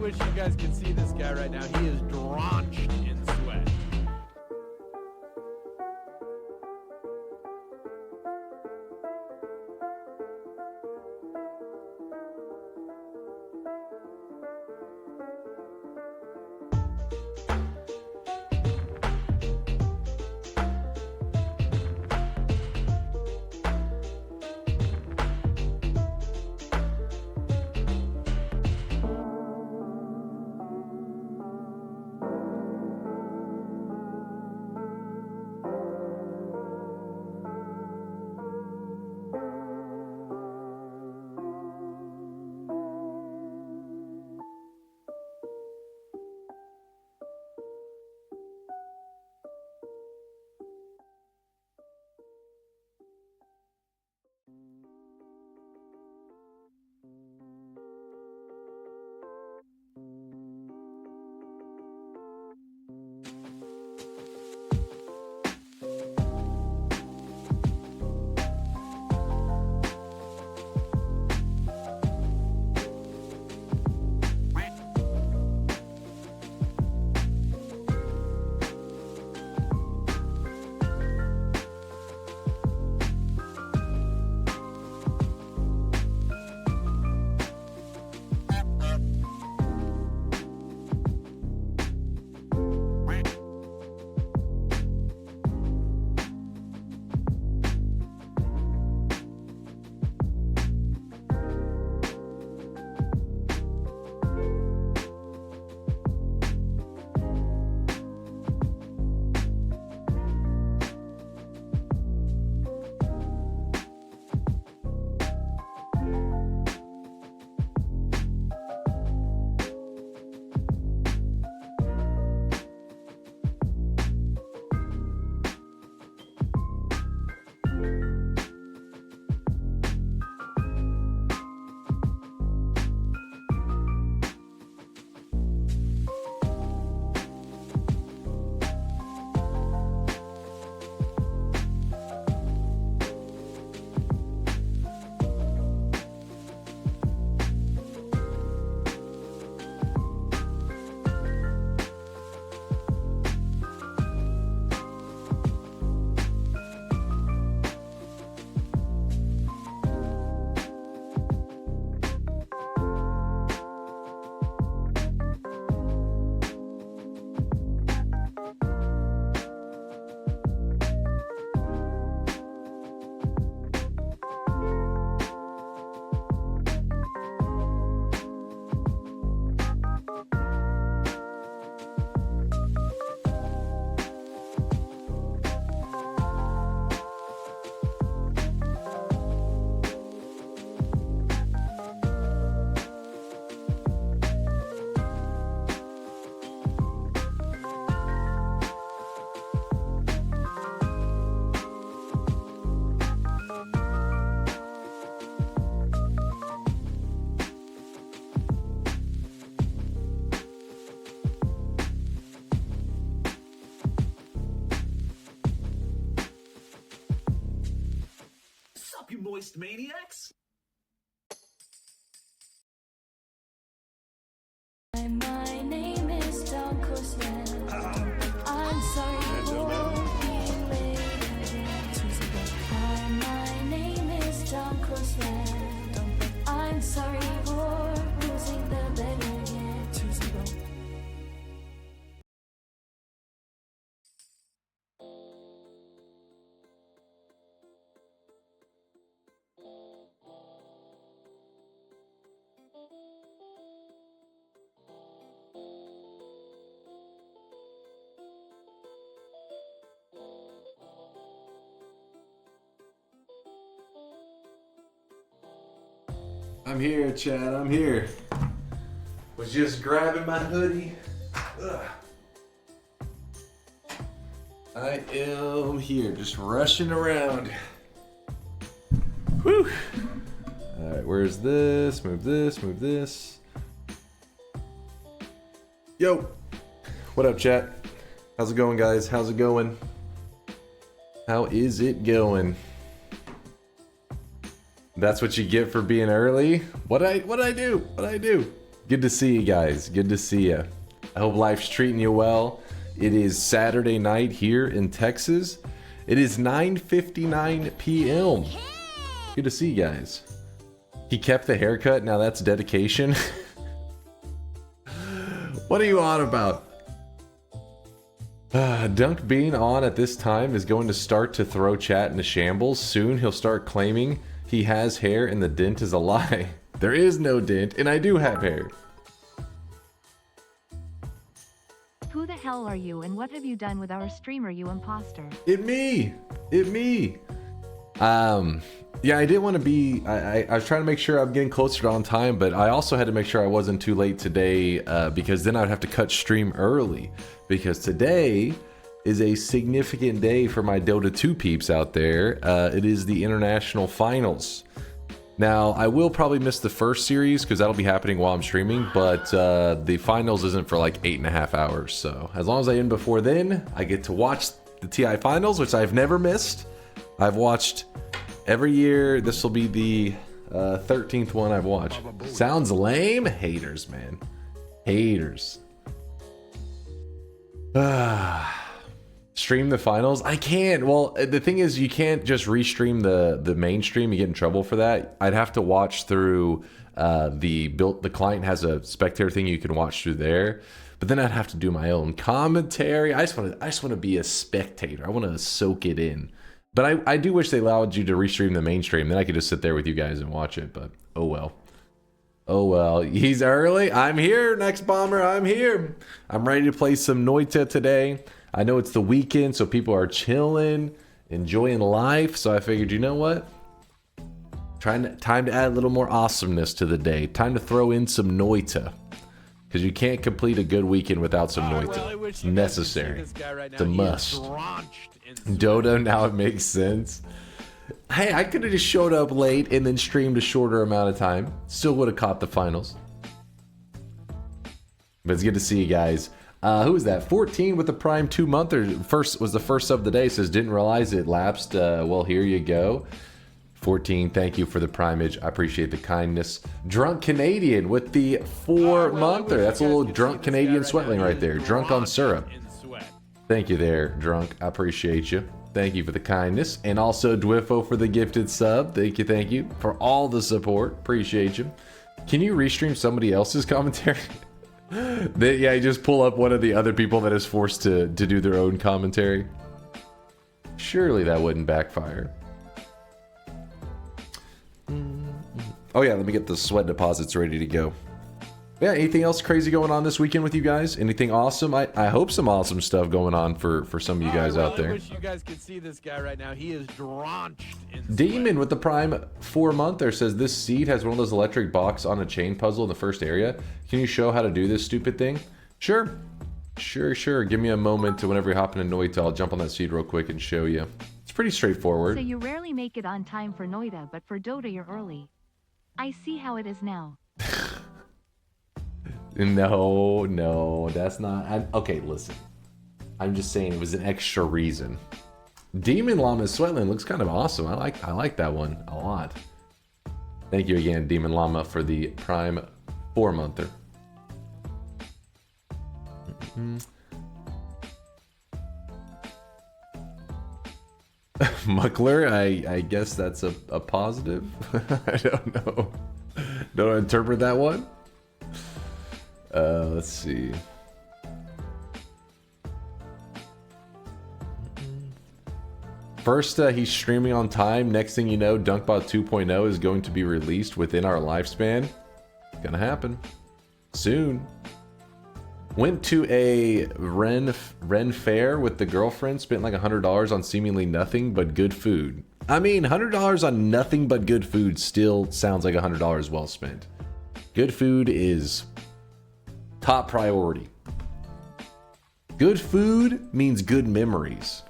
wish you guys could see this guy right now. He is drenched in sweat. You moist maniacs! My name is DunkOrSlam. I'm sorry for being late again. Hi, my name is DunkOrSlam. I'm sorry for losing the bet again. I'm here, Chad. I'm here. Was just grabbing my hoodie. Ugh. I am here, just rushing around. Whew. All right, where's this? Move this, move this. Yo, what up, chat? How's it going, guys? How's it going? How is it going? That's what you get for being early? What'd I do? What'd I do? Good to see you guys. Good to see you. I hope life's treating you well. It is Saturday night here in Texas. It is 9:59 p.m. Good to see you guys. He kept the haircut. Now that's dedication. What are you on about? Dunk being on at this time is going to start to throw chat into shambles. Soon he'll start claiming he has hair and the dent is a lie. There is no dent, and I do have hair. Who the hell are you and what have you done with our streamer, you imposter? It me. Yeah, I didn't want to be, I was trying to make sure I'm getting closer to on time, but I also had to make sure I wasn't too late today, because then I'd have to cut stream early, because today is a significant day for my Dota 2 peeps out there. It is the international finals. Now, I will probably miss the first series because that'll be happening while I'm streaming, but the finals isn't for like 8.5 hours. So as long as I end before then, I get to watch the TI finals, which I've never missed. I've watched every year. This will be the 13th one I've watched. Sounds lame? Haters, man. Haters. Stream the finals? I can't. Well, the thing is, you can't just restream the mainstream. You get in trouble for that. I'd have to watch through the client has a spectator thing you can watch through there. But then I'd have to do my own commentary. I just want to be a spectator. I want to soak it in. But I do wish they allowed you to restream the mainstream. Then I could just sit there with you guys and watch it. But oh well. Oh well. He's early. I'm here, Next Bomber. I'm here. I'm ready to play some Noita today. I know it's the weekend, so people are chilling, enjoying life. So I figured, you know what? Time to add a little more awesomeness to the day. Time to throw in some Noita. Because you can't complete a good weekend without some Noita. It's necessary. It's a must. Dota, now it makes sense. Hey, I could have just showed up late and then streamed a shorter amount of time. Still would have caught the finals. But it's good to see you guys. Who is that? 14 with the Prime 2-month. Was the first sub of the day. Says, didn't realize it lapsed. Well, here you go. 14, thank you for the primage. I appreciate the kindness. Drunk Canadian with the 4-monther. That's a little drunk Canadian sweatling right there. Drunk on syrup. Thank you there, Drunk. I appreciate you. Thank you for the kindness. And also Dwiffo for the gifted sub. Thank you for all the support. Appreciate you. Can you restream somebody else's commentary? Yeah, you just pull up one of the other people that is forced to do their own commentary. Surely that wouldn't backfire. Oh yeah, let me get the sweat deposits ready to go. Yeah, anything else crazy going on this weekend with you guys? Anything awesome? I hope some awesome stuff going on for some of you guys out there. I wish you guys could see this guy right now. He is drenched in sweat. Demon with the Prime 4-monther says this seed has one of those electric box on a chain puzzle in the first area. Can you show how to do this stupid thing? Sure. Give me a moment to whenever you hop into Noita, I'll jump on that seed real quick and show you. It's pretty straightforward. So you rarely make it on time for Noita, but for Dota you're early. I see how it is now. No, that's not. Okay, listen. I'm just saying it was an extra reason. Demon Llama's Sweatland looks kind of awesome. I like that one a lot. Thank you again, Demon Llama, for the Prime 4-monther. Muckler, I guess that's a positive. I don't know. Don't interpret that one. Let's see. First, he's streaming on time. Next thing you know, DunkBot 2.0 is going to be released within our lifespan. It's gonna happen soon. Went to a Ren fair with the girlfriend. Spent like $100 on seemingly nothing but good food. I mean, $100 on nothing but good food still sounds like $100 well spent. Good food is top priority. Good food means good memories.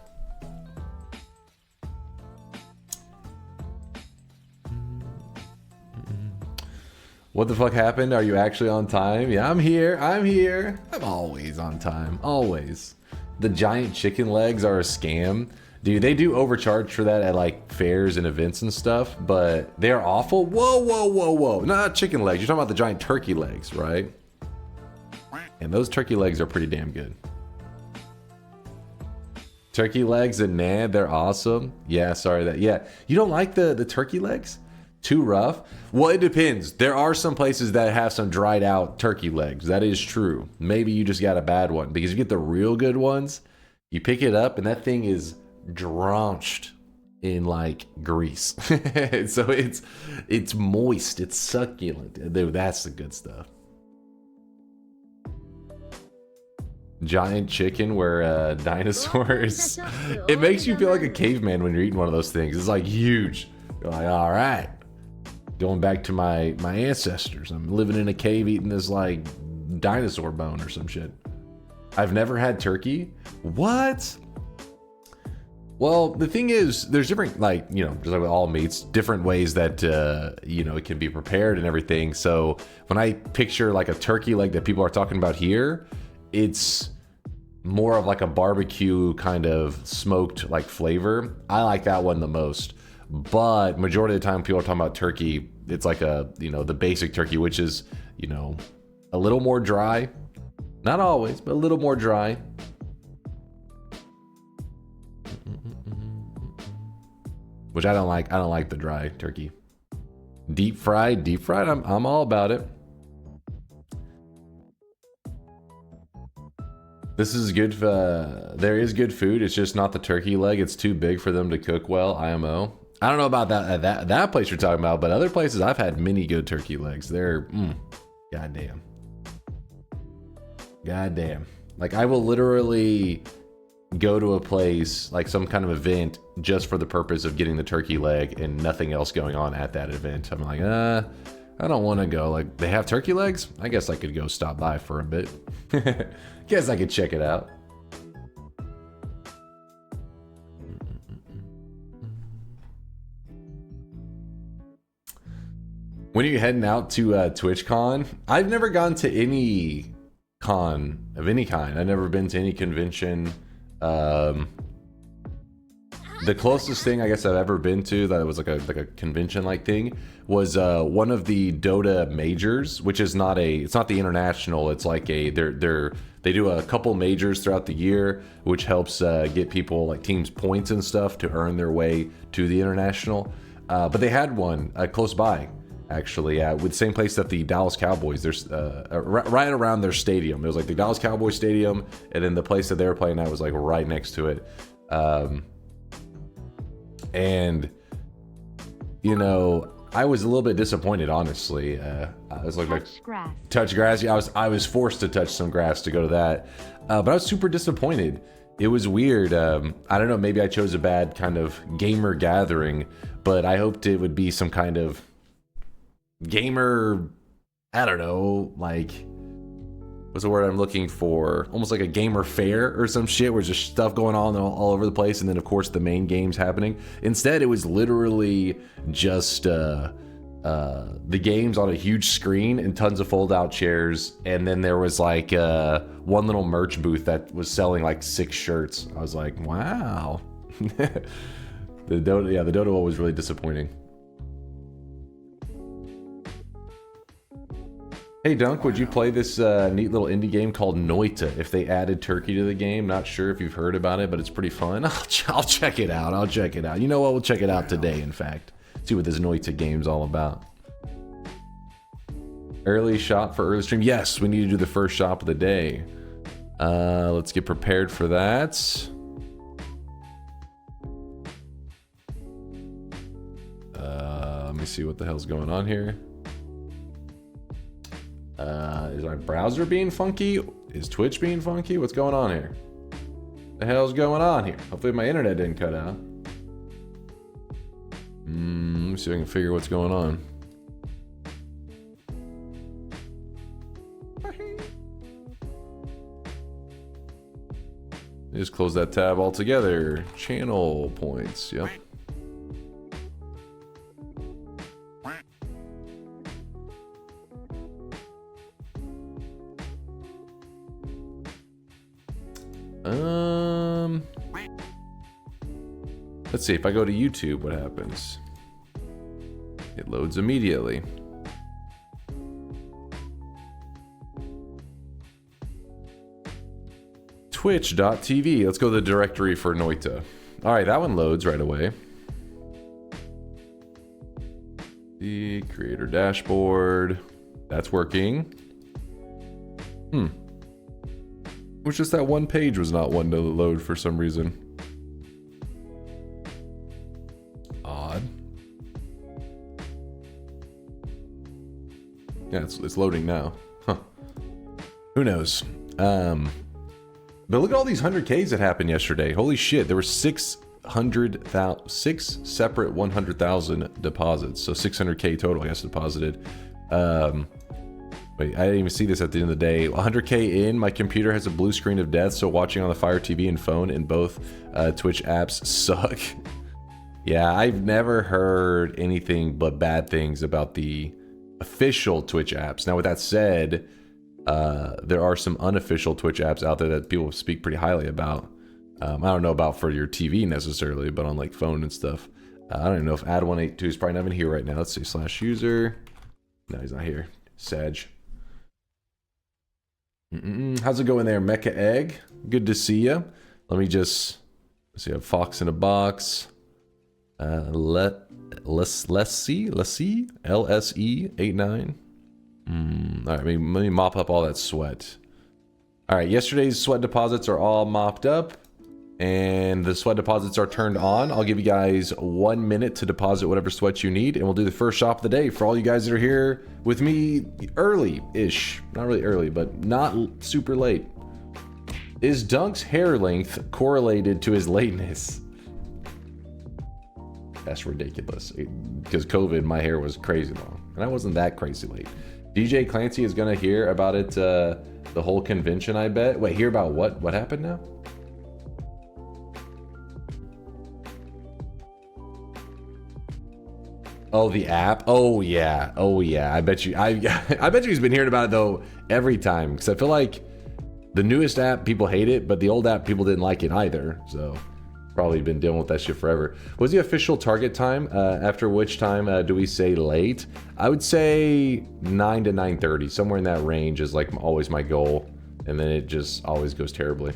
What the fuck happened? Are you actually on time? Yeah, I'm here. I'm always on time. Always. The giant chicken legs are a scam. Dude, they do overcharge for that at like fairs and events and stuff, but they're awful. Whoa, whoa, whoa, whoa. Not chicken legs. You're talking about the giant turkey legs, right? And those turkey legs are pretty damn good. Turkey legs and nah, they're awesome. Yeah, sorry that. Yeah, you don't like the turkey legs? Too rough? Well, it depends. There are some places that have some dried out turkey legs. That is true. Maybe you just got a bad one, because you get the real good ones, you pick it up and that thing is drenched in like grease. So it's moist, it's succulent. Dude, that's the good stuff. Giant chicken where dinosaurs. It makes you feel like a caveman when you're eating one of those things. It's like huge. You're like, all right, going back to my ancestors. I'm living in a cave eating this like dinosaur bone or some shit. I've never had turkey. What? Well, the thing is, there's different, like, you know, just like with all meats, different ways that, you know, it can be prepared and everything. So when I picture like a turkey leg that people are talking about here, it's more of like a barbecue kind of smoked like flavor. I like that one the most. But majority of the time people are talking about turkey, it's like a, you know, the basic turkey, which is, you know, a little more dry. Not always, but a little more dry. Which I don't like. I don't like the dry turkey. Deep fried, I'm all about it. This is good. There is good food. It's just not the turkey leg. It's too big for them to cook well. IMO. I don't know about that place you're talking about, but other places I've had many good turkey legs. They're goddamn. Like I will literally go to a place like some kind of event just for the purpose of getting the turkey leg and nothing else going on at that event. I'm like, I don't want to go. Like, they have turkey legs? I guess I could go stop by for a bit. Guess I could check it out. When are you heading out to TwitchCon? I've never gone to any con of any kind. I've never been to any convention. The closest thing I guess I've ever been to that was like a convention like thing was one of the Dota majors, which is not it's not the international. It's like they do a couple majors throughout the year, which helps get people like teams points and stuff to earn their way to the international. But they had one close by, actually, with the same place that the Dallas Cowboys. There's right around their stadium. It was like the Dallas Cowboys stadium, and then the place that they were playing at was like right next to it. And you know, I was a little bit disappointed, honestly. I was like, touch grass. Yeah, I was forced to touch some grass to go to that, but I was super disappointed. It was weird. I don't know. Maybe I chose a bad kind of gamer gathering, but I hoped it would be some kind of gamer. I don't know, like, what's the word I'm looking for? Almost like a gamer fair or some shit where there's just stuff going on all over the place, and then of course the main game's happening. Instead, it was literally just the games on a huge screen and tons of fold-out chairs, and then there was like one little merch booth that was selling like 6 shirts. I was like, wow. The Dota one was really disappointing. Hey Dunk, would you play this neat little indie game called Noita if they added turkey to the game? Not sure if you've heard about it, but it's pretty fun. I'll check it out. I'll check it out. You know what? We'll check it out today, in fact. See what this Noita game's all about. Early shop for early stream. Yes, we need to do the first shop of the day. Let's get prepared for that. Let me see what the hell's going on here. Is my browser being funky? Is Twitch being funky? What's going on here? The hell's going on here? Hopefully my internet didn't cut out. Let me see if I can figure what's going on. Just close that tab altogether. Channel points, yep. Let's see, if I go to YouTube, what happens? It loads immediately. Twitch.tv. Let's go to the directory for Noita. Alright, that one loads right away. The creator dashboard. That's working. It was just that one page was not one to load for some reason. Odd. Yeah, it's loading now. Huh. Who knows? But look at all these 100Ks that happened yesterday. Holy shit, there were 6 separate 100,000 deposits. So 600K total, I guess, deposited. Wait, I didn't even see this at the end of the day. 100K in, my computer has a blue screen of death, so watching on the Fire TV and phone in both Twitch apps suck. Yeah, I've never heard anything but bad things about the official Twitch apps. Now, with that said, there are some unofficial Twitch apps out there that people speak pretty highly about. I don't know about for your TV necessarily, but on like phone and stuff. I don't even know if Ad182 is probably not even here right now. Let's see, /user. No, he's not here. Sag. How's it going there, Mecha Egg? Good to see you. Let me just see. I have Fox in a Box. Let's see, LSE89. All right, let me mop up all that sweat. All right, yesterday's sweat deposits are all mopped up, and the sweat deposits are turned on. I'll give you guys 1 minute to deposit whatever sweat you need, and we'll do the first shop of the day for all you guys that are here with me early-ish. Not really early, but not super late. Is Dunk's hair length correlated to his lateness? That's ridiculous. Because COVID, my hair was crazy long, and I wasn't that crazy late. DJ Clancy is gonna hear about it, the whole convention, I bet. Wait, hear about what? What happened now? Oh, the app. Oh yeah. Oh yeah. I bet you. I bet you he's been hearing about it though every time, because I feel like the newest app people hate it, but the old app people didn't like it either. So probably been dealing with that shit forever. What's the official target time? After which time do we say late? I would say 9 to 9:30, somewhere in that range is like always my goal, and then it just always goes terribly.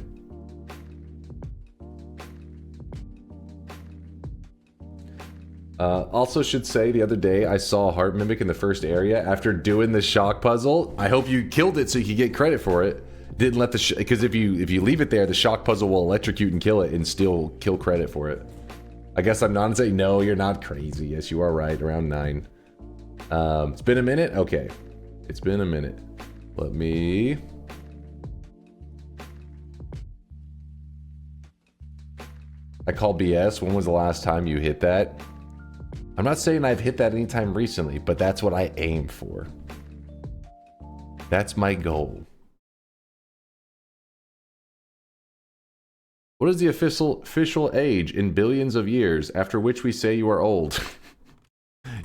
Also should say, the other day I saw a heart mimic in the first area after doing the shock puzzle. I hope you killed it so you could get credit for it. Didn't let the because if you leave it there, the shock puzzle will electrocute and kill it and still kill credit for it. I guess I'm not saying no, you're not crazy. Yes, you are right. Around 9. It's been a minute. Okay, it's been a minute. Let me. I call BS. When was the last time you hit that? I'm not saying I've hit that anytime recently, but that's what I aim for. That's my goal. What is the official age in billions of years after which we say you are old?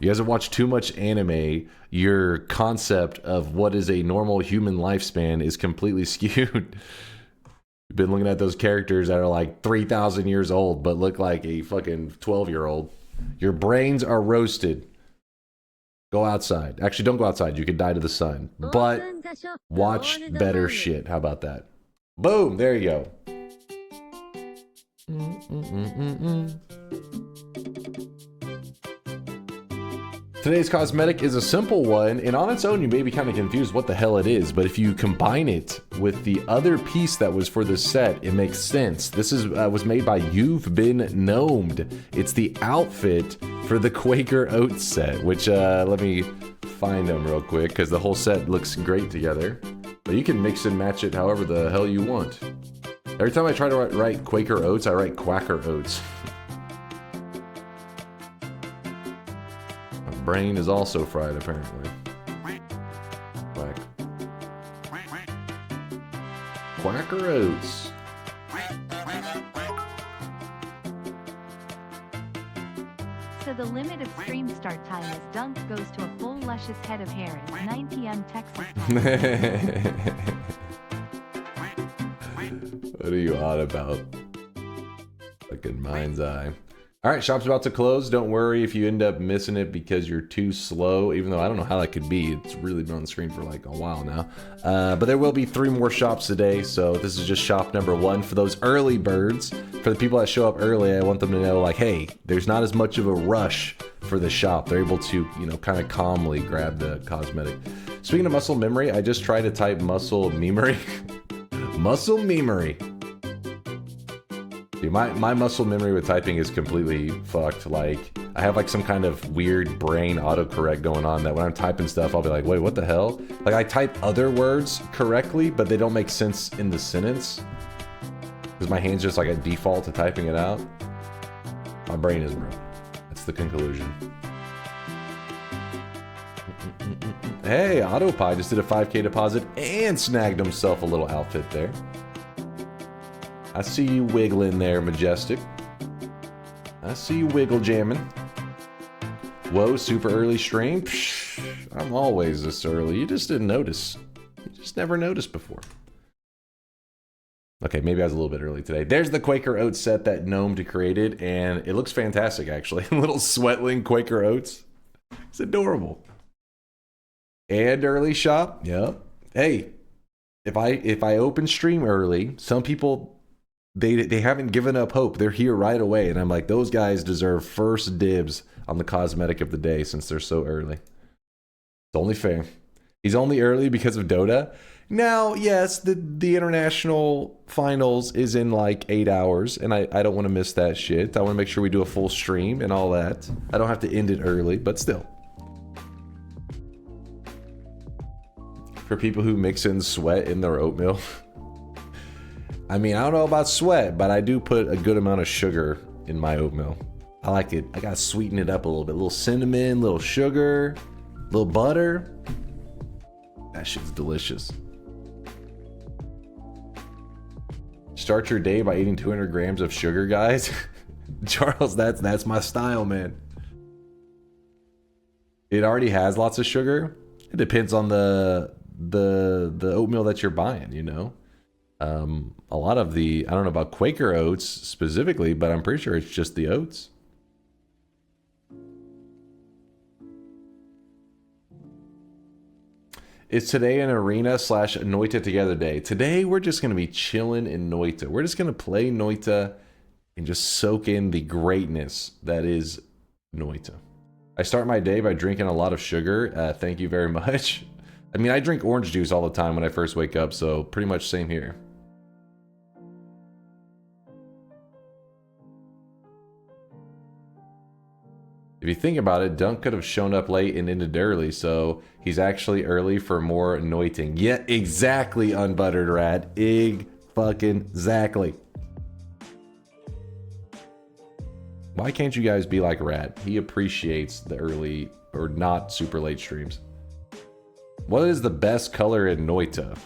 You guys have watched too much anime. Your concept of what is a normal human lifespan is completely skewed. You've been looking at those characters that are like 3,000 years old but look like a fucking 12-year-old. Your brains are roasted. Go outside. Actually, don't go outside. You could die to the sun. But watch better shit. How about that? Boom. There you go. Today's cosmetic is a simple one, and on its own you may be kind of confused what the hell it is, but if you combine it with the other piece that was for this set, it makes sense. This is was made by You've Been Gnomed. It's the outfit for the Quaker Oats set, which let me find them real quick because the whole set looks great together. But you can mix and match it however the hell you want. Every time I try to write Quaker Oats, I write Quacker Oats. My brain is also fried, apparently. Quack. Quacker Oats. So the limit of stream start time as Dunk goes to a full luscious head of hair is 9 p.m. Texas time. What are you on about? Fucking mind's eye. All right, shop's about to close. Don't worry if you end up missing it because you're too slow, even though I don't know how that could be. It's really been on the screen for like a while now. But there will be 3 more shops today, so this is just shop number 1 for those early birds. For the people that show up early, I want them to know, like, hey, there's not as much of a rush for the shop. They're able to, you know, kind of calmly grab the cosmetic. Speaking of muscle memory, I just tried to type muscle memory. Muscle memory. Dude, my muscle memory with typing is completely fucked. Like, I have like some kind of weird brain autocorrect going on that when I'm typing stuff, I'll be like, wait, what the hell? Like, I type other words correctly, but they don't make sense in the sentence. Because my hand's just like a default to typing it out. My brain is broke. That's the conclusion. Hey, AutoPie just did a 5K deposit and snagged himself a little outfit there. I see you wiggling there, Majestic. I see you wiggle jamming. Whoa, super early stream? Psh, I'm always this early. You just didn't notice. You just never noticed before. Okay, maybe I was a little bit early today. There's the Quaker Oats set that Gnome created, and it looks fantastic, actually. Little sweatling Quaker Oats. It's adorable. And early shop. Yep. Hey, if I open stream early, some people... They haven't given up hope. They're here right away. And I'm like, those guys deserve first dibs on the cosmetic of the day since they're so early. It's only fair. He's only early because of Dota. Now, yes, the international finals is in like 8 hours. And I don't want to miss that shit. I want to make sure we do a full stream and all that. I don't have to end it early, but still. For people who mix in sweat in their oatmeal. I mean, I don't know about sweat, but I do put a good amount of sugar in my oatmeal. I like it. I gotta sweeten it up a little bit. A little cinnamon, little sugar, little butter. That shit's delicious. Start your day by eating 200 grams of sugar, guys. Charles, that's my style, man. It already has lots of sugar. It depends on the oatmeal that you're buying, you know. A lot of the, I don't know about Quaker Oats specifically, but I'm pretty sure it's just the oats. Is today an arena / Noita together day? Today we're just going to be chilling in Noita. We're just going to play Noita and just soak in the greatness that is Noita. I start my day by drinking a lot of sugar. Thank you very much. I mean, I drink orange juice all the time when I first wake up, so pretty much same here. If you think about it, Dunk could have shown up late and ended early, so he's actually early for more noiting. Yeah, exactly, Unbuttered Rat. Exactly. Why can't you guys be like Rat? He appreciates the early or not super late streams. What is the best color in Noita?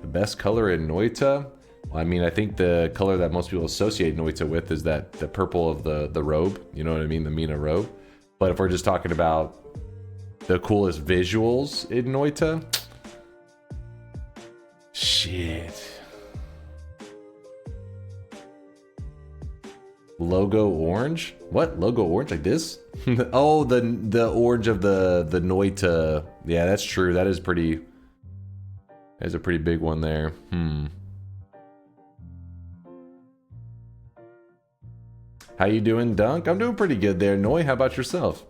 The best color in Noita? I mean, I think the color that most people associate Noita with is the purple of the robe. You know what I mean? The Mina robe. But if we're just talking about the coolest visuals in Noita, shit. Logo orange? What? Logo orange like this? Oh, the orange of the Noita. Yeah, that's true. That is pretty. There's a pretty big one there. How you doing, Dunk? I'm doing pretty good there. Noi, how about yourself?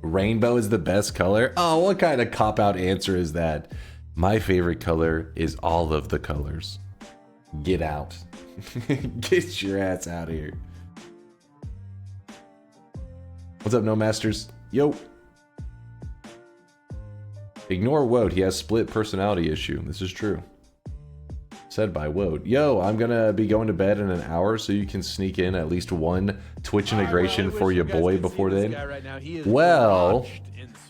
Rainbow is the best color? Oh, what kind of cop-out answer is that? My favorite color is all of the colors. Get out. Get your ass out of here. What's up, No Masters? Yo. Ignore Woad. He has split personality issue. This is true. Said by Woad. Yo, I'm gonna be going to bed in an hour, so you can sneak in at least one Twitch integration for your boy before then. Well,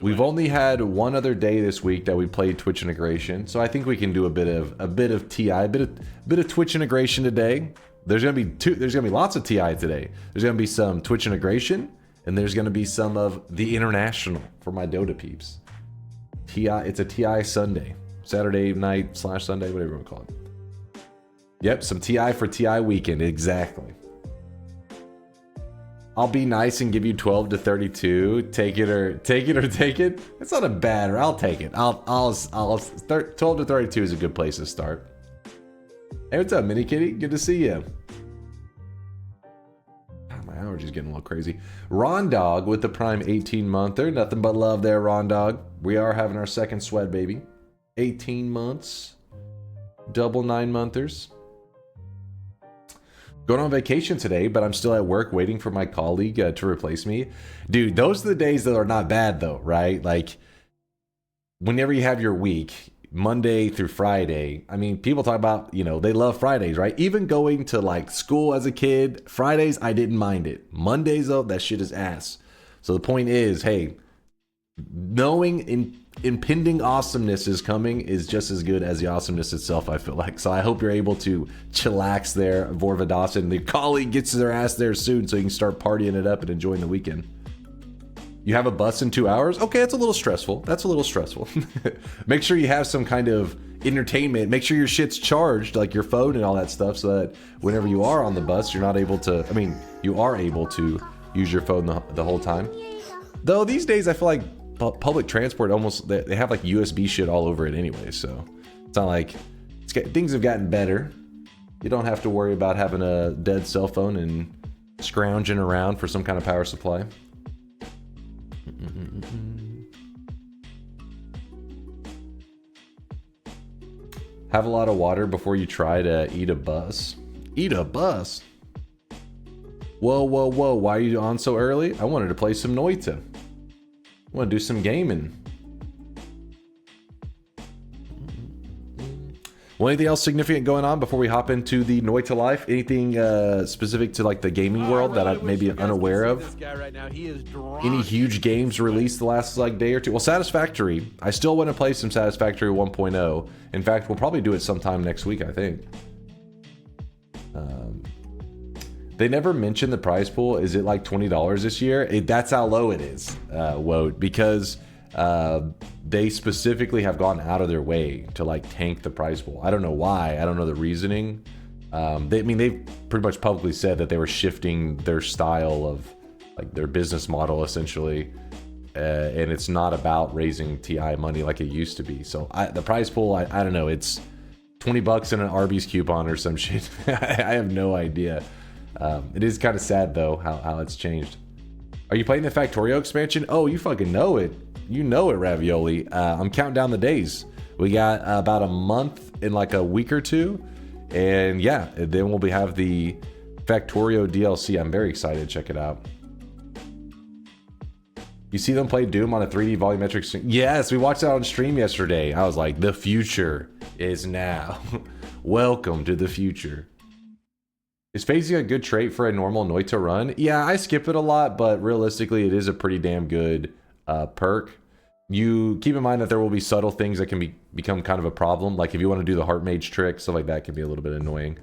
we've only had one other day this week that we played Twitch integration, so I think we can do a bit of TI, a bit of Twitch integration today. There's gonna be lots of TI today. There's gonna be some Twitch integration, and there's gonna be some of the international for my Dota peeps. TI, it's a TI Sunday, Saturday night / Sunday, whatever you want to call it. Yep, some TI for TI weekend, exactly. I'll be nice and give you 12 to 32. Take it or take it. It's not a bad. I'll take it. I'll 12 to 32 is a good place to start. Hey, what's up, Mini Kitty? Good to see you. My allergies getting a little crazy. Ron Dog with the Prime 18-monther. Nothing but love there, Ron Dog. We are having our second sweat, baby. 18 months. Double 9-monthers. Going on vacation today, but I'm still at work waiting for my colleague to replace me. Dude, those are the days that are not bad though, right? Like, whenever you have your week, Monday through Friday, I mean, people talk about, you know, they love Fridays, right? Even going to like school as a kid, Fridays, I didn't mind it. Mondays though, that shit is ass. So the point is, hey, knowing impending awesomeness is coming is just as good as the awesomeness itself, I feel like. So I hope you're able to chillax there, Vorvadas, and the colleague gets their ass there soon so you can start partying it up and enjoying the weekend. You have a bus in 2 hours? Okay, that's a little stressful. Make sure you have some kind of entertainment. Make sure your shit's charged, like your phone and all that stuff, so that whenever you are on the bus, you're not able to, I mean, you are able to use your phone the whole time. Though these days, I feel like public transport almost, they have like USB shit all over it anyway, so it's not like things have gotten better. You don't have to worry about having a dead cell phone and scrounging around for some kind of power supply. Have a lot of water before you try to eat a bus. Eat a bus? Whoa, why are you on so early? I wanted to play some Noita. I want to do some gaming. Well, anything else significant going on before we hop into the Noita life? Anything specific to like the gaming world that I may be unaware of? This guy right now, he is Any huge games released the last like day or two? Well, Satisfactory. I still want to play some Satisfactory 1.0. In fact, we'll probably do it sometime next week, I think. They never mentioned the prize pool. Is it like $20 this year? That's how low it is, Woat, because they specifically have gone out of their way to like tank the prize pool. I don't know why. I don't know the reasoning. They've pretty much publicly said that they were shifting their style of like their business model essentially, and it's not about raising TI money like it used to be. So the prize pool, I don't know. It's $20 in an Arby's coupon or some shit. I have no idea. It is kind of sad though how it's changed. Are you playing the Factorio expansion? Oh, you fucking know it. You know it, Ravioli. I'm counting down the days. We got about a month in like a week or two. And yeah, then we'll have the Factorio DLC. I'm very excited to check it out. You see them play Doom on a 3D volumetric stream? Yes, we watched that on stream yesterday. I was like, the future is now. Welcome to the future. Is phasing a good trait for a normal Noita run? Yeah, I skip it a lot, but realistically, it is a pretty damn good perk. You keep in mind that there will be subtle things that can become kind of a problem. Like if you want to do the heart mage trick, stuff like that can be a little bit annoying.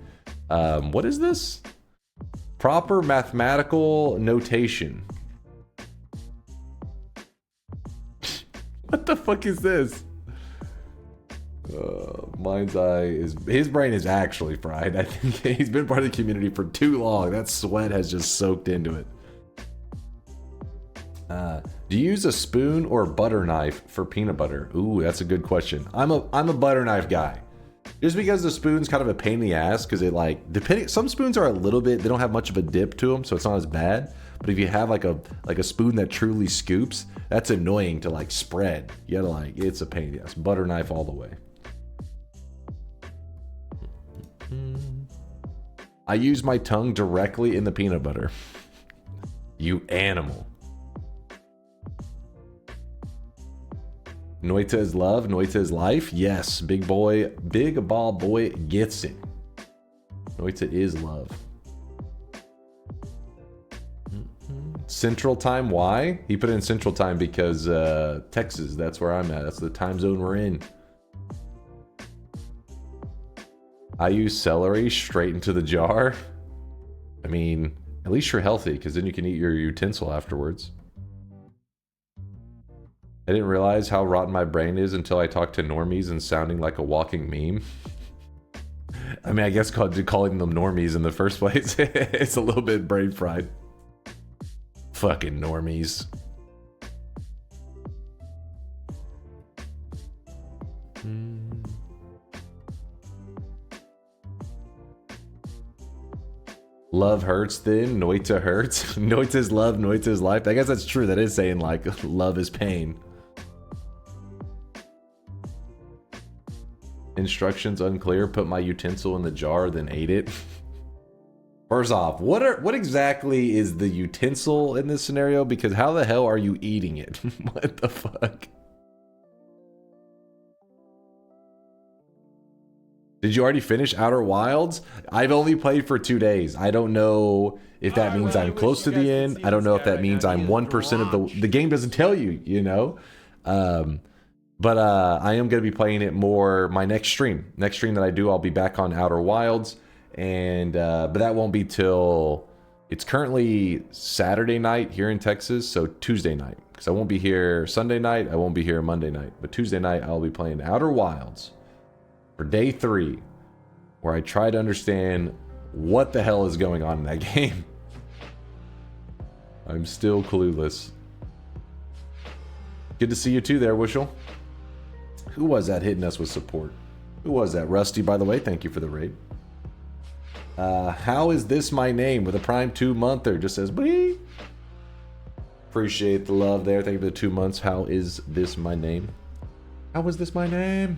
What is this? Proper mathematical notation. What the fuck is this? Mind's eye is, his brain is actually fried. I think he's been part of the community for too long. That sweat has just soaked into it. Do you use a spoon or butter knife for peanut butter? Ooh, that's a good question. I'm a butter knife guy. Just because the spoon's kind of a pain in the ass, because it like some spoons are a little bit, they don't have much of a dip to them, so it's not as bad. But if you have like a spoon that truly scoops, that's annoying to like spread. You gotta like, it's a pain in the ass. Butter knife all the way. I use my tongue directly in the peanut butter. You animal. Noita is love, Noita is life. Yes, big ball boy gets it. Noita is love. Central time, why? He put in Central time because Texas, that's where I'm at. That's the time zone we're in. I use celery straight into the jar. I mean, at least you're healthy, because then you can eat your utensil afterwards. I didn't realize how rotten my brain is until I talked to normies and sounding like a walking meme. I mean, I guess calling them normies in the first place. It's a little bit brain fried. Fucking normies. Love hurts then, Noita hurts. Noita's love, Noita's life. I guess that's true. That is saying like love is pain. Instructions unclear. Put my utensil in the jar, then ate it. First off, what exactly is the utensil in this scenario? Because how the hell are you eating it? What the fuck? Did you already finish Outer Wilds? I've only played for 2 days. I don't know if that means I'm close to the end. I don't know if that means I'm 1% of the game doesn't tell you, you know? But I am going to be playing it more my next stream. Next stream that I do, I'll be back on Outer Wilds. And but that won't be till... It's currently Saturday night here in Texas, so Tuesday night. Because I won't be here Sunday night, I won't be here Monday night. But Tuesday night, I'll be playing Outer Wilds for day 3, where I try to understand what the hell is going on in that game. I'm still clueless. Good to see you too there, Wishel. Who was that hitting us with support? Who was that? Rusty, by the way, thank you for the raid. How is this my name? With a Prime 2-monther, just says, Blee. Appreciate the love there. Thank you for the 2 months. How is this my name? How is this my name?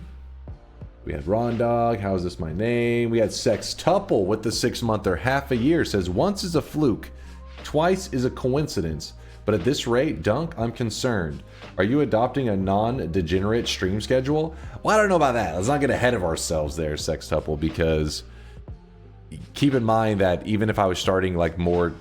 We had Ron Dog. How is this my name? We had Sextuple with the 6-monther. Half a year says, once is a fluke, twice is a coincidence. But at this rate, Dunk, I'm concerned. Are you adopting a non-degenerate stream schedule? Well, I don't know about that. Let's not get ahead of ourselves there, Sextuple, because keep in mind that even if I was starting like more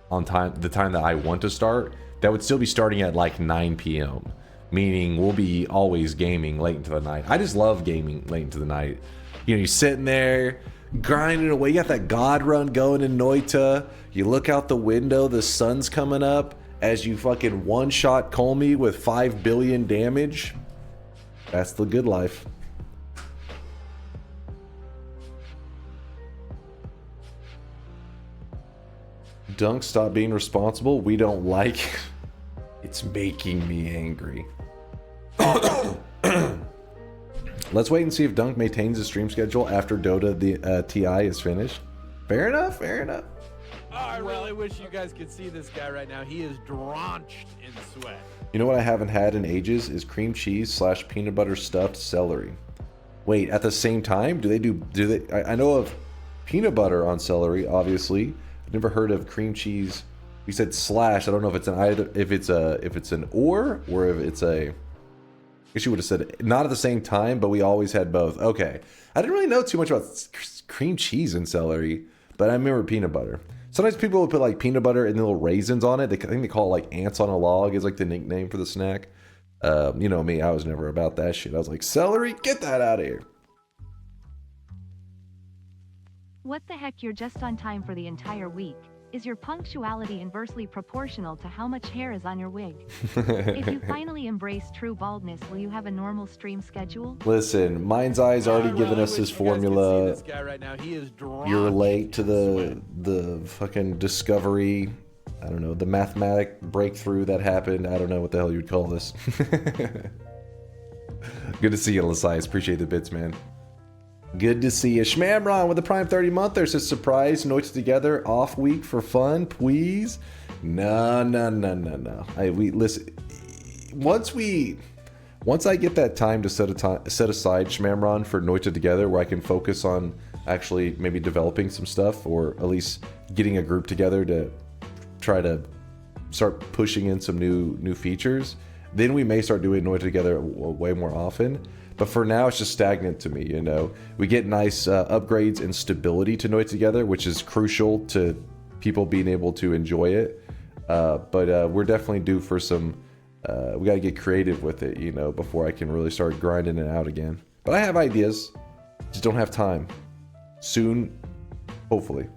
on time, the time that I want to start, that would still be starting at like 9 p.m. Meaning we'll be always gaming late into the night. I just love gaming late into the night. You know, you're sitting there grinding away. You got that God run going in Noita. You look out the window, the sun's coming up as you fucking one-shot Colmy with 5 billion damage. That's the good life. Dunk, stop being responsible. We don't like... It's making me angry. Let's wait and see if Dunk maintains his stream schedule after Dota the TI is finished. Fair enough, fair enough. Oh, I really wish you guys could see this guy right now. He is drenched in sweat. You know what I haven't had in ages is cream cheese / peanut butter stuffed celery. Wait, at the same time? Do they? I know of peanut butter on celery, obviously. I've never heard of cream cheese. You said /. I don't know if it's an either, if it's an or if it's a. I guess you would have said it. Not at the same time, but we always had both. Okay, I didn't really know too much about cream cheese and celery, but I remember peanut butter. Sometimes people would put like peanut butter and little raisins on it. I think they call it like ants on a log is like the nickname for the snack. You know me, I was never about that shit. I was like, celery, get that out of here. What the heck, you're just on time for the entire week. Is your punctuality inversely proportional to how much hair is on your wig? If you finally embrace true baldness, will you have a normal stream schedule? Listen, Mind's Eye's already given us his formula. This guy right now, he is You're late to the fucking discovery. I don't know, the mathematic breakthrough that happened. I don't know what the hell you'd call this. Good to see you, Lasias. Appreciate the bits, man. Good to see you. Shmamron with the Prime 30 month. There's a surprise. Notes together. Off week for fun, please. No. We listen. Once I get that time to set aside Shmamron for Noita together, where I can focus on actually maybe developing some stuff, or at least getting a group together to try to start pushing in some new features, then we may start doing Noita together way more often. But for now, it's just stagnant to me, you know. We get nice upgrades and stability to Noita together, which is crucial to people being able to enjoy it. But we're definitely due for some... we got to get creative with it, you know, before I can really start grinding it out again. But I have ideas. Just don't have time. Soon, hopefully.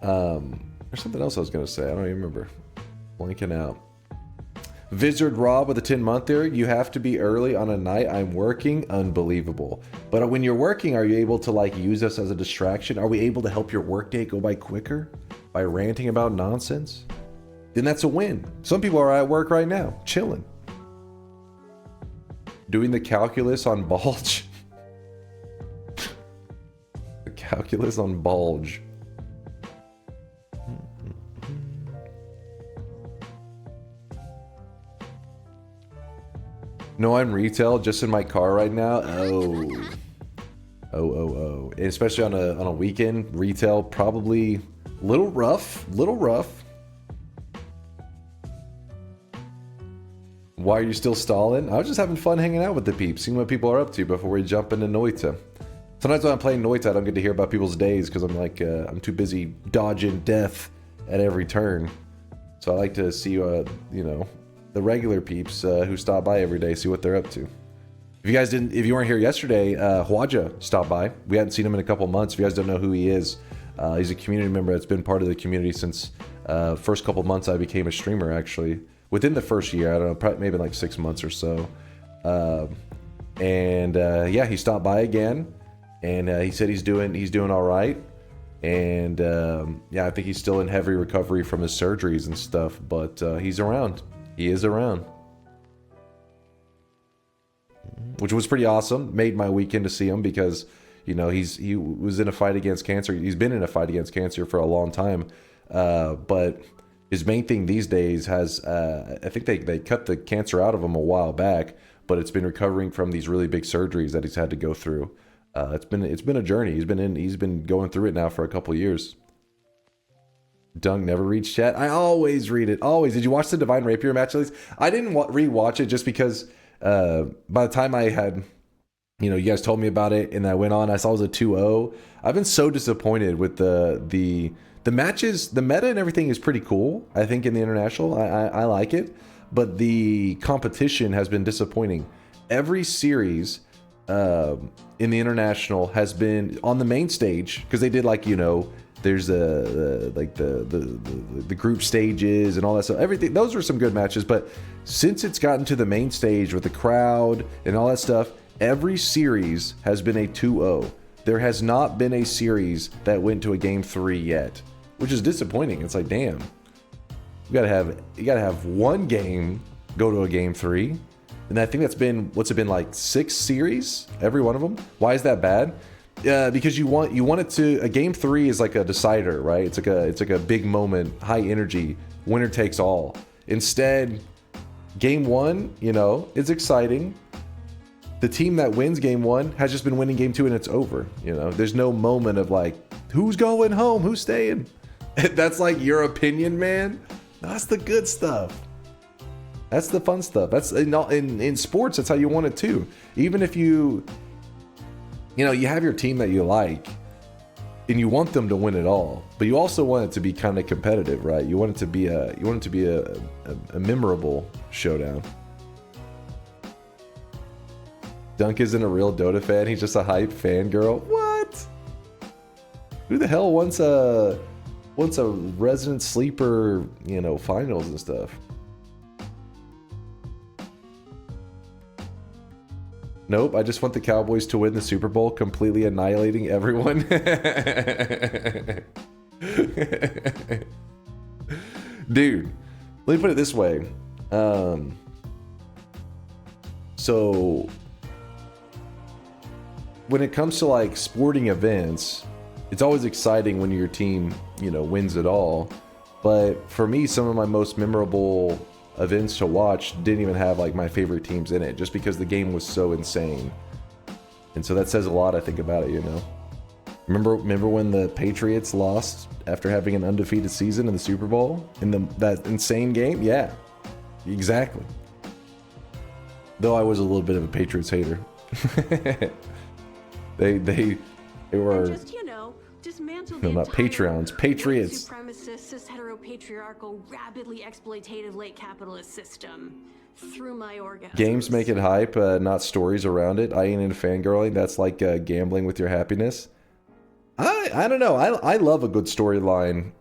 There's something else I was going to say. I don't even remember. Blanking out. Vizard Rob with a 10-month there. You have to be early on a night. I'm working. Unbelievable. But when you're working, are you able to like use us as a distraction? Are we able to help your workday go by quicker? by ranting about nonsense, then that's a win. Some people are at work right now, chilling. Doing the calculus on bulge. The calculus on bulge. No, I'm retail, just in my car right now. Oh. And especially on a weekend, retail probably little rough. Why are you still stalling? I was just having fun hanging out with the peeps, seeing what people are up to before we jump into Noita. Sometimes when I'm playing Noita, I don't get to hear about people's days because I'm like, I'm too busy dodging death at every turn. So I like to see, you know, the regular peeps who stop by every day, see what they're up to. If you weren't here yesterday, Hwaja stopped by. We hadn't seen him in a couple months. If you guys don't know who he is, he's a community member that's been part of the community since first couple months I became a streamer, actually. Within the first year, I don't know, probably maybe like 6 months or so. Yeah, he stopped by again, and he said he's doing all right. And yeah, I think he's still in heavy recovery from his surgeries and stuff, but he's around. He is around. Which was pretty awesome. Made my weekend to see him because, you know, he was in a fight against cancer. He's been in a fight against cancer for a long time. But his main thing these days has, I think they cut the cancer out of him a while back, but it's been recovering from these really big surgeries that he's had to go through. It's been a journey. He's been going through it now for a couple years. Dunk never reads chat. I always read it. Always. Did you watch the Divine Rapier match at least? I didn't rewatch it just because by the time I had, you know, you guys told me about it and I went on, I saw it was a 2-0. I've been so disappointed with the matches. The meta and everything is pretty cool, I think, in the international. I like it, but the competition has been disappointing. Every series in the international has been on the main stage because they did, like, you know, there's the group stages and all that stuff. Everything, those were some good matches, but since it's gotten to the main stage with the crowd and all that stuff, every series has been a 2-0. There has not been a series that went to a game 3 yet, which is disappointing. It's like, damn, you gotta have one game go to a game 3, and I think that's been, what's it been, like 6 series, every one of them. Why is that bad? Because you want it to, a game 3 is like a decider, right? It's like a big moment, high energy, winner takes all. Instead, game 1, you know, it's exciting. The team that wins game 1 has just been winning game 2 and it's over. You know, there's no moment of like, who's going home, who's staying. That's like your opinion, man. That's the good stuff. That's the fun stuff. That's in sports. That's how you want it too. Even if you know, you have your team that you like and you want them to win it all, but you also want it to be kind of competitive, right? You want it to be a memorable showdown. Dunk isn't a real Dota fan. He's just a hype fangirl. What? Who the hell wants a resident sleeper, you know, finals and stuff? Nope, I just want the Cowboys to win the Super Bowl, completely annihilating everyone. Dude, let me put it this way. So when it comes to like sporting events, it's always exciting when your team, you know, wins it all. But for me, some of my most memorable events to watch didn't even have like my favorite teams in it, just because the game was so insane. And so that says a lot, I think, about it, you know. Remember when the Patriots lost after having an undefeated season in the Super Bowl in that insane game? Yeah, exactly. Though I was a little bit of a Patriots hater. they were just, you know, dismantle no, the not entire Patreons, Patriots. white supremacist, cis heteropatriarchal, rabidly exploitative late capitalist system through my orgasms. Games make it hype, not stories around it. Eyeing and fangirling, that's like gambling with your happiness. I don't know. I love a good storyline,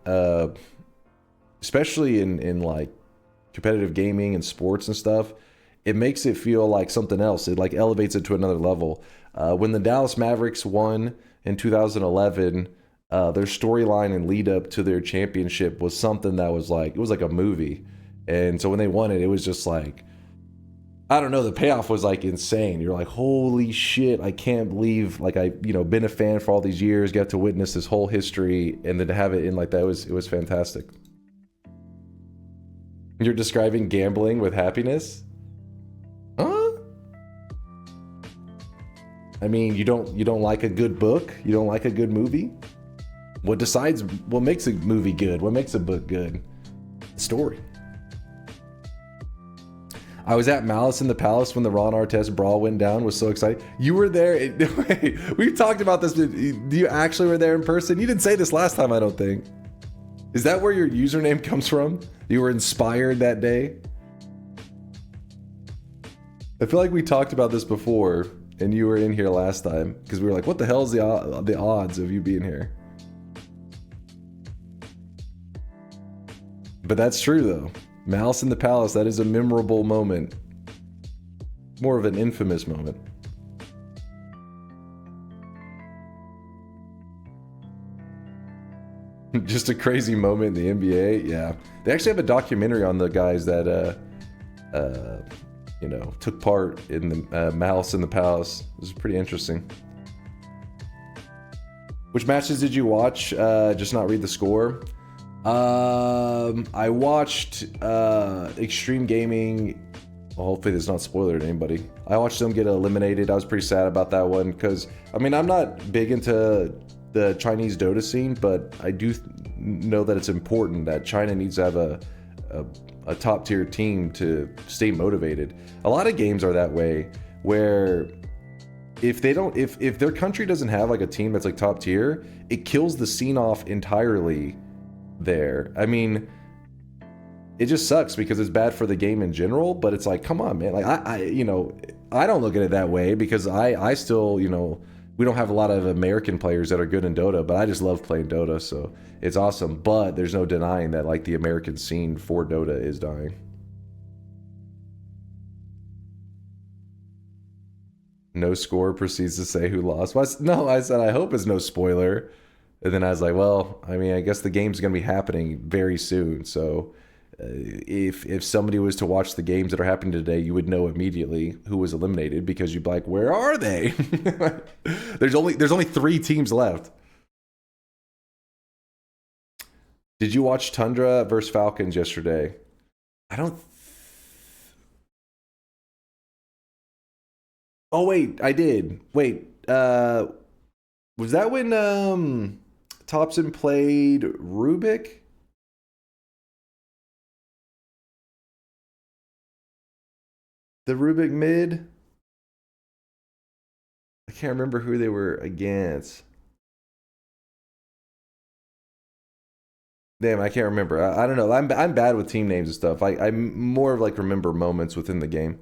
especially in like competitive gaming and sports and stuff. It makes it feel like something else. It like elevates it to another level. When the Dallas Mavericks won in 2011, their storyline and lead up to their championship was something that was like, it was like a movie. And so when they won it, it was just like, I don't know, the payoff was like insane. You're like, holy shit, I can't believe, like, I, you know, been a fan for all these years, got to witness this whole history, and then to have it in like that, it was fantastic. You're describing gambling with happiness? Huh? I mean, you don't like a good book? You don't like a good movie? What makes a movie good? What makes a book good? The story. I was at Malice in the Palace when the Ron Artest brawl went down. Was so excited. You were there. Wait, we've talked about this. Do you actually were there in person? You didn't say this last time, I don't think. Is that where your username comes from? You were inspired that day? I feel like we talked about this before, and you were in here last time because we were like, "What the hell is the odds of you being here?" But that's true though. Malice in the Palace, that is a memorable moment. More of an infamous moment. Just a crazy moment in the NBA, yeah. They actually have a documentary on the guys that, you know, took part in the Malice in the Palace. It was pretty interesting. Which matches did you watch? Just not read the score. I watched Extreme Gaming. Well, hopefully there's not spoiler to anybody. I watched them get eliminated. I was pretty sad about that one because, I mean, I'm not big into the Chinese Dota scene, but I do know that it's important that China needs to have a top tier team to stay motivated. A lot of games are that way where if their country doesn't have like a team that's like top tier, it kills the scene off entirely there. I mean, it just sucks because it's bad for the game in general, but it's like, come on, man. Like I you know, I don't look at it that way because I still, you know, we don't have a lot of American players that are good in Dota, but I just love playing Dota, so it's awesome. But there's no denying that like the American scene for Dota is dying. No score proceeds to say who lost. Well, no, I said I hope it's no spoiler. And then I was like, well, I mean, I guess the game's going to be happening very soon. So if somebody was to watch the games that are happening today, you would know immediately who was eliminated because you'd be like, where are they? There's only 3 teams left. Did you watch Tundra versus Falcons yesterday? I don't. Oh, wait, I did. Wait, was that when Thompson played Rubik? The Rubik mid? I can't remember who they were against. Damn, I can't remember. I don't know. I'm bad with team names and stuff. I more of like remember moments within the game.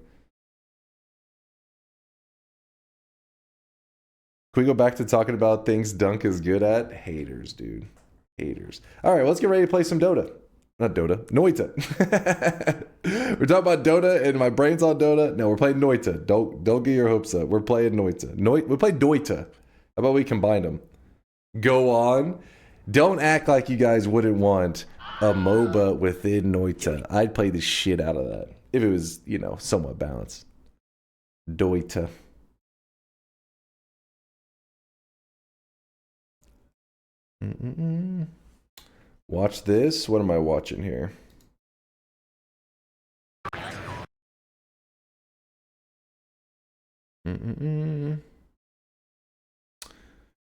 Can we go back to talking about things Dunk is good at? Haters, dude. Haters. All right, let's get ready to play some Dota. Not Dota. Noita. We're talking about Dota and my brain's on Dota. No, we're playing Noita. Don't get your hopes up. We're playing Noita. We play Doita. How about we combine them? Go on. Don't act like you guys wouldn't want a MOBA within Noita. I'd play the shit out of that if it was, you know, somewhat balanced. Doita. Watch this. What am I watching here?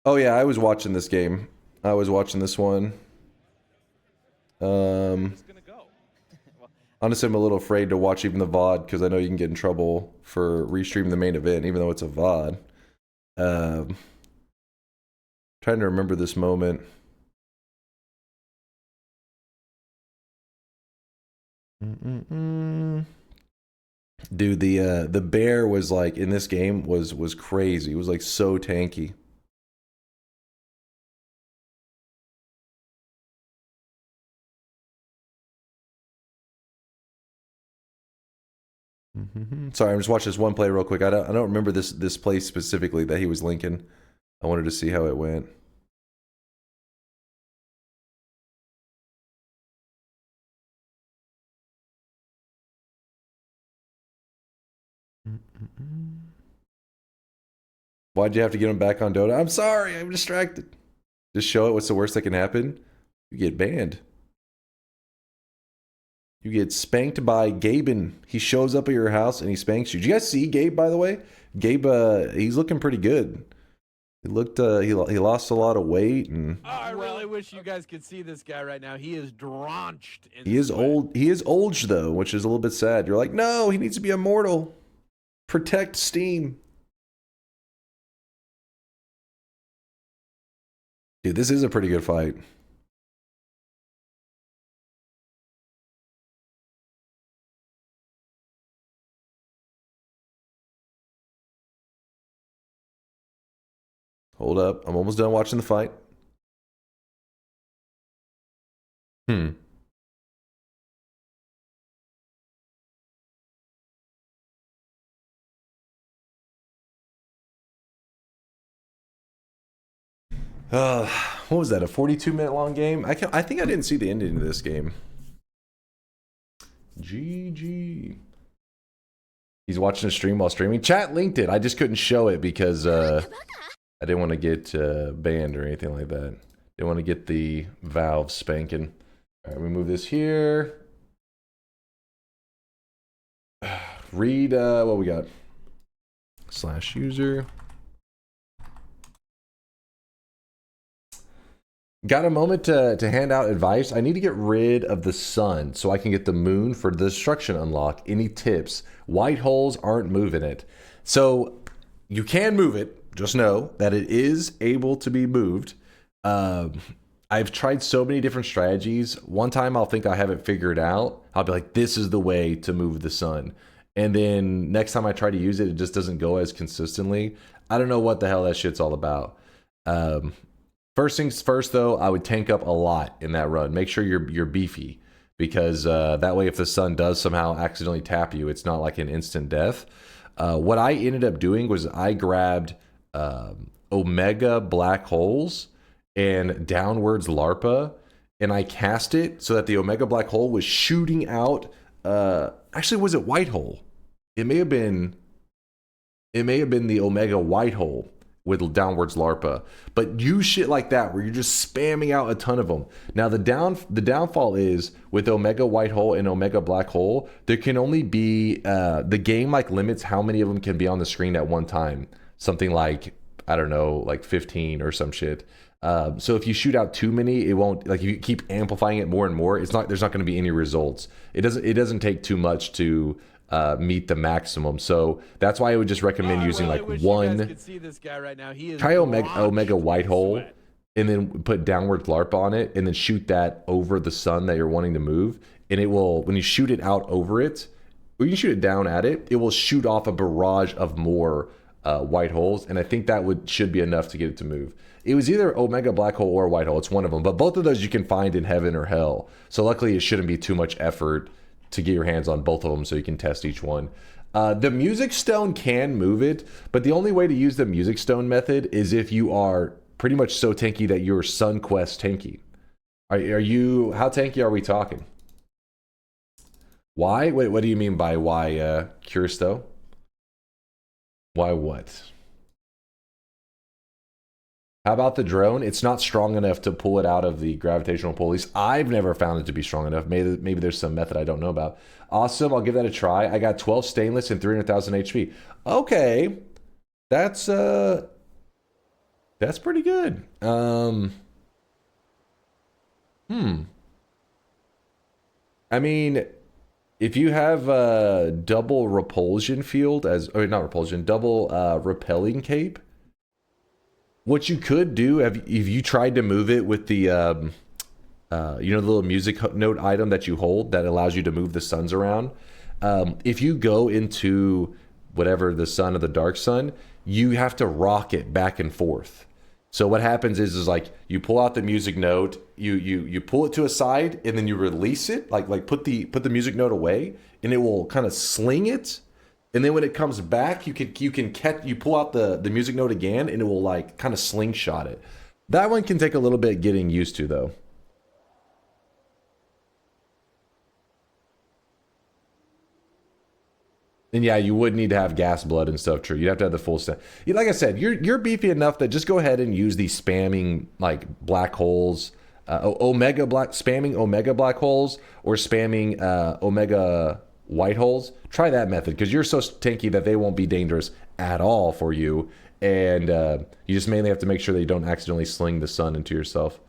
Oh yeah, I was watching this game. I was watching this one. Honestly, I'm a little afraid to watch even the VOD because I know you can get in trouble for restreaming the main event, even though it's a VOD. Trying to remember this moment. Dude, the bear was like in this game was crazy. It was like so tanky. Sorry, I'm just watching this one play real quick. I don't remember this play specifically that he was linking. I wanted to see how it went. Why'd you have to get him back on Dota? I'm sorry, I'm distracted. Just show it. What's the worst that can happen? You get banned. You get spanked by Gaben. He shows up at your house and he spanks you. Did you guys see Gabe, by the way? Gabe, he's looking pretty good. He looked, he lost a lot of weight, and I really wish you guys could see this guy right now. He is drenched in he is sweat. old. He is old though, which is a little bit sad. You're like, no, he needs to be immortal. Protect Steam. Dude, this is a pretty good fight. Hold up. I'm almost done watching the fight. What was that? A 42-minute long game? I think I didn't see the ending of this game. GG. He's watching a stream while streaming. Chat linked it. I just couldn't show it because I didn't want to get banned or anything like that. Didn't want to get the Valve spanking. All right, we move this here. Read what we got. /user. Got a moment to hand out advice? I need to get rid of the sun so I can get the moon for the destruction unlock. Any tips? White holes aren't moving it. So you can move it. Just know that it is able to be moved. I've tried so many different strategies. One time I'll think I have it figured out. I'll be like, this is the way to move the sun. And then next time I try to use it, it just doesn't go as consistently. I don't know what the hell that shit's all about. First things first, though, I would tank up a lot in that run. Make sure you're beefy, because that way if the sun does somehow accidentally tap you, it's not like an instant death. What I ended up doing was I grabbed Omega Black Holes and Downwards LARPA, and I cast it so that the Omega Black Hole was shooting out. Actually, was it White Hole? It may have been the Omega White Hole with Downwards LARPA, but use shit like that where you're just spamming out a ton of them. Now the downfall is with Omega White Hole and Omega Black Hole, there can only be the game like limits how many of them can be on the screen at one time. Something like, I don't know, like 15 or some shit. So if you shoot out too many, it won't, like if you keep amplifying it more and more, there's not going to be any results. It doesn't take too much to meet the maximum. So that's why I would just recommend using like one. Try Omega White Hole and then put Downward LARP on it and then shoot that over the sun that you're wanting to move. And it will, when you shoot it out over it, or you can shoot it down at it, it will shoot off a barrage of more white holes. And I think that should be enough to get it to move. It was either Omega Black Hole or White Hole. It's one of them. But both of those you can find in heaven or hell. So luckily it shouldn't be too much effort to get your hands on both of them so you can test each one. The Music Stone can move it, but the only way to use the Music Stone method is if you are pretty much so tanky that you're SunQuest tanky. Are you, how tanky are we talking? Why? Wait, what do you mean by why, Curisto? Why what? How about the drone? It's not strong enough to pull it out of the gravitational pull. At least I've never found it to be strong enough. Maybe there's some method I don't know about. Awesome, I'll give that a try. I got 12 stainless and 300,000 HP. Okay, that's pretty good. I mean, if you have a double repulsion field double repelling cape. What you could do, if you tried to move it with the, the little music note item that you hold that allows you to move the suns around. If you go into whatever the sun or the dark sun, you have to rock it back and forth. So what happens is like you pull out the music note, you pull it to a side, and then you release it, like put the music note away, and it will kind of sling it. And then when it comes back, you pull out the music note again, and it will like kind of slingshot it. That one can take a little bit getting used to, though. And yeah, you would need to have gas blood and stuff. True, you'd have to have the full set. Yeah, like I said, you're beefy enough that just go ahead and use these spamming like black holes, spamming omega black holes or spamming omega white holes. Try that method because you're so tanky that they won't be dangerous at all for you. And you just mainly have to make sure that you don't accidentally sling the sun into yourself.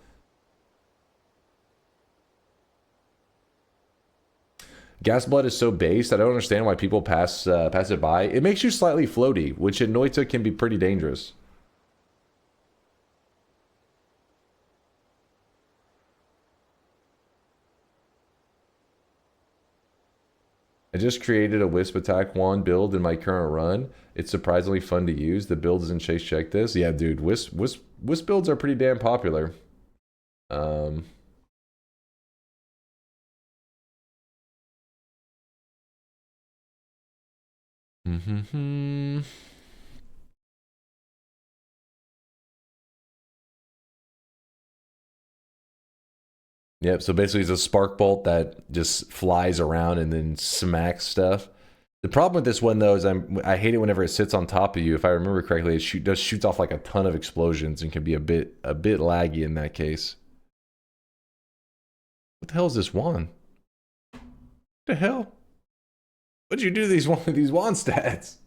Gas blood is so based. I don't understand why people pass it by. It makes you slightly floaty, which in Noita can be pretty dangerous. I just created a Wisp Attack wand build in my current run. It's surprisingly fun to use. The build is in Chase Check This. Yeah, dude, Wisp builds are pretty damn popular. Yep, so basically it's a spark bolt that just flies around and then smacks stuff. The problem with this one though is I hate it whenever it sits on top of you. If I remember correctly, it shoots off like a ton of explosions and can be a bit laggy in that case. What the hell is this wand? What the hell? What'd you do to these wand stats?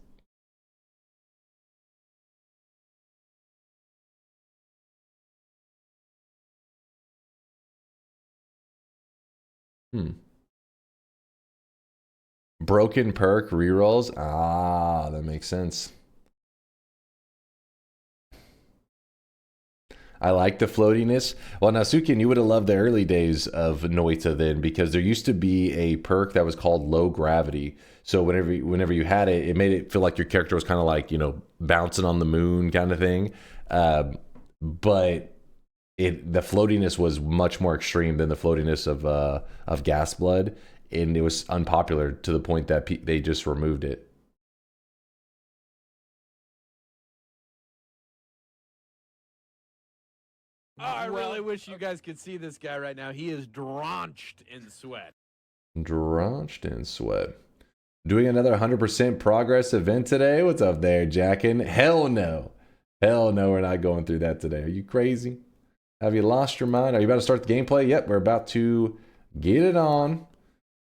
Broken perk rerolls. Ah, that makes sense. I like the floatiness. Well, now, Sukin, you would have loved the early days of Noita then, because there used to be a perk that was called low gravity. So whenever you had it, it made it feel like your character was kind of like, you know, bouncing on the moon kind of thing. But the floatiness was much more extreme than the floatiness of gas blood, and it was unpopular to the point that they just removed it. Oh, I really wish you guys could see this guy right now. He is drenched in sweat. Drenched in sweat. Doing another 100% progress event today? What's up there, Jackin? Hell no. Hell no, we're not going through that today. Are you crazy? Have you lost your mind? Are you about to start the gameplay? Yep, we're about to get it on.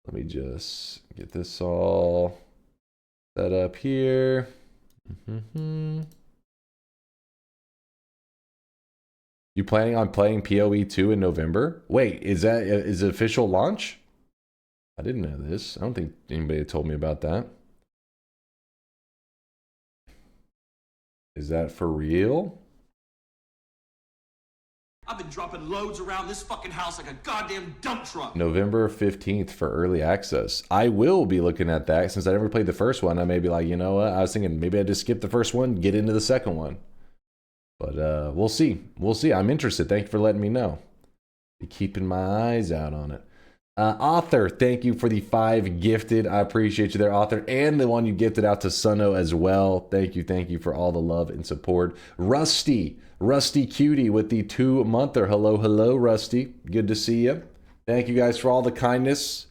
Let me just get this all set up here. You planning on playing PoE 2 in November? Wait, is it official launch? I didn't know this. I don't think anybody told me about that. Is that for real? I've been dropping loads around this fucking house like a goddamn dump truck. November 15th for early access. I will be looking at that. Since I never played the first one, I may be like, you know what? I was thinking maybe I just skip the first one, get into the second one. But we'll see. We'll see. I'm interested. Thank you for letting me know. Be keeping my eyes out on it. Author, thank you for the 5 gifted. I appreciate you there, Author, and the one you gifted out to Sunno as well. Thank you for all the love and support. Rusty Cutie with the 2-monther. Hello, Rusty. Good to see you. Thank you guys for all the kindness,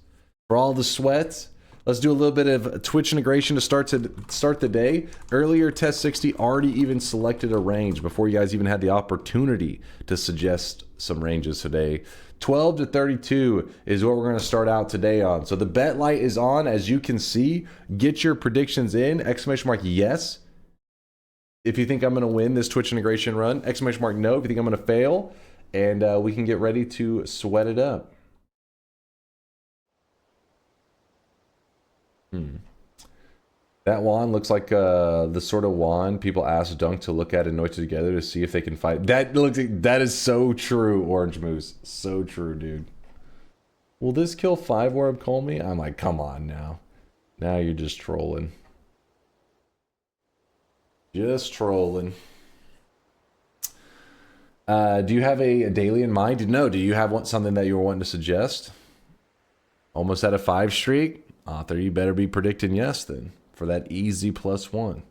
for all the sweat. Let's do a little bit of Twitch integration to start the day. Earlier, Test 60 already even selected a range before you guys even had the opportunity to suggest some ranges today. 12 to 32 is what we're going to start out today on. So the bet light is on, as you can see. Get your predictions in. ! Yes. If you think I'm going to win this Twitch integration run. ! No if you think I'm going to fail. And we can get ready to sweat it up. That wand looks like the sort of wand people ask Dunk to look at and Noita together to see if they can fight. That is so true, Orange Moose. So true, dude. Will this kill 5 Orb Call Me? I'm like, come on now. Now you're just trolling. Just trolling. Do you have a daily in mind? No. Do you have something that you were wanting to suggest? Almost at a 5 streak? Author, you better be predicting yes then. For that easy +1.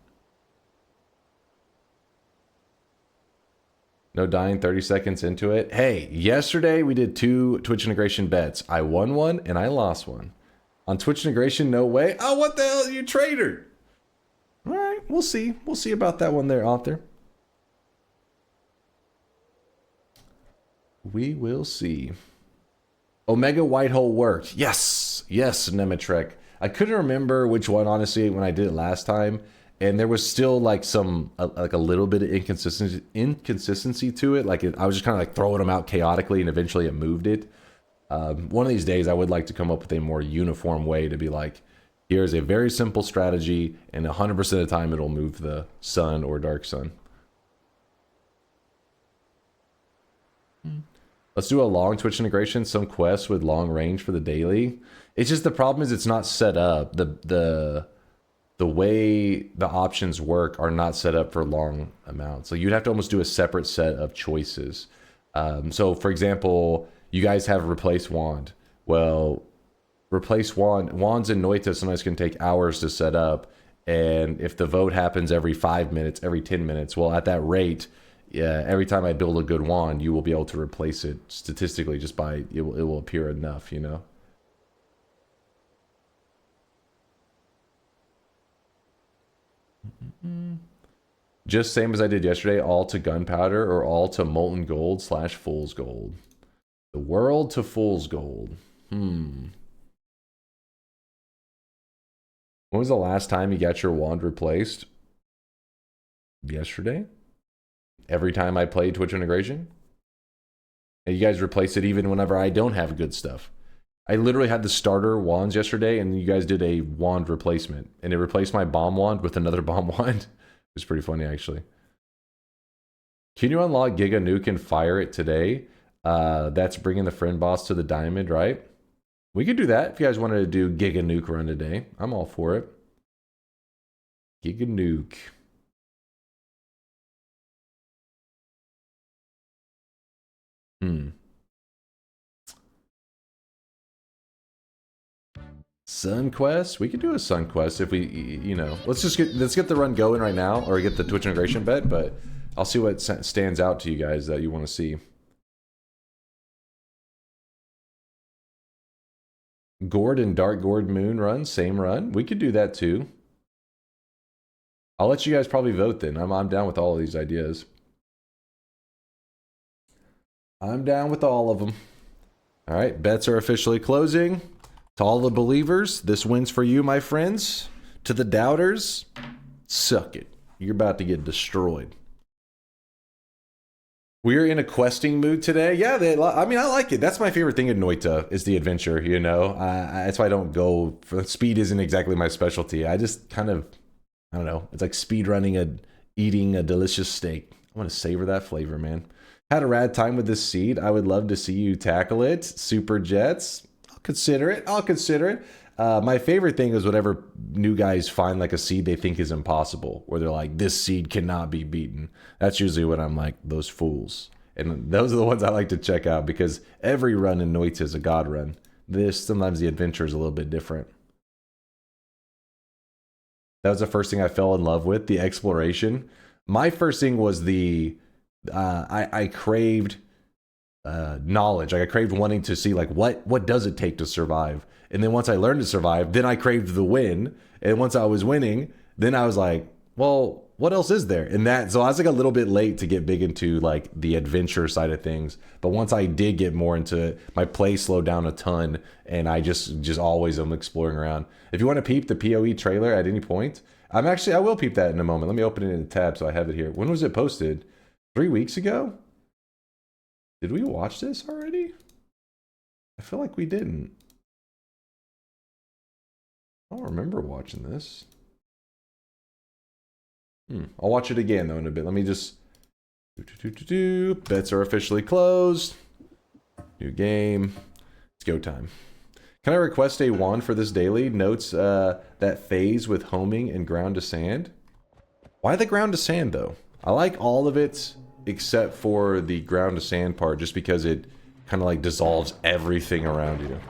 No dying 30 seconds into it. Hey, yesterday we did 2 Twitch integration bets. I won one and I lost one. On Twitch integration, no way. Oh, what the hell, you traitor? All right, we'll see. We'll see about that one there, author. We will see. Omega Whitehole worked. Yes. Yes, Nemitrek. I couldn't remember which one, honestly, when I did it last time. And there was still like like a little bit of inconsistency to it. Like I was just kind of like throwing them out chaotically, and eventually it moved it. One of these days, I would like to come up with a more uniform way to be like, here's a very simple strategy, and 100% of the time it'll move the sun or dark sun. Let's do a long Twitch integration, some quests with long range for the daily. It's just the problem is it's not set up. The way the options work are not set up for long amounts. So you'd have to almost do a separate set of choices. So for example, you guys have replace wand. Well, replace wands in Noita sometimes can take hours to set up. And if the vote happens every 5 minutes, every 10 minutes, well, at that rate, yeah, every time I build a good wand, you will be able to replace it statistically just by, it will appear enough, you know? Just same as I did yesterday, all to gunpowder or all to molten gold / fool's gold. The world to fool's gold. When was the last time you got your wand replaced? Yesterday? Every time I played Twitch integration? And you guys replace it even whenever I don't have good stuff. I literally had the starter wands yesterday, and you guys did a wand replacement. And it replaced my bomb wand with another bomb wand. It was pretty funny, actually. Can you unlock Giga Nuke and fire it today? That's bringing the friend boss to the diamond, right? We could do that if you guys wanted to do Giga Nuke run today. I'm all for it. Giga Nuke. Sun Quest? We could do a Sun Quest if we, you know, let's get the run going right now, or get the Twitch integration bet, but I'll see what stands out to you guys that you want to see. Gord and Dark Gord Moon run, same run. We could do that too. I'll let you guys probably vote then. I'm down with all of these ideas. I'm down with all of them. All right, bets are officially closing. To all the believers, this wins for you, my friends. To the doubters, suck it. You're about to get destroyed. We're in a questing mood today. Yeah, I mean, I like it. That's my favorite thing in Noita, is the adventure, you know? That's why I don't go for speed. Isn't exactly my specialty. I just kind of, I don't know. It's like speed running eating a delicious steak. I want to savor that flavor, man. Had a rad time with this seed. I would love to see you tackle it. Super Jets. I'll consider it. I'll consider it. My favorite thing is whenever new guys find like a seed they think is impossible, where they're like, this seed cannot be beaten. That's usually when I'm like, those fools. And those are the ones I like to check out, because every run in Noita is a god run. Sometimes the adventure is a little bit different. That was the first thing I fell in love with, the exploration. My first thing was I craved knowledge. Like I craved wanting to see like what does it take to survive. And then once I learned to survive, then I craved the win. And once I was winning, then I was like, well, what else is there? And so I was like a little bit late to get big into like the adventure side of things. But once I did get more into it, my play slowed down a ton, and I just always am exploring around. If you want to peep the PoE trailer at any point, I will peep that in a moment. Let me open it in a tab so I have it here. When was it posted? 3 weeks ago? Did we watch this already? I feel like we didn't. I don't remember watching this. I'll watch it again though in a bit. Let me just bets are officially closed. New game. It's go time. Can I request a wand for this daily? Notes that phase with homing and ground to sand. Why the ground to sand though? I like all of it except for the ground to sand part, just because it kind of like dissolves everything around you.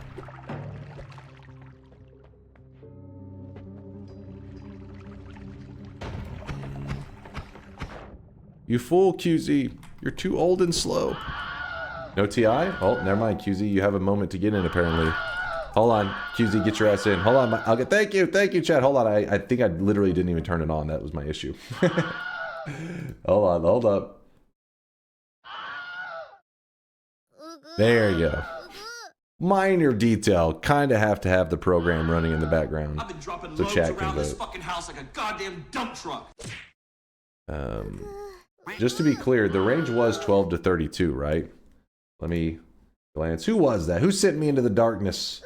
You fool, QZ. You're too old and slow. No TI? Oh, never mind, QZ. You have a moment to get in, apparently. Hold on, QZ, get your ass in. Hold on, I'll get. Thank you, Chad. Hold on, I think I literally didn't even turn it on. That was my issue. Hold on, hold up. There you go. Minor detail. Kind of have to have the program running in the background. I've been dropping So loads chat can around this vote. fucking house like a goddamn dump truck. Just to be clear, the range was 12 to 32, right? Let me glance. Who was that? Who sent me into the darkness?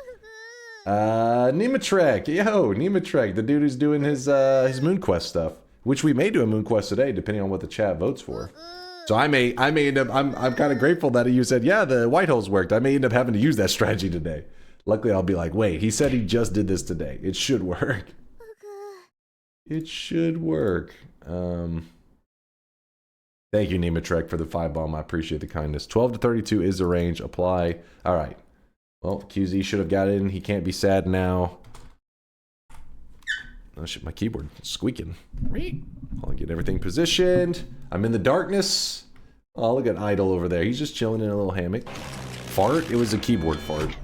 Nematrek. Yo, Nematrek, the dude who's doing his Moon Quest stuff, which we may do a Moon Quest today, depending on what the chat votes for. So I may end up. I'm kind of grateful that you said, yeah, the white holes worked. I may end up having to use that strategy today. Luckily, I'll be like, wait, he said he just did this today. It should work. It should work. Thank you, Nematrek, for the 5 bomb. I appreciate the kindness. 12 to 32 is the range. Apply. All right. Well, QZ should have got in. He can't be sad now. Oh shit, my keyboard is squeaking. I'll get everything positioned. I'm in the darkness. Oh, look at Idol over there. He's just chilling in a little hammock. Fart? It was a keyboard fart.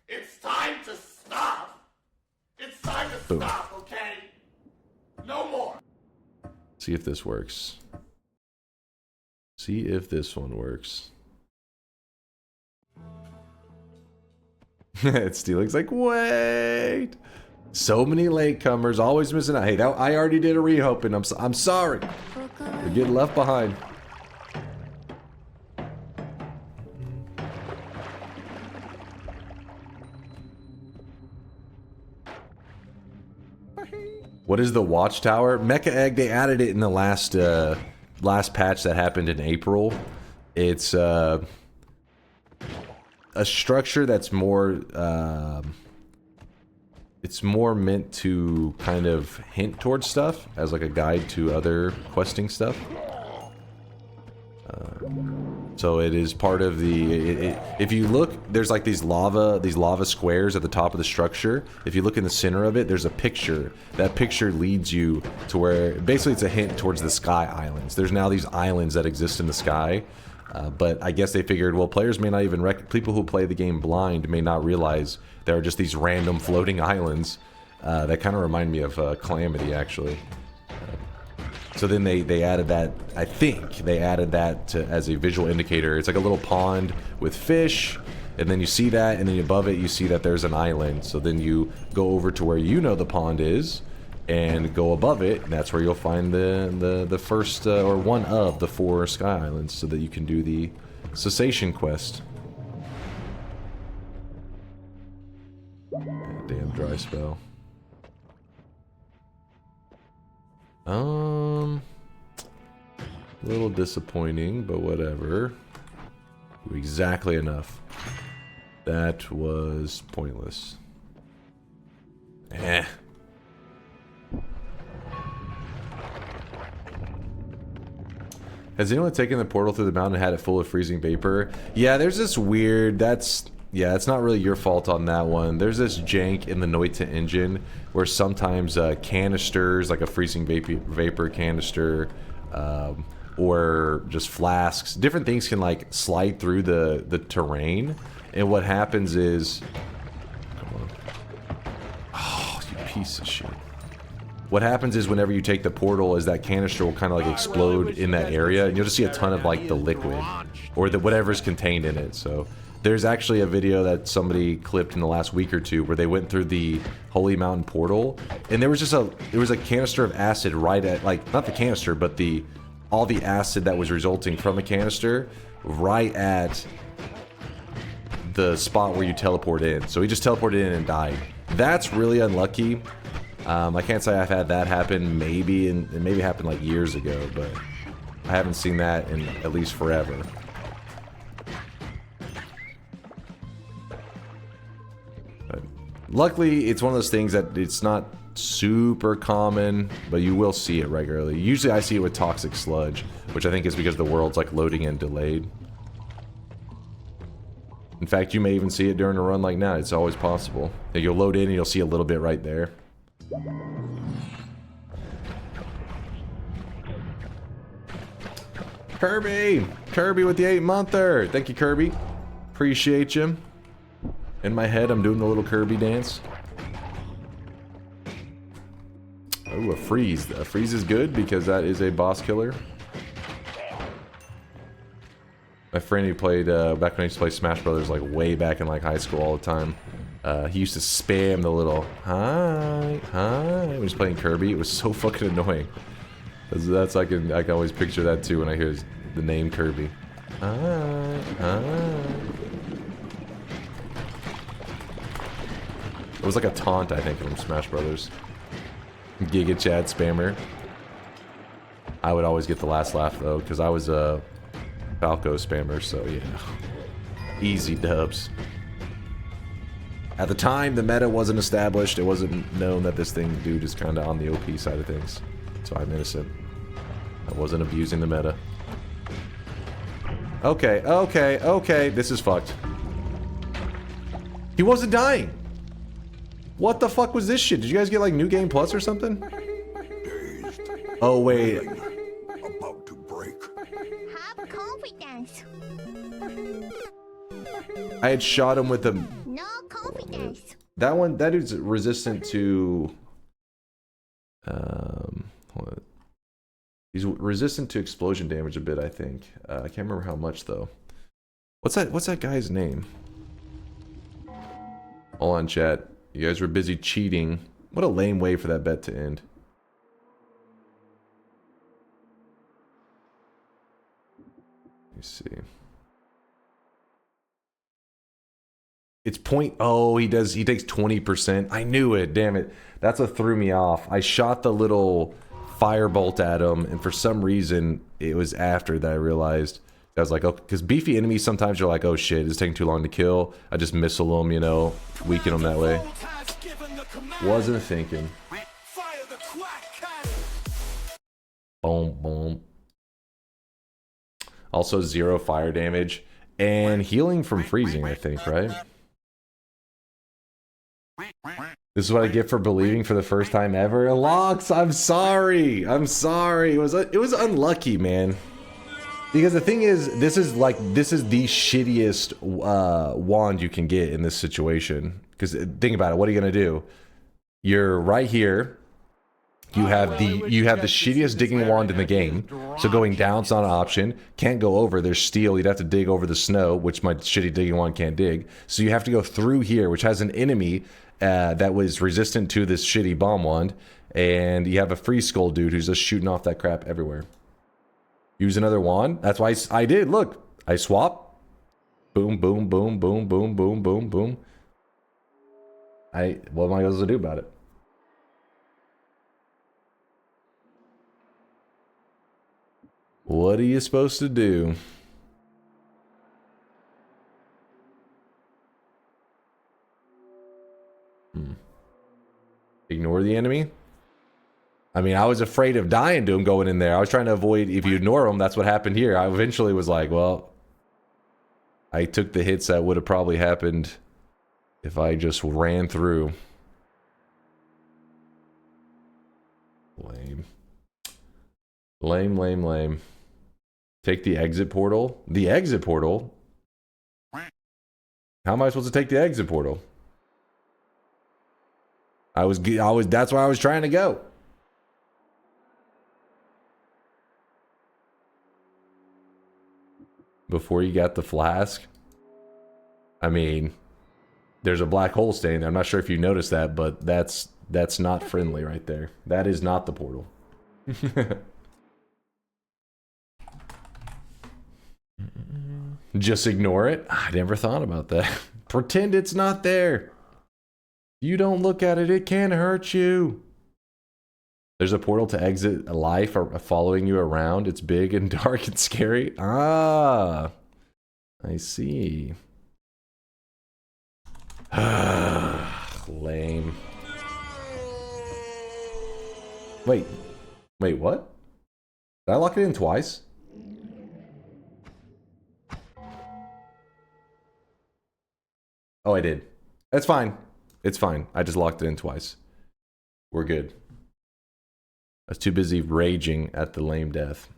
It's time to stop. It's time to Boom. stop, okay? No more. See if this works. See if this one works. It's Steeling's like, wait. So many latecomers, always missing out. Hey, I already did a re-hoping. I'm sorry. We're getting left behind. What is the watchtower? Mecha Egg, they added it in the last patch that happened in April. It's a structure that's more it's more meant to kind of hint towards stuff as like a guide to other questing stuff. So it is part of the. If you look, there's like these lava squares at the top of the structure. If you look in the center of it, there's a picture. That picture leads you to where basically it's a hint towards the sky islands. There's now these islands that exist in the sky, but I guess they figured, well, players may not even people who play the game blind may not realize there are just these random floating islands. That kind of remind me of Calamity, actually. So then they added that, I think they added that as a visual indicator. It's like a little pond with fish, and then you see that, and then above it you see that there's an island. So then you go over to where you know the pond is, and go above it, and that's where you'll find the first, or one of the 4 sky islands, so that you can do the cessation quest. Damn dry spell. A little disappointing, but whatever. Exactly enough. That was pointless. Eh. Has anyone taken the portal through the mountain and had it full of freezing vapor? Yeah, there's this weird, yeah, it's not really your fault on that one. There's this jank in the Noita engine where sometimes canisters, like a freezing vapor canister, or just flasks, different things can like slide through the terrain. And what happens is, come on. Oh, you piece of shit. What happens is whenever you take the portal is that canister will kind of like explode in that area, and you'll just see a ton of like the liquid or the whatever's contained in it. So there's actually a video that somebody clipped in the last week or two where they went through the Holy Mountain portal, and there was just a canister of acid right at, like, not the canister, but all the acid that was resulting from the canister right at the spot where you teleport in. So he just teleported in and died. That's really unlucky. I can't say I've had that happen. Maybe it maybe happened like years ago, but I haven't seen that in at least forever. But luckily, it's one of those things that it's not super common, but you will see it regularly. Usually I see it with toxic sludge, which I think is because the world's like loading and delayed. In fact, you may even see it during a run like now. It's always possible. You'll load in and you'll see a little bit right there. Kirby with the 8-monther. Thank you, Kirby. Appreciate you. In my head, I'm doing the little Kirby dance. Oh, a freeze. A freeze is good because that is a boss killer. My friend who played, back when I used to play Smash Brothers, like way back in like high school all the time, he used to spam the little, hi, hi, when he's playing Kirby. It was so fucking annoying. That's I can always picture that too when I hear the name Kirby. Hi, hi. It was like a taunt, I think, from Smash Brothers. Giga Chad spammer. I would always get the last laugh though, because I was a Falco spammer, so yeah. Easy dubs. At the time, the meta wasn't established. It wasn't known that this dude is kind of on the OP side of things. So I'm innocent. I wasn't abusing the meta. Okay, okay, okay. This is fucked. He wasn't dying. What the fuck was this shit? Did you guys get like New Game Plus or something? Oh wait. About to break. Have confidence. I had shot him with a... No confidence. That dude's resistant to... hold on. He's resistant to explosion damage a bit, I think. I can't remember how much though. What's that guy's name? Hold on, chat. You guys were busy cheating. What a lame way for that bet to end. Let me see. It's point. Oh, he takes 20%. I knew it. Damn it. That's what threw me off. I shot the little firebolt at him, and for some reason, it was after that I realized. I was like, oh, because beefy enemies sometimes you're like, oh shit, it's taking too long to kill. I just missile them, you know, weaken them that way. Wasn't thinking. Boom, boom. Also 0 fire damage and healing from freezing, I think, right? This is what I get for believing for the first time ever. Lox, I'm sorry. I'm sorry. It was unlucky, man. Because the thing is, this is the shittiest wand you can get in this situation. Because think about it, what are you gonna do? You're right here. You have the shittiest digging wand in the game. So going down's not an option. Can't go over. There's steel. You'd have to dig over the snow, which my shitty digging wand can't dig. So you have to go through here, which has an enemy that was resistant to this shitty bomb wand, and you have a free skull dude who's just shooting off that crap everywhere. Use another wand. That's why I did. Look, I swap. Boom, boom, boom, boom, boom, boom, boom, boom. What am I supposed to do about it? What are you supposed to do? Ignore the enemy? I mean, I was afraid of dying to him going in there. I was trying to avoid, if you ignore him, that's what happened here. I eventually was like, well, I took the hits that would have probably happened if I just ran through. Lame. Lame, lame, lame. Take the exit portal? The exit portal? How am I supposed to take the exit portal? That's where I was trying to go. Before you got the flask? I mean, there's a black hole staying there. I'm not sure if you noticed that, but that's not friendly right there. That is not the portal. Just ignore it? I never thought about that. Pretend it's not there. You don't look at it, it can hurt you. There's a portal to exit a life or following you around. It's big and dark and scary. Ah, I see. Lame. Wait, what? Did I lock it in twice? Oh, I did. That's fine. It's fine. I just locked it in twice. We're good. I was too busy raging at the lame death.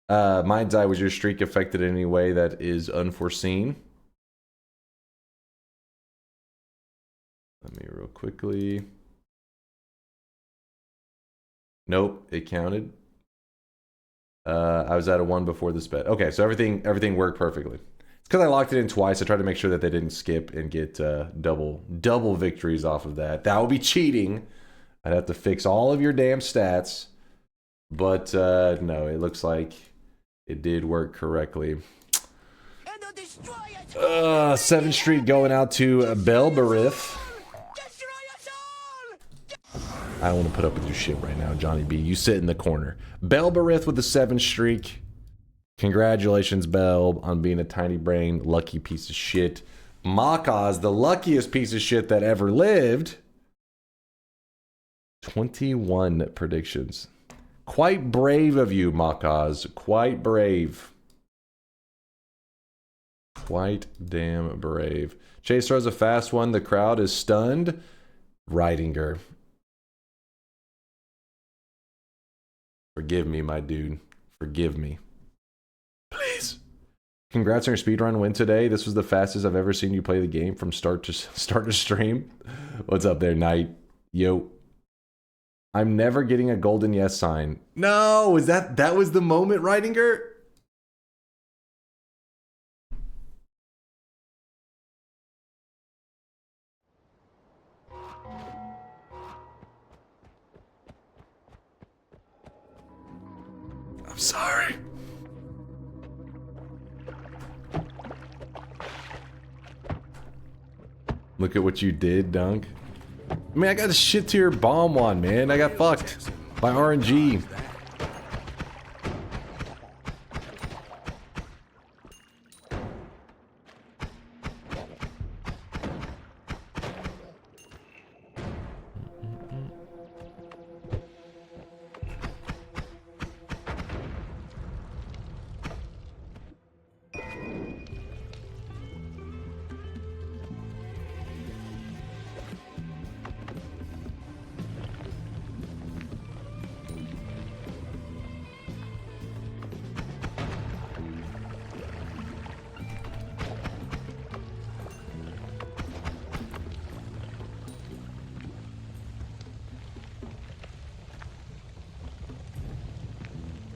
Mind's Eye, was your streak affected in any way that is unforeseen? Let me real quickly. Nope, it counted. I was at a 1 before this bet. Okay, so everything worked perfectly. It's because I locked it in twice. I tried to make sure that they didn't skip and get double victories off of that. That would be cheating. I'd have to fix all of your damn stats. But no, it looks like it did work correctly. 7th Street going out to Belbarith. I don't want to put up with your shit right now, Johnny B. You sit in the corner. Belbarith with the 7th streak. Congratulations, Bell, on being a tiny brain, lucky piece of shit. Makaz, the luckiest piece of shit that ever lived. 21 predictions. Quite brave of you, Makaz. Quite brave. Quite damn brave. Chase throws a fast one. The crowd is stunned. Ridinger. Forgive me, my dude. Forgive me. Please. Congrats on your speedrun win today. This was the fastest I've ever seen you play the game from start to stream. What's up there, Knight? Yo. I'm never getting a golden yes sign. No, is that was the moment, Ridinger? I'm sorry. Look at what you did, Dunk. I mean, I got a shit tier bomb one, man. I got fucked by RNG.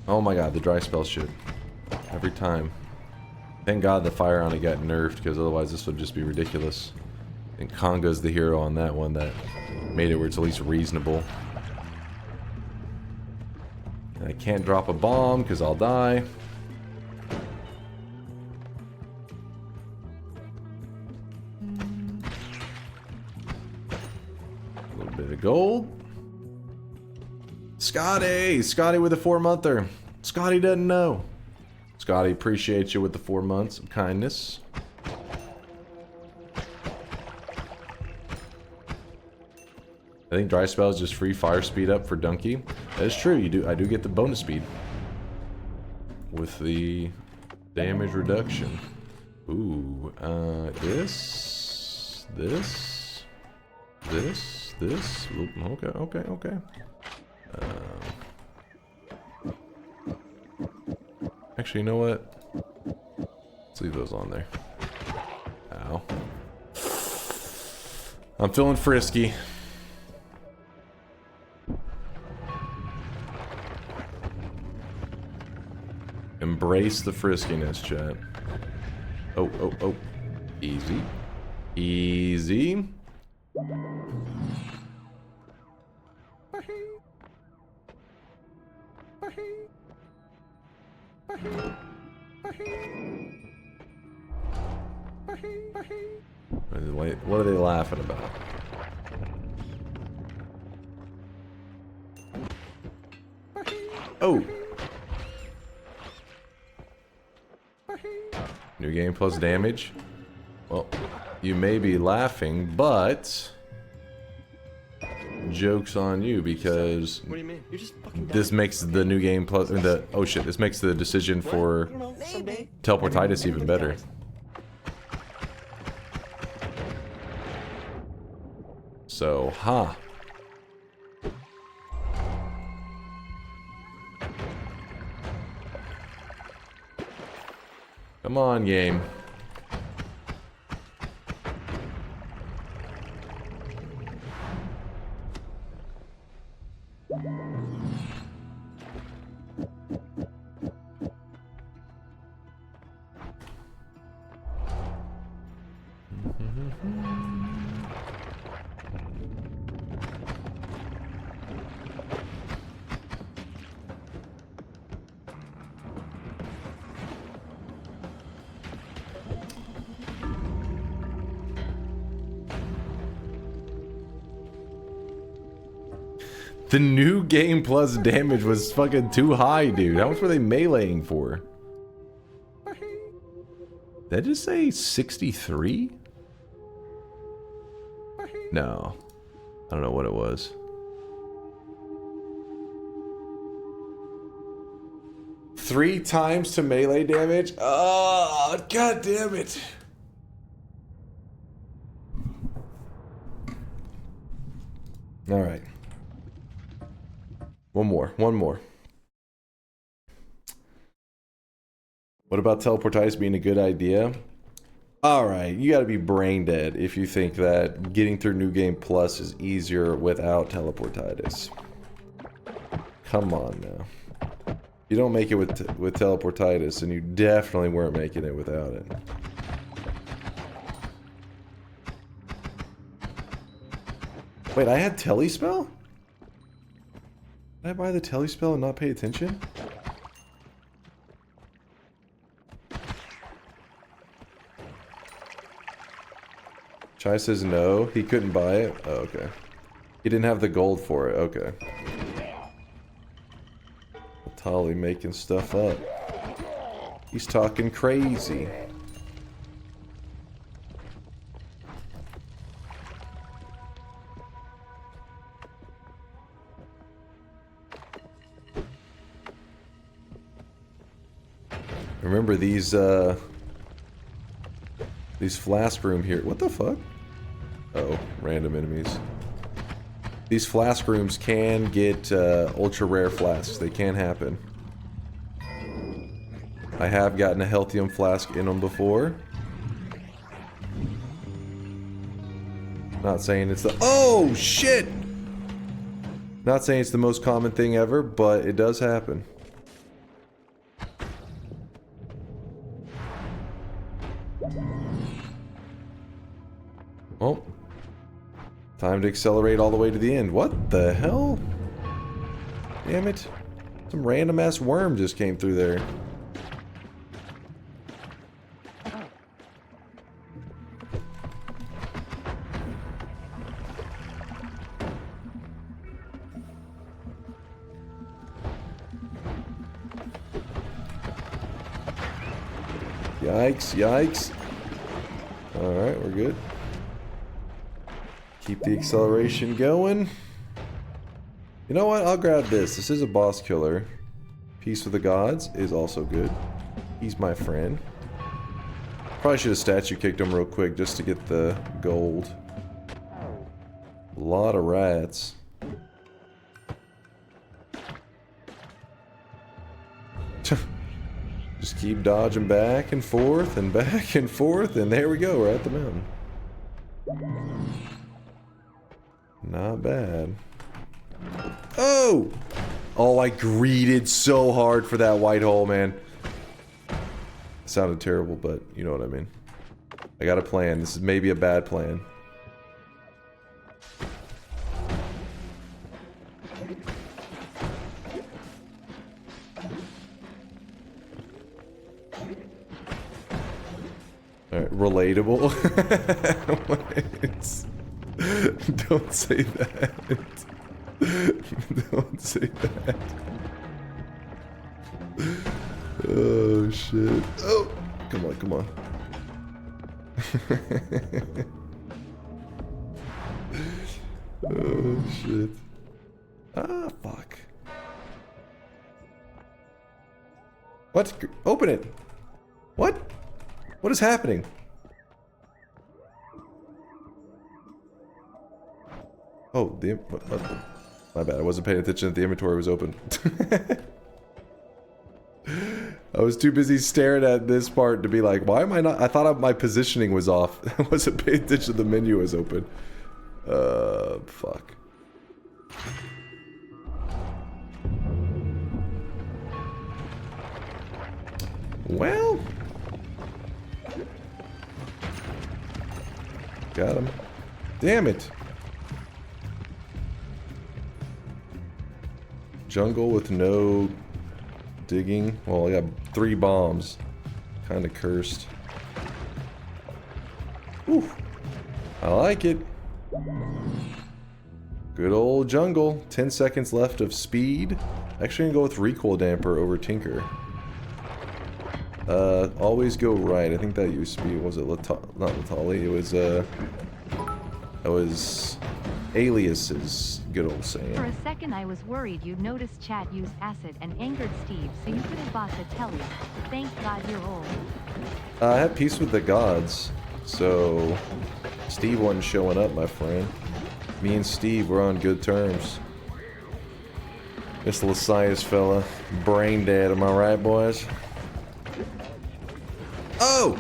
Oh my god, the dry spell shit. Every time. Thank god the fire on it got nerfed, because otherwise this would just be ridiculous. And Conga's the hero on that one that made it where it's at least reasonable. And I can't drop a bomb because I'll die. A little bit of gold. Scotty! Scotty with a 4-monther. Scotty doesn't know. Scotty, appreciate you with the 4 months of kindness. I think dry spell is just free fire speed up for Dunky. That is true. I do get the bonus speed with the damage reduction. Ooh, this. Oop, okay. Actually, you know what? Let's leave those on there. Ow. I'm feeling frisky. Embrace the friskiness, chat. Oh. Easy. Easy. What are they laughing about? Oh! New game plus damage. Well, you may be laughing, but joke's on you because What do you mean? You're just fucking this makes the new game plus this makes the decision for teleportitis even better. So, Come on, game. The new game plus damage was fucking too high, dude. How much were they meleeing for? Did I just say 63? No. I don't know what it was. 3 times to melee damage? Oh, god damn it. Alright. One more. What about teleportitis being a good idea? Alright, you gotta be brain dead if you think that getting through New Game Plus is easier without teleportitis. Come on now. You don't make it with teleportitis, and you definitely weren't making it without it. Wait, I had telespell? Did I buy the telespell and not pay attention? Chai says no, he couldn't buy it. Oh, okay. He didn't have the gold for it. Okay. Totally making stuff up. He's talking crazy. Remember these flask room here. What the fuck? Uh-oh, random enemies. These flask rooms can get ultra rare flasks. They can happen. I have gotten a Healthium flask in them before. Not saying it's the— oh shit! Not saying it's the most common thing ever, but it does happen. Well, time to accelerate all the way to the end. What the hell? Damn it. Some random ass worm just came through there. Yikes, yikes. Alright, we're good. Keep the acceleration going. You know what? I'll grab this. This is a boss killer. Peace with the Gods is also good. He's my friend. Probably should have statue kicked him real quick just to get the gold. A lot of rats. Just keep dodging back and forth and back and forth, and there we go. We're at the mountain. Not bad. Oh! Oh, I greeted so hard for that white hole, man. It sounded terrible, but you know what I mean. I got a plan. This is maybe a bad plan. Alright, relatable. Don't say that. Don't say that. Oh shit. Oh! Come on, come on. Oh shit. Ah, fuck. What? Open it! What? What is happening? Oh, my bad. I wasn't paying attention that the inventory was open. I was too busy staring at this part to be like, why am I not? I thought my positioning was off. I wasn't paying attention to the menu was open. Fuck. Well. Got him. Damn it. Jungle with no digging. Well, I got 3 bombs. Kind of cursed. Ooh. I like it. Good old jungle. 10 seconds left of speed. Actually, I'm gonna go with recoil damper over Tinker. Always go right. I think that used to be, was it not Latali? It was Alias's good old saying. For a second I was worried you'd notice chat used acid and angered Steve, so you could have bought the telly. Thank God you're old. I had peace with the gods, so Steve wasn't showing up, my friend. Me and Steve were on good terms. This Lasias fella, brain dead, am I right, boys? Oh!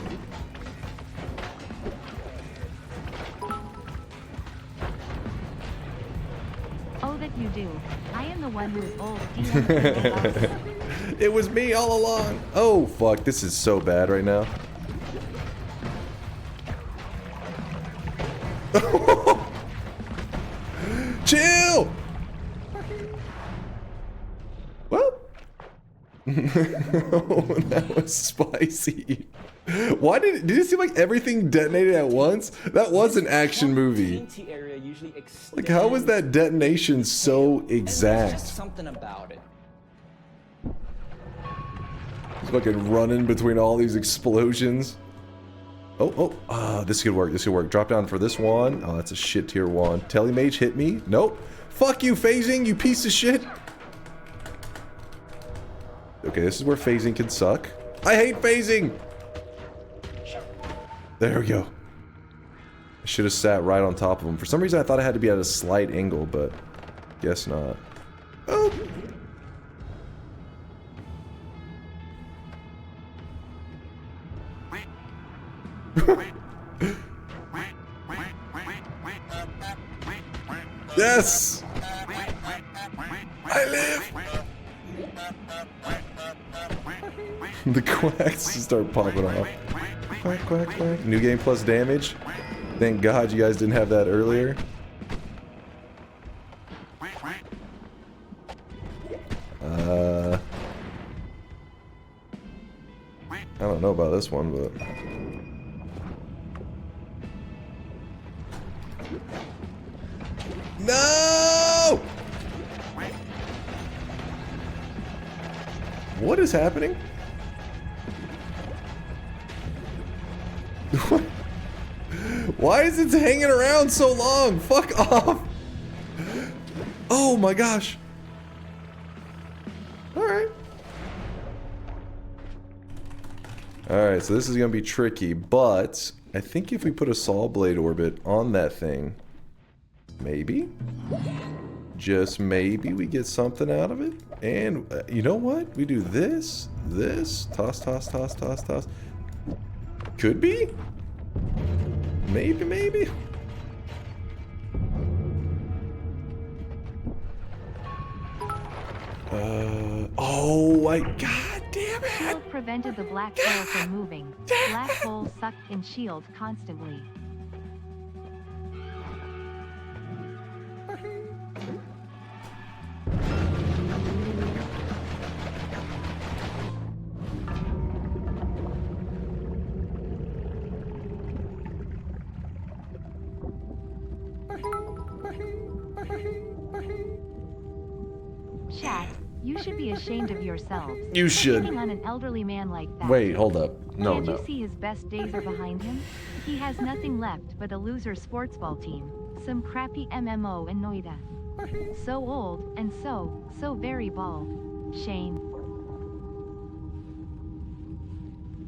Oh, that you do. I am the one who is old. DM. It was me all along. Oh, fuck. This is so bad right now. Chill! Well. Oh, that was spicy. Why did it seem like everything detonated at once? That was an action movie. Like, how was that detonation so exact? Something about it. He's fucking running between all these explosions. Oh, this could work. This could work. Drop down for this one. Oh, that's a shit tier one. Telemage hit me. Nope. Fuck you, phasing, you piece of shit. Okay, this is where phasing can suck. I hate phasing. There we go. I should have sat right on top of him. For some reason, I thought I had to be at a slight angle, but guess not. Oh. Yes! I live! The quacks just start popping off. Quack, quack, quack. New game plus damage. Thank God you guys didn't have that earlier. I don't know about this one, but... No! What is happening? Why is it hanging around so long? Fuck off! Oh my gosh. Alright. Alright, so this is gonna be tricky, but I think if we put a saw blade orbit on that thing, maybe, just maybe we get something out of it. And you know what? We do this, toss, toss, toss, toss, toss. Could be? Maybe. Oh my god damn it! Shield prevented the black hole from moving. Black hole sucked in shield constantly. Chat, you should be ashamed of yourselves. You should. Hitting on an elderly man like that. Wait, hold up. No, Can't no. you see his best days are behind him? He has nothing left but a loser sports ball team, some crappy MMO and Noita. So old, and so very bald. Shame.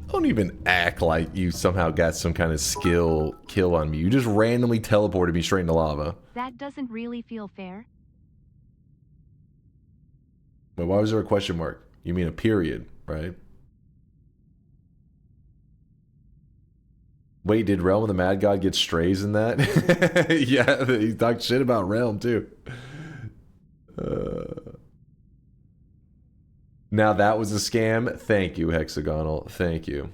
Don't even act like you somehow got some kind of skill kill on me. You just randomly teleported me straight into lava. That doesn't really feel fair. But why was there a question mark? You mean a period, right? Wait, did Realm of the Mad God get strays in that? Yeah, he talked shit about Realm too. Now that was a scam. Thank you, Hexagonal. Thank you.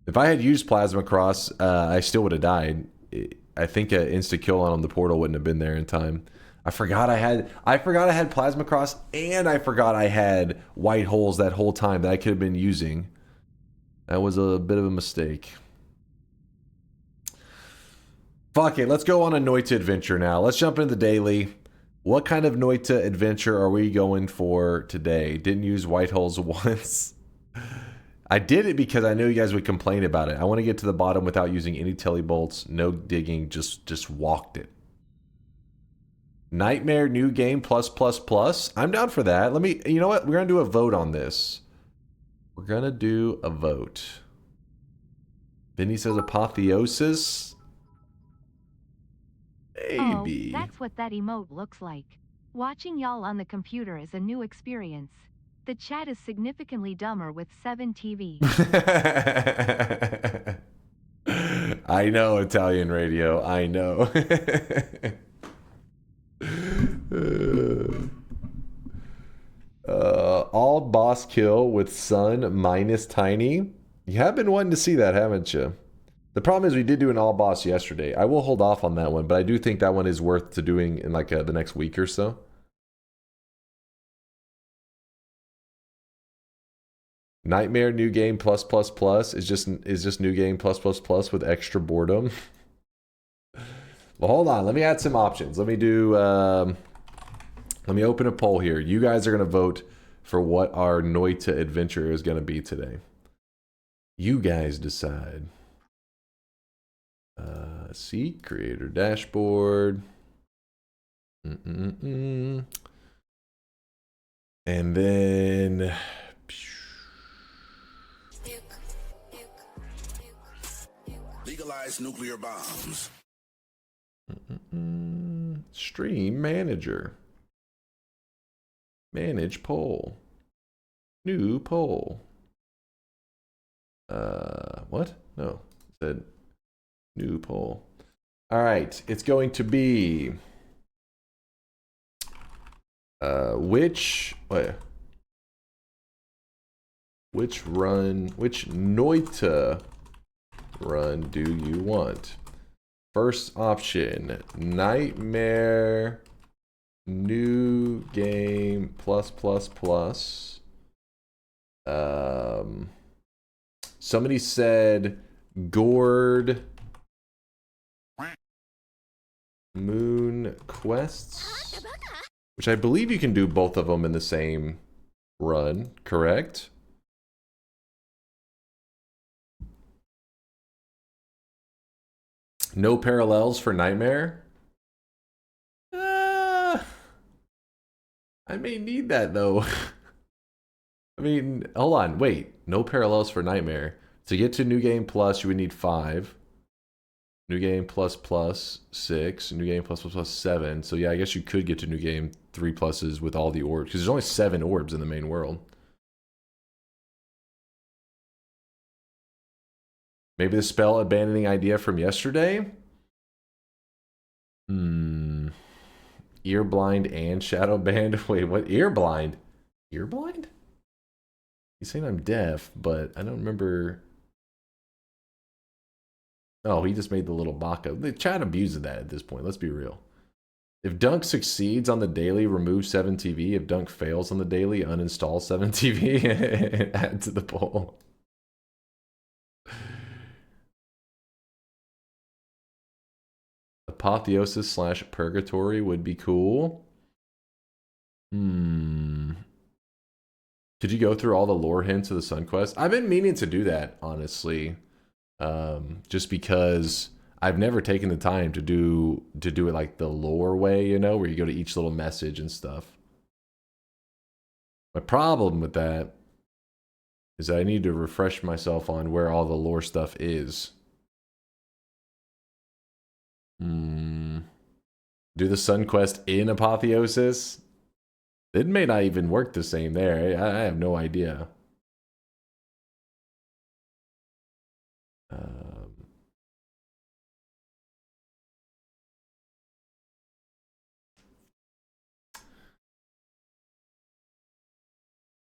If I had used Plasma Cross, I still would have died. I think an insta kill on the portal wouldn't have been there in time. I forgot I had Plasma Cross, and I forgot I had white holes that whole time that I could have been using. That was a bit of a mistake. Fuck it, let's go on a Noita adventure now. Let's jump into the daily. What kind of Noita adventure are we going for today? Didn't use white holes once. I did it because I knew you guys would complain about it. I want to get to the bottom without using any telebolts, no digging, just walked it. Nightmare new game plus. I'm down for that. You know what? We're going to do a vote on this. We're going to do a vote. Vinny says apotheosis. Maybe. Oh, that's what that emote looks like. Watching y'all on the computer is a new experience. The chat is significantly dumber with 7 TV. I know, Italian radio. I know. All boss kill with Sun minus Tiny. You have been wanting to see that, haven't you? The problem is we did do an all boss yesterday. I will hold off on that one, but I do think that one is worth to doing in like the next week or so. Nightmare new game plus is just new game plus with extra boredom. Well, hold on. Let me add some options. Let me do. Let me open a poll here. You guys are gonna vote for what our Noita adventure is gonna be today. You guys decide. See, creator dashboard. And then. Legalize nuclear bombs. Stream manager. Manage poll. New poll. What? No. It said new poll. All right. It's going to be which Noita run do you want? First option, Nightmare new game plus. Somebody said Gourd Moon Quests, which I believe you can do both of them in the same run, correct? No parallels for Nightmare? I may need that though. I mean, hold on, wait. No parallels for Nightmare. To get to New Game Plus, you would need 5. New Game plus 6. New Game plus 7. So yeah, I guess you could get to New Game 3 pluses with all the orbs. Because there's only 7 orbs in the main world. Maybe the spell abandoning idea from yesterday? Ear blind and shadow band. Wait, what? Ear blind? Ear blind? He's saying I'm deaf, but I don't remember. Oh, he just made the little baka. The chat abuses that at this point. Let's be real. If Dunk succeeds on the daily, remove 7TV. If Dunk fails on the daily, uninstall 7TV and add to the poll. Apotheosis / purgatory would be cool. Could you go through all the lore hints of the Sun Quest? I've been meaning to do that, honestly. Just because I've never taken the time to do it like the lore way, you know, where you go to each little message and stuff. My problem with that is that I need to refresh myself on where all the lore stuff is. Do the Sun Quest in Apotheosis? It may not even work the same there. I have no idea.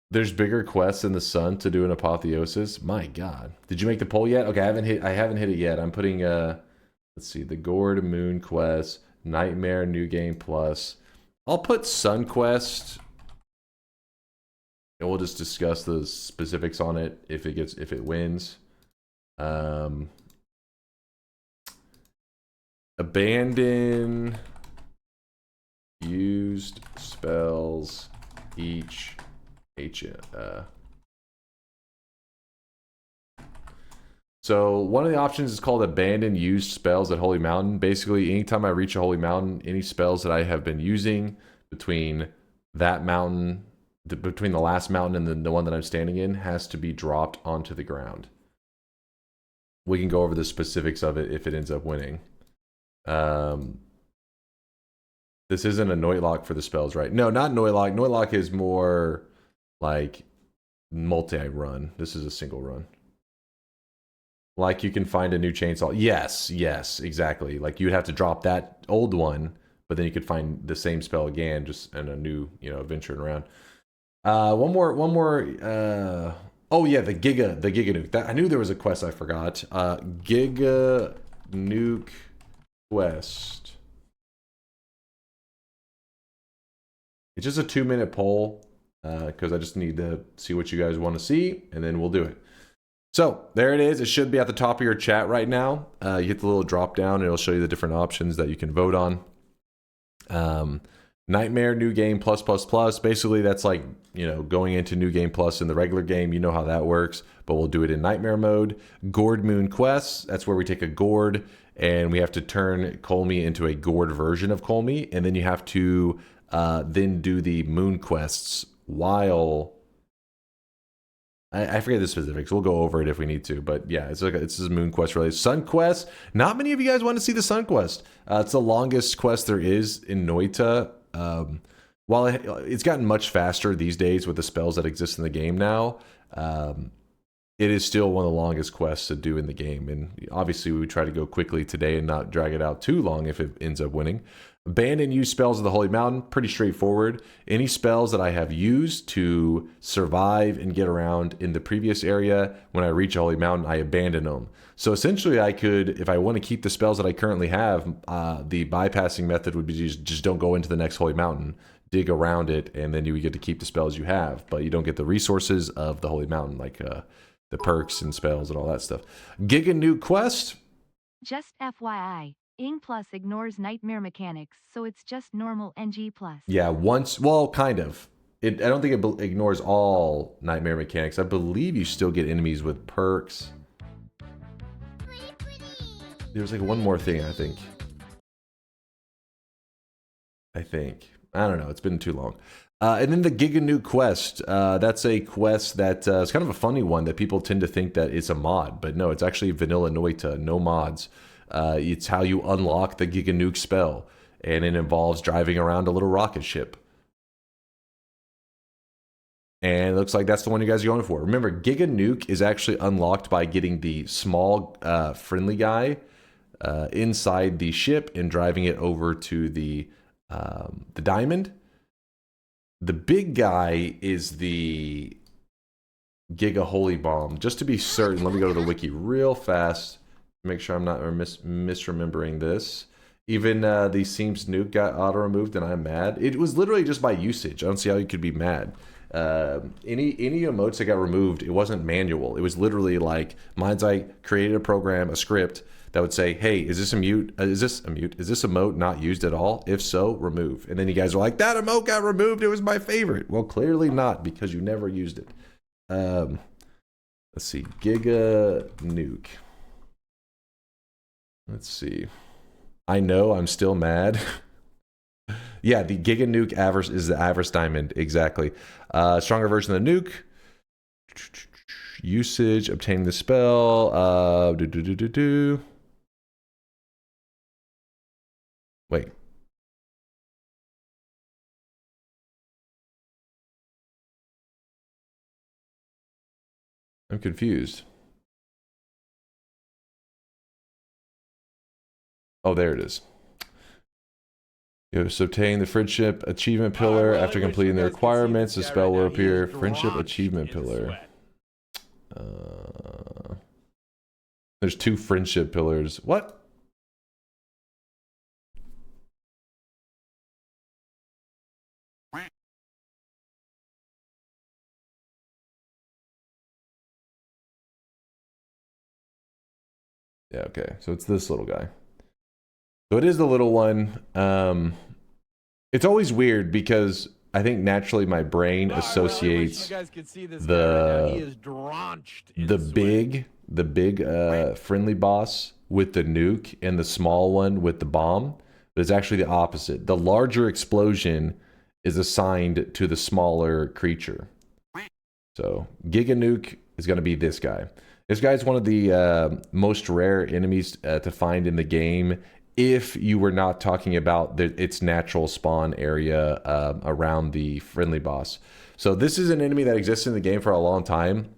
There's bigger quests in the sun to do an apotheosis. My God, did you make the poll yet? Okay, I haven't hit it yet. I'm putting let's see, the Gourd Moon quest, Nightmare New Game Plus. I'll put Sun Quest, and we'll just discuss the specifics on it if it wins. Abandon used spells each so one of the options is called abandon used spells at Holy Mountain. Basically, anytime I reach a Holy Mountain, any spells that I have been using between that mountain, between the last mountain and the one that I'm standing in, has to be dropped onto the ground. We can go over the specifics of it if it ends up winning. This isn't a Noitlock for the spells, right? No, not Noitlock. Noitlock is more like multi-run. This is a single run. Like you can find a new chainsaw. Yes, exactly. Like you'd have to drop that old one, but then you could find the same spell again, just in a new, venturing around. One more. Oh yeah, the Giga Nuke. I knew there was a quest I forgot. Giga Nuke quest. It's just a 2-minute poll because I just need to see what you guys want to see, and then we'll do it. So there it is. It should be at the top of your chat right now. You hit the little drop down, and it'll show you the different options that you can vote on. Nightmare New Game Plus. Basically, that's like, going into New Game Plus in the regular game. You know how that works, but we'll do it in Nightmare mode. Gourd Moon Quests. That's where we take a gourd, and we have to turn Colmy into a gourd version of Colmy, and then you have to then do the moon quests while I forget the specifics. We'll go over it if we need to, but yeah, it's a moon quest related. Sun quest. Not many of you guys want to see the sun quest. It's the longest quest there is in Noita. While it's gotten much faster these days with the spells that exist in the game now, it is still one of the longest quests to do in the game. And obviously, we would try to go quickly today and not drag it out too long if it ends up winning. Abandon used spells of the Holy Mountain, pretty straightforward. Any spells that I have used to survive and get around in the previous area, when I reach a Holy Mountain, I abandon them. So essentially I could, if I want to keep the spells that I currently have, the bypassing method would be just don't go into the next Holy Mountain, dig around it, and then you would get to keep the spells you have, but you don't get the resources of the Holy Mountain, like the perks and spells and all that stuff. Giga Nuke quest. Just FYI, Ing Plus ignores nightmare mechanics, so it's just normal NG Plus. Yeah, kind of. I don't think it ignores all nightmare mechanics. I believe you still get enemies with perks. There's like one more thing, I think. I don't know. It's been too long. And then the Giga Nuke quest. That's a quest that is kind of a funny one that people tend to think that it's a mod, but no, it's actually vanilla Noita, no mods. It's how you unlock the Giga Nuke spell, and it involves driving around a little rocket ship. And it looks like that's the one you guys are going for. Remember, Giga Nuke is actually unlocked by getting the small friendly guy inside the ship and driving it over to the diamond. The big guy is the Giga Holy Bomb. Just to be certain, let me go to the wiki real fast. Make sure I'm not misremembering this. Even the Seems Nuke got auto-removed, and I'm mad. It was literally just by usage. I don't see how you could be mad. Any emotes that got removed, it wasn't manual. It was literally like, mine's like created a program, a script that would say, hey, is this emote not used at all? If so, remove. And then you guys are like, that emote got removed. It was my favorite. Well, clearly not, because you never used it. Let's see, Giga Nuke. Let's see. I know I'm still mad. Yeah, the Giga Nuke Avarice is the Avarice Diamond. Exactly. Stronger version of the nuke. Usage, obtain the spell. Wait. I'm confused. Oh, there it is. Okay, so obtain the friendship achievement pillar. well, I After wish completing you the guys could see requirements, the this guy spell right will now. He appear. is Friendship drenched achievement in pillar. sweat. There's 2 friendship pillars. What? Yeah, okay. So it's this little guy. So it is the little one. It's always weird because I think naturally my brain associates the big friendly boss with the nuke and the small one with the bomb. But it's actually the opposite. The larger explosion is assigned to the smaller creature. So Giga Nuke is going to be this guy. This guy is one of the most rare enemies to find in the game if you were not talking about its natural spawn area around the friendly boss. So this is an enemy that exists in the game for a long time,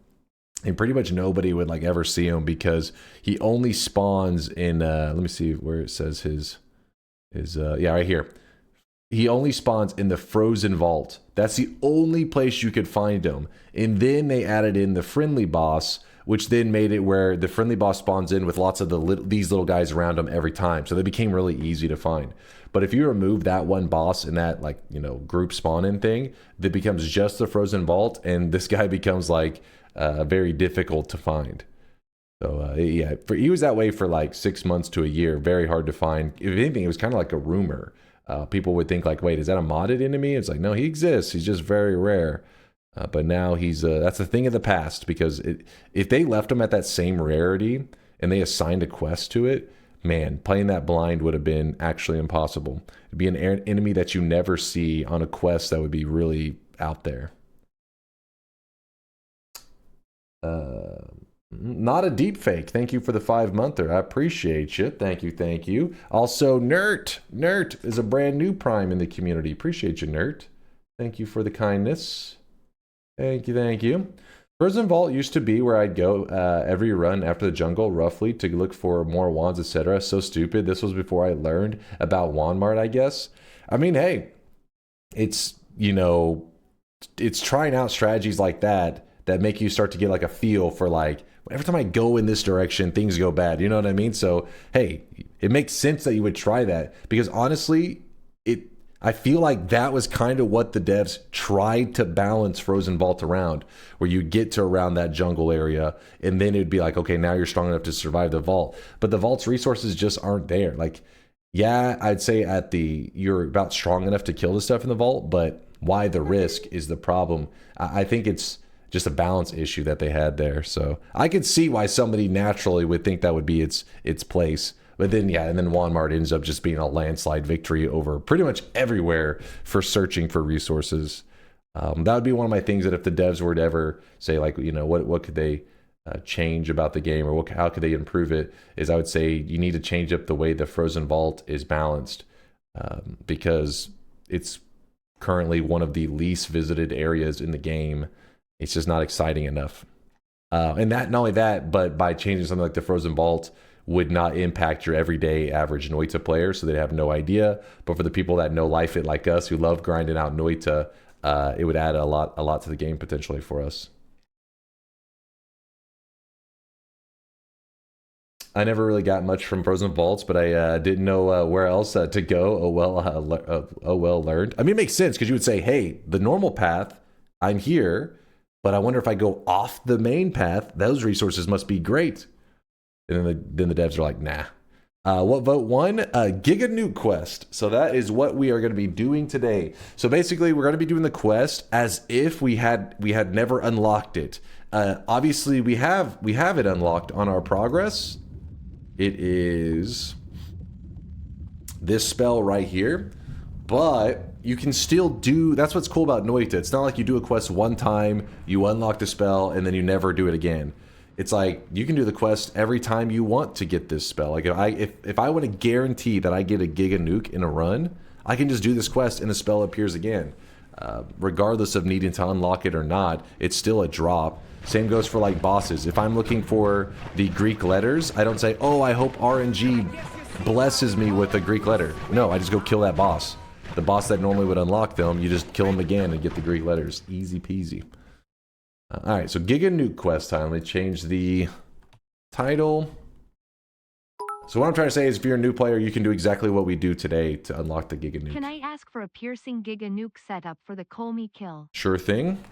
and pretty much nobody would like ever see him because he only spawns in let me see where it says his yeah, right here. He only spawns in the frozen vault. That's the only place you could find him. And then they added in the friendly boss, which then made it where the friendly boss spawns in with lots of these little guys around him every time. So they became really easy to find. But if you remove that one boss and that, like, you know, group spawn in thing, that becomes just the frozen vault, and this guy becomes like very difficult to find. So yeah, he was that way for like 6 months to a year. Very hard to find. If anything, it was kind of like a rumor. People would think like, wait, is that a modded enemy? It's like, no, he exists. He's just very rare. But now he's that's a thing of the past, because if they left him at that same rarity and they assigned a quest to it, man, playing that blind would have been actually impossible. It'd be an enemy that you never see on a quest that would be really out there. Not a deep fake. Thank you for the 5-monther. I appreciate you. Thank you, thank you. Also, Nert is a brand new prime in the community. Appreciate you, Nert. Thank you for the kindness. Thank you, thank you. Frozen Vault used to be where I'd go every run after the jungle, roughly, to look for more wands, etc. So stupid. This was before I learned about Wand Mart, I guess. I mean, hey, it's, you know, it's trying out strategies like that make you start to get like a feel for like, every time I go in this direction, things go bad. You know what I mean? So, hey, it makes sense that you would try that, because honestly, I feel like that was kind of what the devs tried to balance Frozen Vault around, where you get to around that jungle area, and then it'd be like, okay, now you're strong enough to survive the vault. But the vault's resources just aren't there. Like, yeah, I'd say you're about strong enough to kill the stuff in the vault, but why the risk is the problem. I think it's just a balance issue that they had there. So I could see why somebody naturally would think that would be its place. But then, yeah, and then Walmart ends up just being a landslide victory over pretty much everywhere for searching for resources. That would be one of my things, that if the devs were to ever say, like, you know, what could they change about the game, or how could they improve it, is I would say you need to change up the way the Frozen Vault is balanced, because it's currently one of the least visited areas in the game. It's just not exciting enough. And that, not only that, but by changing something like the Frozen Vault would not impact your everyday average Noita player, so they'd have no idea. But for the people that know life it like us, who love grinding out Noita, it would add a lot to the game potentially for us. I never really got much from Frozen Vaults, but I didn't know where else to go. Oh well learned. I mean, it makes sense, because you would say, hey, the normal path, I'm here, but I wonder if I go off the main path, those resources must be great. And then the devs are like, nah. What vote won? Giga Nuke quest. So that is what we are going to be doing today. So basically, we're going to be doing the quest as if we had never unlocked it. Obviously, we have it unlocked on our progress. It is this spell right here, but you can still do. That's what's cool about Noita. It's not like you do a quest one time, you unlock the spell, and then you never do it again. It's like you can do the quest every time you want to get this spell. Like if I want to guarantee that I get a Giga Nuke in a run, I can just do this quest and the spell appears again. Regardless of needing to unlock it or not, it's still a drop. Same goes for like bosses. If I'm looking for the Greek letters, I don't say, oh, I hope RNG blesses me with a Greek letter. No, I just go kill that boss. the boss that normally would unlock them, you just kill them again and get the Greek letters. Easy peasy. Alright, so Giga Nuke quest time. Let me change the title. So what I'm trying to say is if you're a new player, you can do exactly what we do today to unlock the Giga Nuke. Can I ask for a piercing Giga Nuke setup for the Colmy kill? Sure thing.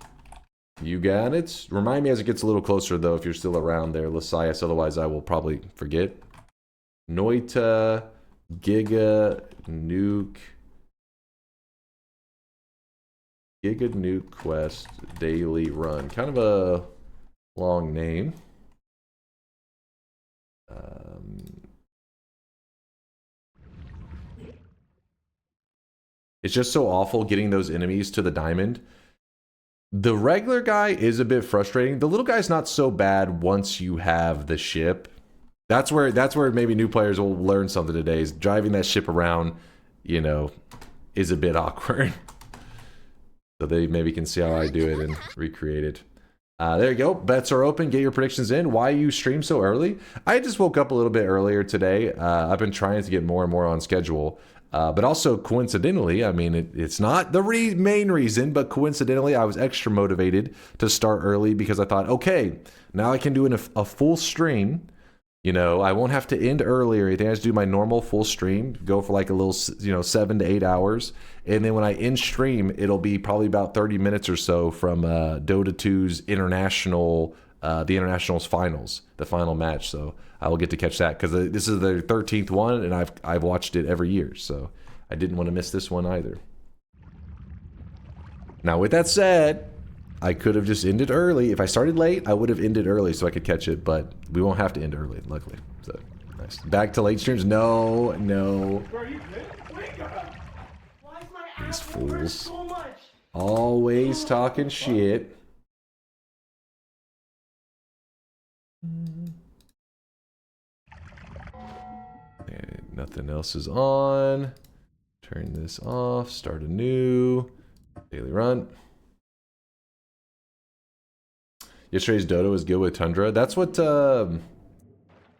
You got it. Remind me as it gets a little closer, though, if you're still around there, Lasias. Otherwise, I will probably forget. Noita, Giga Nuke. Giga Nuke quest daily run. Kind of a long name. It's just so awful getting those enemies to the diamond. The regular guy is a bit frustrating. The little guy's not so bad once you have the ship. That's where maybe new players will learn something today, is driving that ship around, you know, is a bit awkward. So they maybe can see how I do it and recreate it. There you go. Bets are open. Get your predictions in. Why you stream so early? I just woke up a little bit earlier today. I've been trying to get more and more on schedule. But also coincidentally, I mean, it's not the main reason, but coincidentally, I was extra motivated to start early because I thought, okay, now I can do a full stream. You know, I won't have to end early or anything. I just do my normal full stream, go for like a little, 7 to 8 hours. And then when I end stream, it'll be probably about 30 minutes or so from Dota 2's international, the Internationals finals, the final match. So I will get to catch that because this is the 13th one and I've watched it every year. So I didn't want to miss this one either. Now, with that said, I could have just ended early. If I started late, I would have ended early so I could catch it, but we won't have to end early, luckily. So, nice. Back to late streams? No. These fools. Always talking shit. And nothing else is on. Turn this off. Start a new daily run. Yesterday's Dota was good with Tundra. That's what, damn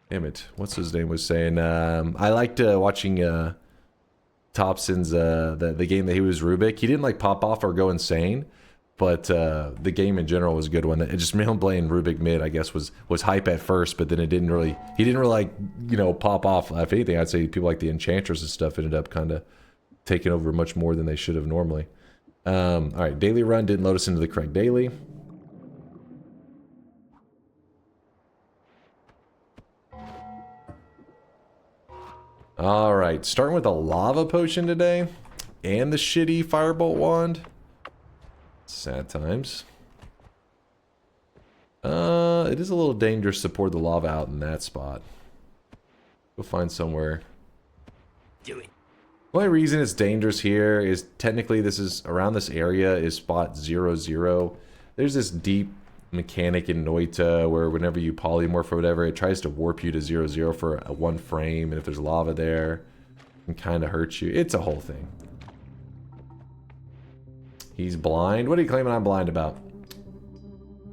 it, what's his name was saying. I liked watching Thompson's, the game that he was Rubik. He didn't like pop off or go insane, but the game in general was a good one. It just made him playing Rubik mid, I guess, was hype at first, but then he didn't really like, pop off. If anything, I'd say people like the Enchantress and stuff ended up kind of taking over much more than they should have normally. All right, daily run, didn't load us into the correct daily. Alright, starting with a lava potion today. And the shitty firebolt wand. Sad times. It is a little dangerous to pour the lava out in that spot. Go find somewhere. Do it. The only reason it's dangerous here is technically this is around this area is spot 00. There's this deep mechanic in Noita where whenever you polymorph or whatever, it tries to warp you to 00 for one frame, and if there's lava there, it can kind of hurt you. It's a whole thing. He's blind. What are you claiming I'm blind about?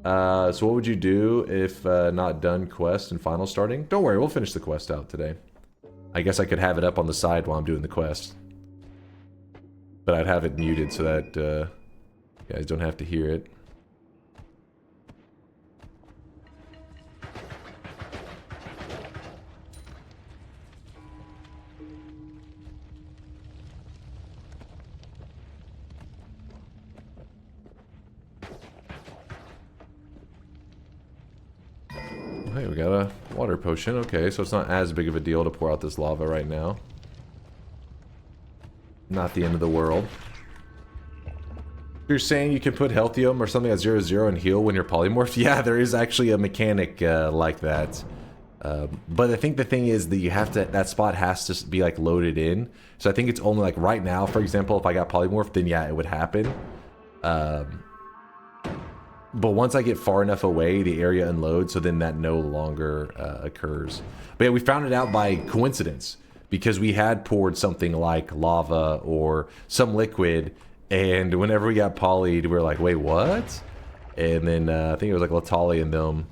So what would you do if not done quest and final starting? Don't worry, we'll finish the quest out today. I guess I could have it up on the side while I'm doing the quest, but I'd have it muted so that you guys don't have to hear it. Hey, we got a water potion. Okay, so it's not as big of a deal to pour out this lava right now. Not the end of the world. You're saying you can put Healthium or something at 00 and heal when you're polymorphed? Yeah, there is actually a mechanic like that. But I think the thing is that you have to, that spot has to be like loaded in. So I think it's only like right now, for example, if I got polymorphed, then yeah, it would happen. But once I get far enough away, the area unloads, so then that no longer occurs. But yeah, we found it out by coincidence because we had poured something like lava or some liquid, and whenever we got polyed, we were like, wait, what? And then I think it was like Latali and them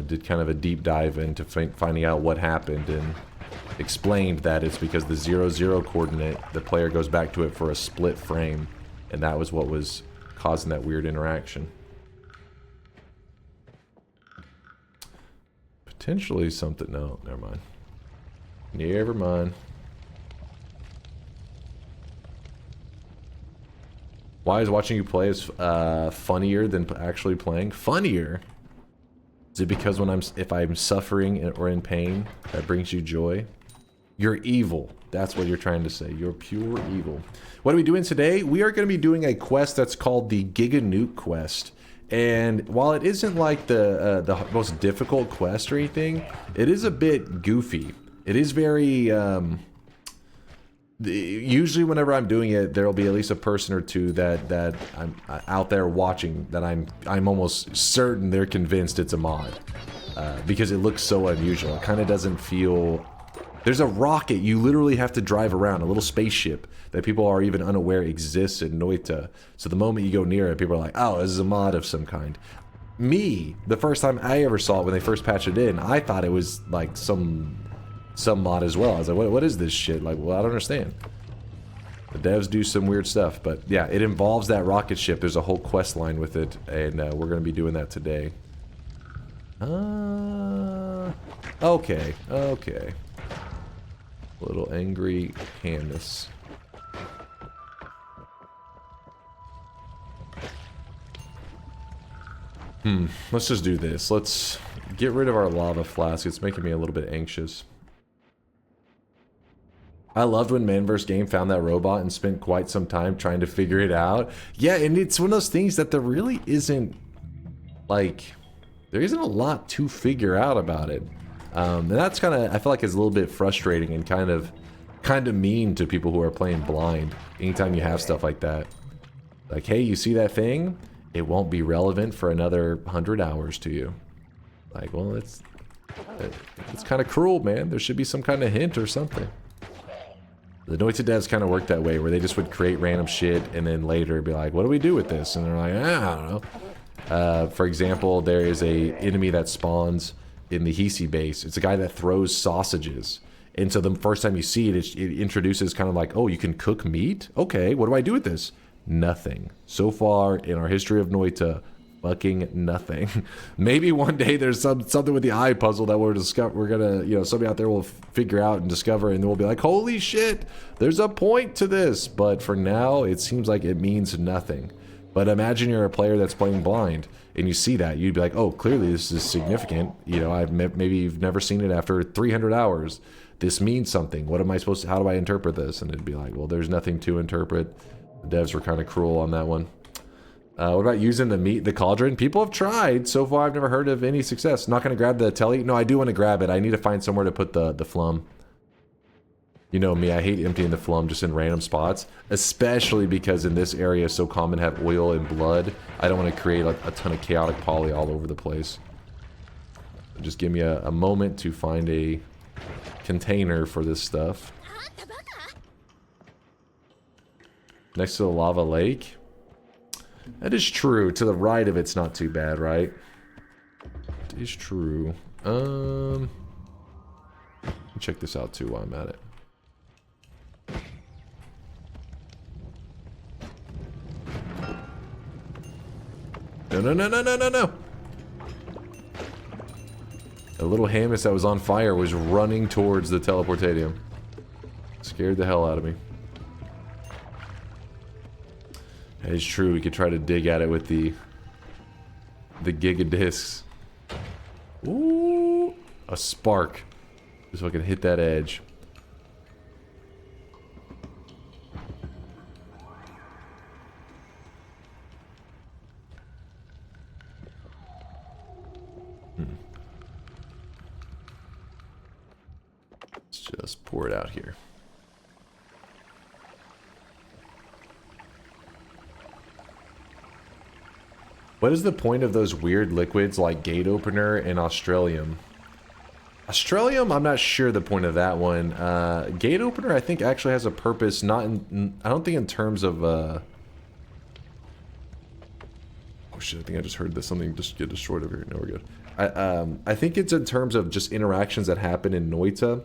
did kind of a deep dive into finding out what happened, and explained that it's because the 0-0 coordinate, the player goes back to it for a split frame, and that was what was causing that weird interaction. Potentially something. No, never mind. Never mind. Why is watching you play is funnier than actually playing? Funnier? Is it because if I'm suffering or in pain, that brings you joy? You're evil. That's what you're trying to say. You're pure evil. What are we doing today? We are going to be doing a quest that's called the Giga Nuke quest. And while it isn't like the most difficult quest or anything, it is a bit goofy. It is very... usually whenever I'm doing it, there'll be at least a person or two that I'm out there watching that I'm almost certain they're convinced it's a mod. Because it looks so unusual. It kind of doesn't feel... There's a rocket you literally have to drive around, a little spaceship that people are even unaware exists in Noita. So the moment you go near it, people are like, oh, this is a mod of some kind. Me, the first time I ever saw it when they first patched it in, I thought it was like some mod as well. I was like, what is this shit? Like, well, I don't understand. The devs do some weird stuff, but yeah, it involves that rocket ship. There's a whole quest line with it, and we're going to be doing that today. Okay. Little angry Candace. Let's just do this. Let's get rid of our lava flask. It's making me a little bit anxious. I loved when Man vs. Game found that robot and spent quite some time trying to figure it out. Yeah, and it's one of those things that there really isn't, like, there isn't a lot to figure out about it. And that's kind of, I feel like it's a little bit frustrating and kind of mean to people who are playing blind anytime you have stuff like that. Like, hey, you see that thing? It won't be relevant for another 100 hours to you. Like, well, it's kind of cruel, man. There should be some kind of hint or something. The Noita devs kind of work that way, where they just would create random shit and then later be like, what do we do with this? And they're like, I don't know. For example, there is a enemy that spawns in the Hisi base. It's a guy that throws sausages. And so the first time you see it, it introduces kind of like, oh, you can cook meat? Okay, what do I do with this? Nothing. So far in our history of Noita, fucking nothing. Maybe one day there's something with the eye puzzle that we're gonna, you know, somebody out there will figure out and discover, and then we'll be like, holy shit, there's a point to this. But for now, it seems like it means nothing. But imagine you're a player that's playing blind and you see that, you'd be like, oh, clearly this is significant. You know, maybe you've never seen it after 300 hours. This means something. What am I supposed to, how do I interpret this? And it'd be like, well, there's nothing to interpret. The devs were kind of cruel on that one. What about using the cauldron? People have tried. So far, I've never heard of any success. Not going to grab the telly. No, I do want to grab it. I need to find somewhere to put the flum. You know me, I hate emptying the flum just in random spots. Especially because in this area, it's so common to have oil and blood. I don't want to create a ton of chaotic poly all over the place. So just give me a moment to find a container for this stuff. Next to the lava lake. That is true. To the right of it's not too bad, right? It is true. Check this out too while I'm at it. No. A little Hamus that was on fire was running towards the teleportadium. Scared the hell out of me. That is true. We could try to dig at it with the Giga discs. Ooh, a spark. Just so I can hit that edge. Let's just pour it out here. What is the point of those weird liquids like Gate Opener and Australium? Australium, I'm not sure the point of that one. Gate Opener, I think, actually has a purpose, not in... I don't think in terms of... Oh shit, I think I just heard that something just get destroyed over here. No, we're good. I think it's in terms of just interactions that happen in Noita.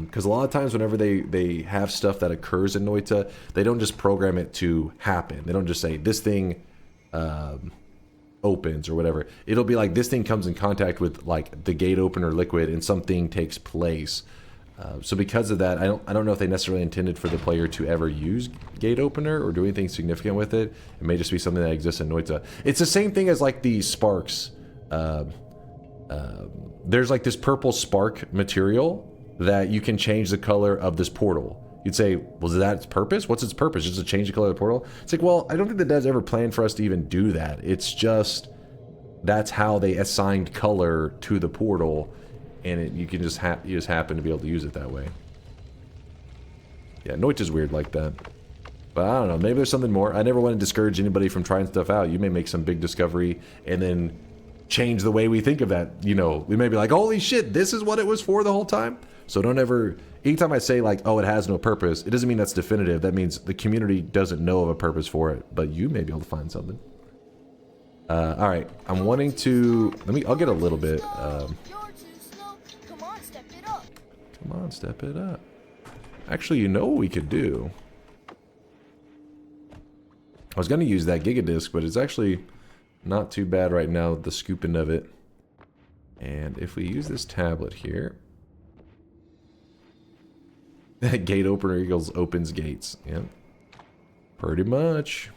Because a lot of times whenever they have stuff that occurs in Noita, they don't just program it to happen. They don't just say this thing opens or whatever. It'll be like this thing comes in contact with like the gate opener liquid and something takes place. So because of that, I don't know if they necessarily intended for the player to ever use gate opener or do anything significant with it. It may just be something that exists in Noita. It's the same thing as like the sparks. There's like this purple spark material that you can change the color of this portal. You'd say, was that its purpose? What's its purpose? Just to change the color of the portal? It's like, well, I don't think the devs ever planned for us to even do that. It's just that's how they assigned color to the portal. And you can just you just happen to be able to use it that way. Yeah, Noita's weird like that. But I don't know, maybe there's something more. I never want to discourage anybody from trying stuff out. You may make some big discovery and then change the way we think of that. You know, we may be like, holy shit, this is what it was for the whole time? So don't ever, anytime I say like, oh, it has no purpose, it doesn't mean that's definitive. That means the community doesn't know of a purpose for it, but you may be able to find something. All right, I'm wanting to, I'll get a little bit. Come on, step it up. Actually, you know what we could do? I was going to use that Giga Disc, but it's actually not too bad right now, the scooping of it. And if we use this tablet here... That gate opener equals opens gates. Yep. Pretty much.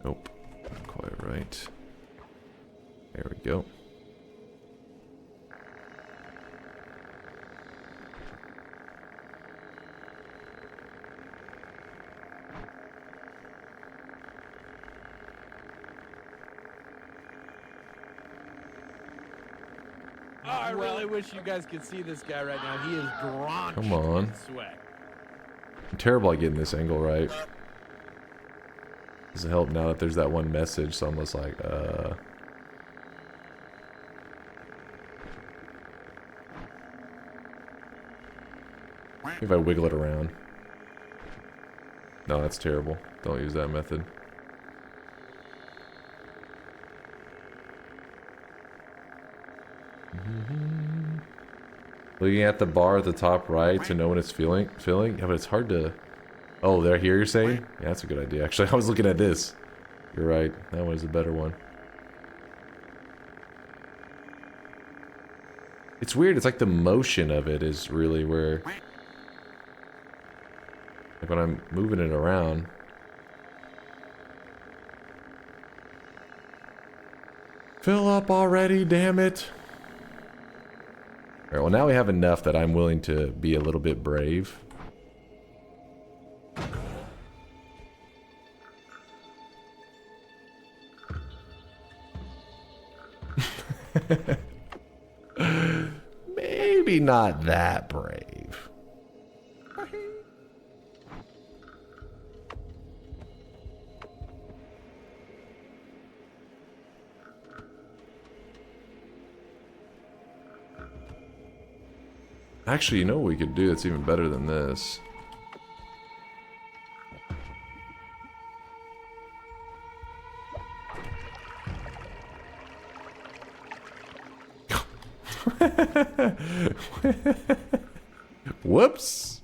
Nope. Not quite right. There we go. Oh, I really wish you guys could see this guy right now. He is drenched Come on. in sweat. I'm terrible at getting this angle right. Doesn't help now that there's that one message, so I'm just like, if I wiggle it around. No, that's terrible. Don't use that method. Looking at the bar at the top right to know when it's filling. Yeah, but it's hard to... Oh, there, here you're saying? Yeah, that's a good idea. Actually, I was looking at this. You're right. That one is a better one. It's weird. It's like the motion of it is really where... Like when I'm moving it around... Fill up already, damn it! Alright, well now we have enough that I'm willing to be a little bit brave. Maybe not that brave. Actually, you know what we could do that's even better than this? Whoops.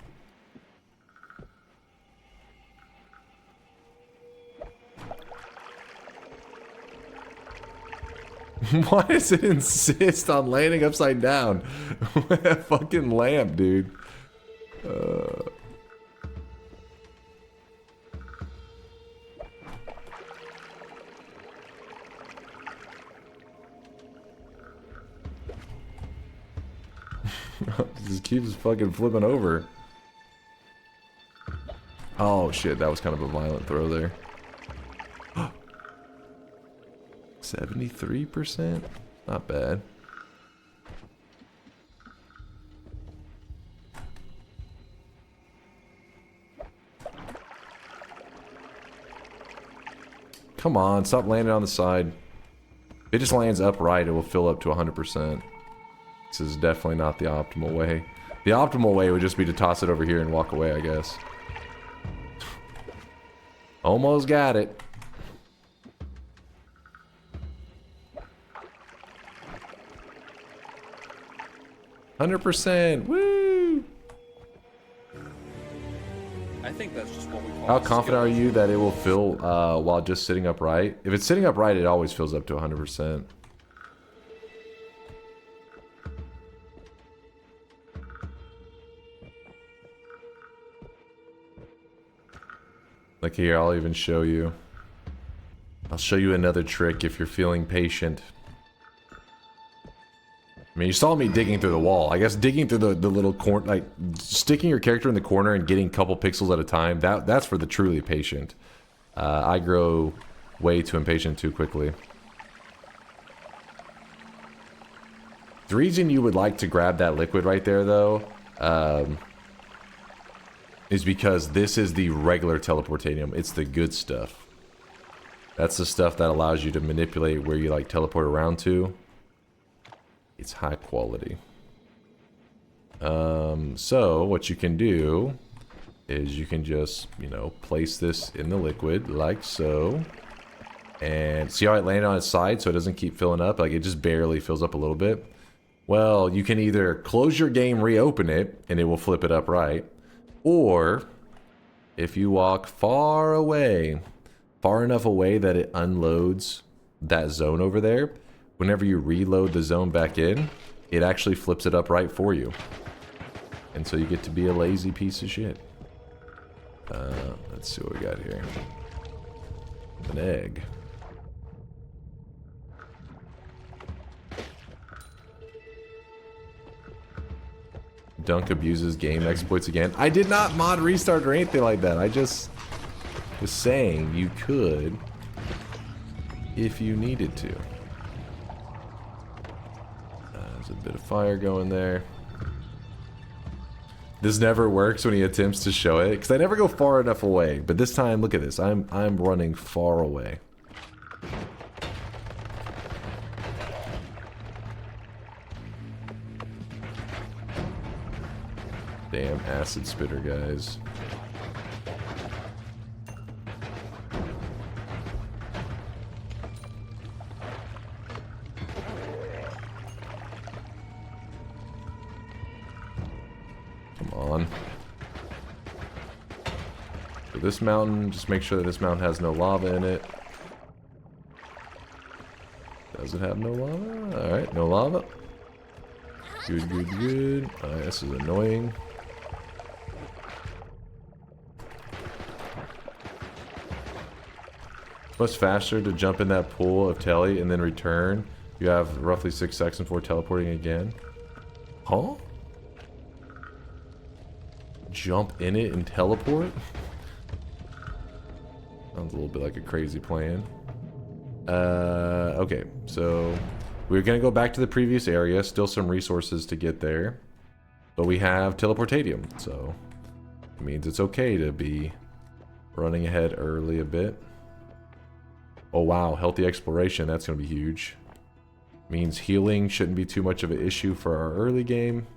Why does it insist on landing upside down? That fucking lamp, dude. Just keeps fucking flipping over. Oh shit, that was kind of a violent throw there. 73%? Not bad. Come on, stop landing on the side. If it just lands upright, it will fill up to 100%. This is definitely not the optimal way. The optimal way would just be to toss it over here and walk away, I guess. Almost got it. 100%. Woo! I think that's just what we call How a confident skill. are you that it will fill while just sitting upright? If it's sitting upright, it always fills up to 100%. Like here, I'll even show you. I'll show you another trick if you're feeling patient. I mean, you saw me digging through the wall. I guess digging through the little corner, like sticking your character in the corner and getting a couple pixels at a time, that's for the truly patient. I grow way too impatient too quickly. The reason you would like to grab that liquid right there, though, is because this is the regular teleportanium. It's the good stuff. That's the stuff that allows you to manipulate where you like teleport around to. It's high quality. So what you can do is you can just, you know, place this in the liquid like so. And see how it landed on its side so it doesn't keep filling up? Like it just barely fills up a little bit. Well, you can either close your game, reopen it, and it will flip it up right. Or if you walk far away, far enough away that it unloads that zone over there, whenever you reload the zone back in, it actually flips it up right for you. And so you get to be a lazy piece of shit. Let's see what we got here. An egg. Dunk abuses game exploits again. I did not mod restart or anything like that. I just was saying you could if you needed to. There's a bit of fire going there. This never works when he attempts to show it because I never go far enough away. But this time, look at this. I'm running far away. Damn acid spitter, guys. Come on. So this mountain, just make sure that this mountain has no lava in it. Does it have no lava? Alright, no lava. Good, good, good. Alright, this is annoying. Much faster to jump in that pool of telly and then return. You have roughly 6 seconds before teleporting again. Huh? Jump in it and teleport? Sounds a little bit like a crazy plan. Okay, so we're gonna go back to the previous area. Still some resources to get there. But we have teleportatium, so it means it's okay to be running ahead early a bit. Oh wow, healthy exploration, that's going to be huge. Means healing shouldn't be too much of an issue for our early game.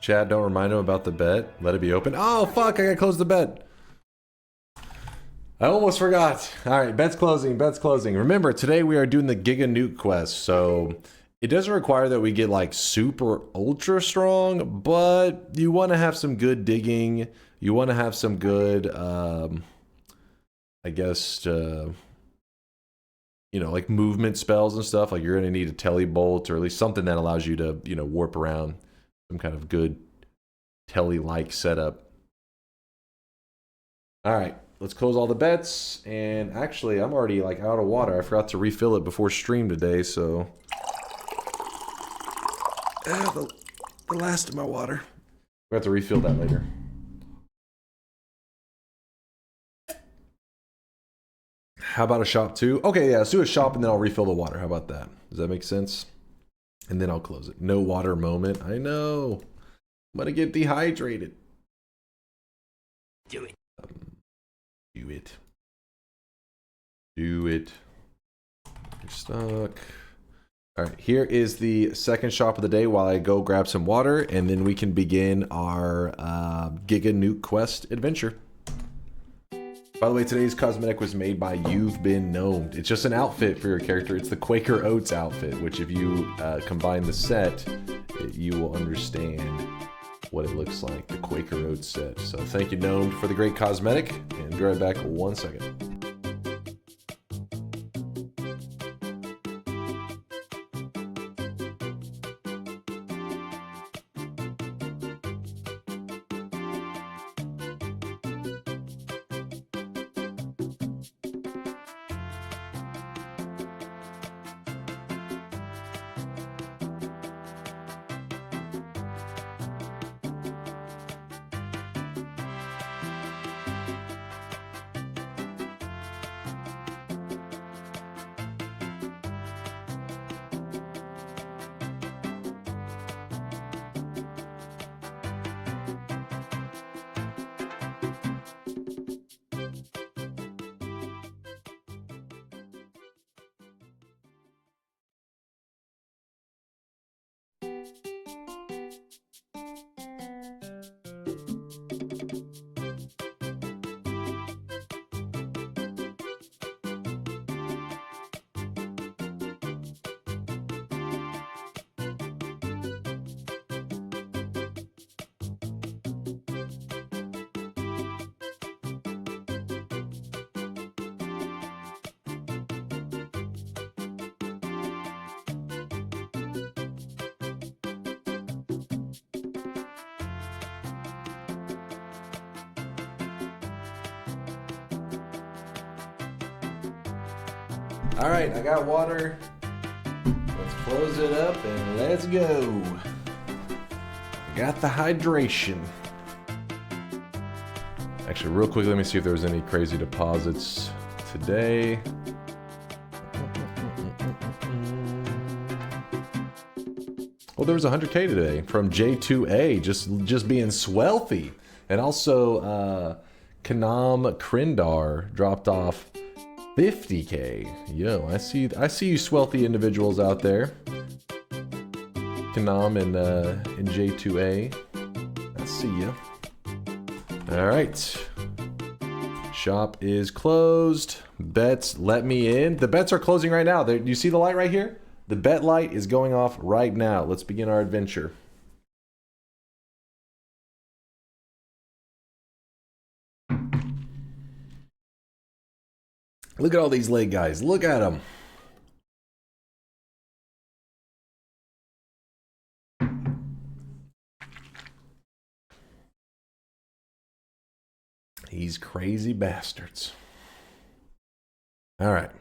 Chad, don't remind him about the bet. Let it be open. Oh, fuck, I gotta close the bet. I almost forgot. Alright, bet's closing, bet's closing. Remember, today we are doing the Giga Nuke quest, so it doesn't require that we get like super ultra strong, but you want to have some good digging. You want to have some good, I guess, you know, like movement spells and stuff. Like you're going to need a telly bolt or at least something that allows you to, you know, warp around. Some kind of good telly-like setup. Alright, let's close all the bets. And actually, I'm already like out of water. I forgot to refill it before stream today, so... the last of my water. We have to refill that later. How about a shop too? Okay, yeah, let's do a shop and then I'll refill the water. How about that? Does that make sense? And then I'll close it. No water moment. I know. I'm gonna get dehydrated. Do it. Do it. Do it. You're stuck. All right, here is the second shop of the day while I go grab some water, and then we can begin our Giga Nuke quest adventure. By the way, today's cosmetic was made by You've Been Gnomed. It's just an outfit for your character. It's the Quaker Oats outfit, which if you combine the set, you will understand what it looks like, the Quaker Oats set. So thank you, Gnomed, for the great cosmetic, and be right back 1 second. All right, I got water. Let's close it up and let's go. Got the hydration. Actually, real quick, let me see if there was any crazy deposits today. Well, there was 100K today from J2A, just being swelthy. And also, Kanam Krindar dropped off 50K. Yo, I see you swelthy individuals out there. Kanam and J2A. I see you. All right. Shop is closed. Bets, let me in. The bets are closing right now. Do you see the light right here? The bet light is going off right now. Let's begin our adventure. Look at all these leg guys. Look at them. These crazy bastards. All right.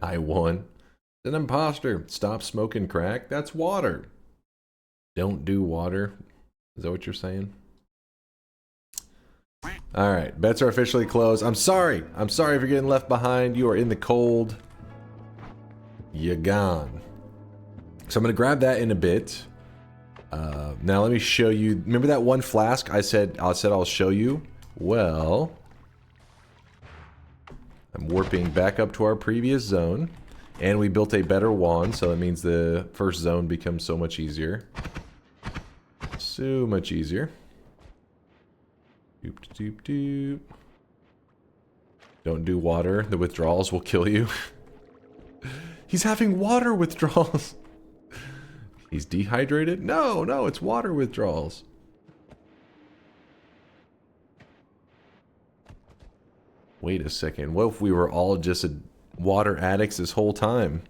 I won. An imposter. Stop smoking crack. That's water. Don't do water. Is that what you're saying? All right, bets are officially closed. I'm sorry. I'm sorry if you're getting left behind. You are in the cold. You're gone. So I'm going to grab that in a bit. Now let me show you. Remember that one flask I said I'll show you? Well, I'm warping back up to our previous zone. And we built a better wand, so that means the first zone becomes so much easier. So much easier. Doop, doop, doop. Don't do water. The withdrawals will kill you. He's having water withdrawals. He's dehydrated? No, no, it's water withdrawals. Wait a second. What if we were all just water addicts this whole time?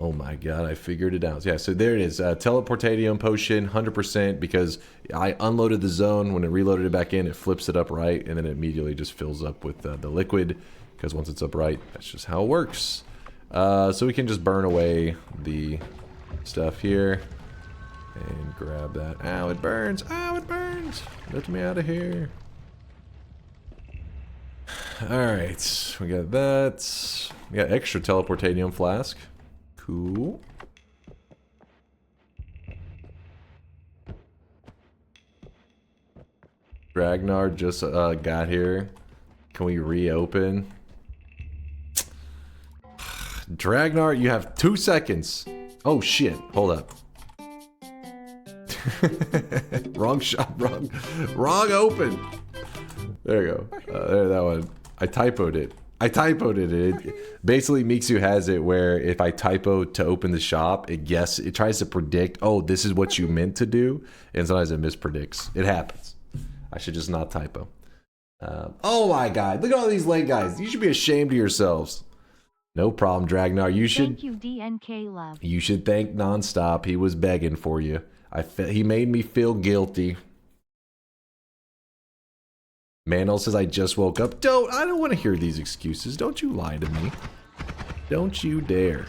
Oh my god, I figured it out. Yeah, so there it is. Teleportatium potion, 100%, because I unloaded the zone. When it reloaded it back in, it flips it up right, and then it immediately just fills up with the liquid, because once it's up right, that's just how it works. So we can just burn away the stuff here, and grab that. Ow, it burns! Ow, it burns! Let me out of here. Alright, we got that. We got extra teleportanium flask. Cool. Ragnar just got here. Can we reopen? Dragnar, you have 2 seconds. Oh shit, hold up. Wrong shot, wrong open. There you go. There, that one. I typoed it. It basically Mixu has it where if I typo to open the shop, it tries to predict, oh, this is what you meant to do, and sometimes it mispredicts. It happens. I should just not typo. Oh my god, look at all these late guys. You should be ashamed of yourselves. No problem, Dragnar. You should. Thank you, DNK Love. You should thank Nonstop. He was begging for you. He made me feel guilty. Manel says I just woke up. I don't want to hear these excuses. Don't you lie to me. Don't you dare.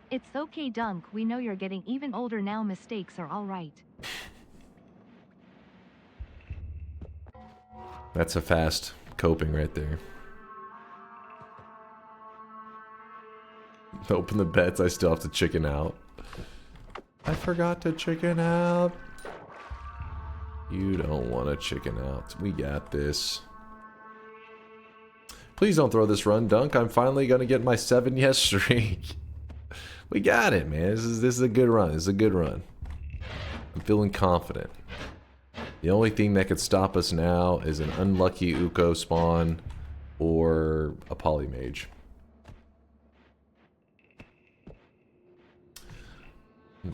It's okay, Dunk. We know you're getting even older now. Mistakes are all right. That's a fast coping right there. Open the bets. I still have to chicken out. I forgot to chicken out. You don't want to chicken out. We got this. Please don't throw this run, Dunk. I'm finally going to get my 7 yes streak. We got it, man. This is a good run. This is a good run. I'm feeling confident. The only thing that could stop us now is an unlucky Uko spawn or a Polymage.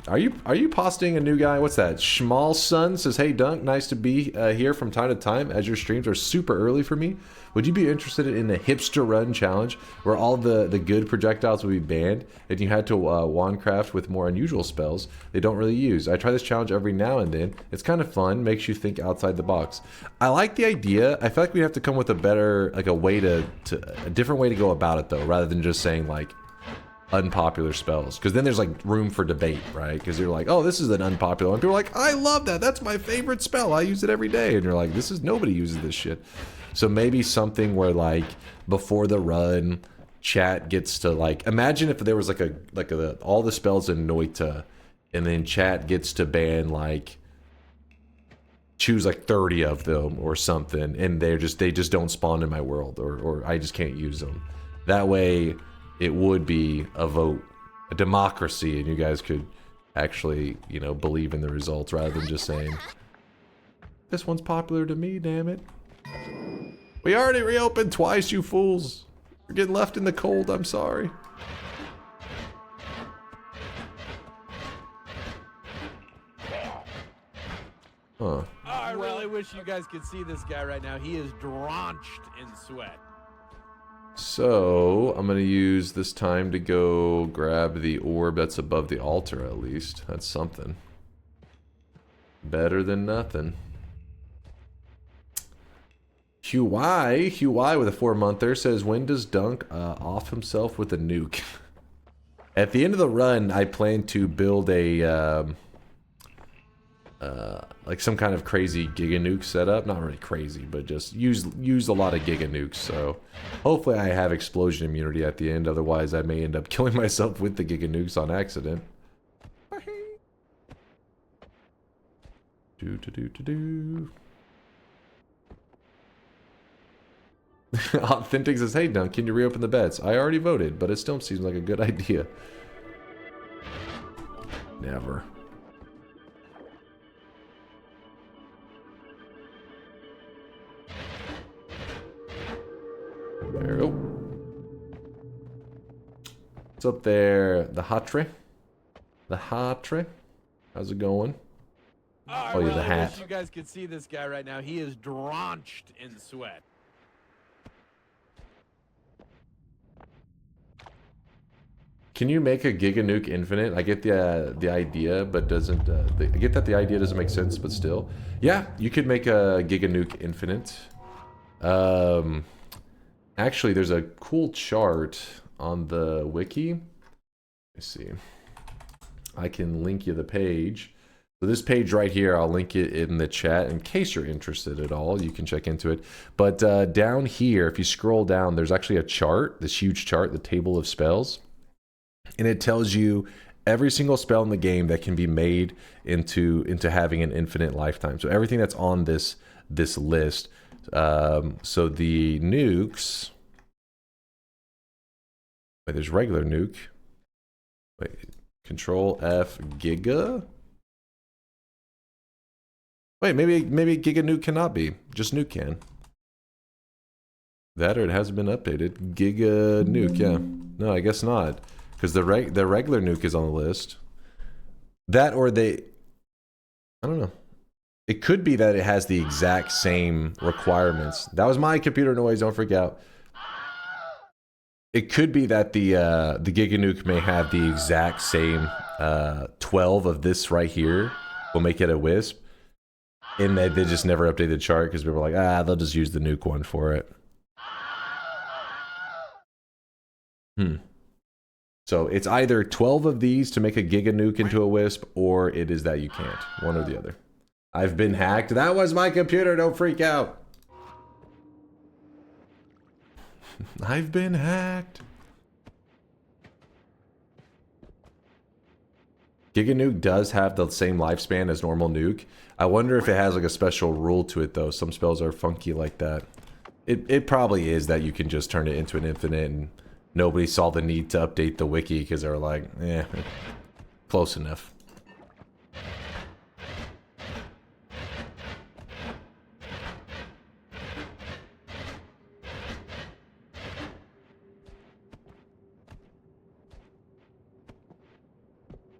Are you posting a new guy? What's that? Schmal Sun says, "Hey Dunk, nice to be here from time to time as your streams are super early for me. Would you be interested in the hipster run challenge where all the good projectiles would be banned and you had to wandcraft with more unusual spells they don't really use? I try this challenge every now and then. It's kind of fun, makes you think outside the box. I like the idea. I feel like we have to come with a better, like a way a different way to go about it though, rather than just saying like unpopular spells, because then there's like room for debate, right? Because you're like, oh, this is an unpopular one. People are like, I love that. That's my favorite spell. I use it every day. And you're like, nobody uses this shit. So maybe something where like before the run, chat gets to like, imagine if there was like all the spells in Noita, and then chat gets to ban like choose like 30 of them or something, and they just don't spawn in my world, or I just can't use them. That way it would be a vote, a democracy, and you guys could actually, you know, believe in the results rather than just saying, this one's popular to me, damn it. We already reopened twice, you fools. You're getting left in the cold, I'm sorry. Huh. I really wish you guys could see this guy right now. He is drenched in sweat. So, I'm going to use this time to go grab the orb that's above the altar at least. That's something. Better than nothing. Hugh Y with a 4-monther says, when does Dunk off himself with a nuke? At the end of the run, I plan to build a like some kind of crazy Giga Nuke setup. Not really crazy, but just use a lot of Giga Nukes. So hopefully I have explosion immunity at the end. Otherwise, I may end up killing myself with the Giga Nukes on accident. Authentic says, hey Dunk, can you reopen the bets? I already voted, but it still seems like a good idea. Never. There we go. What's up there? The Hatre? The Hatre? How's it going? I yeah, really the hat. wish you guys could see this guy right now. He is drenched in sweat. Can you make a Giga Nuke infinite? I get the idea, but doesn't... I get that the idea doesn't make sense, but still. Yeah, you could make a Giga Nuke infinite. Actually, there's a cool chart on the wiki. Let me see. I can link you the page So this page right here, I'll link it in the chat in case you're interested at all. You can check into it. But down here, if you scroll down, there's actually a chart, this huge chart, the table of spells. And it tells you every single spell in the game that can be made into having an infinite lifetime. So everything that's on this list. So the nukes. Wait, there's regular nuke. Wait, Control F Giga. Wait, maybe Giga Nuke cannot be. Just Nuke can. That or it hasn't been updated. Giga Nuke, yeah. No, I guess not. Because the regular Nuke is on the list. That or they... I don't know. It could be that it has the exact same requirements. That was my computer noise, don't freak out. It could be that the Giga Nuke may have the exact same 12 of this right here. Will make it a Wisp. And they just never updated the chart because people were like, they'll just use the nuke one for it. So it's either 12 of these to make a Giga Nuke into a Wisp, or it is that you can't. One or the other. I've been hacked. That was my computer. Don't freak out. I've been hacked. Giga Nuke does have the same lifespan as normal Nuke. I wonder if it has like a special rule to it though. Some spells are funky like that. It probably is that you can just turn it into an infinite and nobody saw the need to update the wiki because they were like, close enough.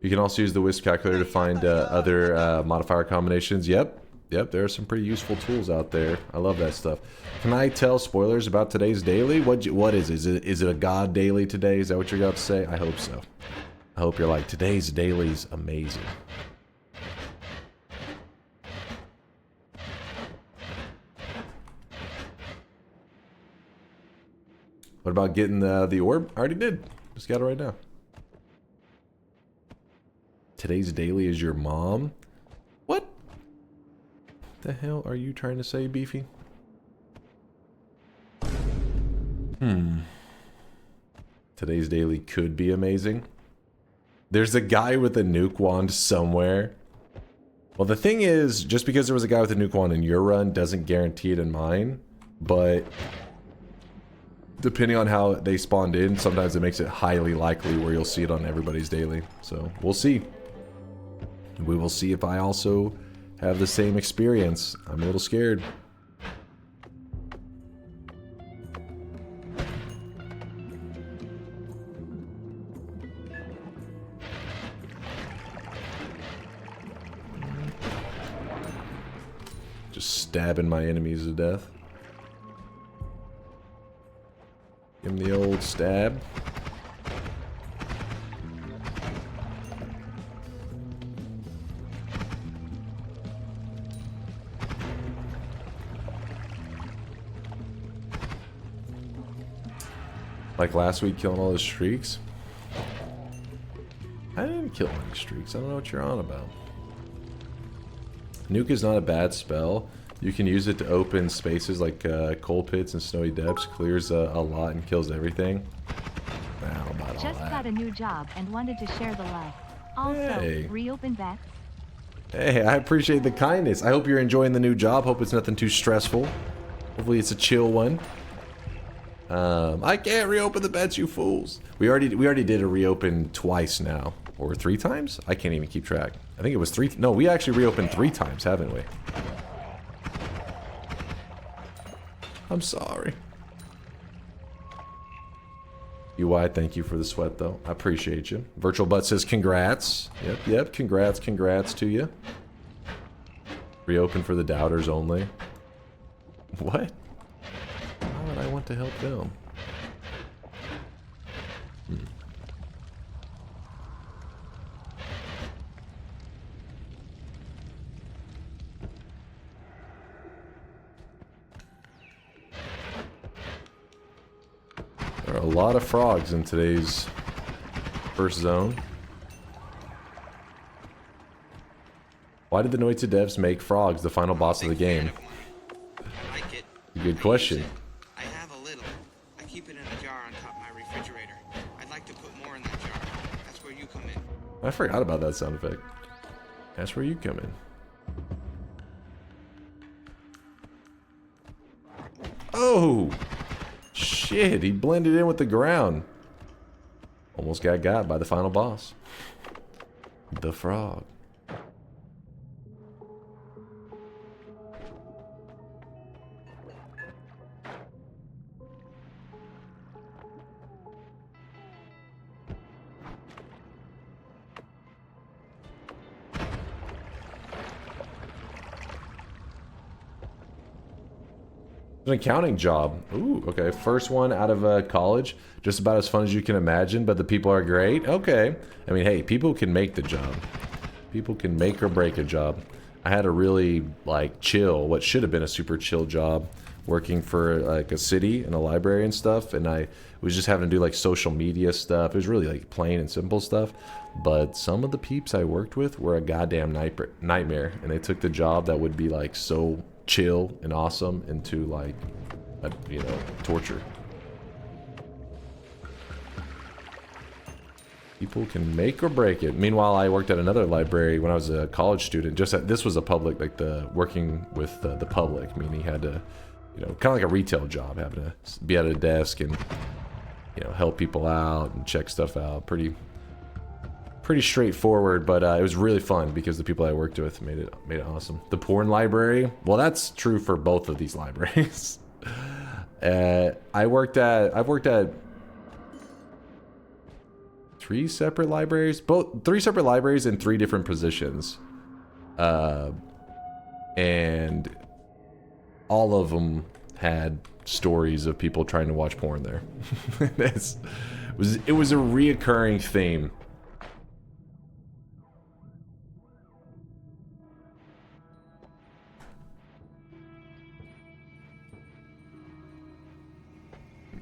You can also use the Wisp calculator to find other modifier combinations. Yep, there are some pretty useful tools out there. I love that stuff. Can I tell spoilers about today's daily? What is it? Is it a god daily today? Is that what you're about to say? I hope so. I hope you're like, today's daily's amazing. What about getting the orb? I already did. Just got it right now. Today's daily is your mom? What the hell are you trying to say, Beefy? Today's daily could be amazing. There's a guy with a nuke wand somewhere. Well, the thing is, just because there was a guy with a nuke wand in your run doesn't guarantee it in mine. But depending on how they spawned in, sometimes it makes it highly likely where you'll see it on everybody's daily. So, we'll see. We will see if I also have the same experience. I'm a little scared. Just stabbing my enemies to death. Give him the old stab. Like last week, killing all those streaks. I didn't kill any streaks. I don't know what you're on about. Nuke is not a bad spell. You can use it to open spaces like coal pits and snowy depths. Clears a lot and kills everything. I don't know about all Just that. got a new job and wanted to share the love. Also, reopen back. Hey, I appreciate the kindness. I hope you're enjoying the new job. Hope it's nothing too stressful. Hopefully it's a chill one. I can't reopen the bets, you fools. We already did a reopen twice now. Or 3 times? I can't even keep track. I think it was 3. No, we actually reopened 3 times, haven't we? I'm sorry. UI, thank you for the sweat, though. I appreciate you. Virtual Butt says congrats. Yep, congrats to you. Reopen for the doubters only. What? Why would I want to help them? There are a lot of frogs in today's first zone. Why did the Noita devs make frogs the final boss of the game? I like it. Good question. I have a little. I keep it in a jar on top of my refrigerator. I'd like to put more in that jar. That's where you come in. I forgot about that sound effect. That's where you come in. Oh! Shit, he blended in with the ground. Almost got by the final boss. The frog. An accounting job. Ooh, okay. First one out of college. Just about as fun as you can imagine, but the people are great. Okay. I mean, hey, people can make the job. People can make or break a job. I had a really, like, chill, what should have been a super chill job, working for, like, a city and a library and stuff, and I was just having to do, like, social media stuff. It was really, like, plain and simple stuff, but some of the peeps I worked with were a goddamn nightmare, and they took the job that would be, like, so chill and awesome into like you know, torture. People can make or break it. Meanwhile, I worked at another library when I was a college student. This was a public, like the working with the public, meaning you had to, you know, kind of like a retail job, having to be at a desk and, you know, help people out and check stuff out. Pretty straightforward, but it was really fun because the people I worked with made it awesome. The porn library, well, that's true for both of these libraries. I've worked at three separate libraries, three separate libraries in three different positions, and all of them had stories of people trying to watch porn there. It was a reoccurring theme.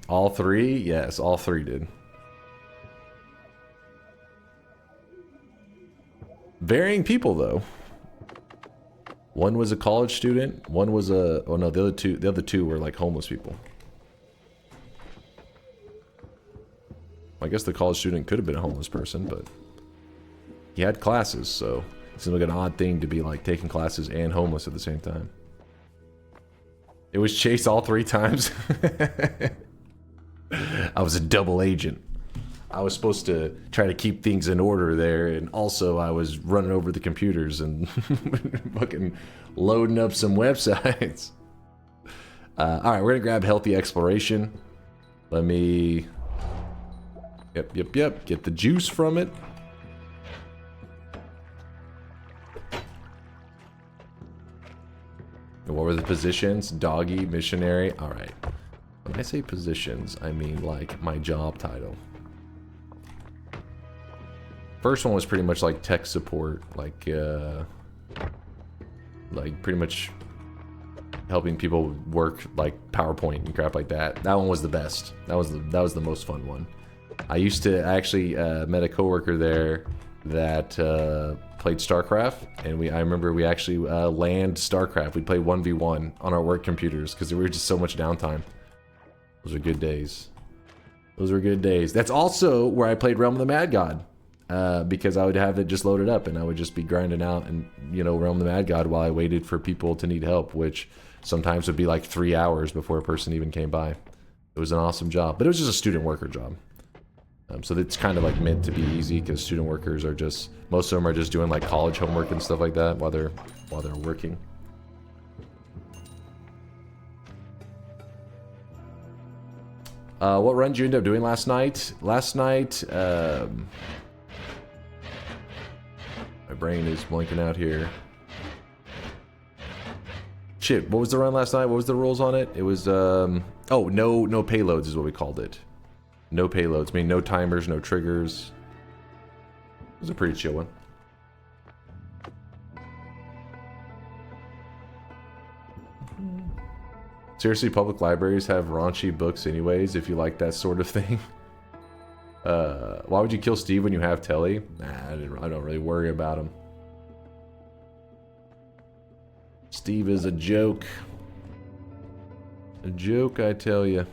All three? Yes, all three did. Varying people, though. One was a college student. One was a... Oh, no, the other two were, like, homeless people. I guess the college student could have been a homeless person, but... he had classes, so... it seemed like an odd thing to be, like, taking classes and homeless at the same time. It was Chase all three times. I was a double agent. I was supposed to try to keep things in order there, and also I was running over the computers and fucking loading up some websites. Alright, we're gonna grab Healthy Exploration. Let me... Yep. Get the juice from it. And what were the positions? Doggy, missionary. Alright. When I say positions, I mean like my job title. First one was pretty much like tech support, like pretty much helping people work like PowerPoint and crap like that. That one was the best. That was the most fun one. I actually met a coworker there that played StarCraft, and I remember we actually land StarCraft. We'd play 1v1 on our work computers because there were just so much downtime. Those were good days. Those were good days. That's also where I played Realm of the Mad God. Because I would have it just loaded up and I would just be grinding out and, you know, Realm of the Mad God while I waited for people to need help, which sometimes would be like 3 hours before a person even came by. It was an awesome job, but it was just a student worker job. So it's kind of like meant to be easy because student workers are just, most of them are just doing like college homework and stuff like that while they're working. What run did you end up doing last night? Last night, my brain is blanking out here. Shit, what was the run last night? What was the rules on it? It was, oh, no payloads is what we called it. No payloads, I mean no timers, no triggers. It was a pretty chill one. Seriously, public libraries have raunchy books anyways, if you like that sort of thing. Why would you kill Steve when you have Telly? Nah, I don't really worry about him. Steve is a joke. A joke, I tell you.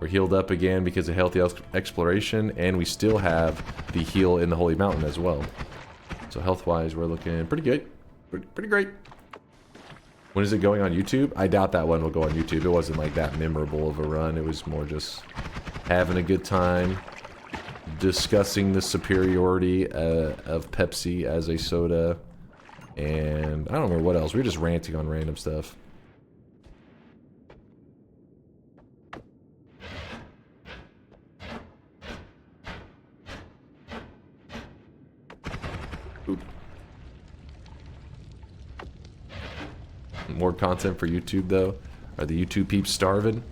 We're healed up again because of healthy exploration, and we still have the heal in the Holy Mountain as well. So health-wise, we're looking pretty good. Pretty great. When is it going on YouTube? I doubt that one will go on YouTube. It wasn't like that memorable of a run. It was more just having a good time, discussing the superiority of Pepsi as a soda, and I don't remember what else. We were just ranting on random stuff. Oop. More content for YouTube though. Are the YouTube peeps starving?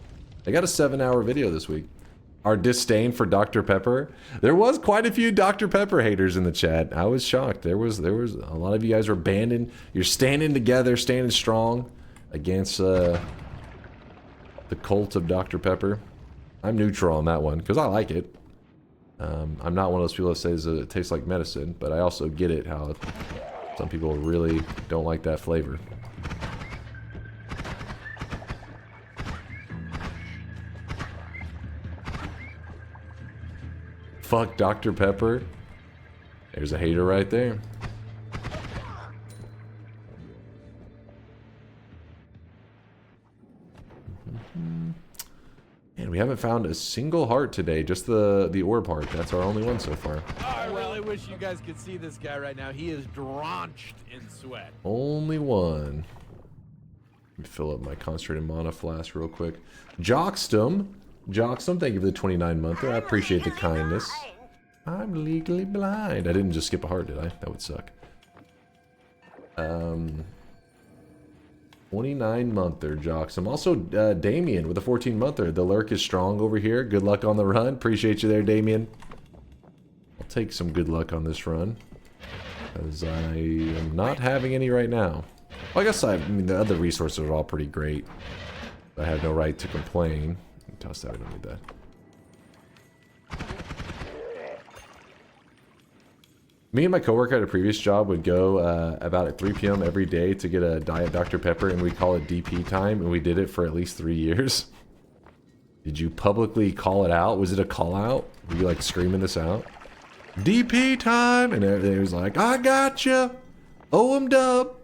I got a 7-hour video this week. Our disdain for Dr. Pepper. There was quite a few Dr. Pepper haters in the chat. I was shocked. There was a lot of you guys were banding. You're standing together, standing strong against the cult of Dr. Pepper. I'm neutral on that one because I like it. I'm not one of those people that says it tastes like medicine, but I also get it how some people really don't like that flavor. Fuck Dr. Pepper. There's a hater right there. And we haven't found a single heart today, just the orb heart. That's our only one so far. I really wish you guys could see this guy right now. He is drenched in sweat. Only one. Let me fill up my concentrated mana flask real quick. Jockstum, thank you for the 29-monther. I appreciate the kindness. I'm legally blind. I didn't just skip a heart, did I? That would suck. 29-monther, Jockstum. Also, Damien with a 14-monther. The lurk is strong over here. Good luck on the run. Appreciate you there, Damien. I'll take some good luck on this run, because I am not having any right now. Well, I guess I mean, the other resources are all pretty great. I have no right to complain. Toss that, we don't need that. Me and my coworker at a previous job would go about at 3 p.m. every day to get a Diet Dr. Pepper, and we call it DP time, and we did it for at least 3 years. Did you publicly call it out? Was it a call out? Were you like screaming this out? DP time! And it was like, I gotcha! OM dub!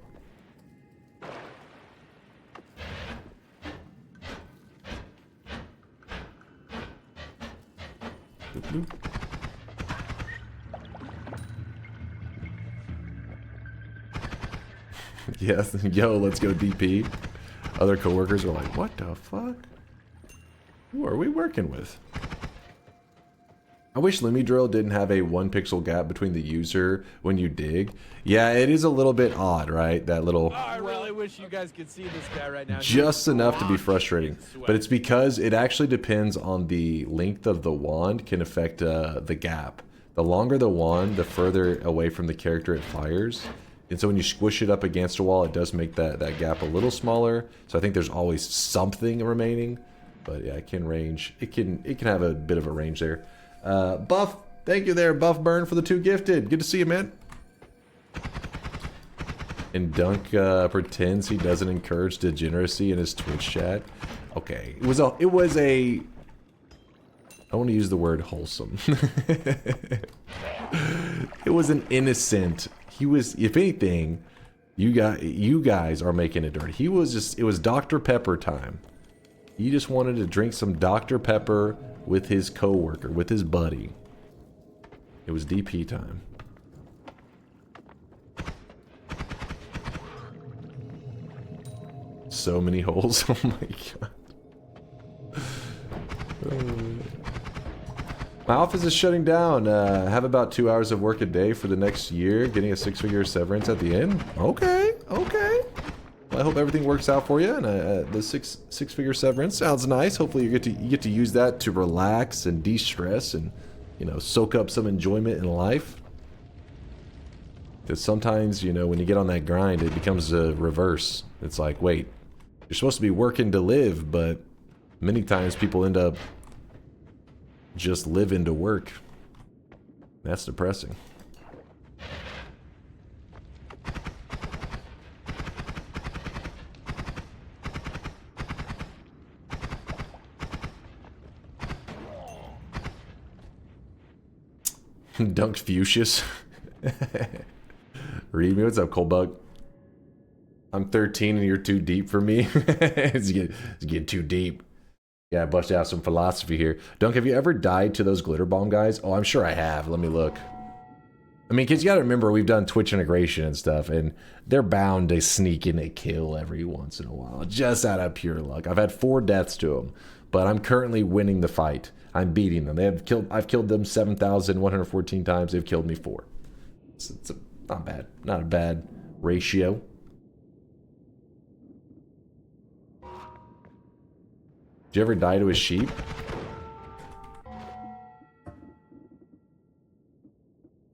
Yes, yo, let's go DP. Other coworkers are like, what the fuck? Who are we working with? I wish Lemmy Drill didn't have a 1 pixel gap between the user when you dig. Yeah, it is a little bit odd, right? That little... I really wish you guys could see this guy right now. Just enough to be frustrating. But it's because it actually depends on the length of the wand can affect the gap. The longer the wand, the further away from the character it fires. And so when you squish it up against a wall, it does make that gap a little smaller. So I think there's always something remaining. But yeah, it can range. It can have a bit of a range there. Buff, thank you there, Buff Burn, for the 2 gifted. Good to see you, man. And Dunk pretends he doesn't encourage degeneracy in his Twitch chat. Okay, it was a. I want to use the word wholesome. It was an innocent. He was, if anything, you guys are making it dirty. It was Dr. Pepper time. He just wanted to drink some Dr. Pepper with his coworker, with his buddy. It was DP time. So many holes. Oh my god. My office is shutting down. I have about 2 hours of work a day for the next year, getting a 6-figure severance at the end. Okay, okay. Well, I hope everything works out for you. And the six-figure severance sounds nice. Hopefully you get to use that to relax and de-stress and, you know, soak up some enjoyment in life. Because sometimes, you know, when you get on that grind, it becomes a reverse. It's like, wait, you're supposed to be working to live, but many times people end up just living to work. That's depressing. Dunk Fuchsius. Read me. What's up, Coldbug? I'm 13 and you're too deep for me. it's getting too deep. Yeah, I busted out some philosophy here. Dunk, have you ever died to those glitter bomb guys? Oh, I'm sure I have. Let me look. I mean, because you got to remember, we've done Twitch integration and stuff, and they're bound to sneak in a kill every once in a while, just out of pure luck. I've had 4 deaths to them, but I'm currently winning the fight. I'm beating them. I've killed them 7,114 times. They've killed me 4. It's not bad. Not a bad ratio. Did you ever die to a sheep?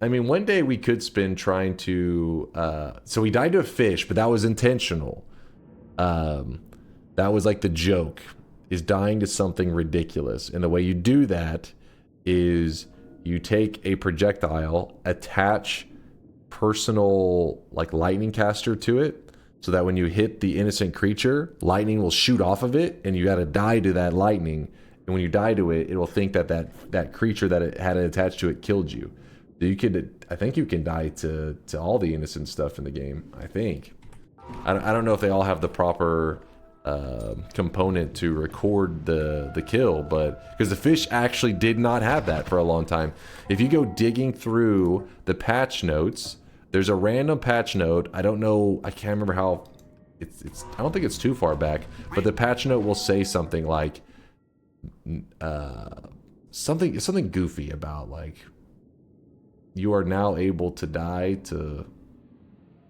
I mean, one day we could spend trying to... so we died to a fish, but that was intentional. That was like the joke, is dying to something ridiculous. And the way you do that is you take a projectile, attach personal like lightning caster to it, so that when you hit the innocent creature, lightning will shoot off of it, and you got to die to that lightning. And when you die to it, it will think that that creature that it had attached to it killed you. You could, I think you can die to all the innocent stuff in the game. I think. I don't know if they all have the proper component to record the kill, but because the fish actually did not have that for a long time. If you go digging through the patch notes, there's a random patch note. I don't know. I can't remember how. It's. I don't think it's too far back, but the patch note will say something like something goofy about like, you are now able to die to,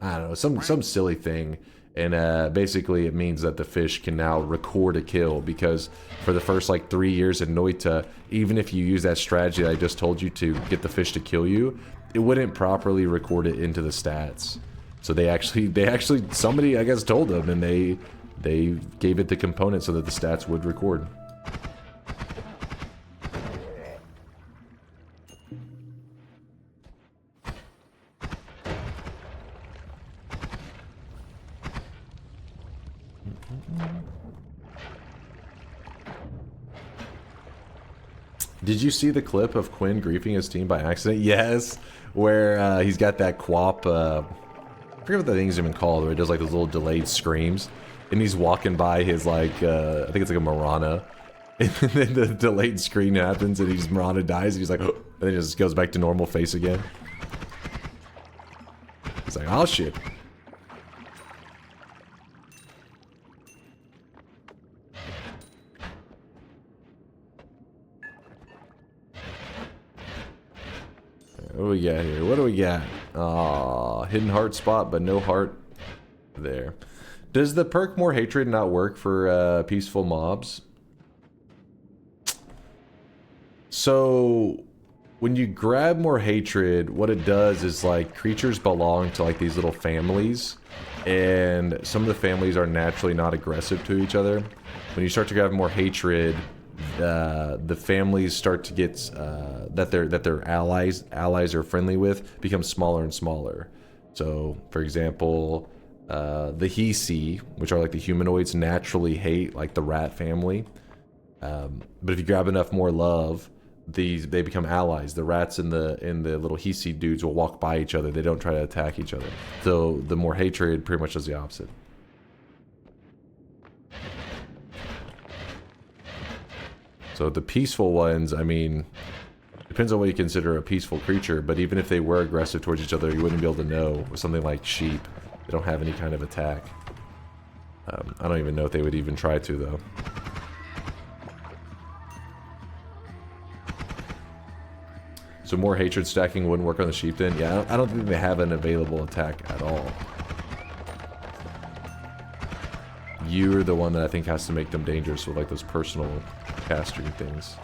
I don't know, some silly thing. And basically it means that the fish can now record a kill, because for the first like 3 years in Noita, even if you use that strategy that I just told you to get the fish to kill you, it wouldn't properly record it into the stats. So they actually somebody I guess told them, and they gave it the component so that the stats would record. Did you see the clip of Quinn griefing his team by accident? Yes, where he's got that quap, I forget what the thing's even called, where he does like those little delayed screams, and he's walking by his like, I think it's like a Marana, and then the delayed screen happens, and Marana dies, and he's like, oh, and then he just goes back to normal face again. He's like, oh shit. What do we got here? What do we got? Aw, hidden heart spot, but no heart there. Does the perk More Hatred not work for peaceful mobs? So, when you grab More Hatred, what it does is like creatures belong to like these little families, and some of the families are naturally not aggressive to each other. When you start to grab More Hatred, the families start to get that their allies are friendly with become smaller and smaller. So, for example, the Hisi, which are like the humanoids, naturally hate like the rat family. But if you grab enough more love, they become allies. The rats and the little Hisi dudes will walk by each other. They don't try to attack each other. So the More Hatred pretty much does the opposite. So the peaceful ones, I mean, depends on what you consider a peaceful creature, but even if they were aggressive towards each other, you wouldn't be able to know. With something like sheep, they don't have any kind of attack. I don't even know if they would even try to, though. So More Hatred stacking wouldn't work on the sheep then? Yeah, I don't think they have an available attack at all. You're the one that I think has to make them dangerous with like those personal caster things.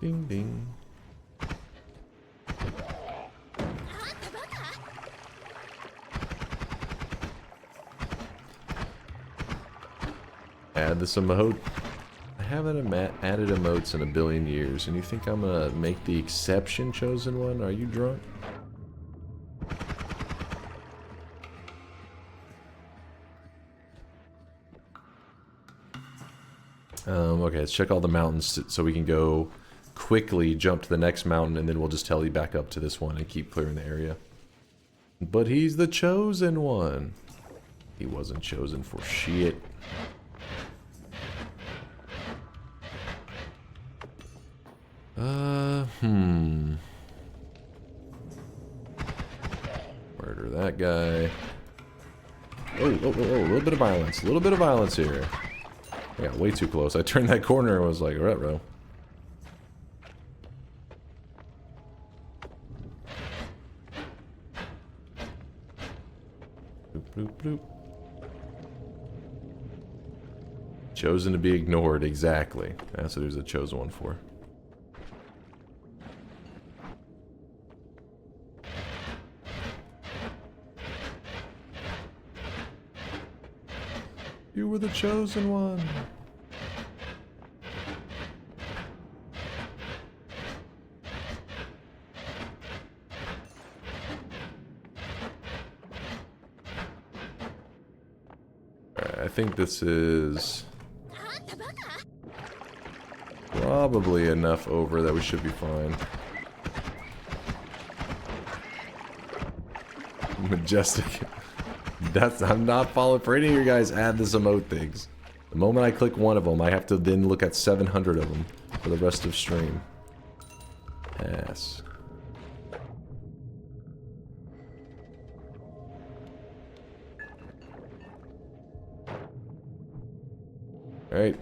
Ding ding. Add this emote. I haven't added emotes in a billion years, and you think I'm gonna make the exception chosen one? Are you drunk? Okay, let's check all the mountains so we can go quickly jump to the next mountain, and then we'll just tele back up to this one and keep clearing the area. But he's the chosen one. He wasn't chosen for shit. Murder that guy. Oh, a little bit of violence. A little bit of violence here. I got way too close. I turned that corner and was like, ruh-roh. Bloop, bloop, bloop. Chosen to be ignored, exactly. That's what he was a chosen one for. You were the chosen one. Alright, I think this is probably enough over that we should be fine. Majestic. I'm not falling for any of you guys. Add this emote things. The moment I click one of them, I have to then look at 700 of them for the rest of stream. Yes. Alright.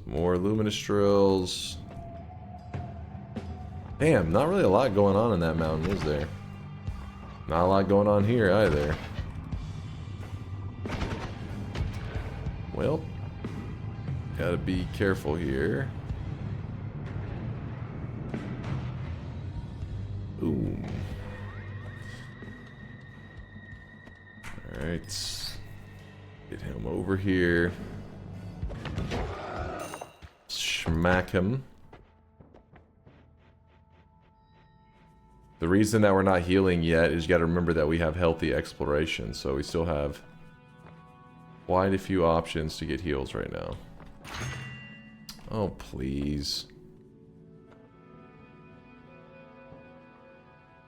More luminous drills. Damn, not really a lot going on in that mountain, is there? Not a lot going on here either. Well, gotta be careful here. Boom. Alright. Get him over here. Smack him. The reason that we're not healing yet is you gotta remember that we have healthy exploration, so we still have quite a few options to get heals right now. Oh, please.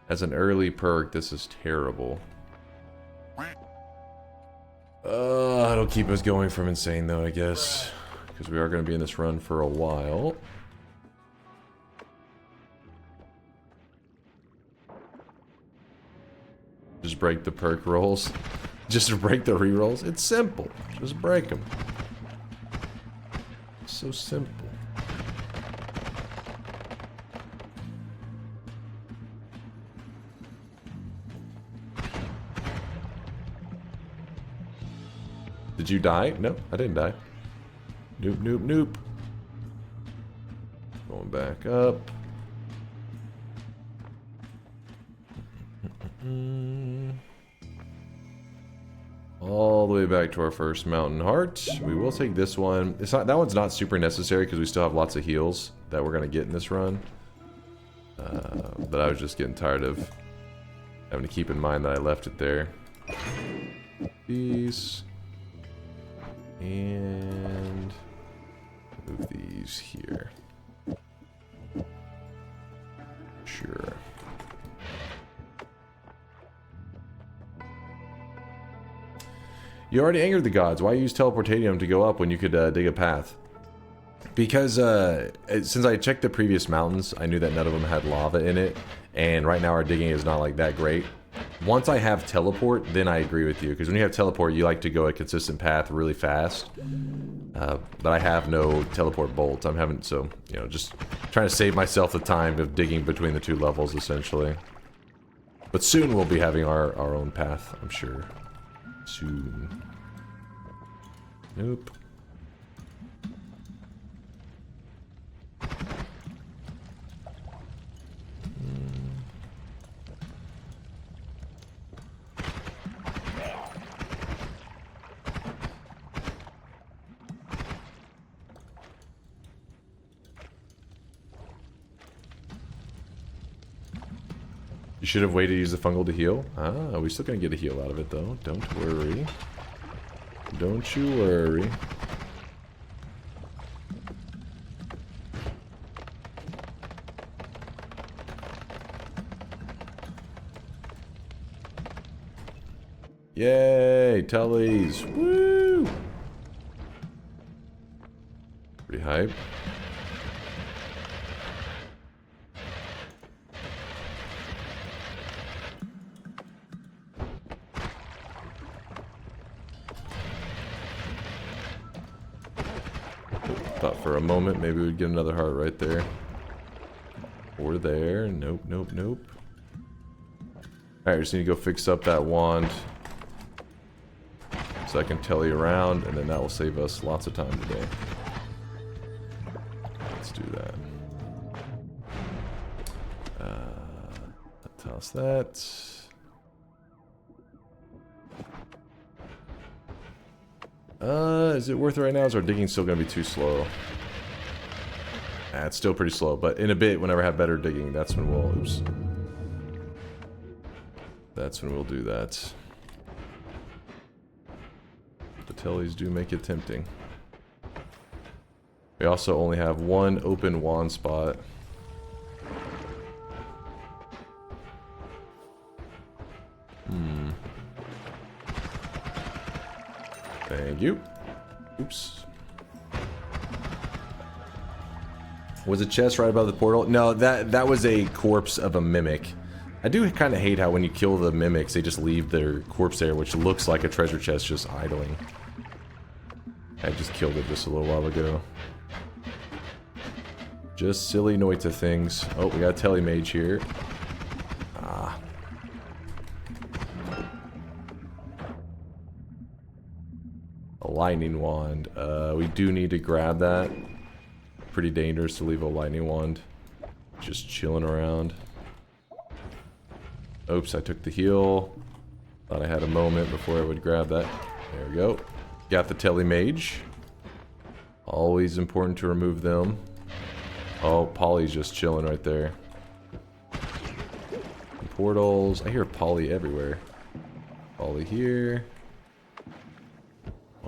As an early perk, this is terrible. It'll keep us going from insane though, I guess. Because we are going to be in this run for a while. Just break the perk rolls. Just break the rerolls. It's simple. Just break them. So simple. Did you die? No, I didn't die. Nope, nope, nope. Going back up. All the way back to our first mountain heart. We will take this one. It's not, that one's not super necessary because we still have lots of heals that we're gonna get in this run. But I was just getting tired of having to keep in mind that I left it there. Peace. And move these here. Sure. You already angered the gods. Why use teleportatium to go up when you could dig a path? Because since I checked the previous mountains, I knew that none of them had lava in it, and right now our digging is not like that great. Once I have teleport, then I agree with you, because when you have teleport, you like to go a consistent path really fast. But I have no teleport bolts. I'm having, so, you know, just trying to save myself the time of digging between the two levels, essentially. But soon we'll be having our own path, I'm sure. Soon. Nope. You should have waited to use the fungal to heal. Ah, we're still gonna get a heal out of it though. Don't worry. Don't you worry. Yay, tellies. Woo! Pretty hype. Thought for a moment maybe we'd get another heart right there. Or there. Nope, nope, nope. Alright, just need to go fix up that wand. So I can tell you around, and then that will save us lots of time today. Let's do that. Toss that. Is it worth it right now? Is our digging still going to be too slow? Nah, it's still pretty slow, but in a bit, whenever I have better digging, that's when we'll... Oops. That's when we'll do that. The tellies do make it tempting. We also only have one open wand spot. Thank you. Oops. Was a chest right above the portal? No, that was a corpse of a mimic. I do kind of hate how when you kill the mimics, they just leave their corpse there, which looks like a treasure chest just idling. I just killed it just a little while ago. Just silly Noita things. Oh, we got a telly mage here. Ah. A lightning wand. We do need to grab that. Pretty dangerous to leave a lightning wand just chilling around. Oops, I took the heal. Thought I had a moment before I would grab that. There we go. Got the telly mage. Always important to remove them. Oh, Polly's just chilling right there. Portals. I hear Polly everywhere. Polly here.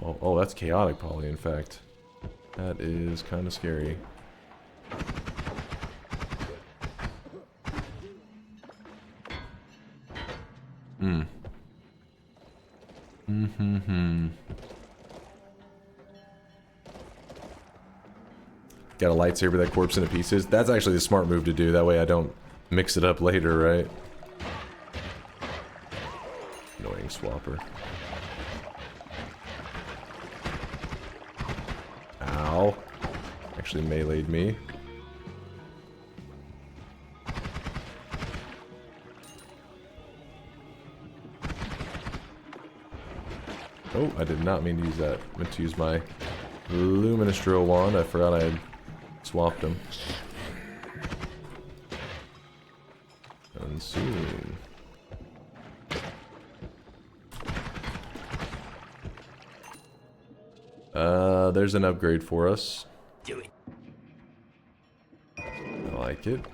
Oh, that's chaotic Polly, in fact. That is kind of scary. Got a lightsaber that corpse into pieces. That's actually the smart move to do. That way I don't mix it up later, right? Annoying swapper. Ow. Actually meleeed me. Oh, I did not mean to use that. I meant to use my luminous drill wand. I forgot I had swapped them. And soon. There's an upgrade for us. Do it. I like it.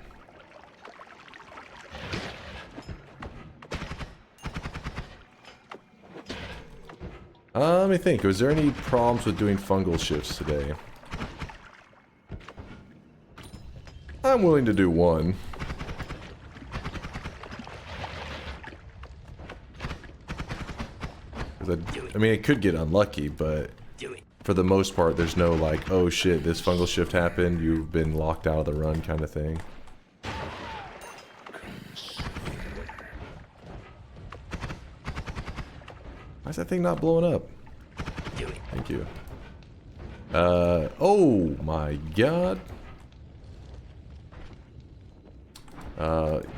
Let me think. Was there any problems with doing fungal shifts today? I'm willing to do one. I mean, it could get unlucky, but for the most part, there's no like, oh shit, this fungal shift happened, you've been locked out of the run kind of thing. Why is that thing not blowing up? Thank you. Oh my god.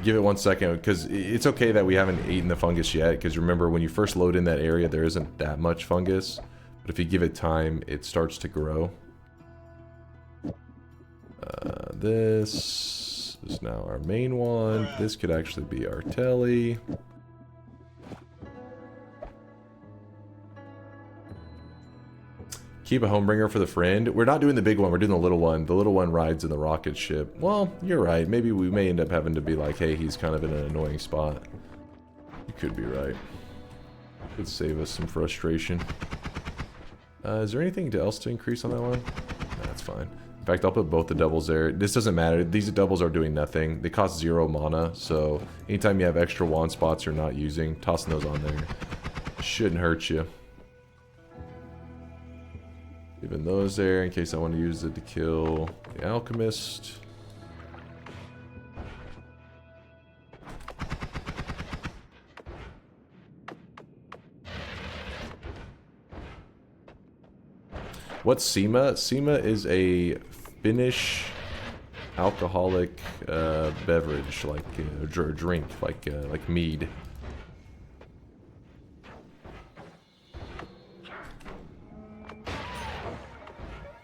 Give it 1 second, because it's okay that we haven't eaten the fungus yet, because remember, when you first load in that area, there isn't that much fungus. But if you give it time, it starts to grow. This is now our main one. This could actually be our telly. Keep a homebringer for the friend. We're not doing the big one. We're doing the little one. The little one rides in the rocket ship. Well, you're right. Maybe we may end up having to be like, hey, he's kind of in an annoying spot. You could be right. Could save us some frustration. Is there anything else to increase on that one? No, that's fine. In fact, I'll put both the doubles there. This doesn't matter. These doubles are doing nothing. They cost 0 mana, so anytime you have extra wand spots you're not using, tossing those on there shouldn't hurt you. Leaving those there in case I want to use it to kill the alchemist. What's SEMA? SEMA is a Finnish alcoholic beverage, like drink, like mead.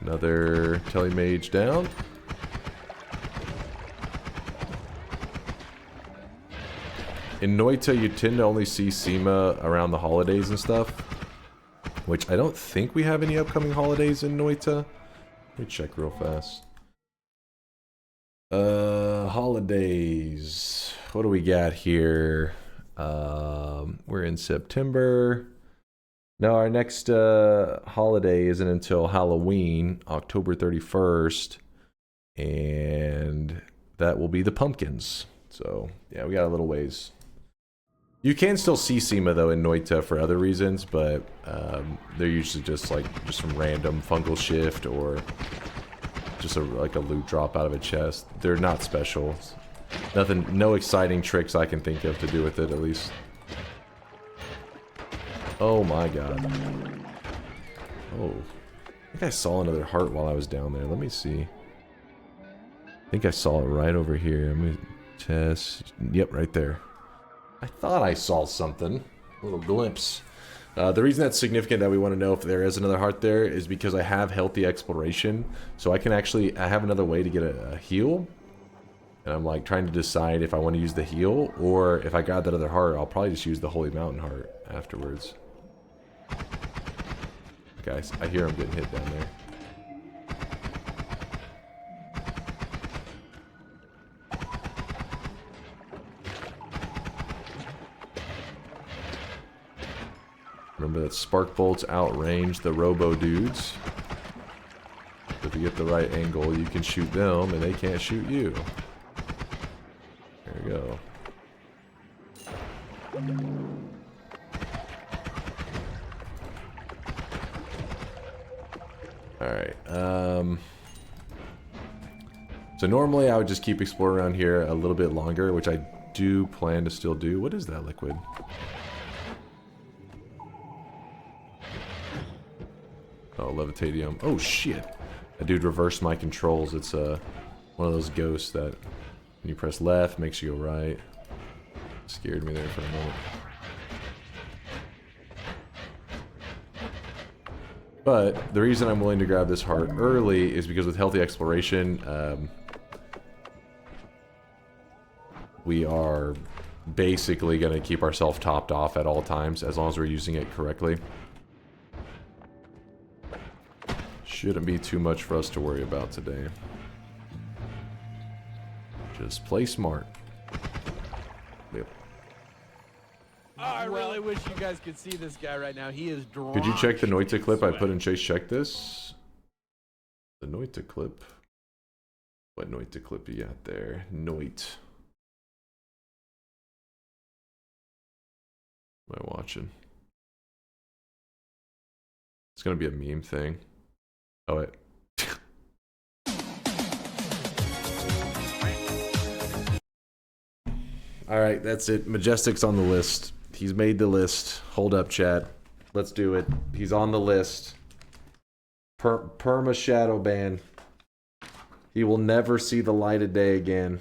Another telemage down. In Noita, you tend to only see SEMA around the holidays and stuff, which I don't think we have any upcoming holidays in Noita. Let me check real fast. Holidays. What do we got here? We're in September. No, our next holiday isn't until Halloween, October 31st. And that will be the pumpkins. So, yeah, we got a little ways. You can still see SEMA, though, in Noita for other reasons, but they're usually just some random fungal shift or just like a loot drop out of a chest. They're not special. Nothing, no exciting tricks I can think of to do with it, at least. Oh my god. Oh. I think I saw another heart while I was down there. Let me see. I think I saw it right over here. Let me test. Yep, right there. I thought I saw something. A little glimpse. The reason that's significant that we want to know if there is another heart there is because I have healthy exploration. So I can actually, I have another way to get a heal. And I'm like trying to decide if I want to use the heal or if I got that other heart, I'll probably just use the Holy Mountain heart afterwards. Guys, I hear him getting hit down there. Remember that spark bolts outrange the robo dudes. If you get the right angle, you can shoot them and they can't shoot you. There we go. Alright, so normally I would just keep exploring around here a little bit longer, which I do plan to still do. What is that liquid? Oh, levitatium. Oh, shit. That dude reversed my controls. It's one of those ghosts that when you press left, makes you go right. Scared me there for a moment. But the reason I'm willing to grab this heart early is because with healthy exploration, we are basically going to keep ourselves topped off at all times as long as we're using it correctly. Shouldn't be too much for us to worry about today. Just play smart. Yep. Oh, I really wish you guys could see this guy right now. He is drawn. Could you check the Noita clip I put in Chase Check This? The Noita clip. What Noita clip you got there? Noit. What am I watching? It's gonna be a meme thing. Oh, wait. Alright, that's it. Majestic's on the list. He's made the list. Hold up, chat. Let's do it. He's on the list. Perma shadow ban. He will never see the light of day again.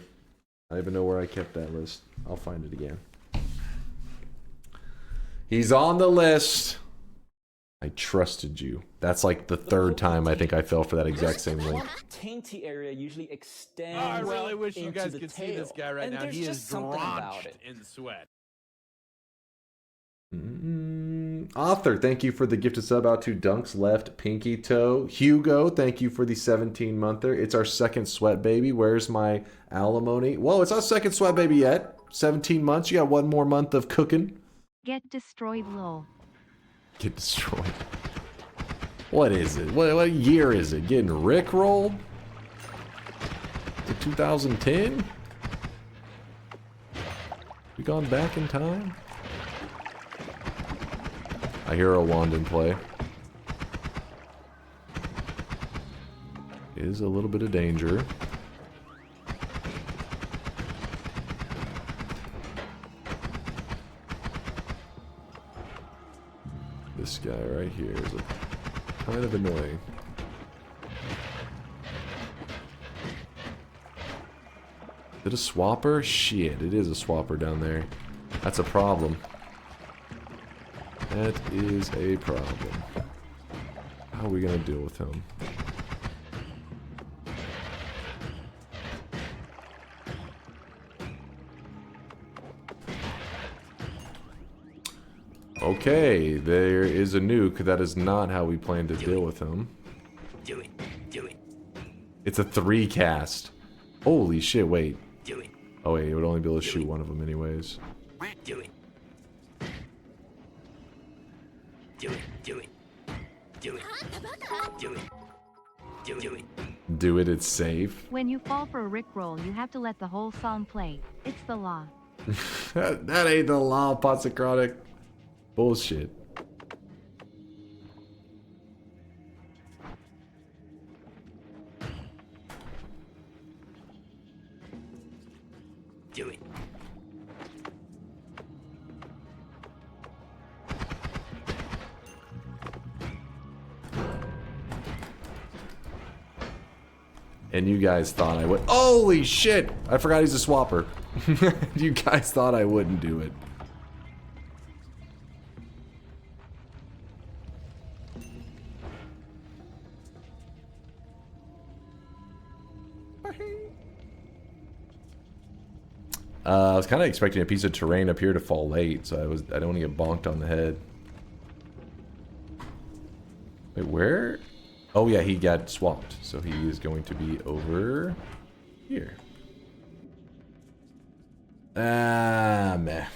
I don't even know where I kept that list. I'll find it again. He's on the list. I trusted you. That's like the third time I think I fell for that exact same link. Tainty area usually extends. Oh, I really wish you guys into could the see this guy right and now. there's He just is something about drenched it. in sweat. Author, thank you for the gifted sub out to Dunk's Left Pinky Toe. Hugo, thank you for the 17-monther. It's our second sweat baby. Where's my alimony? Whoa, it's not second sweat baby yet. 17 months. You got one more month of cooking. Get destroyed, lol. Get destroyed. What is it? What year is it? Getting rickrolled? Is it 2010? We gone back in time? I hear a wand in play. Is a little bit of danger. This guy right here is kind of annoying. Is it a swapper? Shit, it is a swapper down there. That's a problem. That is a problem. How are we gonna deal with him? Okay, there is a nuke. That is not how we plan to deal with him. Do it. Do it. It's a 3 cast. Holy shit, wait. Do it. Oh wait, it would only be able to shoot one of them anyways. Do it. Do it. Do it. Do it. Do it. Do it. Do it, it's safe. When you fall for a rickroll, you have to let the whole song play. It's the law. That ain't the law, Potsocratic. Bullshit. Do it. And you guys thought I would. Holy shit! I forgot he's a swapper. You guys thought I wouldn't do it. I was kind of expecting a piece of terrain up here to fall late, so I don't want to get bonked on the head. Wait, where? Oh yeah, he got swapped, so he is going to be over here. Meh.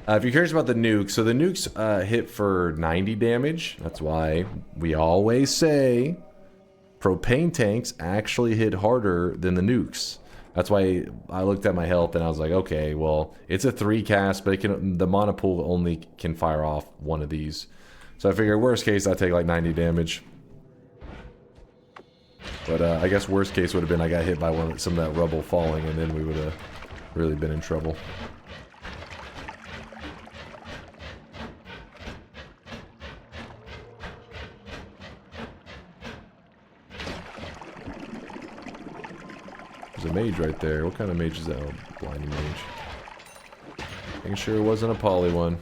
If you're curious about the nuke, so the nukes hit for 90 damage. That's why we always say propane tanks actually hit harder than the nukes. That's why I looked at my health and I was like, okay, well, it's a 3 cast, but the monopool only can fire off one of these. So I figured worst case, I'd take like 90 damage. But I guess worst case would have been I got hit by some of that rubble falling, and then we would have really been in trouble. There's a mage right there. What kind of mage is that? Oh, blinding mage. Making sure it wasn't a poly one.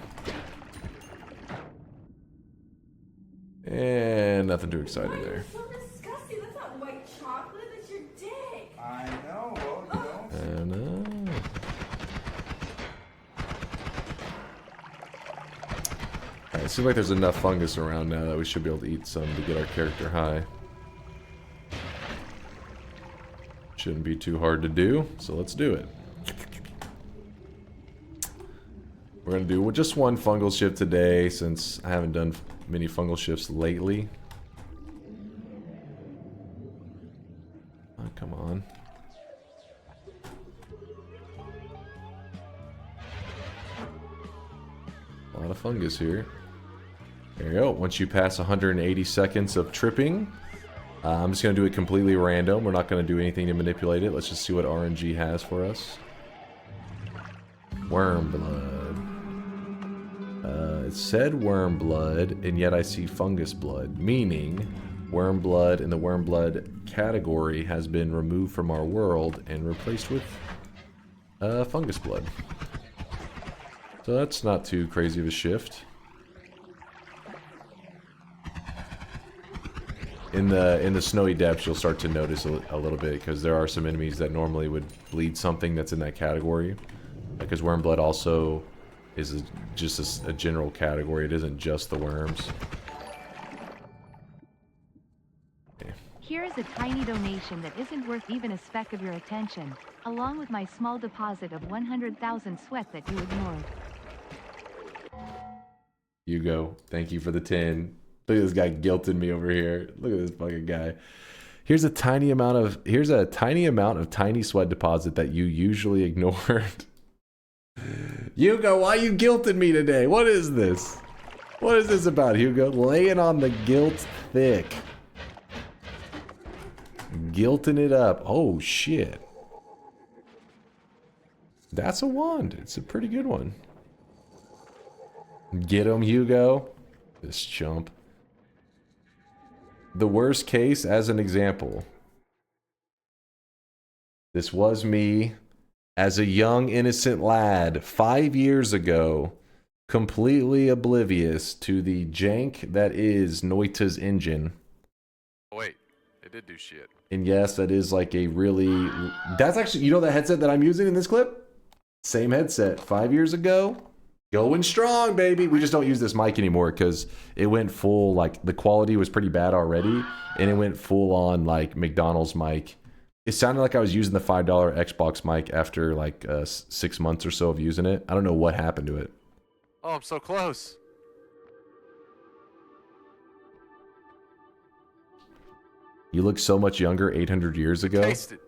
And nothing too exciting there. So disgusting. That's not white chocolate. That's your dick. I know. Well, you know. I know. Alright, it seems like there's enough fungus around now that we should be able to eat some to get our character high. Shouldn't be too hard to do, so let's do it. We're going to do just one fungal shift today, since I haven't done many fungal shifts lately. Oh, come on. A lot of fungus here. There you go. Once you pass 180 seconds of tripping, I'm just going to do it completely random. We're not going to do anything to manipulate it. Let's just see what RNG has for us. Worm blood. It said worm blood, and yet I see fungus blood, meaning worm blood in the worm blood category has been removed from our world and replaced with fungus blood. So that's not too crazy of a shift. In the snowy depths, you'll start to notice a little bit, because there are some enemies that normally would bleed something that's in that category. Because worm blood also is just a general category. It isn't just the worms. Here is a tiny donation that isn't worth even a speck of your attention, along with my small deposit of 100,000 sweat that you ignored. Hugo, thank you for the 10. Look at this guy guilting me over here. Look at this fucking guy. Here's a tiny amount of tiny sweat deposit that you usually ignored. Hugo, why are you guilting me today? What is this? What is this about, Hugo? Laying on the guilt thick. Guilting it up. Oh, shit. That's a wand. It's a pretty good one. Get him, Hugo. This chump. The worst case, as an example. This was me as a young, innocent lad 5 years ago, completely oblivious to the jank that is Noita's engine. Oh, wait. It did do shit. And yes, that is like a really... That's actually... You know the headset that I'm using in this clip? Same headset. 5 years ago. Going strong, baby. We just don't use this mic anymore because it went full... Like, the quality was pretty bad already. And it went full on, like, McDonald's mic. It sounded like I was using the $5 Xbox mic after, like, 6 months or so of using it. I don't know what happened to it. Oh, I'm so close. You look so much younger 800 years ago. Taste it.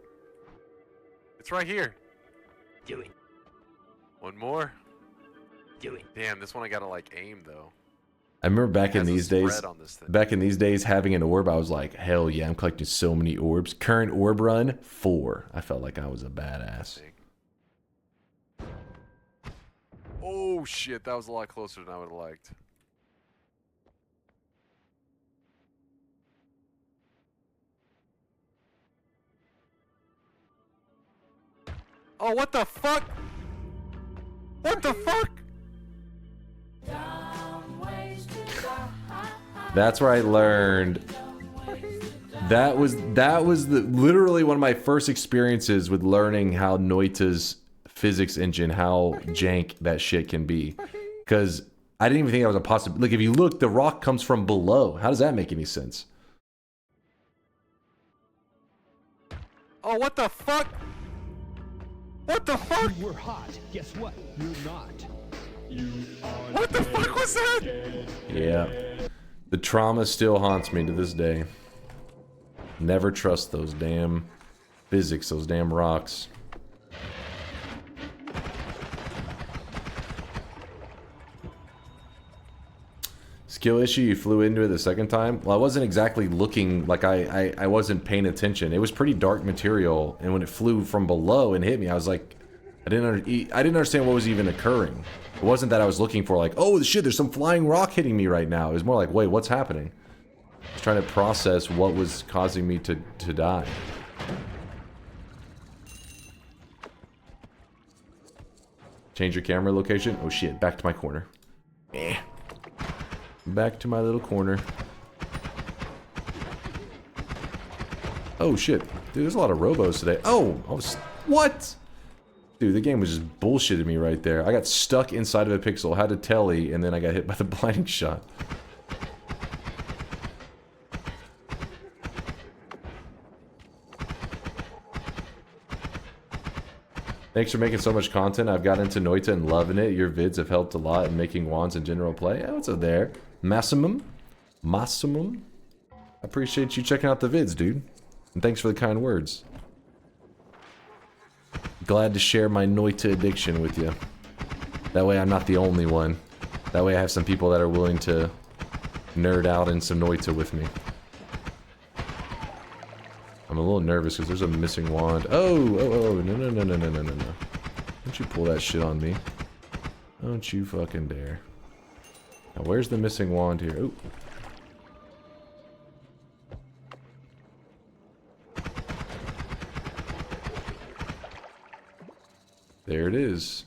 It's right here. Do it. One more. Do it. Damn, this one I gotta like aim though. I remember back in these days, having an orb, I was like, hell yeah, I'm collecting so many orbs. Current orb run, 4. I felt like I was a badass. Oh shit, that was a lot closer than I would have liked. Oh, what the fuck? What the fuck? That's where I learned. That was literally one of my first experiences with learning how Noita's physics engine, how jank that shit can be. Because I didn't even think that was a possibility. Like, if you look, the rock comes from below. How does that make any sense? Oh, what the fuck? What the fuck? You were hot. Guess what? You're not. What the fuck was that? Yeah. The trauma still haunts me to this day. Never trust those damn physics, those damn rocks. Skill issue, you flew into it the second time? Well, I wasn't exactly looking, like I wasn't paying attention. It was pretty dark material, and when it flew from below and hit me, I was like, I didn't understand what was even occurring. It wasn't that I was looking for like, oh shit, there's some flying rock hitting me right now. It was more like, wait, what's happening? I was trying to process what was causing me to die. Change your camera location? Oh shit, back to my corner. Back to my little corner. Oh shit. Dude, there's a lot of robos today. Oh, what? Dude, the game was just bullshitting me right there. I got stuck inside of a pixel, had a telly, and then I got hit by the blinding shot. Thanks for making so much content. I've got into Noita and loving it. Your vids have helped a lot in making wands and general play. Yeah, what's up there? Massimum? I appreciate you checking out the vids, dude. And thanks for the kind words. Glad to share my Noita addiction with you. That way I'm not the only one. That way I have some people that are willing to nerd out in some Noita with me. I'm a little nervous because there's a missing wand. Oh, no. Don't you pull that shit on me. Don't you fucking dare. Now where's the missing wand here? Ooh. There it is.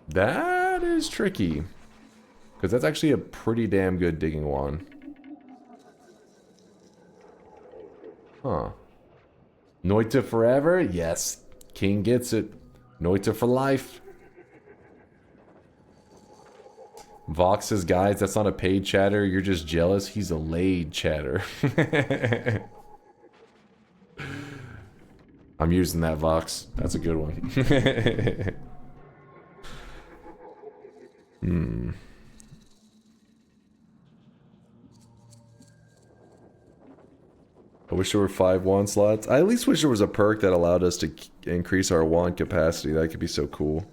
That is tricky. Because that's actually a pretty damn good digging wand. Huh. Noita forever? Yes. King gets it. Noita for life. Vox says, guys, that's not a paid chatter. You're just jealous. He's a laid chatter. I'm using that, Vox. That's a good one. I wish there were 5 wand slots. I at least wish there was a perk that allowed us to increase our wand capacity. That could be so cool.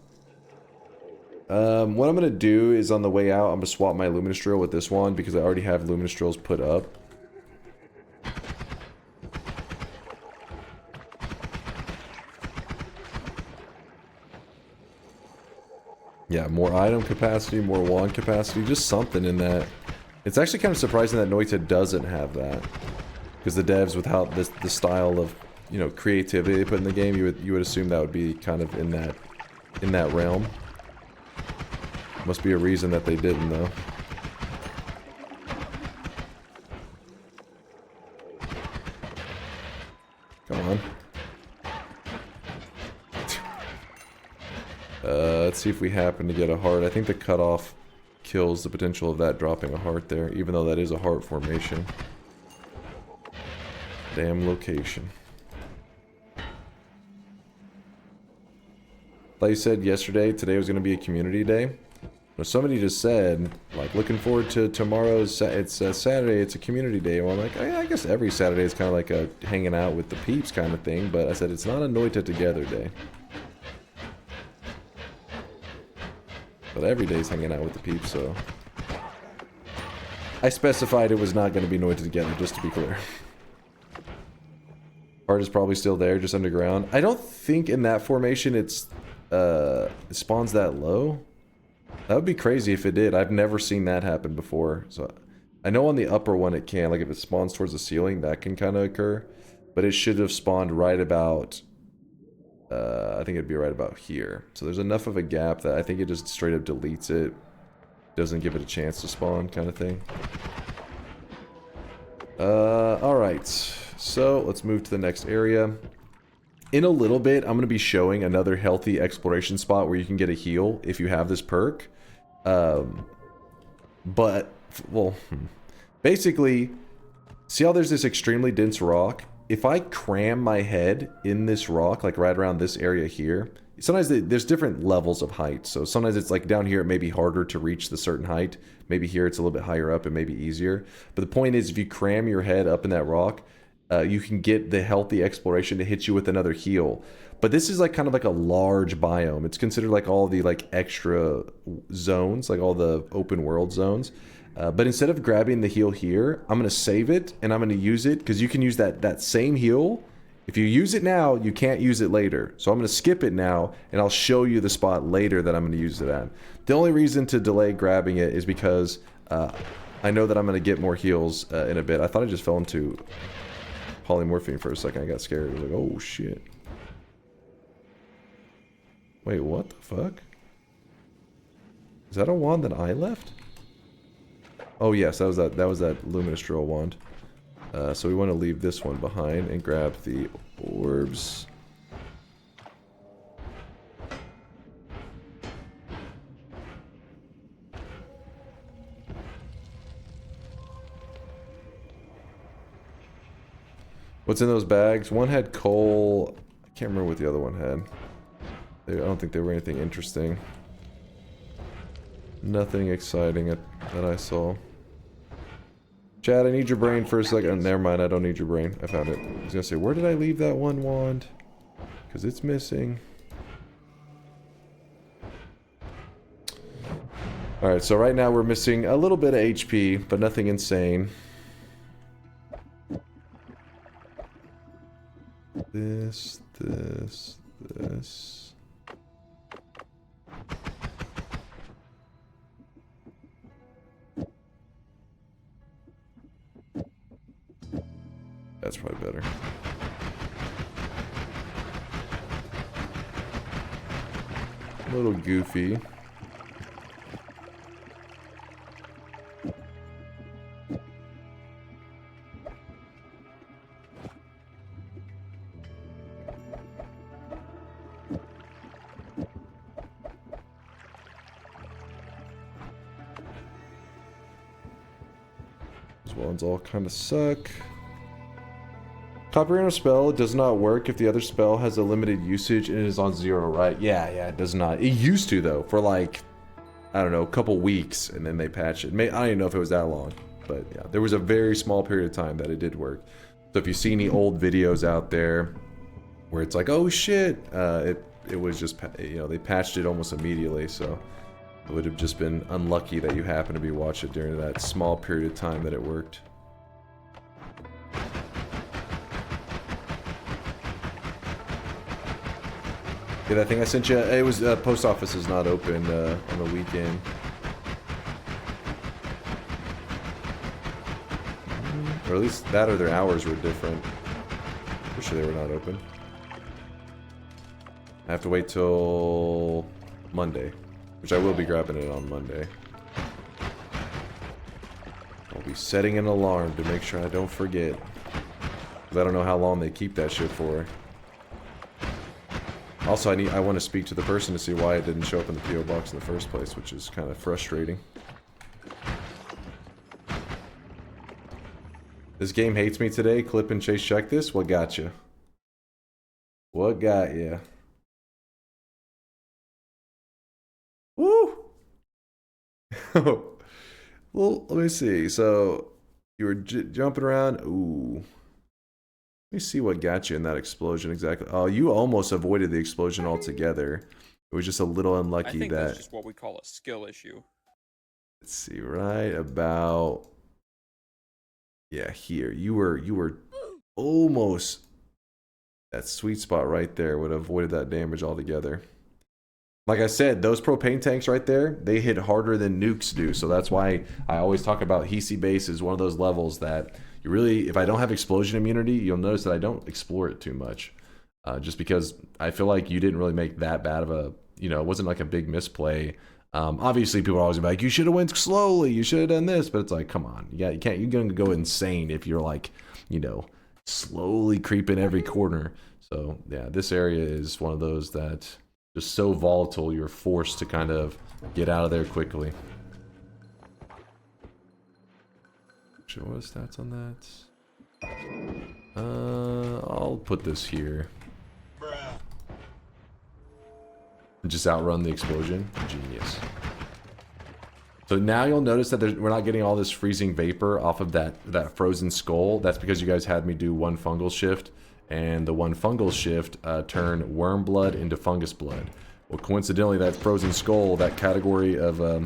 What I'm going to do is on the way out, I'm going to swap my Luminous Drill with this wand because I already have Luminous Drills put up. Yeah, more item capacity, more wand capacity, just something in that. It's actually kind of surprising that Noita doesn't have that. Because the devs, without this, the style of, you know, creativity they put in the game, you would assume that would be kind of in that realm. Must be a reason that they didn't, though. Come on. Let's see if we happen to get a heart. I think the cutoff kills the potential of that dropping a heart there, even though that is a heart formation. Damn location. Like you said yesterday, today was going to be a community day. Well, somebody just said, like, looking forward to tomorrow's, it's Saturday, it's a community day. Well, I'm like, I guess every Saturday is kind of like a hanging out with the peeps kind of thing, but I said it's not a Noita together day. But every day's hanging out with the peeps, so... I specified it was not going to be Noita together, just to be clear. Heart is probably still there, just underground. I don't think in that formation it spawns that low. That would be crazy if it did. I've never seen that happen before. So I know on the upper one it can. Like if it spawns towards the ceiling, that can kind of occur. But it should have spawned right about... I think it'd be right about here. So there's enough of a gap that I think it just straight up deletes it. Doesn't give it a chance to spawn, kind of thing. Alright. So let's move to the next area. In a little bit, I'm going to be showing another healthy exploration spot where you can get a heal if you have this perk. But, well, basically, see how there's this extremely dense rock? If I cram my head in this rock, like right around this area here, sometimes there's different levels of height. So sometimes it's like down here, it may be harder to reach the certain height. Maybe here it's a little bit higher up and maybe easier. But the point is, if you cram your head up in that rock, you can get the healthy exploration to hit you with another heal. But this is like kind of like a large biome. It's considered like all the like extra zones, like all the open world zones. But instead of grabbing the heal here, I'm going to save it and I'm going to use it because you can use that same heal. If you use it now, you can't use it later. So I'm going to skip it now and I'll show you the spot later that I'm going to use it at. The only reason to delay grabbing it is because I know that I'm going to get more heals in a bit. I thought I just fell into polymorphine for a second. I got scared. I was like, oh shit. Wait, what the fuck? Is that a wand that I left? Oh yes, that was that Luminous Drill wand. So we want to leave this one behind and grab the orbs. What's in those bags? One had coal. I can't remember what the other one had. I don't think they were anything interesting. Nothing exciting that I saw. Chad, I need your brain for a second. Oh, never mind, I don't need your brain. I found it. I was gonna say, where did I leave that one wand? Because it's missing. Alright, so right now we're missing a little bit of HP, but nothing insane. This. That's probably better. A little goofy. ones all kind of suck. Copy random spell does not work if the other spell has a limited usage and it is on 0, right? Yeah, it does not. It used to, though, for like, I don't know, a couple weeks, and then they patched it. I don't even know if it was that long, but yeah, there was a very small period of time that it did work. So if you see any old videos out there where it's like, oh shit, it was just, you know, they patched it almost immediately, so it would have just been unlucky that you happened to be watching it during that small period of time that it worked. Yeah, that thing I sent you, it was, post office is not open on the weekend. Or at least that or their hours were different. Pretty sure they were not open. I have to wait till Monday, which I will be grabbing it on Monday. I'll be setting an alarm to make sure I don't forget. Because I don't know how long they keep that shit for. Also, I want to speak to the person to see why it didn't show up in the PO box in the first place, which is kind of frustrating. This game hates me today. Clip and Chase, check this. What got you? What got you? Woo! Well, let me see. So, you were jumping around. Ooh. Let me see what got you in that explosion exactly. Oh, you almost avoided the explosion altogether. It was just a little unlucky. I think that that's just what we call a skill issue. Let's see, right about, yeah, here. You were almost, that sweet spot right there would have avoided that damage altogether. Like I said, those propane tanks right there, they hit harder than nukes do. So that's why I always talk about Hisi base is one of those levels that you really, if I don't have explosion immunity, you'll notice that I don't explore it too much. Just because I feel like you didn't really make that bad of a, you know, it wasn't like a big misplay. Obviously, people are always like, you should have went slowly, you should have done this, but it's like, come on, you can't, you're gonna go insane if you're like, you know, slowly creeping every corner. So yeah, this area is one of those that just so volatile, you're forced to kind of get out of there quickly. What are the stats on that? I'll put this here. Just outrun the explosion. Genius. So now you'll notice that we're not getting all this freezing vapor off of that frozen skull. That's because you guys had me do one fungal shift, and the one fungal shift turned worm blood into fungus blood. Well, coincidentally, that frozen skull, that category of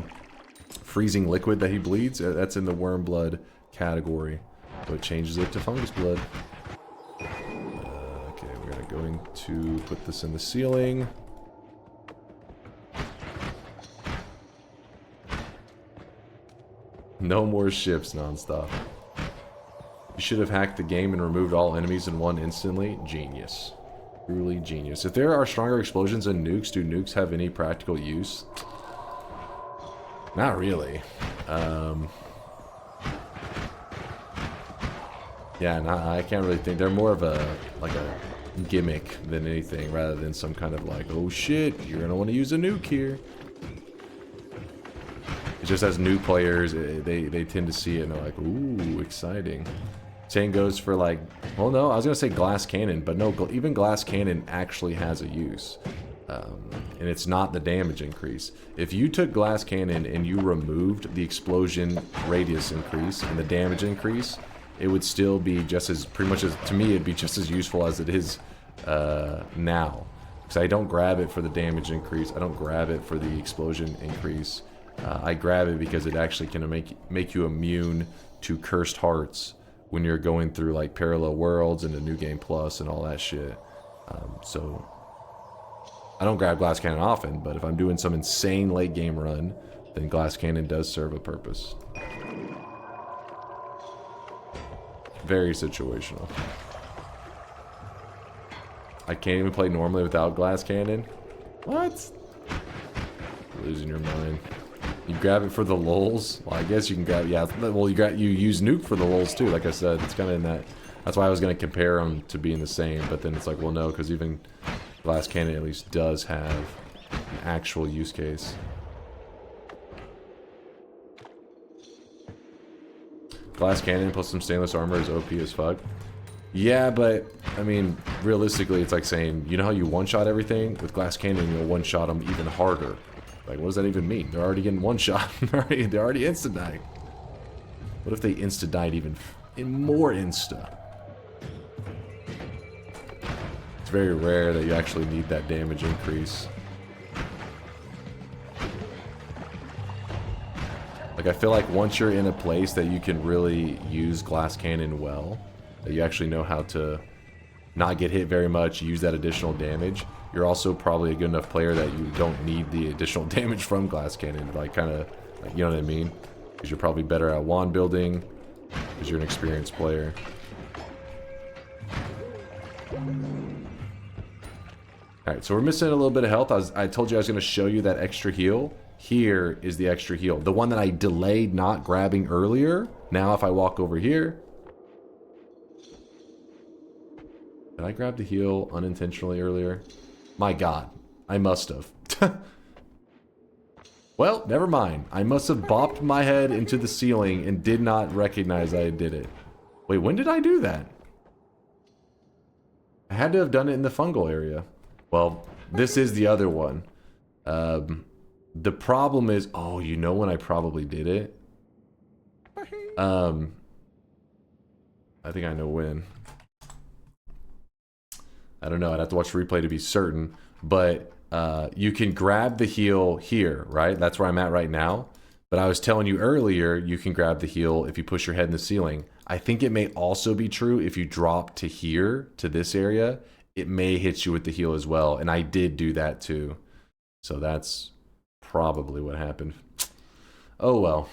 freezing liquid that he bleeds, that's in the worm blood category. So it changes it to fungus blood. Okay, we're going to put this in the ceiling. No more ships nonstop. You should have hacked the game and removed all enemies in one instantly. Genius. Truly genius. If there are stronger explosions than nukes, do nukes have any practical use? Not really. Yeah, I can't really think. They're more of a gimmick than anything, rather than some kind of like, oh shit, you're gonna want to use a nuke here. It's just as new players, they tend to see it and they're like, ooh, exciting. Same goes for like, well, no, I was gonna say glass cannon, but no, even glass cannon actually has a use. And it's not the damage increase. If you took glass cannon and you removed the explosion radius increase and the damage increase, it would still be just as, pretty much as, to me, it'd be just as useful as it is now. Because I don't grab it for the damage increase, I don't grab it for the explosion increase. I grab it because it actually can make you immune to cursed hearts when you're going through like parallel worlds and the New Game Plus and all that shit. So I don't grab glass cannon often, but if I'm doing some insane late game run, then glass cannon does serve a purpose. Very situational. I can't even play normally without glass cannon. What? Losing your mind. You grab it for the lulz. Well, I guess you can grab. Yeah. Well, you use nuke for the lulz too. Like I said, it's kind of in that. That's why I was gonna compare them to being the same. But then it's like, well, no, because even glass cannon at least does have an actual use case. Glass cannon plus some stainless armor is OP as fuck. Yeah, but, I mean, realistically, it's like saying, you know how you one-shot everything? With glass cannon, you'll one-shot them even harder. Like, what does that even mean? They're already getting one-shot. They're already insta-dying. What if they insta-died even more insta? It's very rare that you actually need that damage increase. Like, I feel like once you're in a place that you can really use glass cannon well, that you actually know how to not get hit very much, use that additional damage, you're also probably a good enough player that you don't need the additional damage from glass cannon. Like, kind of, like, you know what I mean? Because you're probably better at wand building, because you're an experienced player. Alright, so we're missing a little bit of health. I told you I was going to show you that extra heal. Here is the extra heal. The one that I delayed not grabbing earlier. Now if I walk over here... Did I grab the heal unintentionally earlier? My god. I must have. Well, never mind. I must have bopped my head into the ceiling and did not recognize I did it. Wait, when did I do that? I had to have done it in the fungal area. Well, this is the other one. The problem is... Oh, you know when I probably did it? I think I know when. I don't know. I'd have to watch the replay to be certain. But you can grab the heal here, right? That's where I'm at right now. But I was telling you earlier, you can grab the heal if you push your head in the ceiling. I think it may also be true if you drop to here, to this area. It may hit you with the heal as well. And I did do that too. So that's probably what happened. Oh well.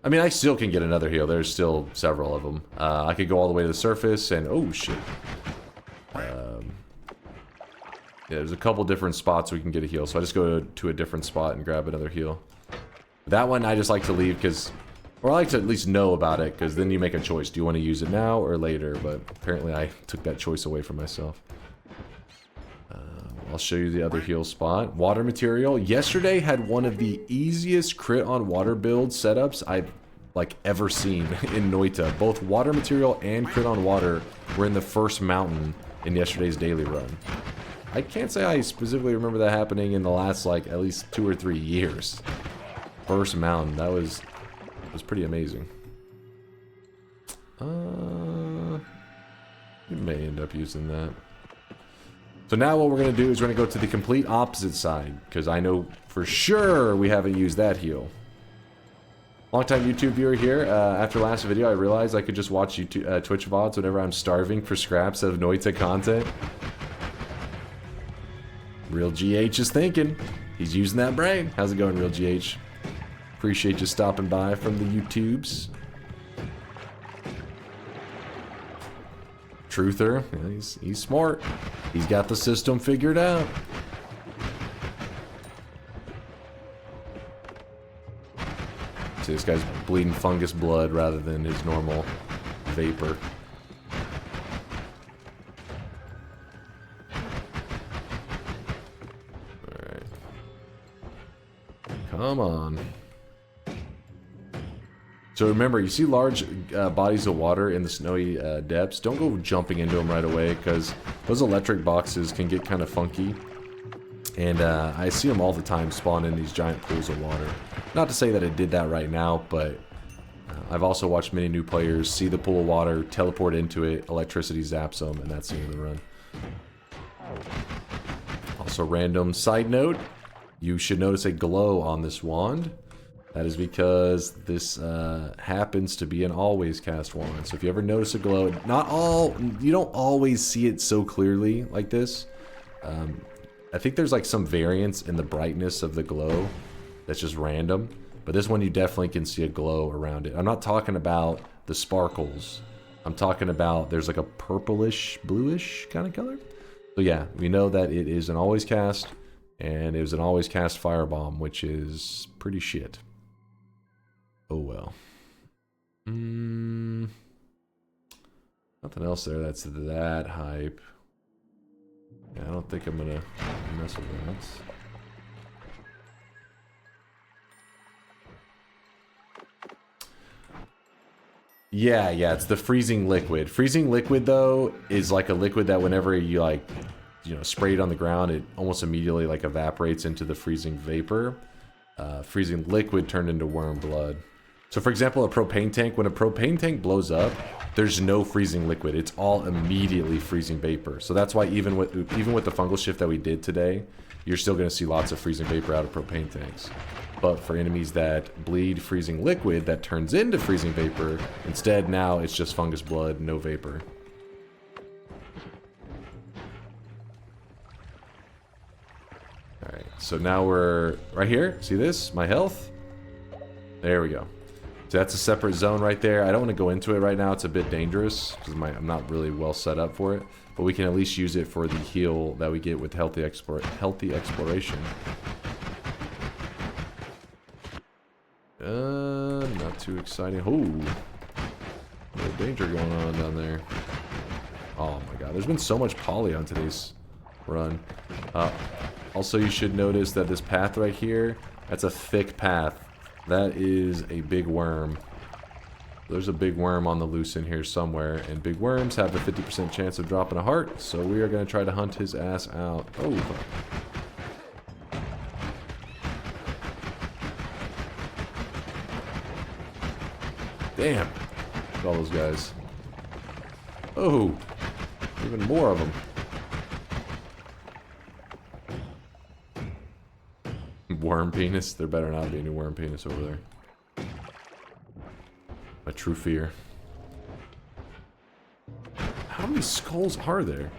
I mean, I still can get another heal. There's still several of them. I could go all the way to the surface and... Oh, shit. Yeah, there's a couple different spots we can get a heal. So I just go to a different spot and grab another heal. That one I just like to leave because... Or I like to at least know about it, because then you make a choice. Do you want to use it now or later? But apparently I took that choice away from myself. I'll show you the other heal spot. Water material. Yesterday had one of the easiest crit on water build setups I've like ever seen in Noita. Both water material and crit on water were in the first mountain in yesterday's daily run. I can't say I specifically remember that happening in the last like at least 2 or 3 years. First mountain. That was pretty amazing. We may end up using that. So now what we're going to do is we're going to go to the complete opposite side, because I know for sure we haven't used that heal. Longtime YouTube viewer here. After last video, I realized I could just watch YouTube, Twitch VODs whenever I'm starving for scraps of Noita content. Real GH is thinking. He's using that brain. How's it going, Real GH? Appreciate you stopping by from the YouTubes. Truther, yeah, he's smart. He's got the system figured out. See, this guy's bleeding fungus blood rather than his normal vapor. Alright. Come on. So remember, you see large bodies of water in the snowy depths. Don't go jumping into them right away, because those electric boxes can get kind of funky. And I see them all the time spawn in these giant pools of water. Not to say that it did that right now, but I've also watched many new players see the pool of water, teleport into it, electricity zaps them, and that's the end of the run. Also, random side note, you should notice a glow on this wand. That is because this happens to be an always cast wand. So if you ever notice a glow, you don't always see it so clearly like this. I think there's like some variance in the brightness of the glow that's just random. But this one you definitely can see a glow around it. I'm not talking about the sparkles. I'm talking about there's like a purplish, bluish kind of color. So yeah, we know that it is an always cast. And it was an always cast firebomb, which is pretty shit. Oh well. Nothing else there that's that hype. Yeah, I don't think I'm gonna mess with that. Yeah, it's the freezing liquid. Freezing liquid, though, is like a liquid that whenever you, like, you know, spray it on the ground, it almost immediately, like, evaporates into the freezing vapor. Freezing liquid turned into worm blood. So, for example, a propane tank, when a propane tank blows up, there's no freezing liquid. It's all immediately freezing vapor. So that's why even with the fungal shift that we did today, you're still going to see lots of freezing vapor out of propane tanks. But for enemies that bleed freezing liquid that turns into freezing vapor, instead now it's just fungus blood, no vapor. Alright, so now we're right here. See this? My health? There we go. So that's a separate zone right there. I don't want to go into it right now. It's a bit dangerous because I'm not really well set up for it. But we can at least use it for the heal that we get with healthy exploration. Not too exciting. Ooh, a little danger going on down there. Oh my god, there's been so much poly on today's run. Also, you should notice that this path right here, that's a thick path. That is a big worm. There's a big worm on the loose in here somewhere, and big worms have a 50% chance of dropping a heart, so we are going to try to hunt his ass out. Oh, fuck. Damn. Look at all those guys. Oh, even more of them. Worm penis? There better not be any worm penis over there. My true fear. How many skulls are there?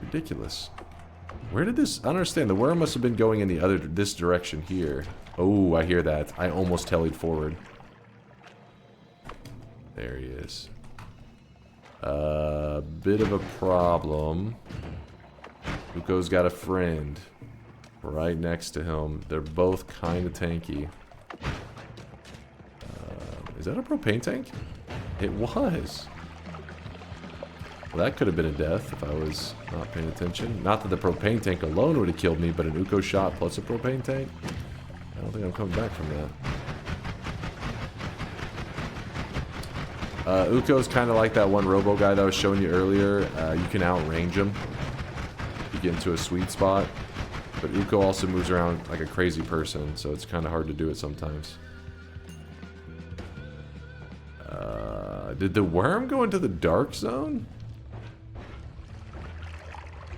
Ridiculous. Where did this... I don't understand. The worm must have been going in this direction here. Oh, I hear that. I almost tellied forward. There he is. Bit of a problem. Uko's got a friend right next to him. They're both kind of tanky. Is that a propane tank? It was. Well, that could have been a death if I was not paying attention. Not that the propane tank alone would have killed me, but an Uko shot plus a propane tank? I don't think I'm coming back from that. Uko's kind of like that one robo guy that I was showing you earlier. You can outrange him. You get into a sweet spot. But Uko also moves around like a crazy person, so it's kind of hard to do it sometimes. Did the worm go into the dark zone?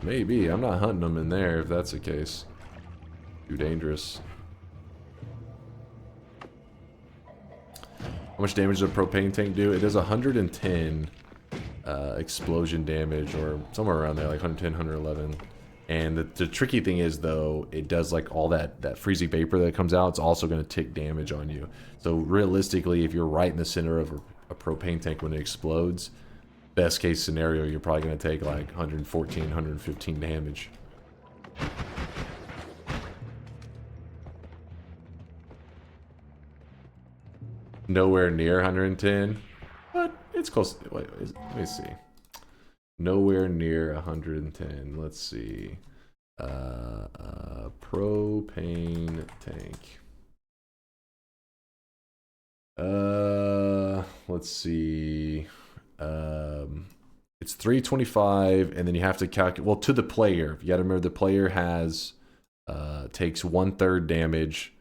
Maybe. I'm not hunting them in there if that's the case. Too dangerous. How much damage does a propane tank do? It does 110 explosion damage, or somewhere around there, like 110, 111. And the tricky thing is, though, it does like all that freezing vapor that comes out. It's also going to tick damage on you. So realistically, if you're right in the center of a propane tank when it explodes, best case scenario, you're probably going to take like 114, 115 damage. Nowhere near 110, but it's close. Wait, let me see. Nowhere near 110. Let's see. Propane tank. Let's see. It's 325, and then you have to calculate. Well, to the player, you got to remember the player has takes 1/3 damage,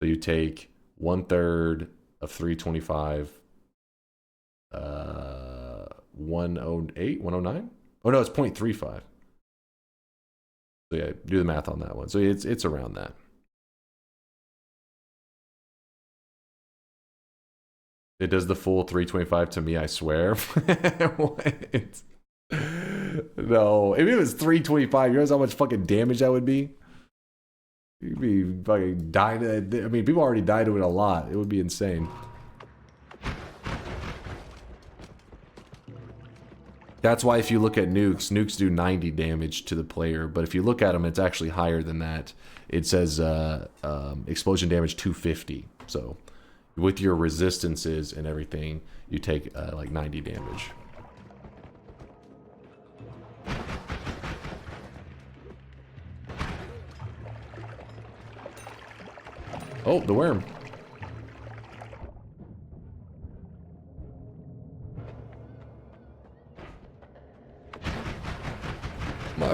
so you take 1/3 of 325. 108, 109? Oh no, it's 0.35. So yeah, do the math on that one. So it's around that. It does the full 325 to me, I swear. What? No, if it was 325, you realize how much fucking damage that would be? You'd be fucking dying. I mean, people already died to it a lot. It would be insane. That's why if you look at nukes do 90 damage to the player, but if you look at them, it's actually higher than that. It says explosion damage 250. So with your resistances and everything, you take like 90 damage. Oh, the worm.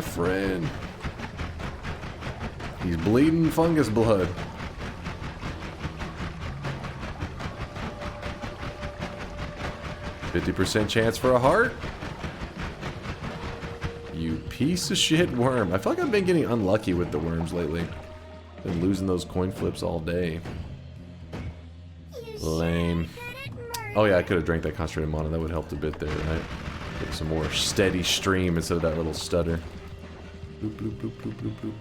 my friend. He's bleeding fungus blood. %50 chance for a heart. You piece of shit worm. I feel like I've been getting unlucky with the worms lately. Been losing those coin flips all day. Lame. Oh yeah, I could have drank that concentrated mana. That would help a bit there, right? Get some more steady stream instead of that little stutter. Bloop, bloop, bloop, bloop, bloop, bloop.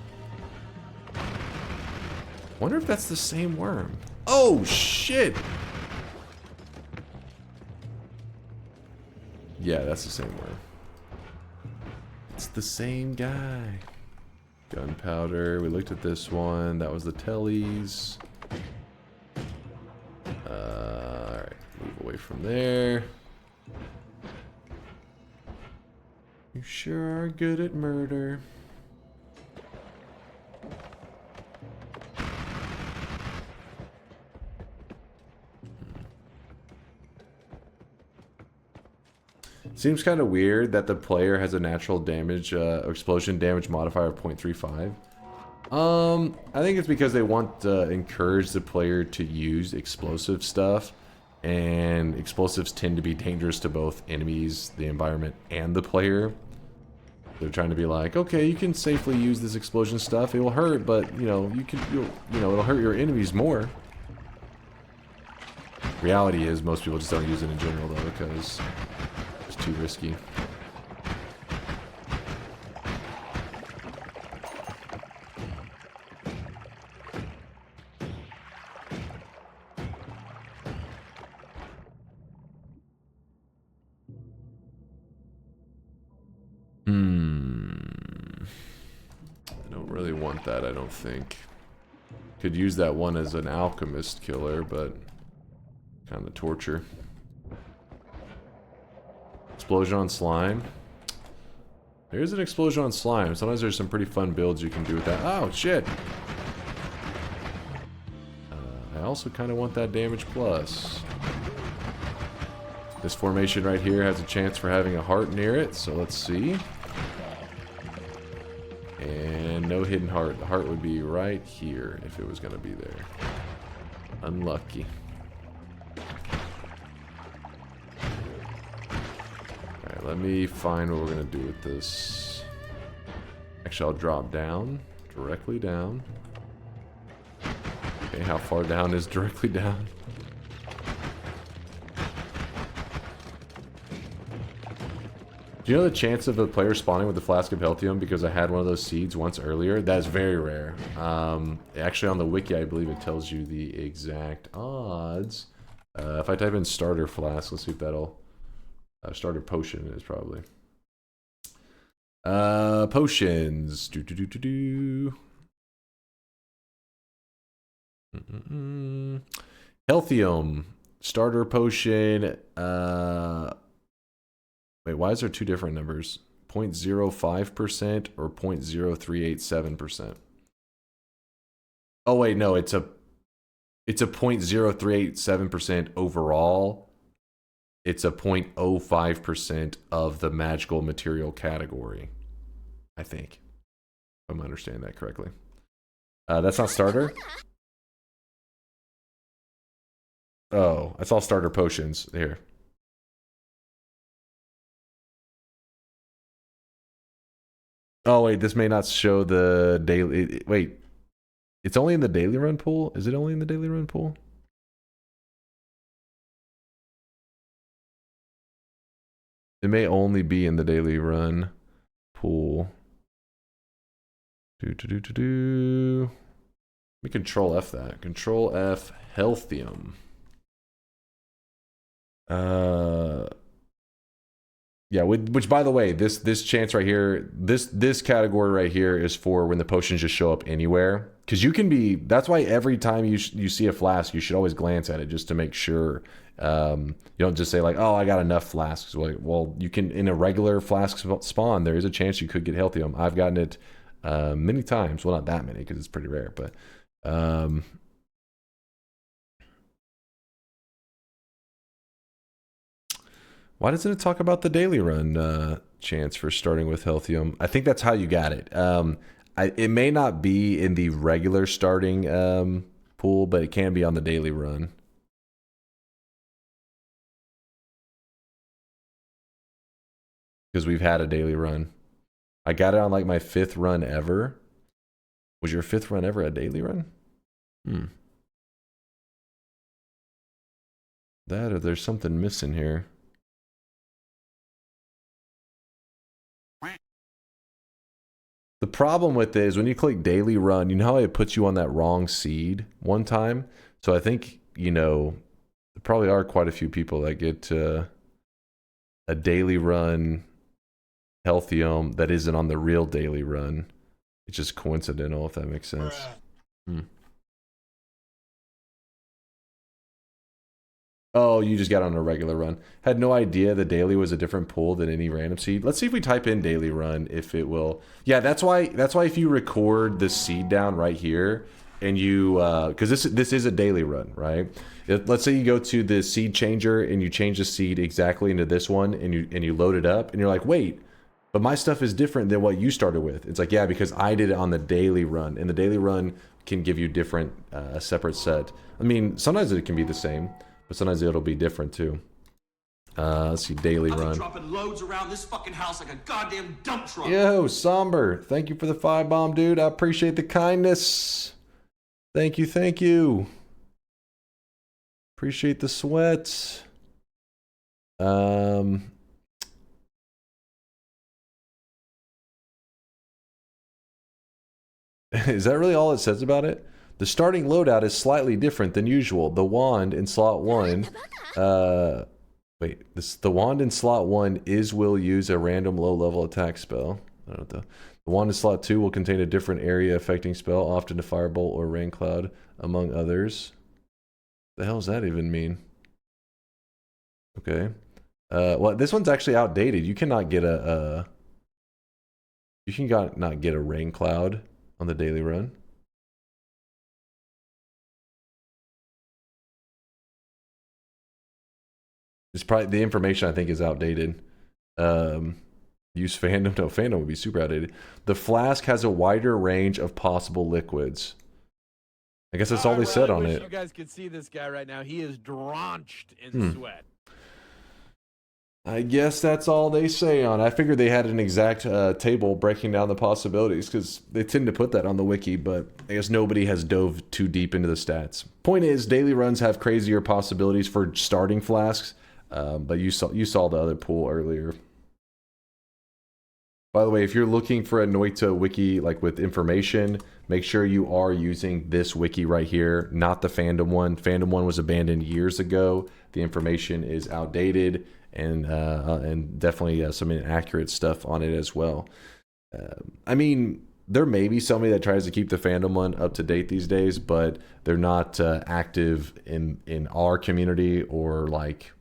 Wonder if that's the same worm. Oh shit! Yeah, that's the same worm. It's the same guy. Gunpowder. We looked at this one. That was the tellies. Alright, move away from there. You sure are good at murder. Seems kind of weird that the player has a natural damage, explosion damage modifier of 0.35. I think it's because they want to encourage the player to use explosive stuff, and explosives tend to be dangerous to both enemies, the environment, and the player. They're trying to be like, okay, you can safely use this explosion stuff. It will hurt, but you know, it'll hurt your enemies more. Reality is, most people just don't use it in general though, because it's too risky. I don't really want that, I don't think. Could use that one as an alchemist killer, but kind of torture. Explosion on slime. There's an explosion on slime. Sometimes there's some pretty fun builds you can do with that. Oh, shit! I also kind of want that damage plus. This formation right here has a chance for having a heart near it, so let's see. And no hidden heart. The heart would be right here if it was going to be there. Unlucky. Alright, let me find what we're going to do with this. Actually, I'll drop down. Directly down. Okay, how far down is directly down? Do you know the chance of a player spawning with the Flask of Healthium because I had one of those seeds once earlier? That is very rare. Actually, on the wiki, I believe it tells you the exact odds. If I type in starter flask, let's see if that'll... starter potion is probably. Potions. Healthium. Starter potion. Wait, why is there two different numbers? 0.05% or 0.0387%? Oh wait, no, it's a 0.0387% overall. It's a 0.05% of the magical material category. I think. If I'm understanding that correctly. That's not starter? Oh, that's all starter potions. Here. Oh wait, this may not show the daily... Wait, it's only in the daily run pool? Is it only in the daily run pool? It may only be in the daily run pool. Let me Control F that. Control F Healthium. Yeah, which by the way, this chance right here, this category right here is for when the potions just show up anywhere. Because you can be, that's why every time you see a flask, you should always glance at it just to make sure. You don't just say like, oh, I got enough flasks. Well, you can, in a regular flask spawn, there is a chance you could get Healthium. I've gotten it many times. Well, not that many because it's pretty rare, but why doesn't it talk about the daily run chance for starting with Healthium. I think that's how you got it. It may not be in the regular starting pool, but it can be on the daily run. Because we've had a daily run. I got it on like my 5th run ever. Was your 5th run ever a daily run? That or there's something missing here. The problem with it is when you click daily run, you know how it puts you on that wrong seed one time? So I think, you know, there probably are quite a few people that get a daily run Healthium that isn't on the real daily run. It's just coincidental, if that makes sense. Oh, you just got on a regular run. Had no idea the daily was a different pool than any random seed. Let's see if we type in daily run, if it will. Yeah, that's why if you record the seed down right here and you because this is a daily run, right? Let's say you go to the seed changer and you change the seed exactly into this one and you load it up and you're like, wait, but my stuff is different than what you started with. It's like, yeah, because I did it on the daily run, and the daily run can give you different a separate set. I mean, sometimes it can be the same, but sometimes it'll be different too. Let's see, daily run. Dropping loads around this fucking house like a goddamn dump truck. Yo, Somber, thank you for the 5 bomb, dude. I appreciate the kindness. Thank you, thank you. Appreciate the sweats. Is that really all it says about it? The starting loadout is slightly different than usual. The wand in slot 1, the wand in slot 1 will use a random low-level attack spell. I don't know. The wand in slot 2 will contain a different area affecting spell, often a firebolt or rain cloud, among others. The hell does that even mean? Okay. Well, this one's actually outdated. You cannot get not get a rain cloud on the daily run. It's probably the information I think is outdated. Use fandom. No, fandom would be super outdated. The flask has a wider range of possible liquids. I guess that's all they said on it. You guys could see this guy right now. He is drenched in sweat. I guess that's all they say on it. I figured they had an exact table breaking down the possibilities because they tend to put that on the wiki, but I guess nobody has dove too deep into the stats. Point is, daily runs have crazier possibilities for starting flasks, but you saw the other pool earlier. By the way, if you're looking for a Noita wiki like with information, make sure you are using this wiki right here, not the fandom one. Fandom one was abandoned years ago. The information is outdated and definitely some inaccurate stuff on it as well. I mean, there may be somebody that tries to keep the fandom one up to date these days, but they're not active in our community or like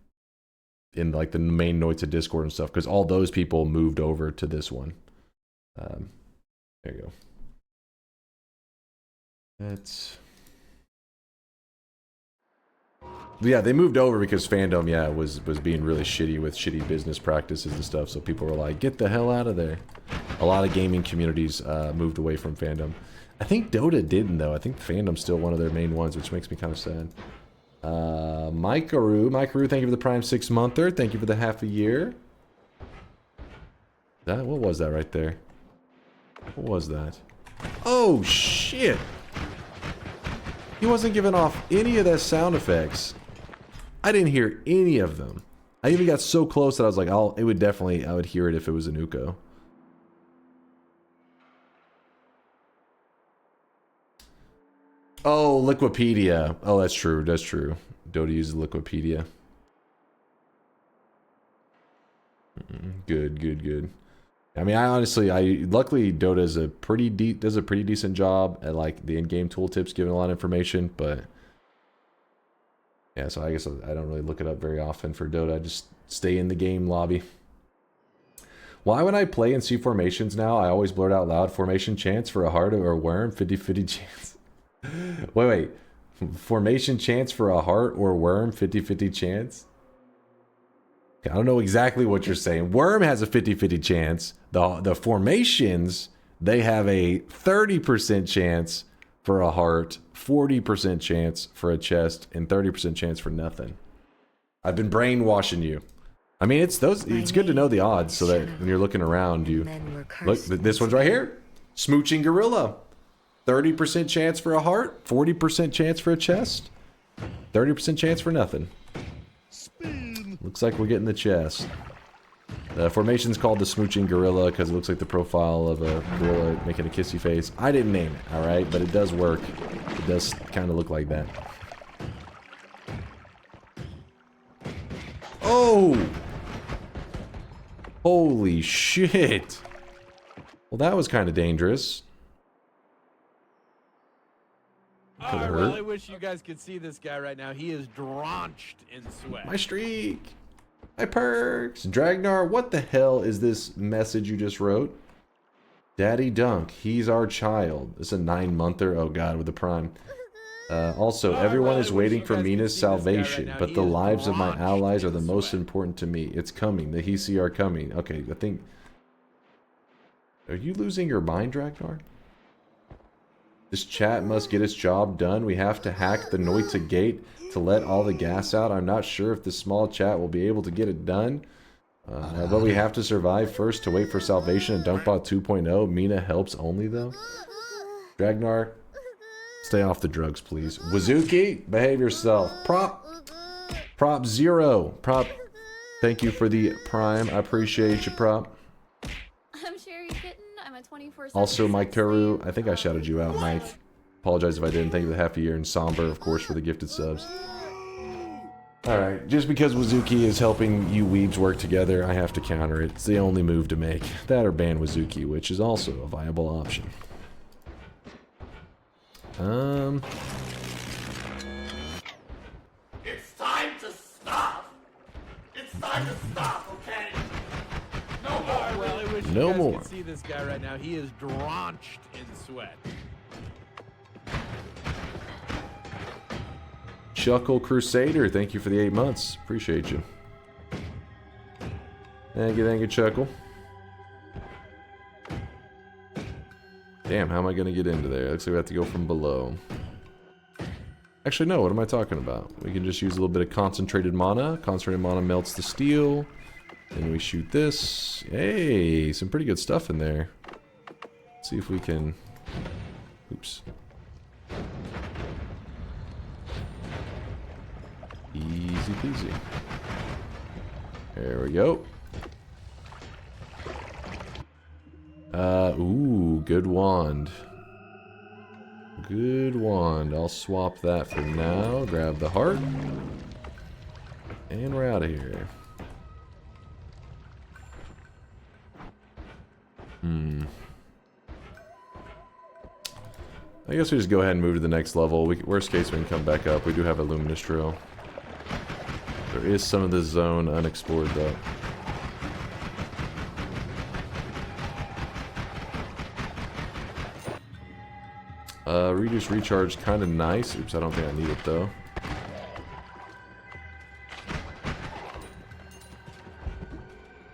in like the main Noita Discord and stuff, because all those people moved over to this one. There you go. Yeah, they moved over because fandom, yeah, was being really shitty with shitty business practices and stuff. So people were like, "Get the hell out of there." A lot of gaming communities moved away from fandom. I think Dota didn't though. I think fandom's still one of their main ones, which makes me kind of sad. Mikeru, thank you for the Prime 6-monther. Thank you for the half a year. What was that right there? What was that? Oh shit! He wasn't giving off any of that sound effects. I didn't hear any of them. I even got so close that I was like, I would hear it if it was a Nuko. Oh, Liquipedia. Oh, that's true. That's true. Dota uses Liquipedia. Good. I mean, luckily Dota does a pretty decent job at like the in-game tooltips, giving a lot of information. But yeah, so I guess I don't really look it up very often for Dota. I just stay in the game lobby. Why when I play and see formations now, I always blurt out loud formation chance for a heart or a worm, 50-50 chance. Wait. Formation chance for a heart or worm, 50-50 chance? I don't know exactly what you're saying. Worm has a 50-50 chance. The formations, they have a 30% chance for a heart, 40% chance for a chest, and 30% chance for nothing. I've been brainwashing you. I mean, it's good to know the odds so that when you're looking around, you look. This one's right here. Smooching Gorilla. 30% chance for a heart, 40% chance for a chest, 30% chance for nothing. Looks like we're getting the chest. The formation's called the Smooching Gorilla because it looks like the profile of a gorilla making a kissy face. I didn't name it, alright? But it does work. It does kind of look like that. Oh! Holy shit! Well, that was kind of dangerous. I really wish you guys could see this guy right now. He is drenched in sweat. My streak! My perks! Dragnar, what the hell is this message you just wrote? Daddy Dunk, he's our child. It's a 9-monther. Oh god, with the prime. Also, everyone is waiting for Mina's salvation, but the lives of my allies are the most important to me. It's coming. The Hisi are coming. Okay, I think... Are you losing your mind, Dragnar? This chat must get its job done. We have to hack the Noita gate to let all the gas out. I'm not sure if this small chat will be able to get it done. But we have to survive first to wait for salvation in DunkBot 2.0. Mina helps only, though. Dragnar, stay off the drugs, please. Wazuki, behave yourself. Prop 0. Prop, thank you for the prime. I appreciate you, Prop. I'm Sherry Kitten. I'm a 24/7. Also, Mike Teru, I think I shouted you out, Mike. Apologize if I didn't. Thank you for the half a year. And Somber, of course, for the gifted subs. Alright, just because Wazuki is helping you weebs work together, I have to counter it. It's the only move to make. That or ban Wazuki, which is also a viable option. It's time to stop. It's time to stop, okay? No more. I really wish No you guys more. could see this guy right now. He is drenched in sweat. Chuckle Crusader, thank you for the 8 months. Appreciate you. Thank you, Chuckle. Damn, how am I going to get into there? Looks like we have to go from below. Actually, no, what am I talking about? We can just use a little bit of concentrated mana. Concentrated mana melts the steel. Then we shoot this. Hey, some pretty good stuff in there. Let's see if we can... Oops. Easy peasy. There we go. Ooh, good wand. Good wand. I'll swap that for now. Grab the heart. And we're out of here. I guess we just go ahead and move to the next level. Worst case, we can come back up. We do have a Luminous Drill. There is some of the zone unexplored, though. Reduce recharge, kind of nice. Oops, I don't think I need it, though.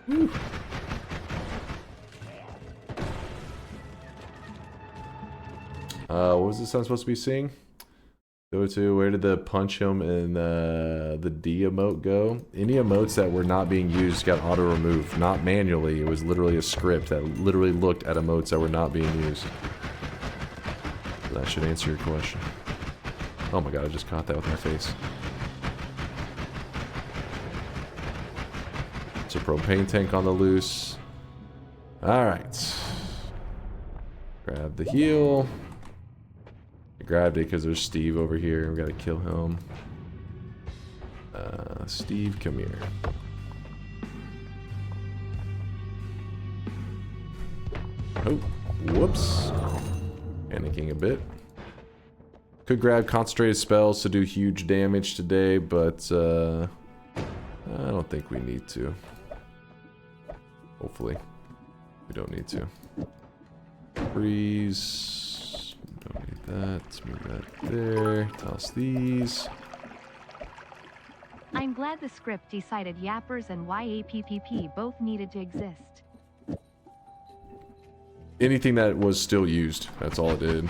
Whew. What was this I'm supposed to be seeing? Go to, where did the punch him and the D emote go? Any emotes that were not being used got auto-removed, not manually. It was literally a script that literally looked at emotes that were not being used. So that should answer your question. Oh my god, I just caught that with my face. It's a propane tank on the loose. Alright. Grab the heal. I grabbed it because there's Steve over here. We gotta kill him. Steve, come here. Oh, whoops. Panicking a bit. Could grab concentrated spells to do huge damage today, but I don't think we need to. Hopefully. We don't need to. Freeze. Don't need that. Let's move that there. Toss these. I I'm glad the script decided yappers and YAPPP both needed to exist. Anything that was still used, that's all it did.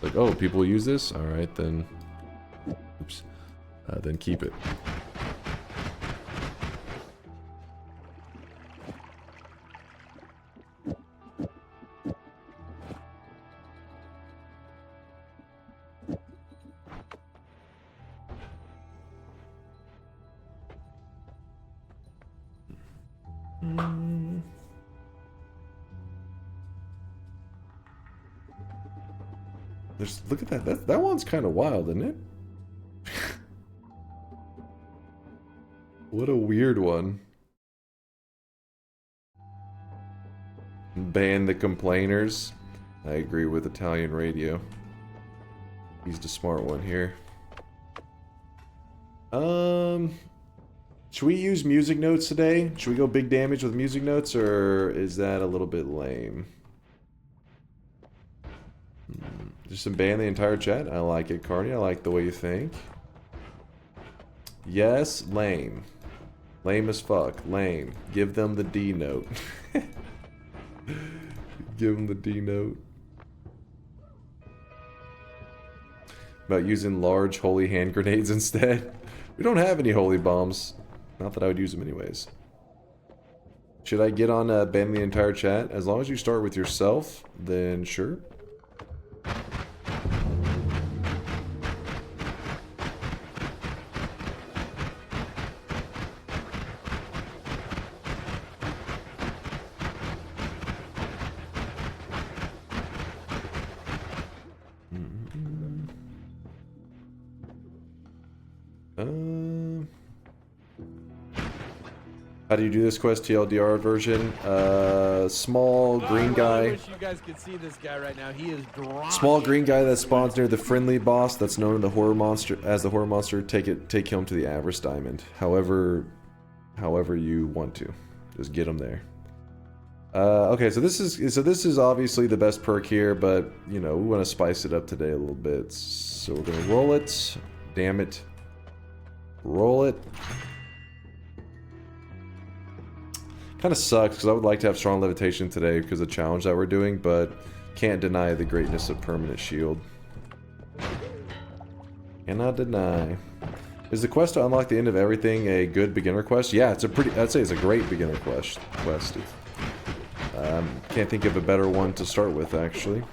Like, oh, people use this? Alright, then... Oops. Then keep it. Look at that. That one's kind of wild, isn't it? What a weird one. Ban the complainers. I agree with Italian radio. He's the smart one here. Should we use music notes today? Should we go big damage with music notes, or is that a little bit lame? Just ban the entire chat. I like it, Carney. I like the way you think. Yes, lame. Lame as fuck. Lame. Give them the D note. Give them the D note. About using large holy hand grenades instead. We don't have any holy bombs. Not that I would use them anyways. Should I get on banning the entire chat? As long as you start with yourself, then sure. How do you do this quest? TLDR version. Small green guy. I wish you guys could see this guy right now. He is drawn. Small green guy that spawns near the friendly boss that's known as the horror monster. Take him to the Avarice Diamond. However you want to. Just get him there. Okay, so this is obviously the best perk here, but you know, we want to spice it up today a little bit. So we're gonna roll it. Damn it. Roll it. Kind of sucks because I would like to have strong levitation today because of the challenge that we're doing, but can't deny the greatness of permanent shield. Cannot deny. Is the quest to unlock the end of everything a good beginner quest? Yeah, it's a pretty. I'd say it's a great beginner quest. Can't think of a better one to start with actually.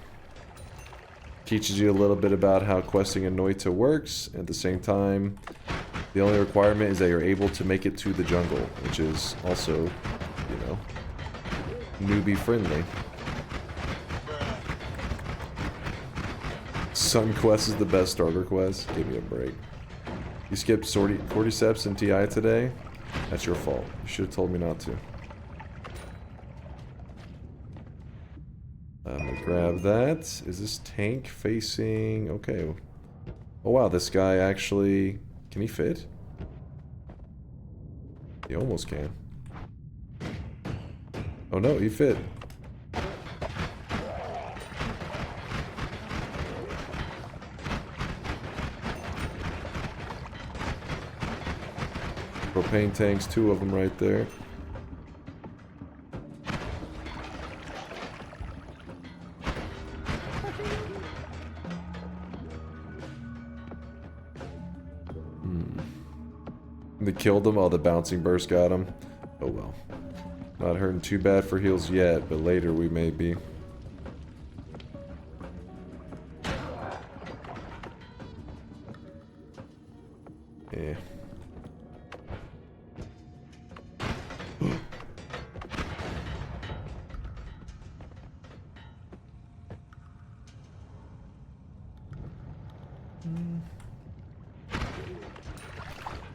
Teaches you a little bit about how questing in Noita works. At the same time, the only requirement is that you're able to make it to the jungle, which is also, you know, newbie friendly. Sun Quest is the best starter quest. Give me a break. You skipped Cordyceps and TI today? That's your fault. You should have told me not to. I'm gonna grab that. Is this tank facing... Okay. Oh wow, this guy actually... Can he fit? He almost can. Oh no, he fit. Propane tanks, 2 of them right there. They killed him. Oh, the bouncing burst got him. Oh well. Not hurting too bad for heals yet, but later we may be. Yeah.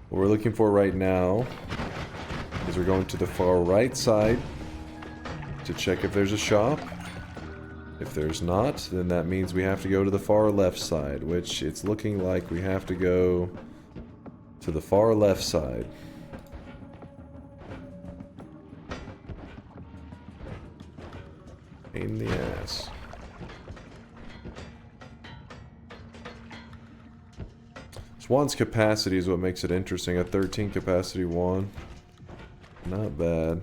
What we're looking for right now is we're going to the far right side to check if there's a shop. If there's not, then that means we have to go to the far left side, which it's looking like we have to go to the far left side. Pain in the ass. Swan's capacity is what makes it interesting. A 13 capacity wand. Not bad.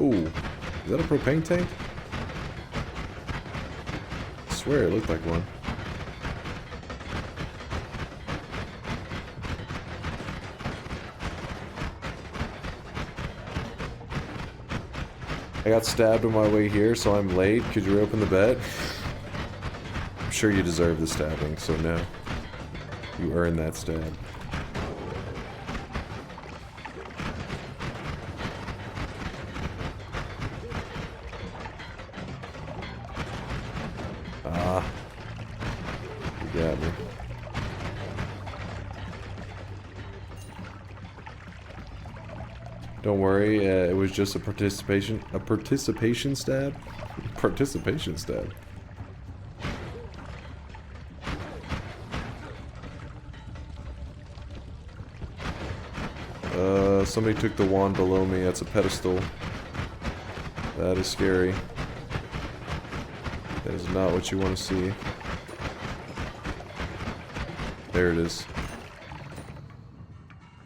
Oh, is that a propane tank? I swear it looked like one. I got stabbed on my way here, so I'm late. Could you open the bet? I'm sure you deserve the stabbing, so no. You earned that stab. Ah. You got me. Don't worry, it was just a participation stab? Participation stab. Somebody took the wand below me. That's a pedestal. That is scary. That is not what you want to see. There it is.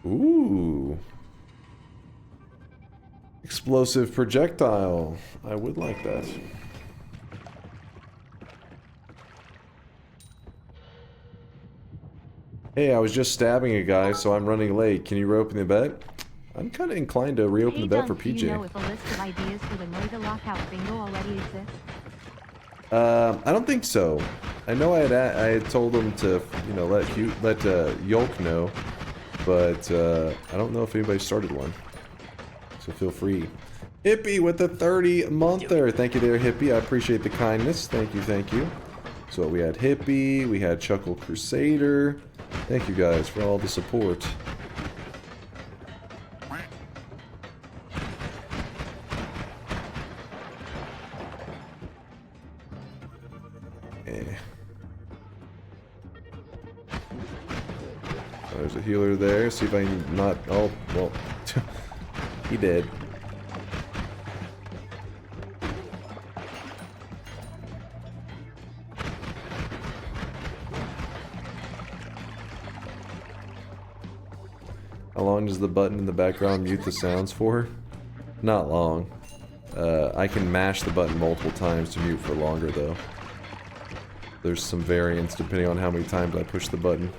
Ooh. Explosive projectile. I would like that. Hey, I was just stabbing a guy, so I'm running late. Can you reopen the bet? I'm kind of inclined to reopen the bet for PJ. Do you know if a list of ideas for the Noita lockout bingo already exists? I don't think so. I know I had told him to, you know, let Yolk know, but I don't know if anybody started one. So feel free. Hippie with the 30-monther. Thank you there, Hippie. I appreciate the kindness. Thank you, thank you. So we had Hippie, we had Chuckle Crusader. Thank you guys for all the support. There's a healer there. See if I can not... Oh, well. He did. How long does the button in the background mute the sounds for? Not long. I can mash the button multiple times to mute for longer, though. There's some variance depending on how many times I push the button.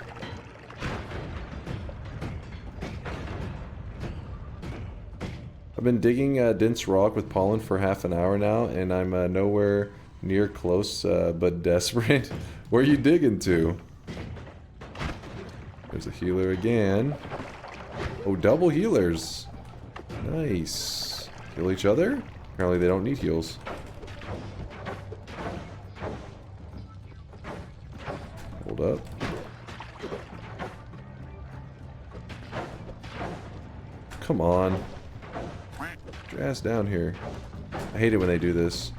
I've been digging dense rock with pollen for half an hour now, and I'm nowhere near close, but desperate. Where are you digging to? There's a healer again. Oh, double healers. Nice. Heal each other? Apparently they don't need heals. Hold up. Come on. Get your ass down here. I hate it when they do this.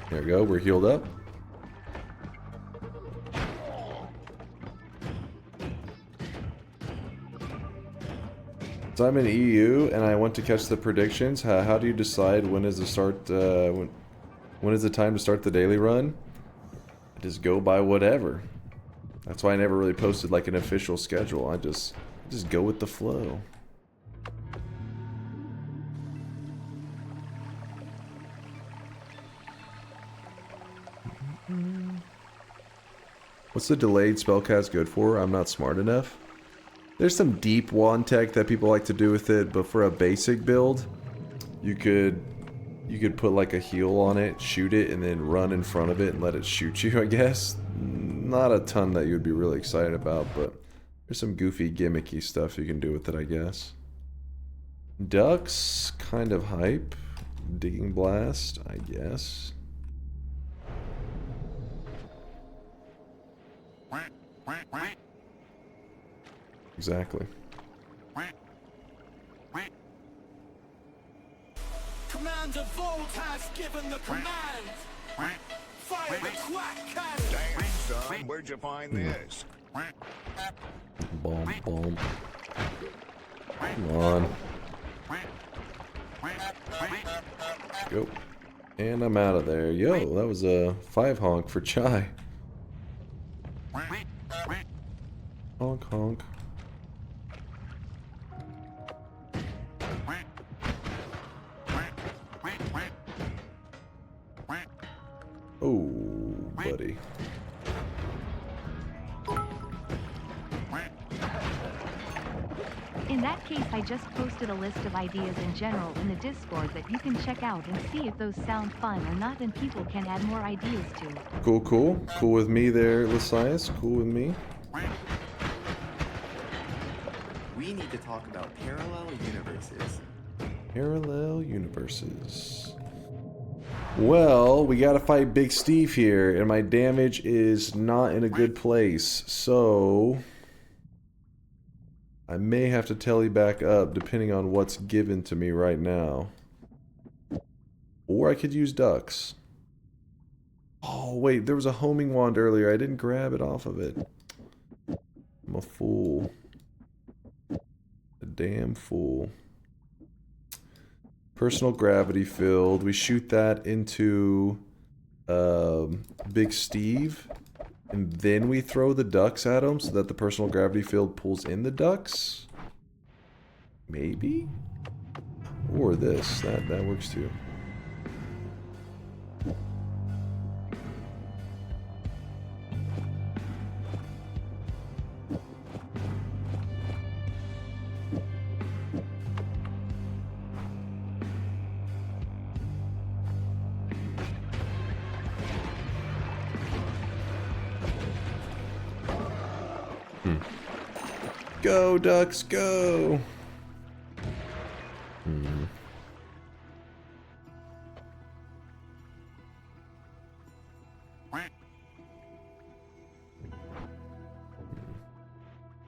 There we go, we're healed up. So I'm in EU and I want to catch the predictions. How do you decide when is the start? When is the time to start the daily run? I just go by whatever. That's why I never really posted like an official schedule. I just go with the flow. What's the delayed spellcast good for? I'm not smart enough. There's some deep wand tech that people like to do with it, but for a basic build, you could put like a heal on it, shoot it, and then run in front of it and let it shoot you, I guess. Not a ton that you would be really excited about, but there's some goofy, gimmicky stuff you can do with it, I guess. Ducks, kind of hype. Digging blast, I guess. Exactly. Commander Volt has given the command. Fire the quack cannon. Damn, son, where'd you find this? Bomb, bomb. Come on. Go. And I'm out of there. Yo, that was a 5 honk for Chai. Honk, honk. Oh, buddy. In that case, I just posted a list of ideas in general in the Discord that you can check out and see if those sound fun or not, and people can add more ideas to. Cool, cool. Cool with me there, Lysias. Cool with me. We need to talk about parallel universes. Parallel universes. Well, we gotta fight Big Steve here, and my damage is not in a good place, so I may have to tally back up depending on what's given to me right now. Or I could use ducks. Oh, wait, there was a homing wand earlier. I didn't grab it off of it. I'm a fool. A damn fool. Personal gravity field. We shoot that into Big Steve. And then we throw the ducks at him so that the personal gravity field pulls in the ducks? Maybe? Or this. That works too. Go, ducks, go!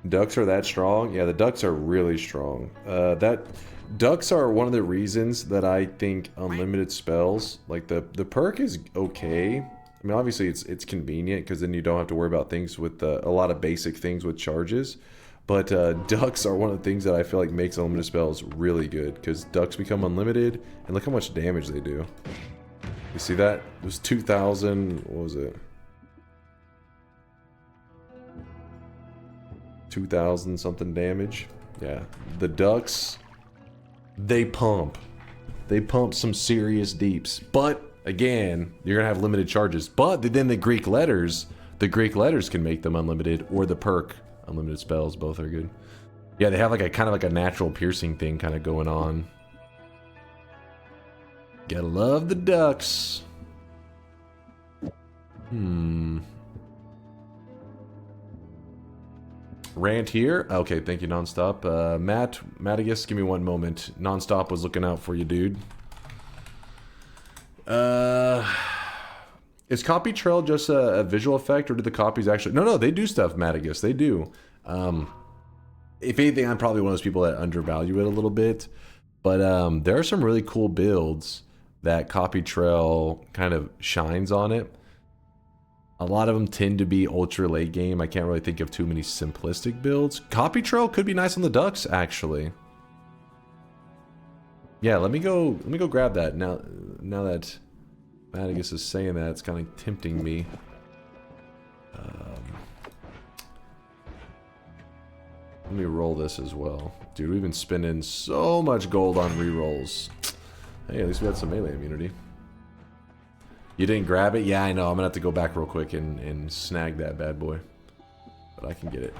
Ducks are that strong? Yeah, the ducks are really strong. Ducks are one of the reasons that I think unlimited spells, like the perk is okay. I mean, obviously it's convenient because then you don't have to worry about things with a lot of basic things with charges. But ducks are one of the things that I feel like makes unlimited spells really good, because ducks become unlimited, and look how much damage they do. You see that? It was 2,000, what was it? 2,000 something damage. Yeah, the ducks, they pump. They pump some serious deeps. But, again, you're going to have limited charges. But then the Greek letters can make them unlimited, or the perk. Unlimited spells, both are good. Yeah, they have like a kind of like a natural piercing thing kind of going on. Gotta love the ducks. Rant here. Okay, thank you, Nonstop. Mattigus, give me one moment. Nonstop was looking out for you, dude. Is copy trail just a visual effect, or do the copies actually... No, they do stuff, Mattigus. They do. If anything, I'm probably one of those people that undervalue it a little bit. But there are some really cool builds that copy trail kind of shines on it. A lot of them tend to be ultra late game. I can't really think of too many simplistic builds. Copy trail could be nice on the ducks, actually. Yeah, let me go grab that now that Mattigus is saying that. It's kind of tempting me. Let me roll this as well. Dude, we've been spending so much gold on rerolls. Hey, at least we had some melee immunity. You didn't grab it? Yeah, I know. I'm gonna have to go back real quick and snag that bad boy. But I can get it.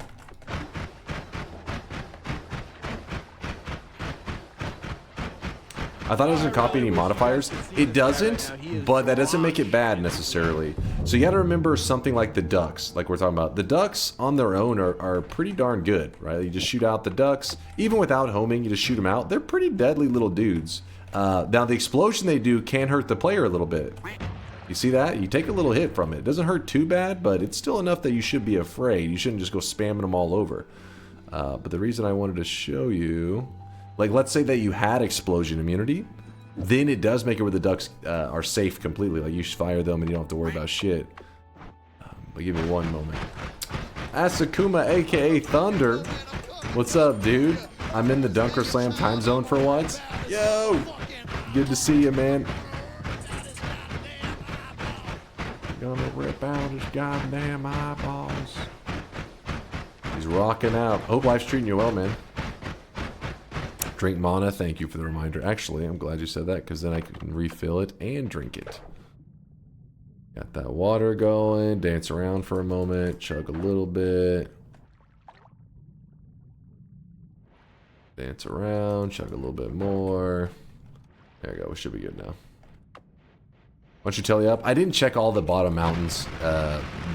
I thought it doesn't copy any modifiers. It doesn't, but that doesn't make it bad necessarily. So you gotta remember something like the ducks, like we're talking about. The ducks on their own are pretty darn good, right? You just shoot out the ducks. Even without homing, you just shoot them out. They're pretty deadly little dudes. Now the explosion they do can hurt the player a little bit. You see that? You take a little hit from it. It doesn't hurt too bad, but it's still enough that you should be afraid. You shouldn't just go spamming them all over. But the reason I wanted to show you, like let's say that you had explosion immunity, then it does make it where the ducks are safe completely. Like you fire them and you don't have to worry about shit. But give me one moment. Asakuma, aka Thunder. What's up, dude? I'm in the DunkOrSlam time zone for once. Yo! Good to see you, man. Gonna rip out his goddamn eyeballs. He's rocking out. Hope life's treating you well, man. Drink mana. Thank you for the reminder. Actually, I'm glad you said that because then I can refill it and drink it. Got that water going. Dance around for a moment. Chug a little bit. Dance around. Chug a little bit more. There we go. We should be good now. Why don't you tell you up? I didn't check all the bottom mountains.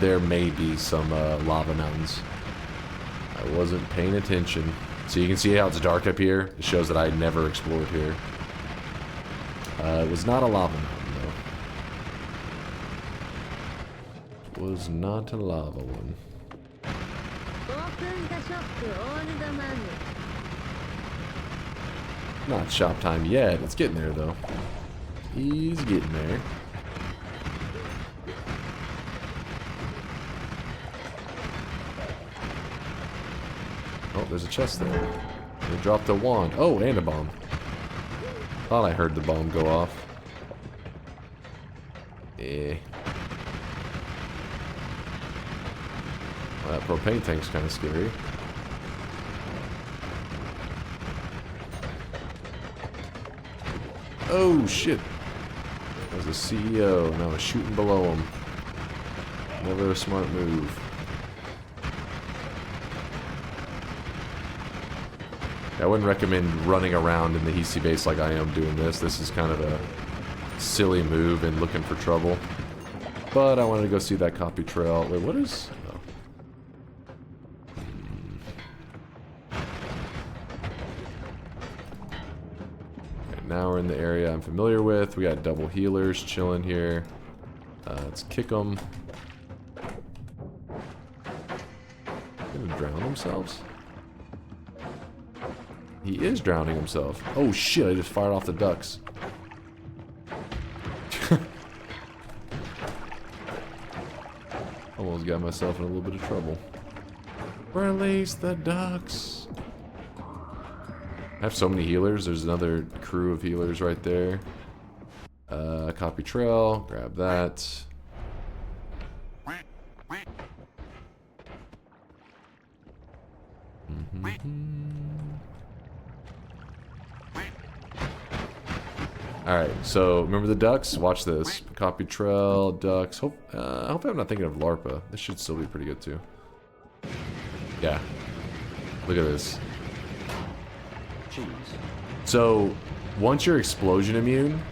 There may be some lava mountains. I wasn't paying attention. So you can see how it's dark up here. It shows that I never explored here. It was not a lava mountain, though. It was not a lava one. Not shop time yet. It's getting there, though. He's getting there. Oh, there's a chest there. They dropped a wand. Oh, and a bomb. Thought I heard the bomb go off. Eh. Well, that propane tank's kind of scary. Oh, shit. That was the CEO, and I was shooting below him. Never a smart move. I wouldn't recommend running around in the Hisi base like I am doing this. This is kind of a silly move and looking for trouble. But I wanted to go see that copy trail. Wait, what is... Oh. Okay, now we're in the area I'm familiar with. We got double healers chilling here. Let's kick them. Gonna drown themselves? He is drowning himself. Oh shit, I just fired off the ducks. Almost got myself in a little bit of trouble. Release the ducks. I have so many healers. There's another crew of healers right there. Copy trail. Grab that. Alright, so remember the ducks? Watch this. Copy trail, ducks. I hope I'm not thinking of LARPA. This should still be pretty good too. Yeah. Look at this. Jeez. So, once you're explosion immune,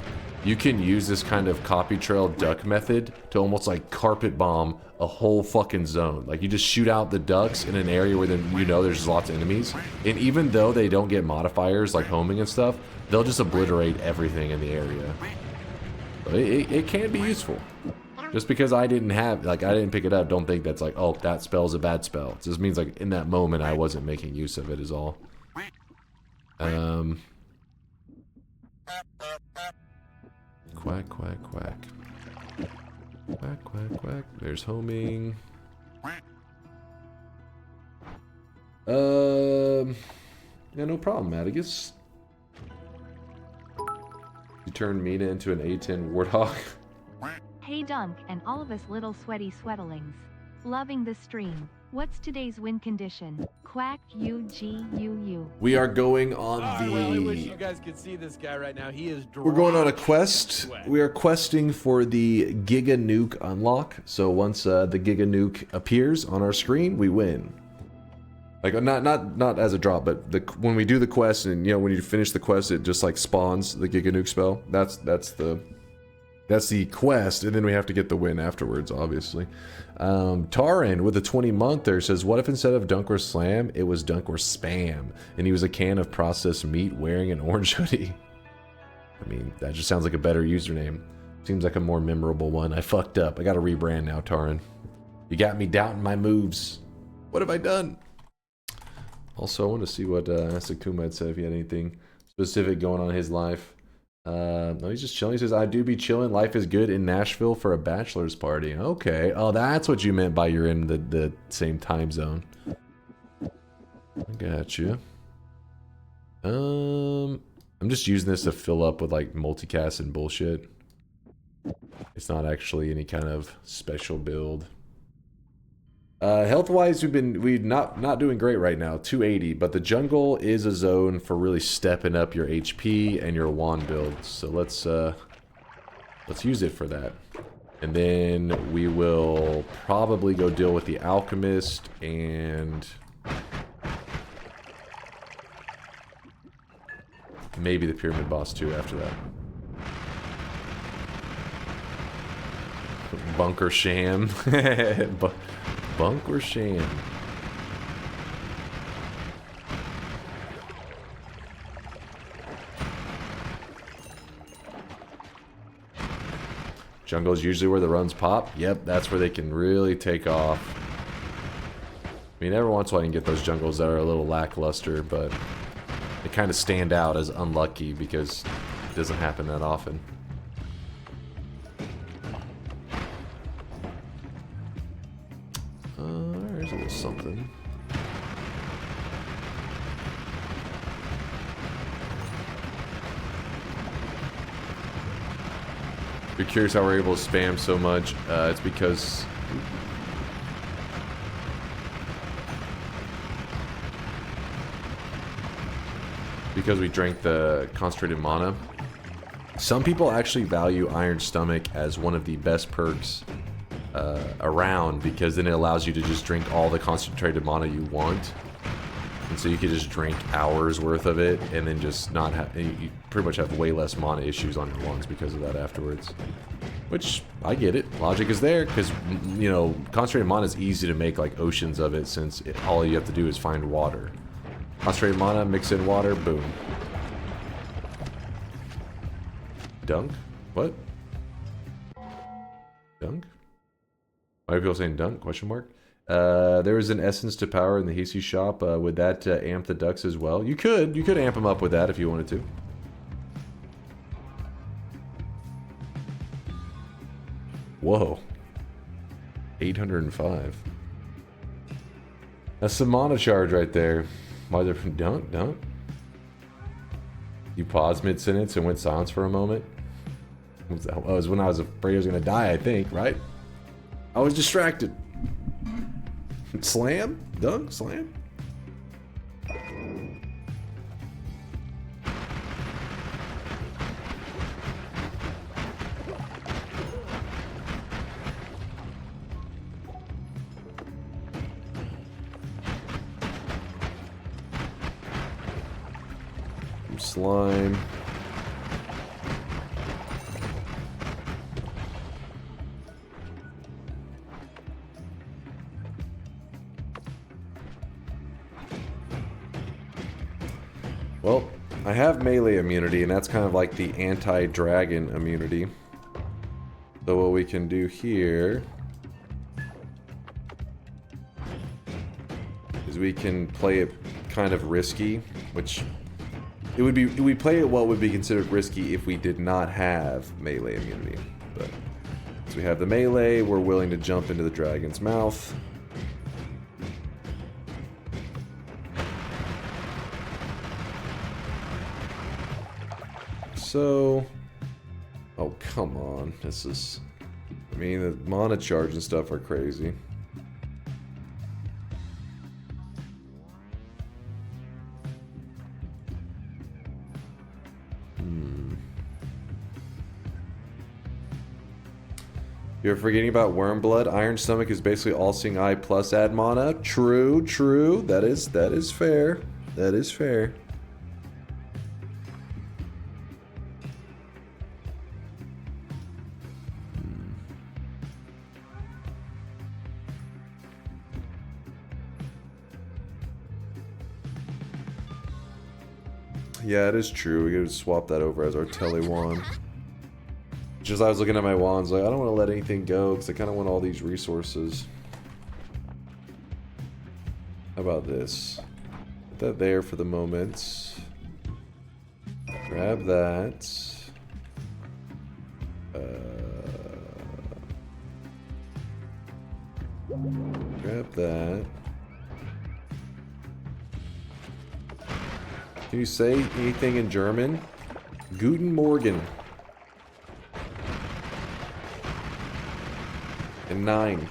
you can use this kind of copy trail duck method to almost like carpet bomb a whole fucking zone. Like you just shoot out the ducks in an area where then you know there's lots of enemies. And even though they don't get modifiers like homing and stuff, they'll just obliterate everything in the area. But it can be useful. Just because I didn't have, like I didn't pick it up, don't think that's like, oh, that spell's a bad spell. It just means like in that moment I wasn't making use of it is all. Quack, quack, quack. Quack, quack, quack. There's homing. Yeah, no problem, Atticus. You turned Mina into an A10 warthog. Hey Dunk and all of us little sweaty sweatlings. Loving the stream. What's today's win condition? Quack UGUU. We are going on the... Well, I wish you guys could see this guy right now. He is... We're going on a quest. We are questing for the Giga Nuke unlock. So once the Giga Nuke appears on our screen, we win. Like not as a drop, but when we do the quest and you know when you finish the quest, it just like spawns the Giga Nuke spell. That's the quest, and then we have to get the win afterwards, obviously. Taran with a 20-monther says, what if instead of DunkOrSlam, it was DunkOrSpam, and he was a can of processed meat wearing an orange hoodie? I mean, that just sounds like a better username. Seems like a more memorable one. I fucked up. I got to rebrand now, Taran. You got me doubting my moves. What have I done? Also, I want to see what Sakuma had said, if he had anything specific going on in his life. No, he's just chilling. He says, I do be chilling. Life is good in Nashville for a bachelor's party. Okay. Oh, that's what you meant by you're in the same time zone. I got you. I'm just using this to fill up with like multicast and bullshit. It's not actually any kind of special build. Health-wise, we're not doing great right now. 280, but the jungle is a zone for really stepping up your HP and your wand builds. So let's use it for that. And then we will probably go deal with the alchemist and maybe the pyramid boss too after that. Bunker Sham. Bunker Sham. Jungle is usually where the runs pop. Yep, that's where they can really take off. I mean, every once in a while you can get those jungles that are a little lackluster, but they kind of stand out as unlucky because it doesn't happen that often. There's a little something. If you're curious how we're able to spam so much, it's because we drank the concentrated mana. Some people actually value Iron Stomach as one of the best perks around, because then it allows you to just drink all the concentrated mana you want, and so you could just drink hours worth of it and then just not have, you pretty much have way less mana issues on your ones because of that afterwards. Which, I get it, logic is there, because, you know, concentrated mana is easy to make like oceans of it, since all you have to do is find water. Concentrated mana, mix in water, boom. Dunk? What? Dunk? Why are people saying dunk? Question mark. There is an essence to power in the Hisi shop. Would that amp the ducks as well? You could amp them up with that if you wanted to. Whoa. 805. That's some mana charge right there. Why they're dunk? You paused mid-sentence and went silence for a moment. That was when I was afraid I was gonna die, I think, right? I was distracted. Slam? Dunk? Slam? Slime. Well, I have melee immunity, and that's kind of like the anti-dragon immunity. So what we can do here is we can play it kind of risky, which we play it what would be considered risky if we did not have melee immunity. But since we have the melee, we're willing to jump into the dragon's mouth. So, oh come on, this is, I mean, the mana charge and stuff are crazy. You're forgetting about Wormblood. Iron Stomach is basically all-seeing eye plus add mana. True, true. That is fair. That is fair. Yeah, it is true. We could swap that over as our tele wand. Just I was looking at my wands, like I don't want to let anything go because I kind of want all these resources. How about this? Put that there for the moment. Grab that. Grab that. Can you say anything in German? Guten Morgen. And 9.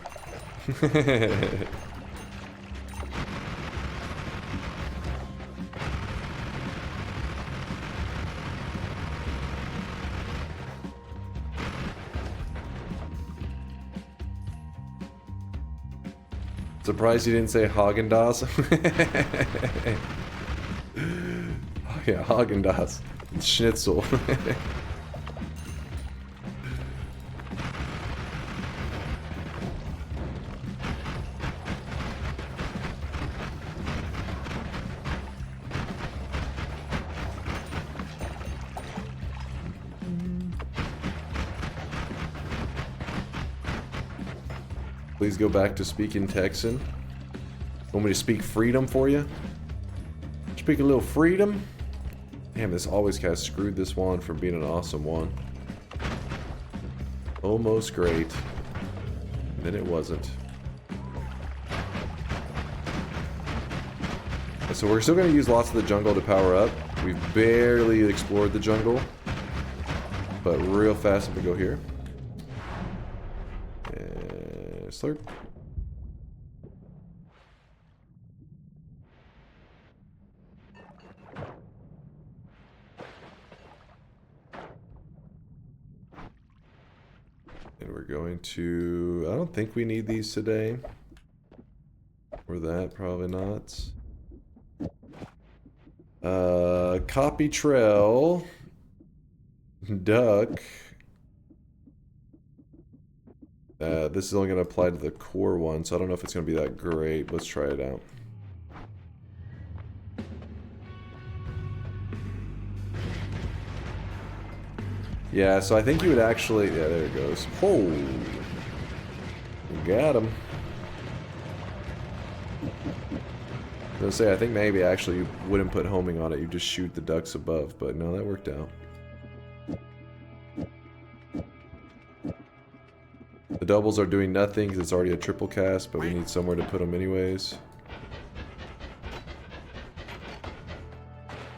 Surprised you didn't say Haagen-Dazs. Oh yeah, Haagen-Dazs. Schnitzel. Please go back to speaking Texan. Want me to speak freedom for you? Speak a little freedom? Damn, this always kind of screwed this one from being an awesome one. Almost great. Then it wasn't. So we're still going to use lots of the jungle to power up. We've barely explored the jungle. But real fast if we go here. Slurp. And we're going to... I don't think we need these today. Or that, probably not. Copy trail. Duck. This is only going to apply to the core one, so I don't know if it's going to be that great. Let's try it out. Yeah, so I think you would actually... Yeah, there it goes. Oh! Got him. I was going to say, I think maybe actually you wouldn't put homing on it. You just shoot the ducks above, but no, that worked out. The doubles are doing nothing because it's already a triple cast, but we need somewhere to put them anyways.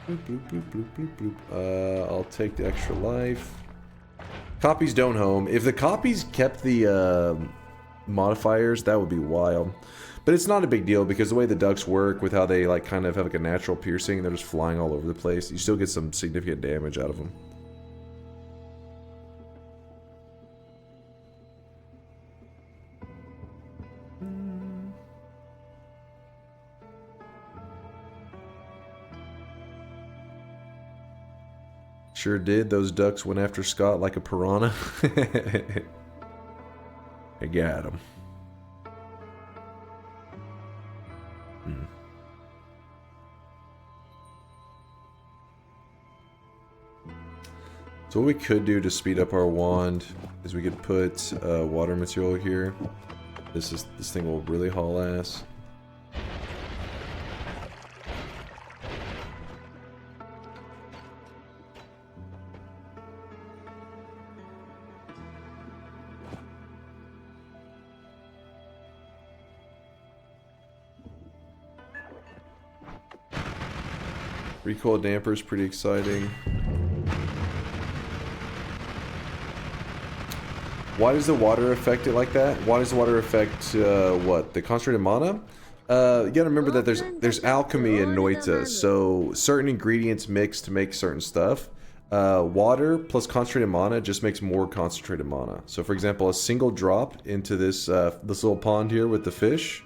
Bloop, bloop, bloop, bloop, bloop, bloop. I'll take the extra life. Copies don't home. If the copies kept the modifiers, that would be wild. But it's not a big deal because the way the ducks work with how they like kind of have like a natural piercing, they're just flying all over the place. You still get some significant damage out of them. Sure did. Those ducks went after Scott like a piranha. I got him. So what we could do to speed up our wand is we could put water material here. This thing will really haul ass. Recoil damper is pretty exciting. Why does the water affect it like that? Why does the water affect what? The concentrated mana? You gotta remember that there's alchemy in Noita, so certain ingredients mix to make certain stuff. Water plus concentrated mana just makes more concentrated mana. So for example, a single drop into this this little pond here with the fish,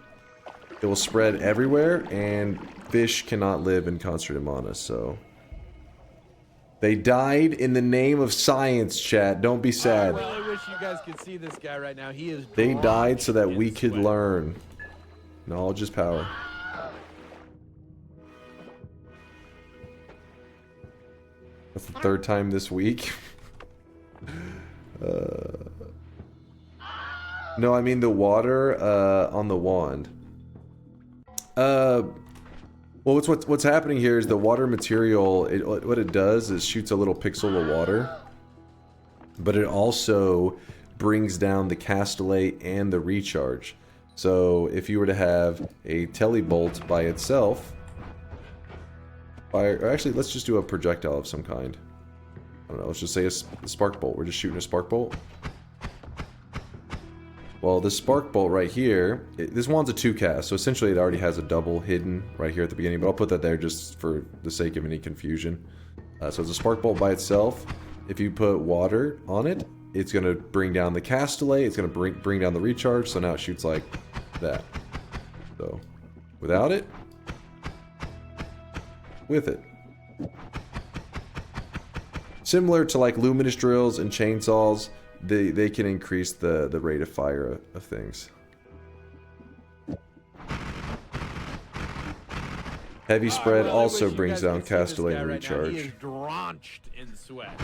it will spread everywhere, and fish cannot live in concentrated mana, so... They died in the name of science, chat. Don't be sad. Well, I wish you guys could see this guy right now. He is... They died so that we could learn. Knowledge is power. That's the third time this week. No, I mean the water on the wand. Well, what's happening here is the water material. What it does is shoots a little pixel of water, but it also brings down the castellate and the recharge. So if you were to have a telebolt by itself, or actually let's just do a projectile of some kind. I don't know, let's just say a spark bolt. We're just shooting a spark bolt. Well, this spark bolt right here, this wand's a 2-cast, so essentially it already has a double hidden right here at the beginning, but I'll put that there just for the sake of any confusion. So it's a spark bolt by itself. If you put water on it, it's going to bring down the castellate, it's going to bring down the recharge, so now it shoots like that. So, without it, with it. Similar to like luminous drills and chainsaws, they can increase the rate of fire of things. Heavy spread also brings down castellate and recharge. He is drenched in sweat.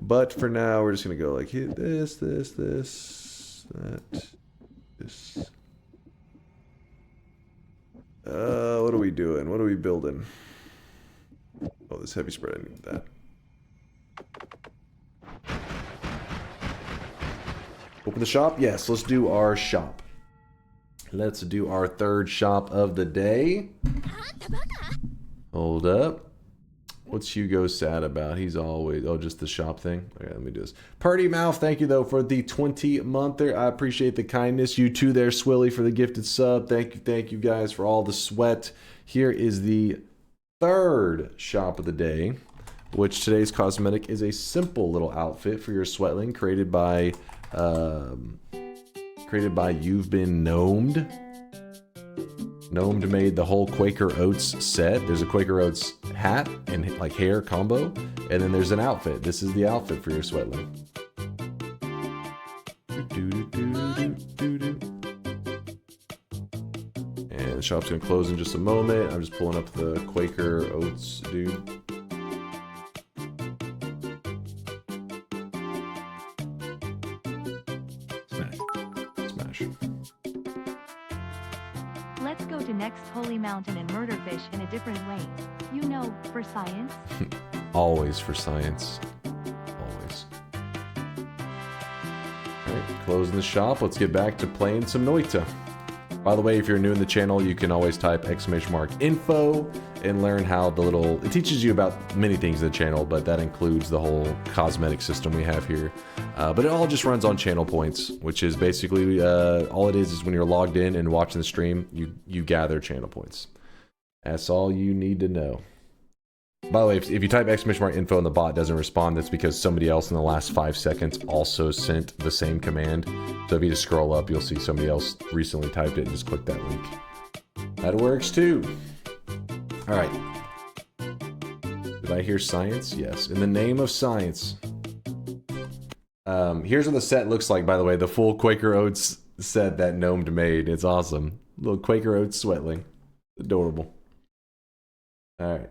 But for now, we're just gonna go like hit this, that, this. What are we doing? What are we building? Oh, this heavy spread, I need that. Open the shop? Yes, let's do our shop. Let's do our third shop of the day. Hold up. What's Hugo sad about? He's always... Oh, just the shop thing? Okay, let me do this. Party Mouth, thank you, though, for the 20-monther. I appreciate the kindness. You too there, Swilly, for the gifted sub. Thank you guys for all the sweat. Here is the third shop of the day, which today's cosmetic is a simple little outfit for your sweatling created by You've Been Gnomed. Gnomed made the whole Quaker Oats set. There's a Quaker Oats hat and like hair combo, and then there's an outfit. This is the outfit for your sweatling. And the shop's gonna close in just a moment. I'm just pulling up the Quaker Oats dude. Smash. Let's go to next holy mountain and murder fish in a different way. You know, for science. Always for science. Always. Alright, closing the shop. Let's get back to playing some Noita. By the way, if you're new in the channel, you can always type !info and learn how the little... It teaches you about many things in the channel, but that includes the whole cosmetic system we have here. But it all just runs on channel points, which is basically... all it is when you're logged in and watching the stream, you gather channel points. That's all you need to know. By the way, if you type !info and the bot doesn't respond, that's because somebody else in the last 5 seconds also sent the same command. So if you just scroll up, you'll see somebody else recently typed it and just click that link. That works too. Alright. Did I hear science? Yes. In the name of science. Here's what the set looks like, by the way. The full Quaker Oats set that Gnomed made. It's awesome. Little Quaker Oats sweatling. Adorable. Alright.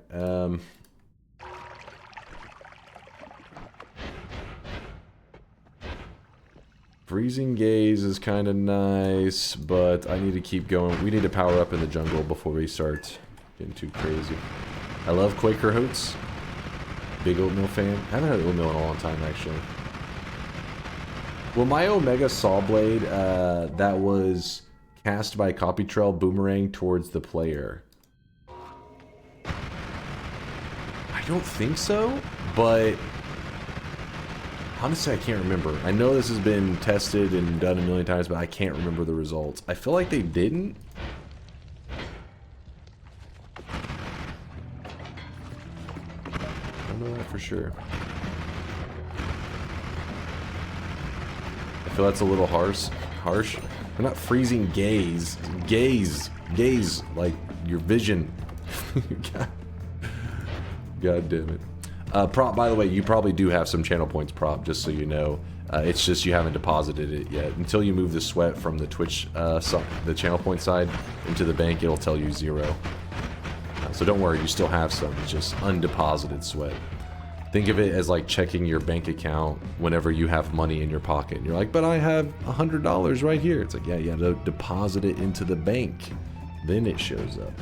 Freezing Gaze is kind of nice, but I need to keep going. We need to power up in the jungle before we start getting too crazy. I love Quaker Oats. Big oatmeal fan. I haven't had oatmeal in a long time, actually. Well, my Omega Saw Blade, that was cast by Copy Trail boomerang towards the player. I don't think so, but... honestly, I can't remember. I know this has been tested and done a million times, but I can't remember the results. I feel like they didn't. I don't know that for sure. I feel that's a little harsh. We're not freezing gaze. Gaze, like your vision. God damn it. Prop, by the way, you probably do have some channel points, Prop, just so you know. It's just you haven't deposited it yet. Until you move the sweat from the Twitch, the channel point side into the bank, it'll tell you 0. So don't worry, you still have some. It's just undeposited sweat. Think of it as like checking your bank account whenever you have money in your pocket. And you're like, but I have $100 right here. It's like, yeah, you gotta deposit it into the bank. Then it shows up.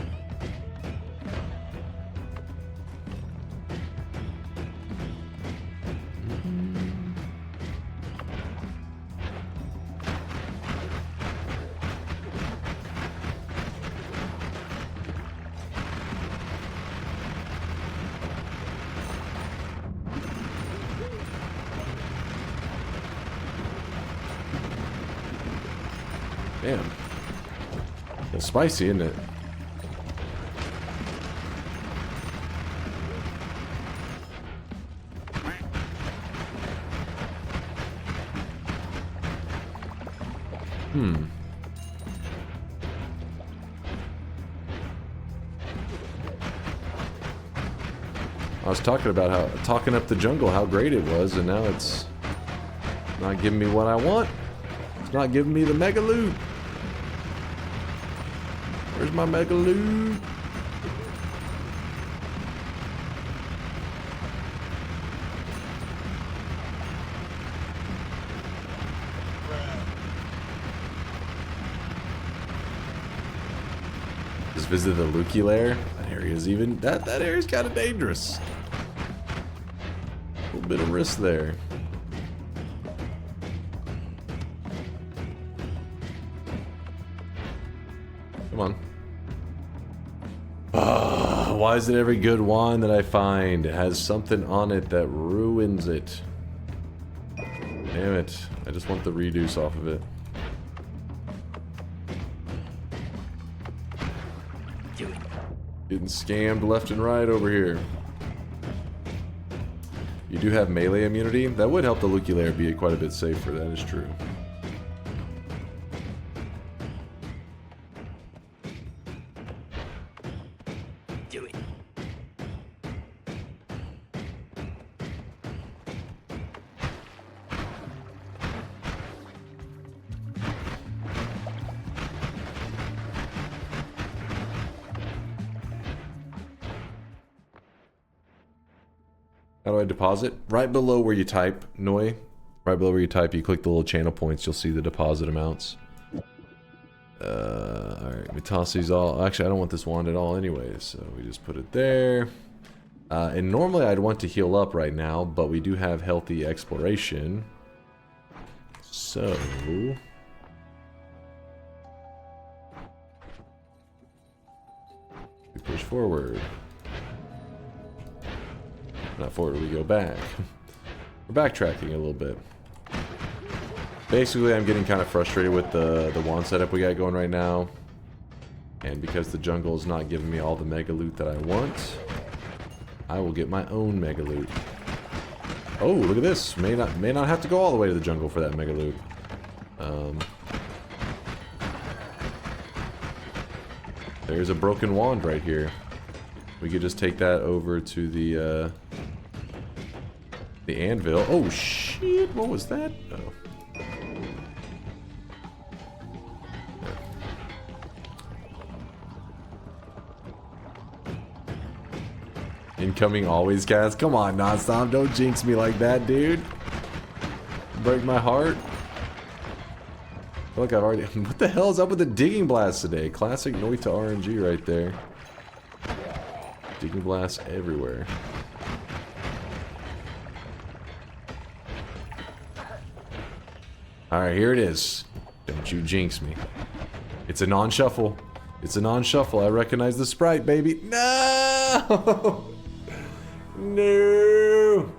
Damn. It's spicy, isn't it? I was talking about how talking up the jungle, how great it was, and now it's not giving me what I want. It's not giving me the mega loot. Where's my mega loot? Just visit the Lukey lair. That area's even that area's kind of dangerous. A little bit of risk there. Come on. Why is it every good wine that I find has something on it that ruins it? Damn it. I just want the reduce off of it. Getting scammed left and right over here. You do have melee immunity. That would help the Lukey lair be quite a bit safer. That is true. How do I deposit? Right below where you type, Noi. Right below where you type, you click the little channel points, you'll see the deposit amounts. Alright, we toss these all. Actually, I don't want this wand at all anyway, so we just put it there. And normally I'd want to heal up right now, but we do have healthy exploration. So... we push forward. Not forward, we go back. We're backtracking a little bit. Basically, I'm getting kind of frustrated with the wand setup we got going right now. And because the jungle is not giving me all the mega loot that I want, I will get my own mega loot. Oh, look at this. May not have to go all the way to the jungle for that mega loot. There's a broken wand right here. We could just take that over to the anvil. Oh shit! What was that? Oh. Incoming always cast. Come on, nonstop. Don't jinx me like that, dude. Break my heart. I feel like I've already... What the hell is up with the digging blast today? Classic Noita RNG right there. Digging blasts everywhere. Alright, here it is. Don't you jinx me. It's a non-shuffle. It's a non-shuffle. I recognize the sprite, baby. No! No!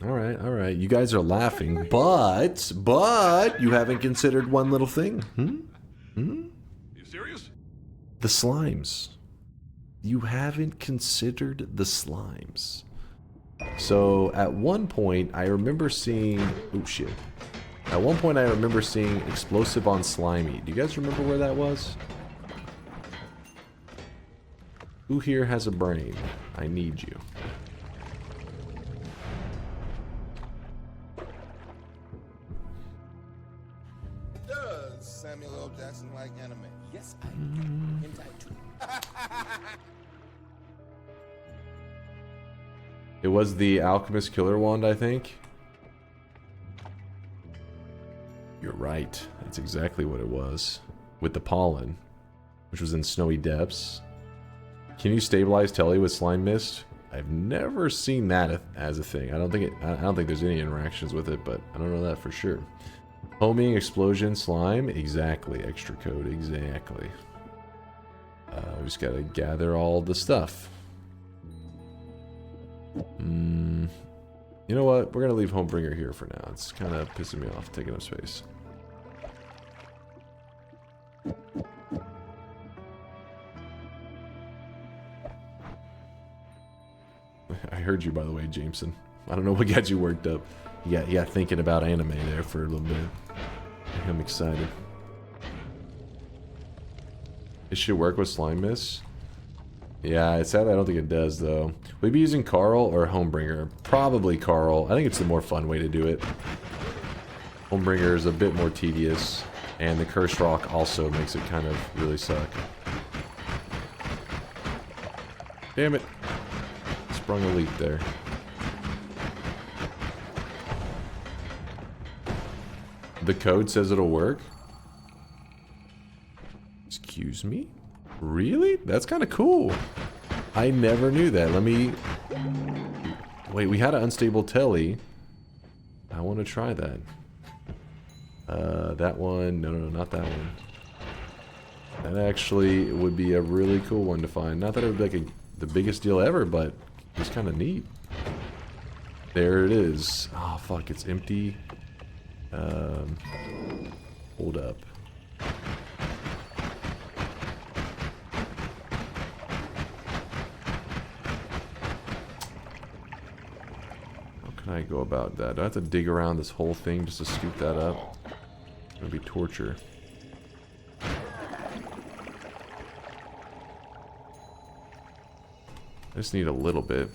Alright, alright. You guys are laughing, but you haven't considered one little thing. You serious? The slimes. You haven't considered the slimes. So, at one point, I remember seeing... Oh, shit. At one point, I remember seeing explosive on slimy. Do you guys remember where that was? Who here has a brain? I need you. Does Samuel L. Jackson like anime? Yes, I do. And I too. It was the Alchemist Killer Wand, I think. You're right. That's exactly what it was. With the pollen, which was in Snowy Depths. Can you stabilize Telly with Slime Mist? I've never seen that as a thing. I don't think there's any interactions with it, but I don't know that for sure. Homing, explosion, slime, exactly. Extra code, exactly. We just gotta gather all the stuff. You know what? We're gonna leave Homebringer here for now. It's kind of pissing me off, taking up space. I heard you, by the way, Jameson. I don't know what got you worked up. You got thinking about anime there for a little bit. I'm excited. It should work with Slime Mist. Yeah, sadly I don't think it does, though. We'd be using Carl or Homebringer. Probably Carl. I think it's the more fun way to do it. Homebringer is a bit more tedious, and the Cursed Rock also makes it kind of really suck. Damn it. Sprung a leak there. The code says it'll work? Excuse me? Really? That's kind of cool. I never knew that. Let me... Wait, we had an unstable telly. I want to try that. That one... No, not that one. That actually would be a really cool one to find. Not that it would be like the biggest deal ever, but it's kind of neat. There it is. Oh, fuck. It's empty. Hold up. I go about that? Do I have to dig around this whole thing just to scoop that up? It's gonna be torture. I just need a little bit.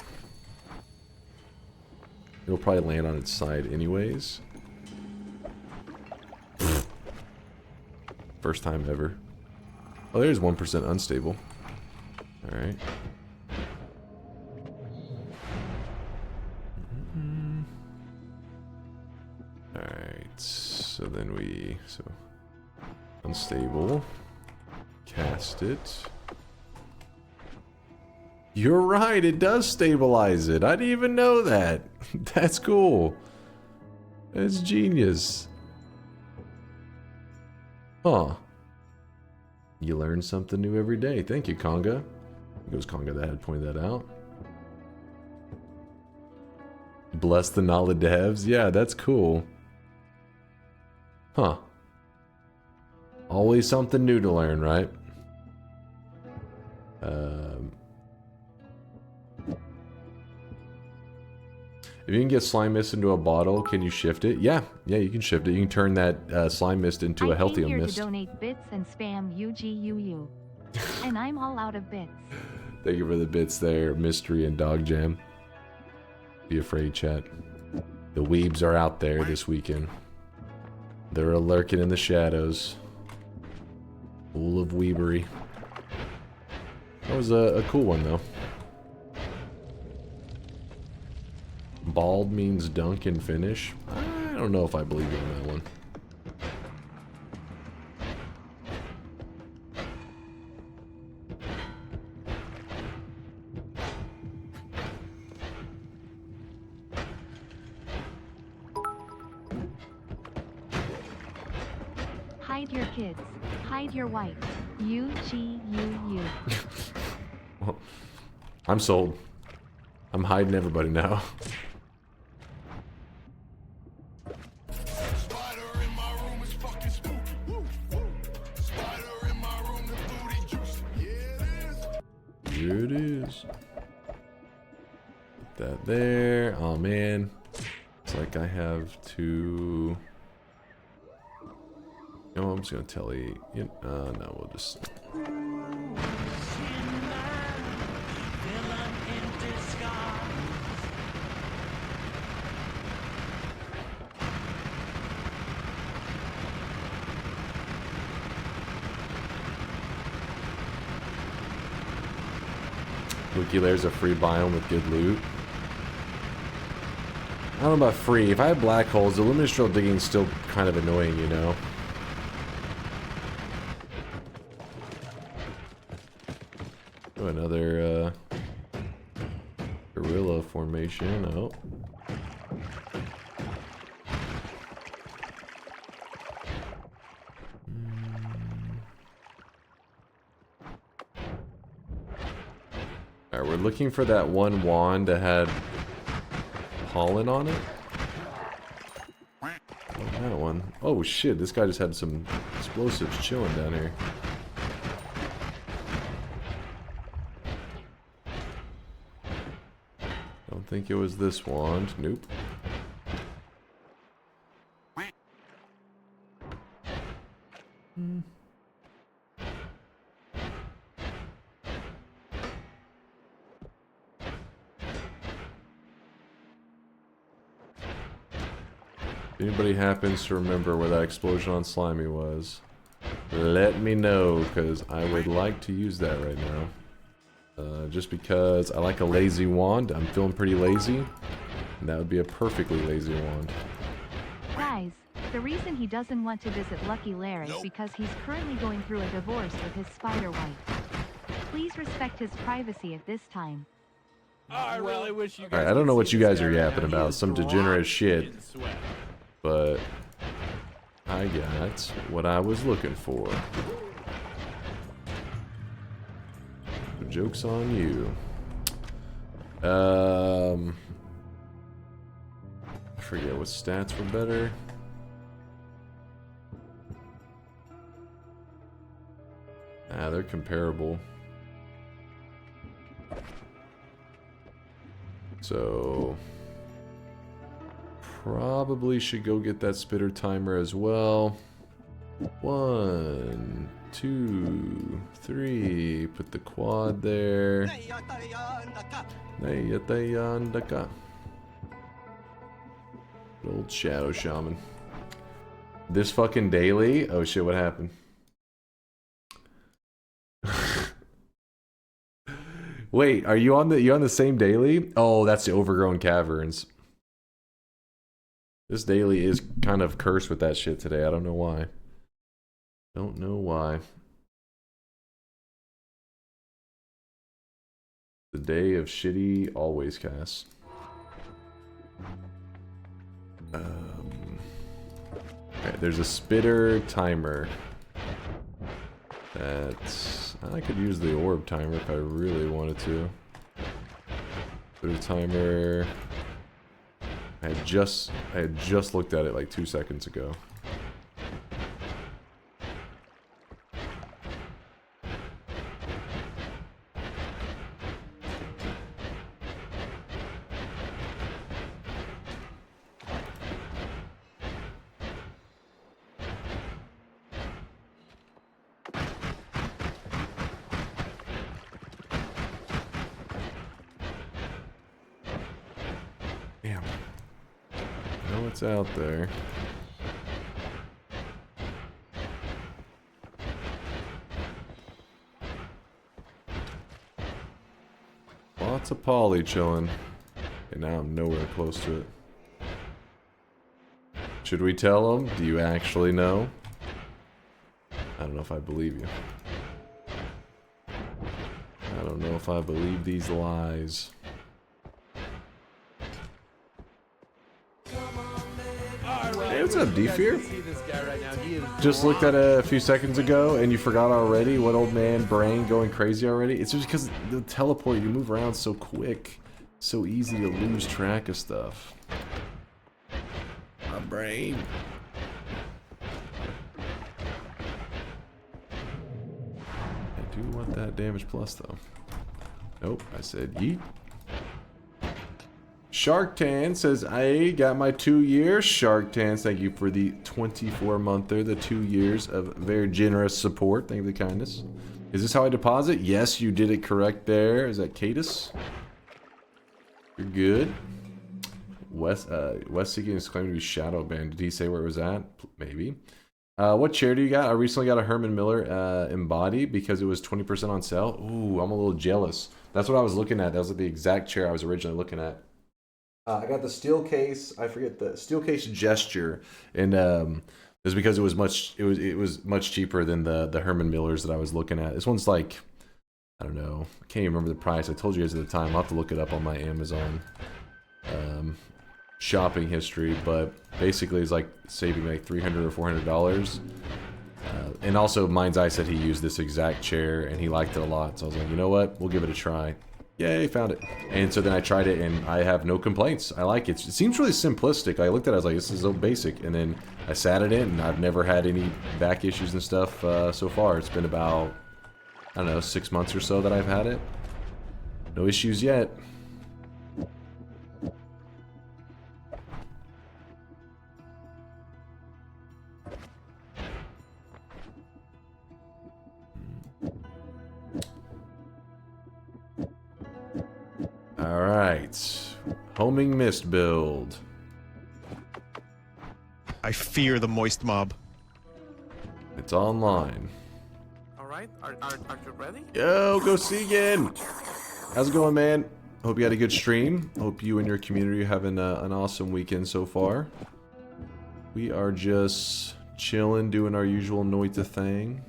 It'll probably land on its side anyways. First time ever. Oh, there's 1% unstable. Alright. Alright, so then so unstable, cast it. You're right, it does stabilize it. I didn't even know that. That's cool. That's genius. Huh. You learn something new every day. Thank you, Conga. It was Conga that had pointed that out. Bless the knowledge devs. Yeah, that's cool. Huh. Always something new to learn, right? If you can get slime mist into a bottle, can you shift it? Yeah, you can shift it. You can turn that slime mist into a healthier mist. I came here to donate bits and spam UGUU. And I'm all out of bits. Thank you for the bits there, Mystery and Dog Jam. Be afraid, chat. The weebs are out there this weekend. They're lurking in the shadows. Full of weebery. That was a cool one, though. Bald means dunk and finish. I don't know if I believe you on that one. Hide your kids. Hide your wife. UGUU. Well, I'm sold. I'm hiding everybody now. Here it is. Put that there. Oh man. It's like I have to... No, I'm just gonna tell you. No, we'll just... Wiki Lair's a free biome with good loot. I don't know about free. If I have black holes, the luminous drill digging is still kind of annoying, you know? Oh, another gorilla formation. Oh. Alright, we're looking for that one wand that had pollen on it. Oh, that one. Oh shit, this guy just had some explosives chilling down here. Don't think it was this wand. Nope. If anybody happens to remember where that explosion on Slimy was, let me know, because I would like to use that right now. Just because I like a lazy wand. I'm feeling pretty lazy, and that would be a perfectly lazy wand. Guys, the reason he doesn't want to visit Lucky Lair is because he's currently going through a divorce with his spider wife. Please respect his privacy at this time. I really wish you guys. Alright, I don't know what you guys are yapping about. Some degenerate shit. But I got what I was looking for. The joke's on you. I forget what stats were better. Ah, they're comparable. So probably should go get that spitter timer as well. 1, 2, 3. Put the quad there. Old Shadow Shaman. This fucking daily? Oh shit, what happened? Wait, are you on the same daily? Oh, that's the Overgrown Caverns. This daily is kind of cursed with that shit today. I don't know why. Don't know why. The day of shitty always casts. Alright, there's a spitter timer. That's... I could use the orb timer if I really wanted to. Spitter timer... I had just looked at it like 2 seconds ago. Damn. I know it's out there. Lots of poly chilling. And now I'm nowhere close to it. Should we tell them? Do you actually know? I don't know if I believe you. I don't know if I believe these lies. Hey, what's up, D-Fear? Just looked at it a few seconds ago and you forgot already? What old man brain going crazy already? It's just because the teleport, you move around so quick. So easy to lose track of stuff. My brain. I do want that damage plus though. Nope, I said yeet. Shark Tan says, I got my 2 years. Shark Tan, thank you for the 24-monther, the 2 years of very generous support. Thank you for the kindness. Is this how I deposit? Yes, you did it correct there. Is that Cadus? You're good. West Seeking is claiming to be shadow banned. Did he say where it was at? Maybe. What chair do you got? I recently got a Herman Miller Embody because it was 20% on sale. Ooh, I'm a little jealous. That's what I was looking at. That was the exact chair I was originally looking at. I got the steel case. I forget the steel case Gesture, and it was because it was much cheaper than the Herman Millers that I was looking at. This one's like, I don't know. I can't even remember the price. I told you guys at the time. I'll have to look it up on my Amazon shopping history, but basically it's like saving like $300 or $400. And also Mind's Eye said he used this exact chair and he liked it a lot, so I was like, you know what, we'll give it a try. Yay, found it. And so then I tried it and I have no complaints. I like it. It seems really simplistic. I looked at it, I was like, this is so basic, and then I sat it in and I've never had any back issues and stuff so far. It's been about, I don't know, 6 months or so that I've had it. No issues yet. Alright. Homing Mist build. I fear the moist mob. It's online. Alright, are you ready? Yo, go Segan! How's it going, man? Hope you had a good stream. Hope you and your community are having an awesome weekend so far. We are just chilling, doing our usual Noita thing.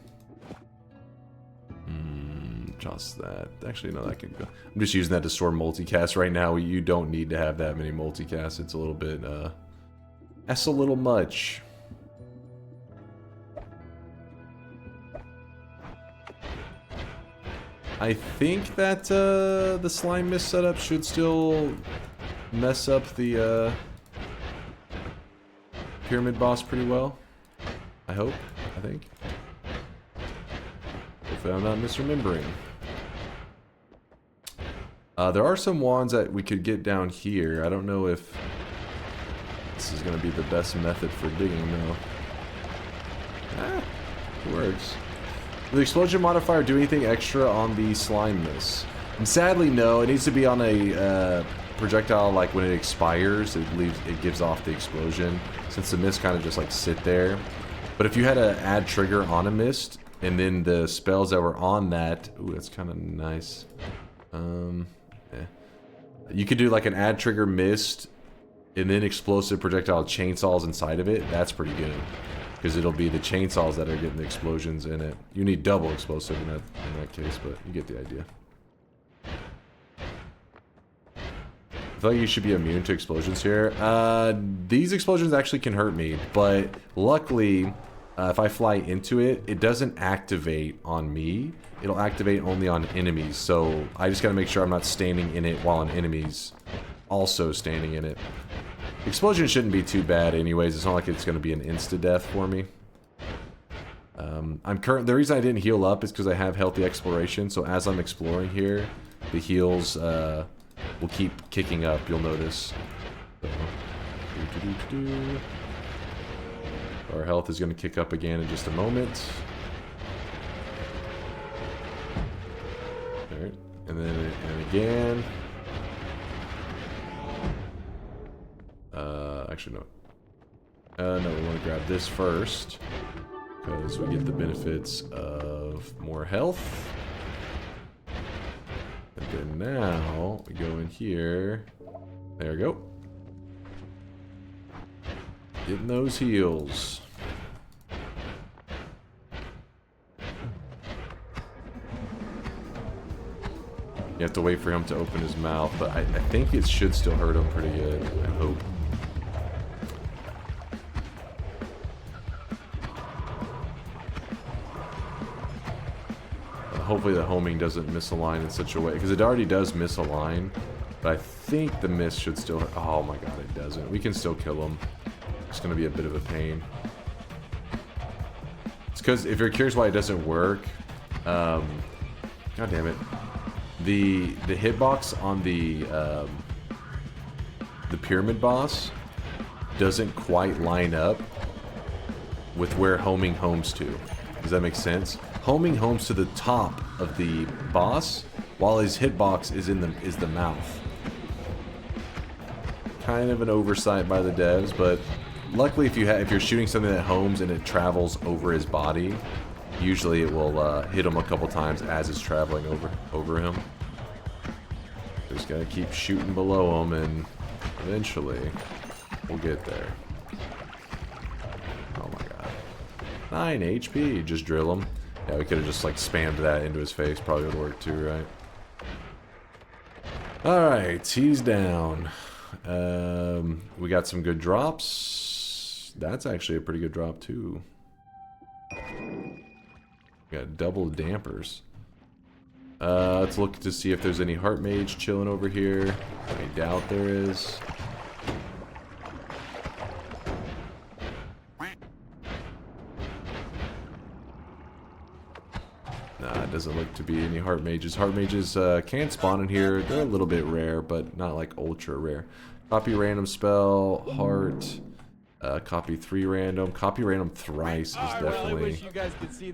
Just that. Actually, no, that can go. I'm just using that to store multicast right now. You don't need to have that many multicasts. It's a little bit, that's a little much. I think that, the slime mist setup should still mess up the, pyramid boss pretty well. I hope. I think. Hopefully I'm not misremembering. There are some wands that we could get down here. I don't know if this is going to be the best method for digging, though. Ah, it works. Will the explosion modifier do anything extra on the slime mist? And sadly, no. It needs to be on a projectile, like when it expires, it gives off the explosion. Since the mist kind of just like sit there. But if you had to add trigger on a mist, and then the spells that were on that, ooh, that's kind of nice. You could do like an add trigger mist, and then explosive projectile chainsaws inside of it. That's pretty good, because it'll be the chainsaws that are getting the explosions in it. You need double explosive in that case, but you get the idea. I feel like you should be immune to explosions here. These explosions actually can hurt me, but luckily, if I fly into it, it doesn't activate on me. It'll activate only on enemies, so I just gotta make sure I'm not standing in it while an enemy's also standing in it. Explosion shouldn't be too bad anyways. It's not like it's gonna be an insta-death for me. The reason I didn't heal up is because I have healthy exploration, so as I'm exploring here, the heals will keep kicking up, you'll notice. So, our health is going to kick up again in just a moment. Alright, and then again. Actually, no. No, we want to grab this first, because we get the benefits of more health. And then now, we go in here. There we go. Getting those heals. You have to wait for him to open his mouth, but I think it should still hurt him pretty good. I hope. Hopefully the homing doesn't misalign in such a way, because it already does misalign, but I think the miss should still hurt. Oh my god, it doesn't. We can still kill him. It's going to be a bit of a pain. It's because, if you're curious why it doesn't work, god damn it, the hitbox on the pyramid boss doesn't quite line up with where homing homes to. Does that make sense? Homing homes to the top of the boss, while his hitbox is is the mouth. Kind of an oversight by the devs, but luckily, if you're shooting something that homes and it travels over his body, usually it will hit him a couple times as it's traveling over him. Just gotta keep shooting below him, and eventually we'll get there. Oh my god. 9 HP, just drill him. Yeah, we could have just like spammed that into his face. Probably would work too, right? Alright, he's down. We got some good drops. That's actually a pretty good drop too. We got double dampers. Let's look to see if there's any heart mage chilling over here. I doubt there is. Nah, it doesn't look to be any heart mages. Heart mages can spawn in here. They're a little bit rare, but not like ultra rare. Copy random spell, heart, copy 3 random. Copy random thrice is definitely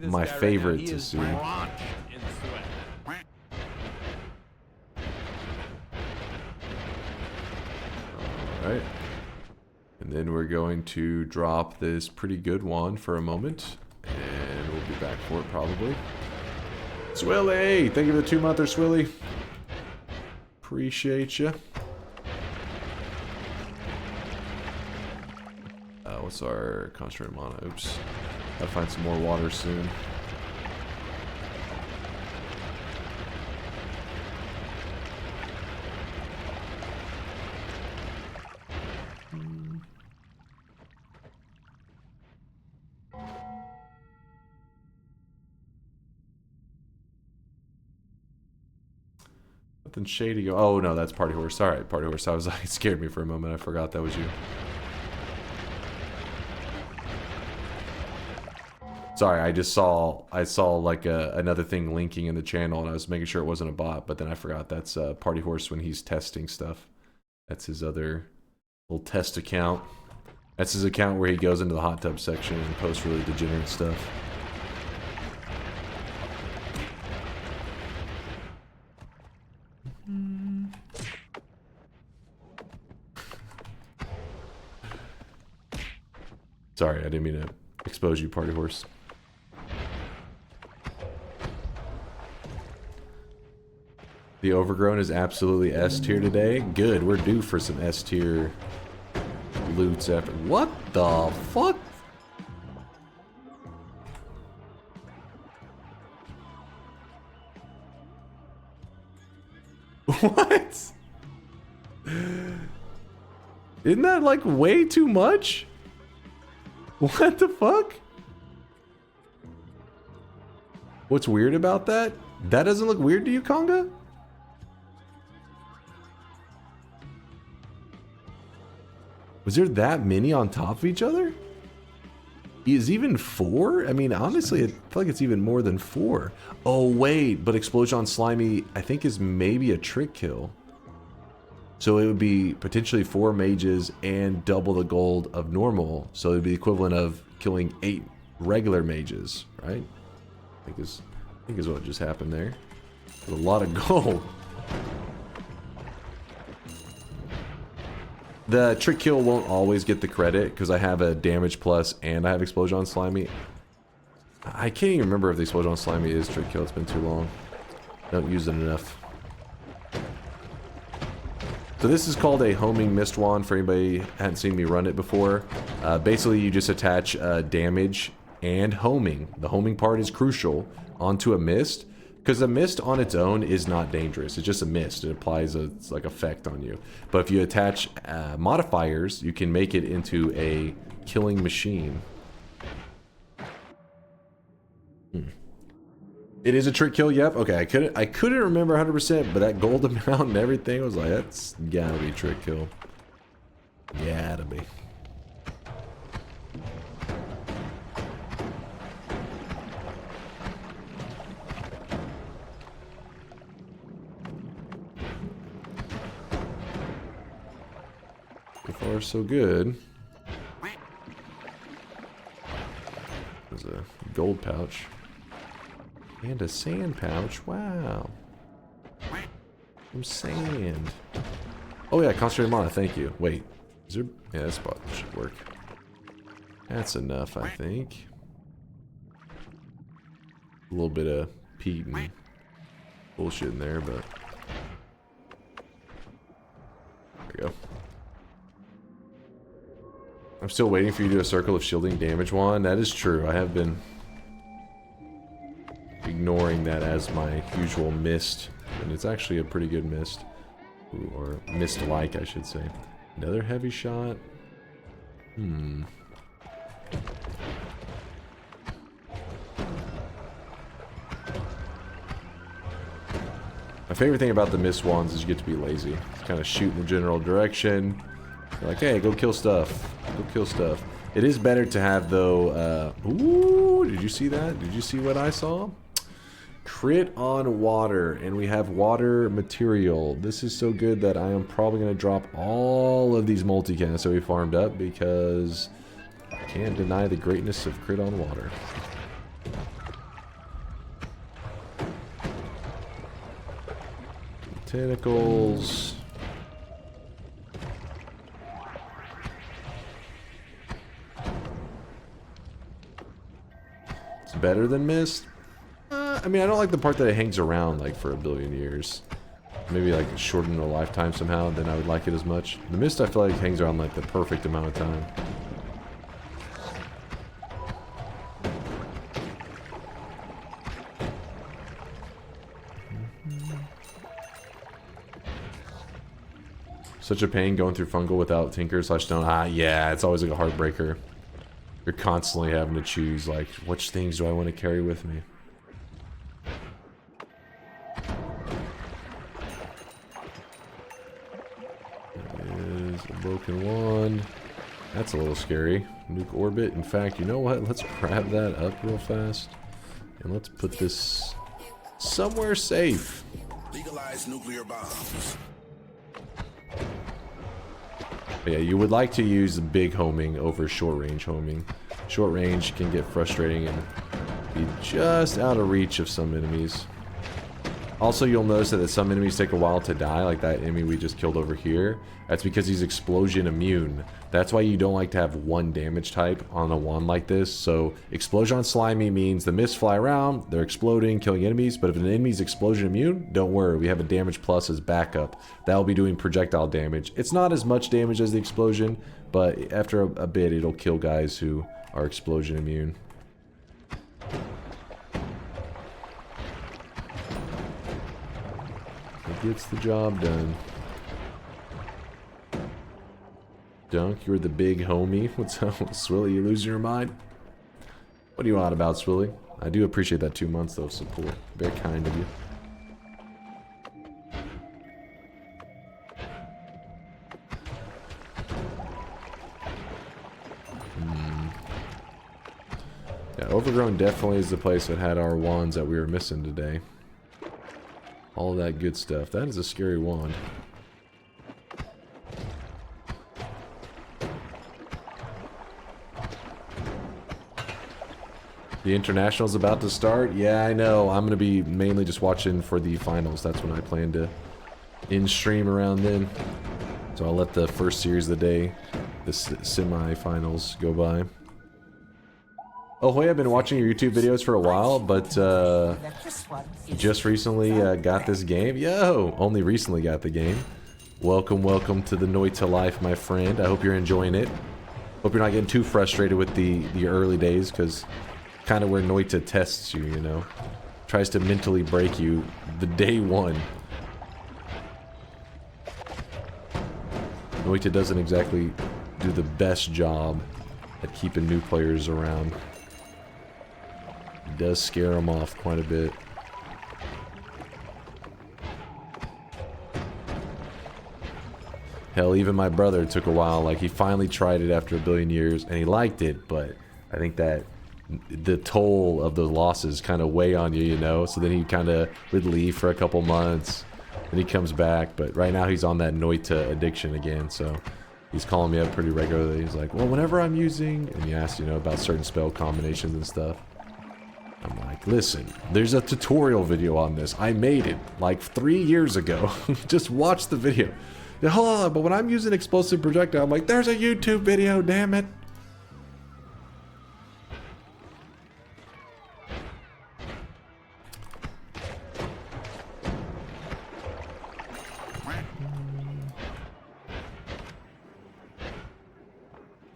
my favorite to see. Alright. And then we're going to drop this pretty good one for a moment. And we'll be back for it probably. Swilly! Thank you for the 2-monther, Swilly. Appreciate you. What's our concentrated mana? Oops. Gotta find some more water soon. Nothing shady go. Oh no, that's Party Horse. Alright, Party Horse. I was like, it scared me for a moment. I forgot that was you. Sorry, I saw like another thing linking in the channel, and I was making sure it wasn't a bot, but then I forgot that's Party Horse when he's testing stuff. That's his other little test account. That's his account where he goes into the hot tub section and posts really degenerate stuff. Sorry, I didn't mean to expose you, Party Horse. The Overgrown is absolutely S tier today. Good, we're due for some S tier loots after. What the fuck? What? Isn't that like way too much? What the fuck? What's weird about that? That doesn't look weird to you, Conga? Was there that many on top of each other? Is even 4? I mean, honestly, I feel like it's even more than 4. Oh, wait, but Explosion on Slimy, I think, is maybe a trick kill. So it would be potentially 4 mages and double the gold of normal. So it would be the equivalent of killing 8 regular mages, right? I think is what just happened there. With a lot of gold. The trick kill won't always get the credit because I have a damage plus and I have Explosion on Slimy. I can't even remember if the Explosion on Slimy is trick kill. It's been too long. Don't use it enough. So this is called a homing mist wand for anybody who hadn't seen me run it before. Basically, you just attach damage and homing. The homing part is crucial onto a mist. Because a mist on its own is not dangerous. It's just a mist. It applies a like effect on you. But if you attach modifiers, you can make it into a killing machine. It is a trick kill. Yep. Okay. I couldn't remember 100%, but that gold amount and everything was like, that's gotta be a trick kill. Gotta be. So far, so good. There's a gold pouch. And a sand pouch. Wow. Some sand. Oh yeah, concentrated mana, thank you. Wait. Is there... Yeah, this spot should work. That's enough, I think. A little bit of peat and bullshit in there, but there we go. I'm still waiting for you to do a circle of shielding damage one. That is true. I have been ignoring that as my usual mist, and it's actually a pretty good mist. Ooh, or mist-like, I should say. Another heavy shot. My favorite thing about the mist wands is you get to be lazy. Kind of shoot in the general direction. You're like, hey, go kill stuff. Go kill stuff. It is better to have, though, ooh, did you see that? Did you see what I saw? Crit on water, and we have water material. This is so good that I am probably going to drop all of these multicans that we farmed up because I can't deny the greatness of crit on water. Tentacles. It's better than mist. I mean, I don't like the part that it hangs around like for a billion years. Maybe like shorten the lifetime somehow, then I would like it as much. The mist I feel like hangs around like the perfect amount of time. Such a pain going through fungal without Tinker / Stone. Ah, yeah, it's always like a heartbreaker. You're constantly having to choose, like, which things do I want to carry with me? There is a broken wand. That's a little scary. Nuke orbit. In fact, you know what? Let's grab that up real fast. And let's put this somewhere safe. Legalize nuclear bombs. Yeah, you would like to use big homing over short range homing. Short range can get frustrating and be just out of reach of some enemies. Also, you'll notice that some enemies take a while to die, like that enemy we just killed over here. That's because he's explosion immune. That's why you don't like to have one damage type on a wand like this. So, explosion on slimy means the mists fly around, they're exploding, killing enemies. But if an enemy's explosion immune, don't worry, we have a damage plus as backup. That'll be doing projectile damage. It's not as much damage as the explosion, but after a bit, it'll kill guys who are explosion immune. It gets the job done. Dunk, you're the big homie. What's up, Swilly? You losing your mind? What are you on about, Swilly? I do appreciate that 2 months though of support. Very kind of you. Yeah, Overgrown definitely is the place that had our wands that we were missing today. All of that good stuff. That is a scary wand. The International's about to start? Yeah, I know. I'm going to be mainly just watching for the finals. That's when I plan to in-stream around then. So I'll let the first series of the day, the semi-finals, go by. Oh, hey, I've been watching your YouTube videos for a while, but just recently got this game. Yo! Only recently got the game. Welcome, welcome to the Noita life, my friend. I hope you're enjoying it. Hope you're not getting too frustrated with the early days, because kind of where Noita tests you, you know. Tries to mentally break you the day one. Noita doesn't exactly do the best job at keeping new players around. He does scare them off quite a bit. Hell, even my brother took a while. Like, he finally tried it after a billion years, and he liked it, but I think that the toll of the losses kind of weigh on you, you know? So then he kind of would leave for a couple months, and he comes back, but right now he's on that Noita addiction again, so he's calling me up pretty regularly. He's like, well, whenever I'm using, and he asks, you know, about certain spell combinations and stuff. I'm like, listen, there's a tutorial video on this. I made it like 3 years ago. Just watch the video. Hold on, but when I'm using explosive projectile, I'm like, there's a YouTube video, damn it.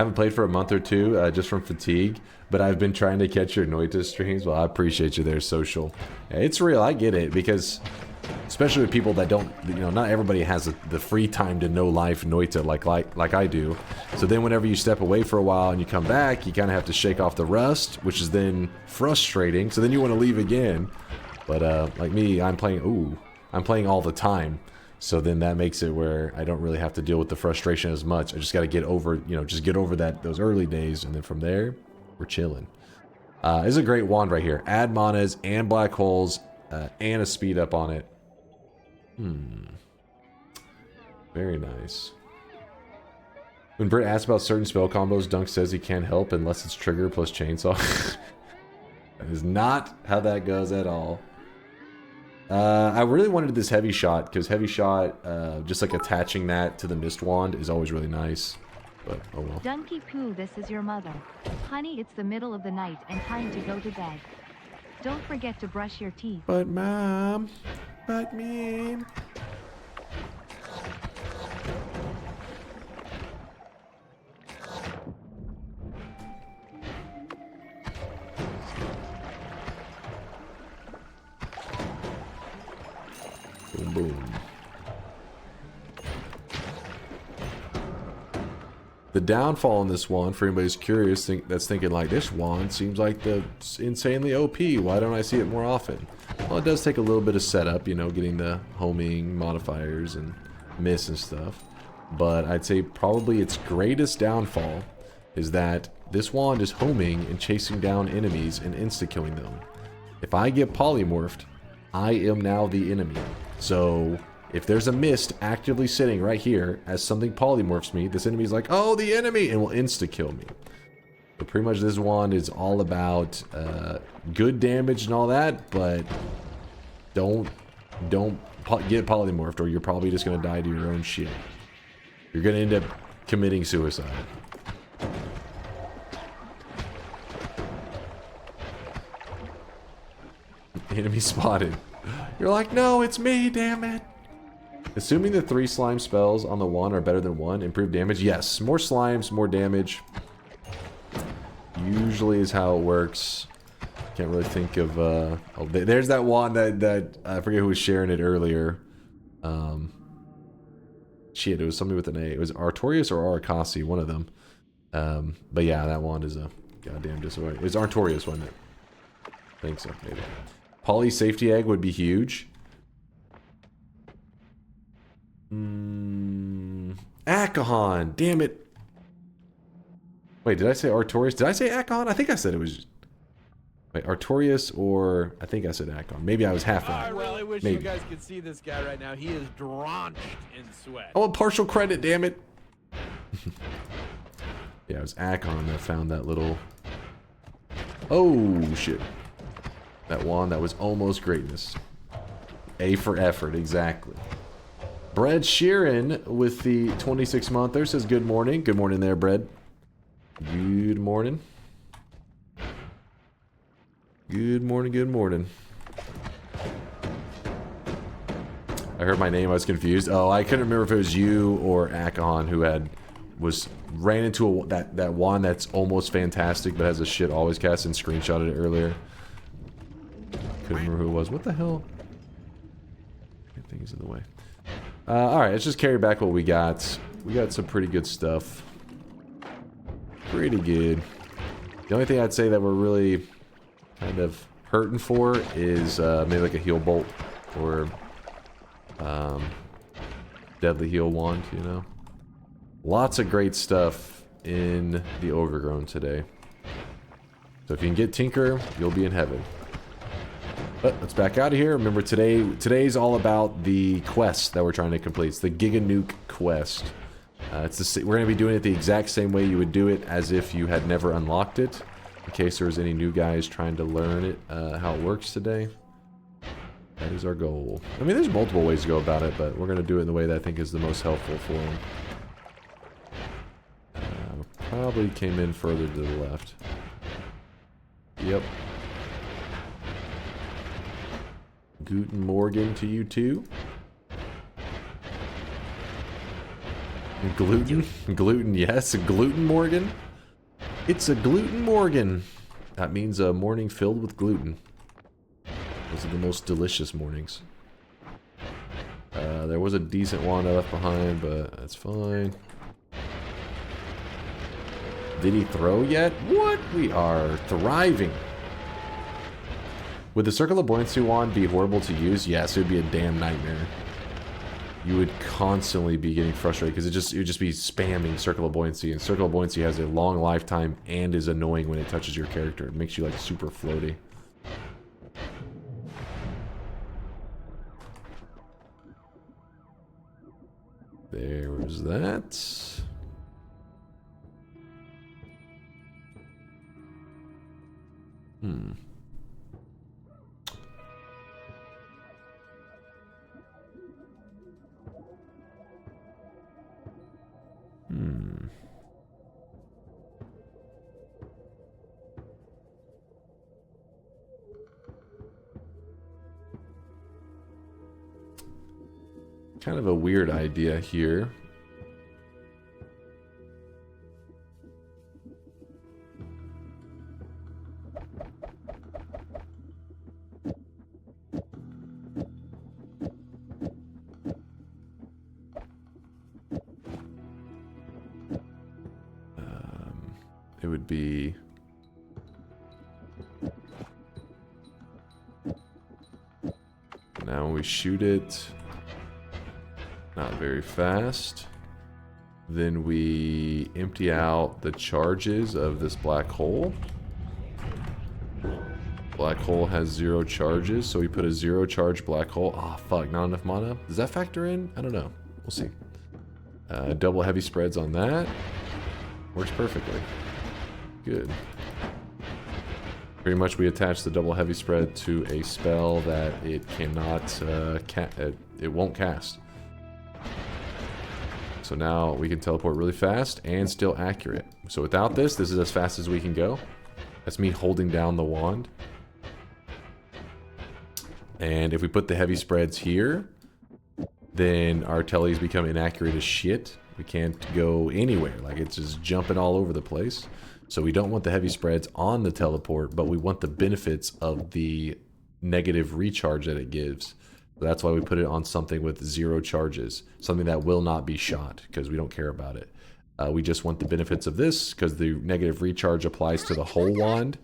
Haven't played for a month or two, just from fatigue, but I've been trying to catch your Noita streams. Well, I appreciate you there, Social. Yeah, it's real, I get it, because especially with people that don't, you know, not everybody has the free time to know life Noita like I do. So then whenever you step away for a while and you come back, you kind of have to shake off the rust, which is then frustrating. So then you want to leave again. But like me, I'm playing all the time. So then that makes it where I don't really have to deal with the frustration as much. I just got to get over, you know, just get over those early days, and then from there, we're chilling. This is a great wand right here. Add manas and black holes and a speed up on it. Very nice. When Britt asks about certain spell combos, Dunk says he can't help unless it's trigger plus chainsaw. That is not how that goes at all. I really wanted this heavy shot, because heavy shot, just like attaching that to the mist wand is always really nice. But, oh well. Dunky Poo, this is your mother. Honey, it's the middle of the night and time to go to bed. Don't forget to brush your teeth. But Mom, but me. Boom, boom. The downfall in this wand, for anybody who's curious, that's thinking like, this wand seems like the insanely OP. Why don't I see it more often? Well, it does take a little bit of setup, you know, getting the homing modifiers and miss and stuff. But I'd say probably its greatest downfall is that this wand is homing and chasing down enemies and insta-killing them. If I get polymorphed, I am now the enemy. So if there's a mist actively sitting right here as something polymorphs me, this enemy's like, oh, the enemy, and will insta-kill me. So pretty much this wand is all about good damage and all that, but don't get polymorphed, or you're probably just going to die to your own shit. You're going to end up committing suicide. Enemy spotted. You're like, no, it's me, damn it. Assuming the 3 slime spells on the wand are better than 1, improved damage. Yes, more slimes, more damage. Usually is how it works. Can't really think of, oh, there's that wand that I forget who was sharing it earlier. Shit, it was somebody with an A. It was Artorias or Arakasi, one of them. But yeah, that wand is a goddamn disappointment. It was Artorias, wasn't it? I think so, maybe. Poly safety egg would be huge. Akahon, damn it. Wait, did I say Artorias? Did I say Akahon? I think I said it was... Wait, Artorias or... I think I said Akahon. Maybe I was half right. I really wish you guys could see this guy right now. He is drenched in sweat. I want partial credit, damn it. Yeah, it was Akahon that found that little... Oh, shit. That wand that was almost greatness. A for effort, exactly. Brad Sheeran with the 26-monther says good morning. Good morning there, Brad. Good morning. Good morning, good morning. I heard my name, I was confused. Oh, I couldn't remember if it was you or Akahon who ran into that wand that's almost fantastic but has a shit always cast and screenshotted it earlier. Couldn't remember who it was. What the hell? I think he's in the way. Alright, let's just carry back what we got. We got some pretty good stuff. Pretty good. The only thing I'd say that we're really kind of hurting for is maybe like a heal bolt or deadly heal wand, you know? Lots of great stuff in the Overgrown today. So if you can get Tinker, you'll be in heaven. But let's back out of here. Remember, today's all about the quest that we're trying to complete. It's the Giga Nuke quest. We're going to be doing it the exact same way you would do it as if you had never unlocked it. In case there's any new guys trying to learn it, how it works today. That is our goal. I mean, there's multiple ways to go about it, but we're going to do it in the way that I think is the most helpful for them. Probably came in further to the left. Yep. Guten Morgen to you too. Gluten? Gluten, yes. Gluten Morgan? It's a Gluten Morgan. That means a morning filled with gluten. Those are the most delicious mornings. There was a decent one I left behind, but that's fine. Did he throw yet? What? We are thriving. Would the Circle of Buoyancy wand be horrible to use? Yes, it would be a damn nightmare. You would constantly be getting frustrated because it would just be spamming Circle of Buoyancy, and Circle of Buoyancy has a long lifetime and is annoying when it touches your character. It makes you like super floaty. There was that. Kind of a weird idea here. It would be now when we shoot it, not very fast, then we empty out the charges of this black hole. Black hole has 0 charges, so we put a 0 charge black hole. Ah, fuck, not enough mana. Does that factor in? I don't know. We'll see. Double heavy spreads on that. Works perfectly. Good. Pretty much we attach the double heavy spread to a spell that it cannot, it won't cast. So now we can teleport really fast and still accurate. So without this, this is as fast as we can go. That's me holding down the wand. And if we put the heavy spreads here, then our tellies become inaccurate as shit. We can't go anywhere. Like, it's just jumping all over the place. So we don't want the heavy spreads on the teleport, but we want the benefits of the negative recharge that it gives. So that's why we put it on something with 0 charges. Something that will not be shot, because we don't care about it. We just want the benefits of this, because the negative recharge applies to the whole wand.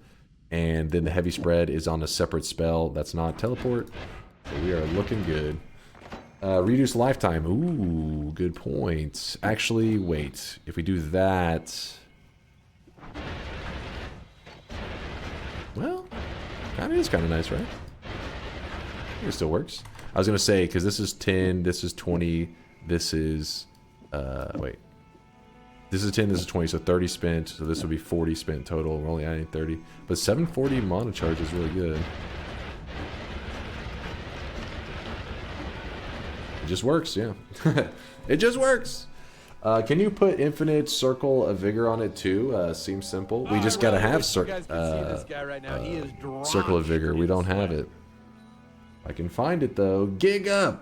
And then the heavy spread is on a separate spell that's not teleport. So we are looking good. Reduce lifetime. Ooh, good point. Actually, wait. If we do that... Well, that is kind of nice, right? It still works. I was going to say, because this is 10, this is 20, this is... wait. This is 10, this is 20, so 30 spent. So this would be 40 spent total. We're only adding 30. But 740 mana charge is really good. It just works, yeah. It just works! Can you put infinite circle of vigor on it too? Seems simple. We just gotta have circle of vigor. We don't have it. I can find it though. Giga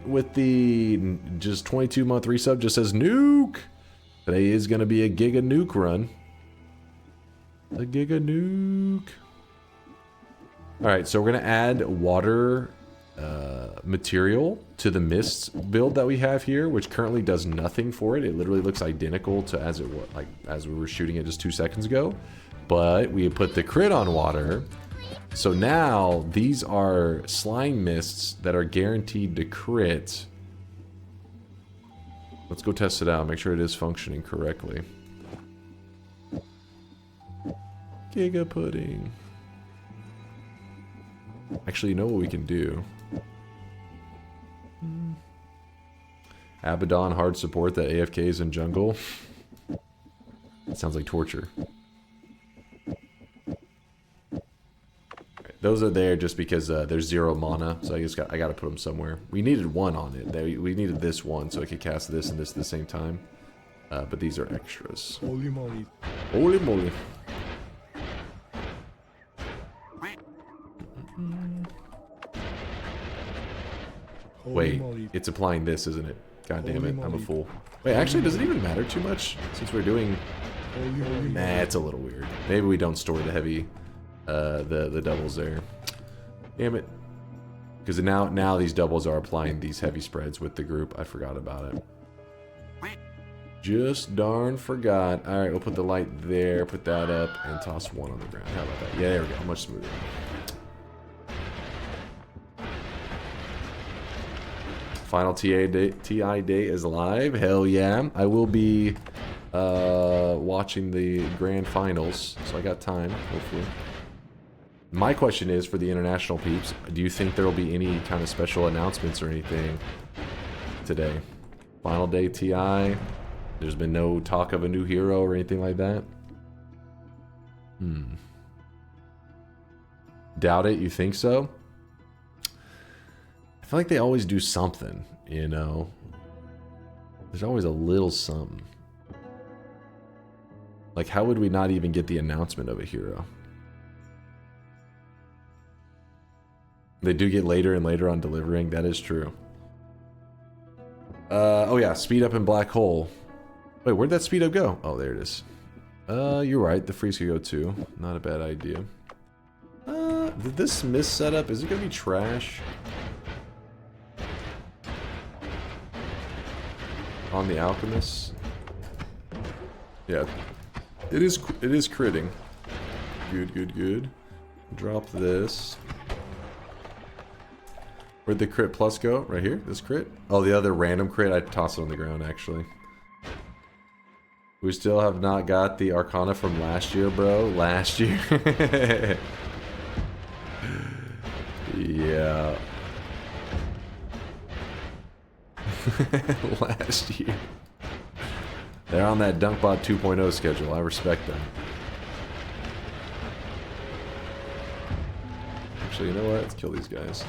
with the just 22-month resub just says nuke. Today is gonna be a Giga Nuke run. A Giga Nuke. All right, so we're gonna add water material to the mists build that we have here, which currently does nothing for it. It literally looks identical to as we were shooting it just 2 seconds ago, but we put the crit on water. So now these are slime mists that are guaranteed to crit. Let's go test it out, make sure it is functioning correctly. Giga pudding. Actually, you know what we can do? Abaddon hard support that AFKs in jungle. That sounds like torture. Those are there just because there's 0 mana, so I gotta put them somewhere. We needed 1 on it. We needed this one so I could cast this and this at the same time. But these are extras. Holy moly. Holy moly. Wait, it's applying this, isn't it? God damn it, I'm a fool. Wait, actually, does it even matter too much since we're doing? Nah, it's a little weird. Maybe we don't store the heavy, the doubles there. Damn it. Because now these doubles are applying these heavy spreads with the group. I forgot about it. Just darn forgot. All right, we'll put the light there, put that up, and toss one on the ground. How about that? Yeah, there we go. Much smoother. Final TI day is live. Hell yeah. I will be watching the grand finals, so I got time, hopefully. My question is, for the international peeps, do you think there will be any kind of special announcements or anything today? Final day TI. There's been no talk of a new hero or anything like that? Doubt it, you think so? I feel like they always do something, you know? There's always a little something. Like, how would we not even get the announcement of a hero? They do get later and later on delivering, that is true. Oh yeah, speed up and black hole. Wait, where'd that speed up go? Oh, there it is. You're right, the freeze could go too. Not a bad idea. Did this miss setup, is it gonna be trash? On the Alchemist? Yeah. It is critting. Good, good, good. Drop this. Where'd the crit plus go? Right here? This crit? Oh, the other random crit? I'd toss it on the ground, actually. We still have not got the Arcana from last year, bro. Last year. Yeah. Last year. They're on that DunkBot 2.0 schedule. I respect them. Actually, you know what? Let's kill these guys.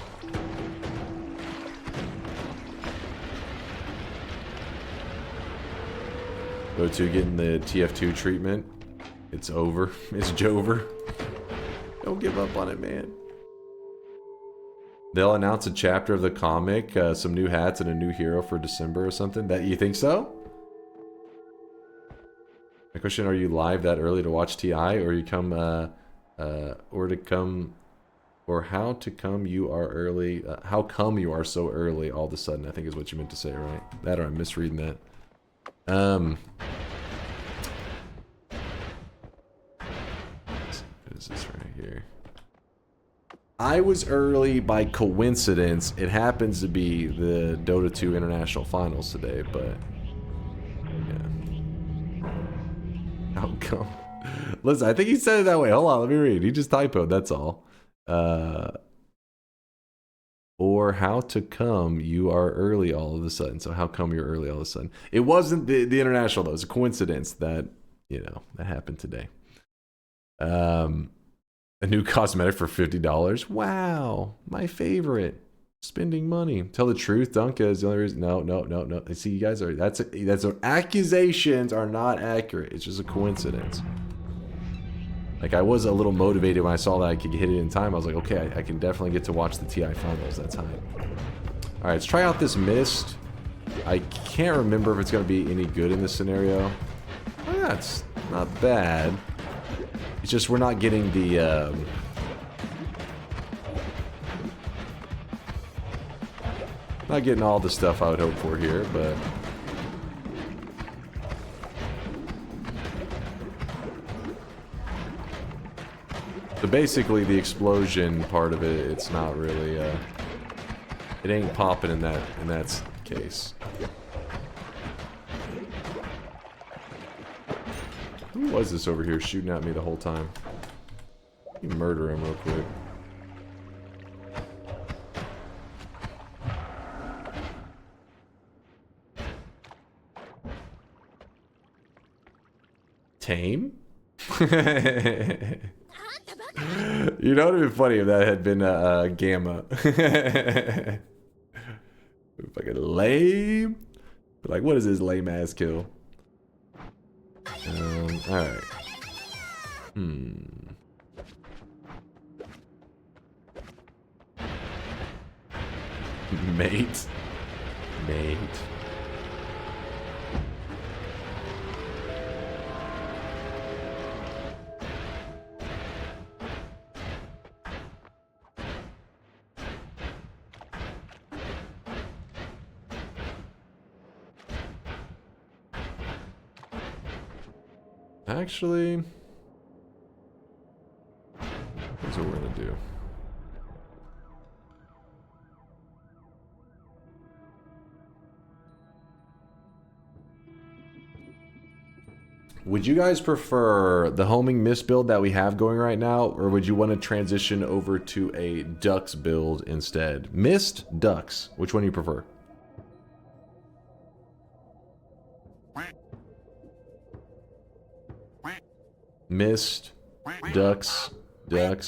Go to getting the TF2 treatment. It's over. It's Jover. Don't give up on it, man. They'll announce a chapter of the comic, some new hats and a new hero for December or something. That you think so? My question: are you live that early to watch TI, or you come, or how to come you are early? How come you are so early all of a sudden? I think is what you meant to say, right? That or I'm misreading that. What is this right here? I was early by coincidence. It happens to be the Dota 2 International Finals today, but yeah. How come? Listen, I think he said it that way. Hold on, let me read. He just typoed, that's all. Or how to come you are early all of a sudden. So how come you're early all of a sudden? It wasn't the international though. It's a coincidence that, you know, that happened today. A new cosmetic for $50. Wow, my favorite. Spending money. Tell the truth, Dunka is the only reason. No. See, you guys are that's accusations are not accurate. It's just a coincidence. Like, I was a little motivated when I saw that I could hit it in time. I was like, okay, I can definitely get to watch the TI finals that time. All right, let's try out this mist. I can't remember if it's going to be any good in this scenario. Oh, yeah, it's not bad. It's just we're not getting the... not getting all the stuff I would hope for here, but... So basically, the explosion part of it, it's not really, it ain't popping in that case. Who was this over here shooting at me the whole time? Let me murder him real quick. Tame? You know, it would be funny if that had been Gamma. Fucking lame. Like, what is this lame ass kill? Alright. Mate. Actually, here's what we're gonna do. Would you guys prefer the homing mist build that we have going right now, or would you want to transition over to a ducks build instead? Mist, ducks. Which one do you prefer? Mist, ducks, ducks.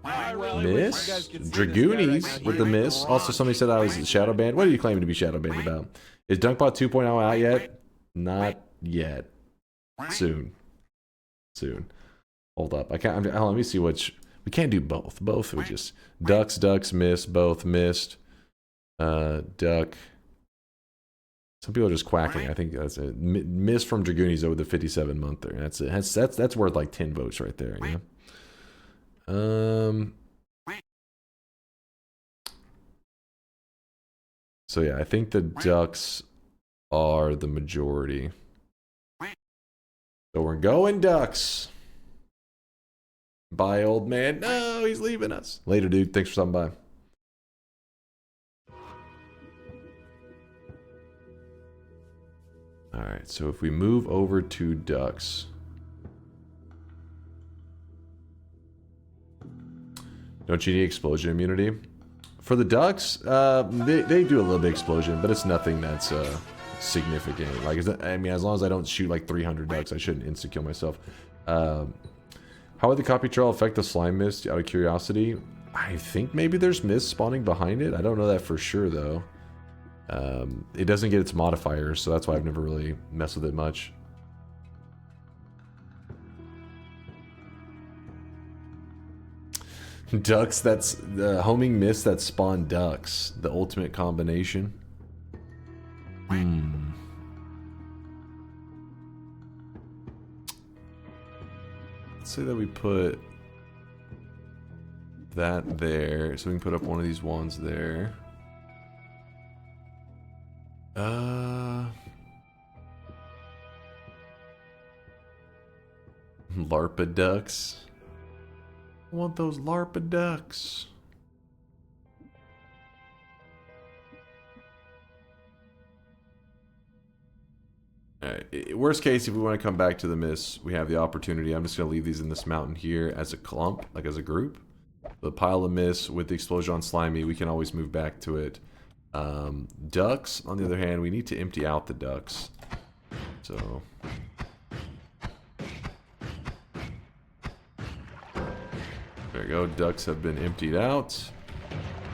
Mist, Dragoonies with the mist. Also, somebody said I was shadow banned. What are you claiming to be shadow banned about? Is DunkBot 2.0 out yet? Not yet. Soon. Hold up. I can't. Let me see which. We can't do both. Both we just ducks, mist, both mist, duck. Some people are just quacking. I think that's it. Mist from Dragoonies over the 57 month there. That's it. That's worth like 10 votes right there. You know? So yeah, I think the ducks are the majority. So we're going ducks. Bye, old man. No, he's leaving us. Later, dude. Thanks for stopping by. Alright, so if we move over to ducks. Don't you need explosion immunity? For the ducks, they do a little bit of explosion, but it's nothing that's significant. Like, I mean, as long as I don't shoot like 300 ducks, I shouldn't insta-kill myself. How would the copy trail affect the slime mist, out of curiosity? I think maybe there's mist spawning behind it. I don't know that for sure, though. It doesn't get its modifiers, so that's why I've never really messed with it much. Ducks, that's the homing mist that spawn ducks. The ultimate combination. Let's say that we put that there, so we can put up one of these ones there. LARPA ducks. I want those LARPA ducks. Alright, worst case, if we want to come back to the mist, we have the opportunity. I'm just going to leave these in this mountain here as a clump, like as a group. The pile of mist with the explosion on Slimy, we can always move back to it. Ducks, on the other hand, we need to empty out the ducks. So... there you go, ducks have been emptied out.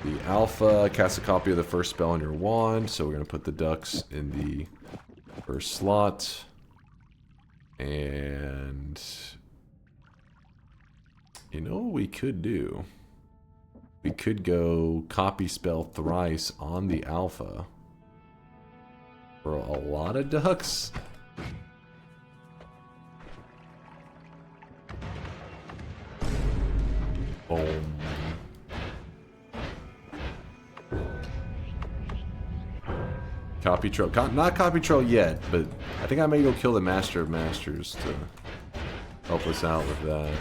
The alpha casts a copy of the first spell on your wand, so we're going to put the ducks in the first slot. And... you know what we could do? We could go copy spell thrice on the alpha. For a lot of ducks. Boom. Copy troll. Not copy troll yet, but I think I may go kill the Master of Masters to help us out with that.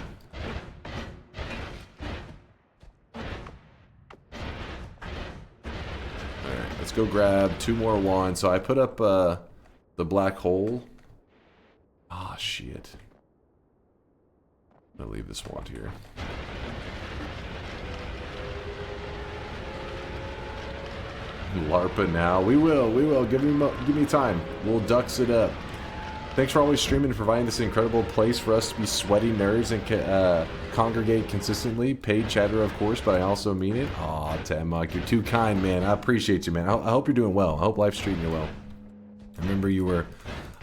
Alright, let's go grab 2 more wands. So I put up the black hole. Ah, shit. I'm gonna leave this wand here. LARPA now. We will. Give me time. We'll ducks it up. Thanks for always streaming and providing this incredible place for us to be sweaty nerds and congregate consistently. Paid chatter, of course, but I also mean it. Aw, Tamuk, you're too kind, man. I appreciate you, man. I hope you're doing well. I hope life's treating you well. I remember you were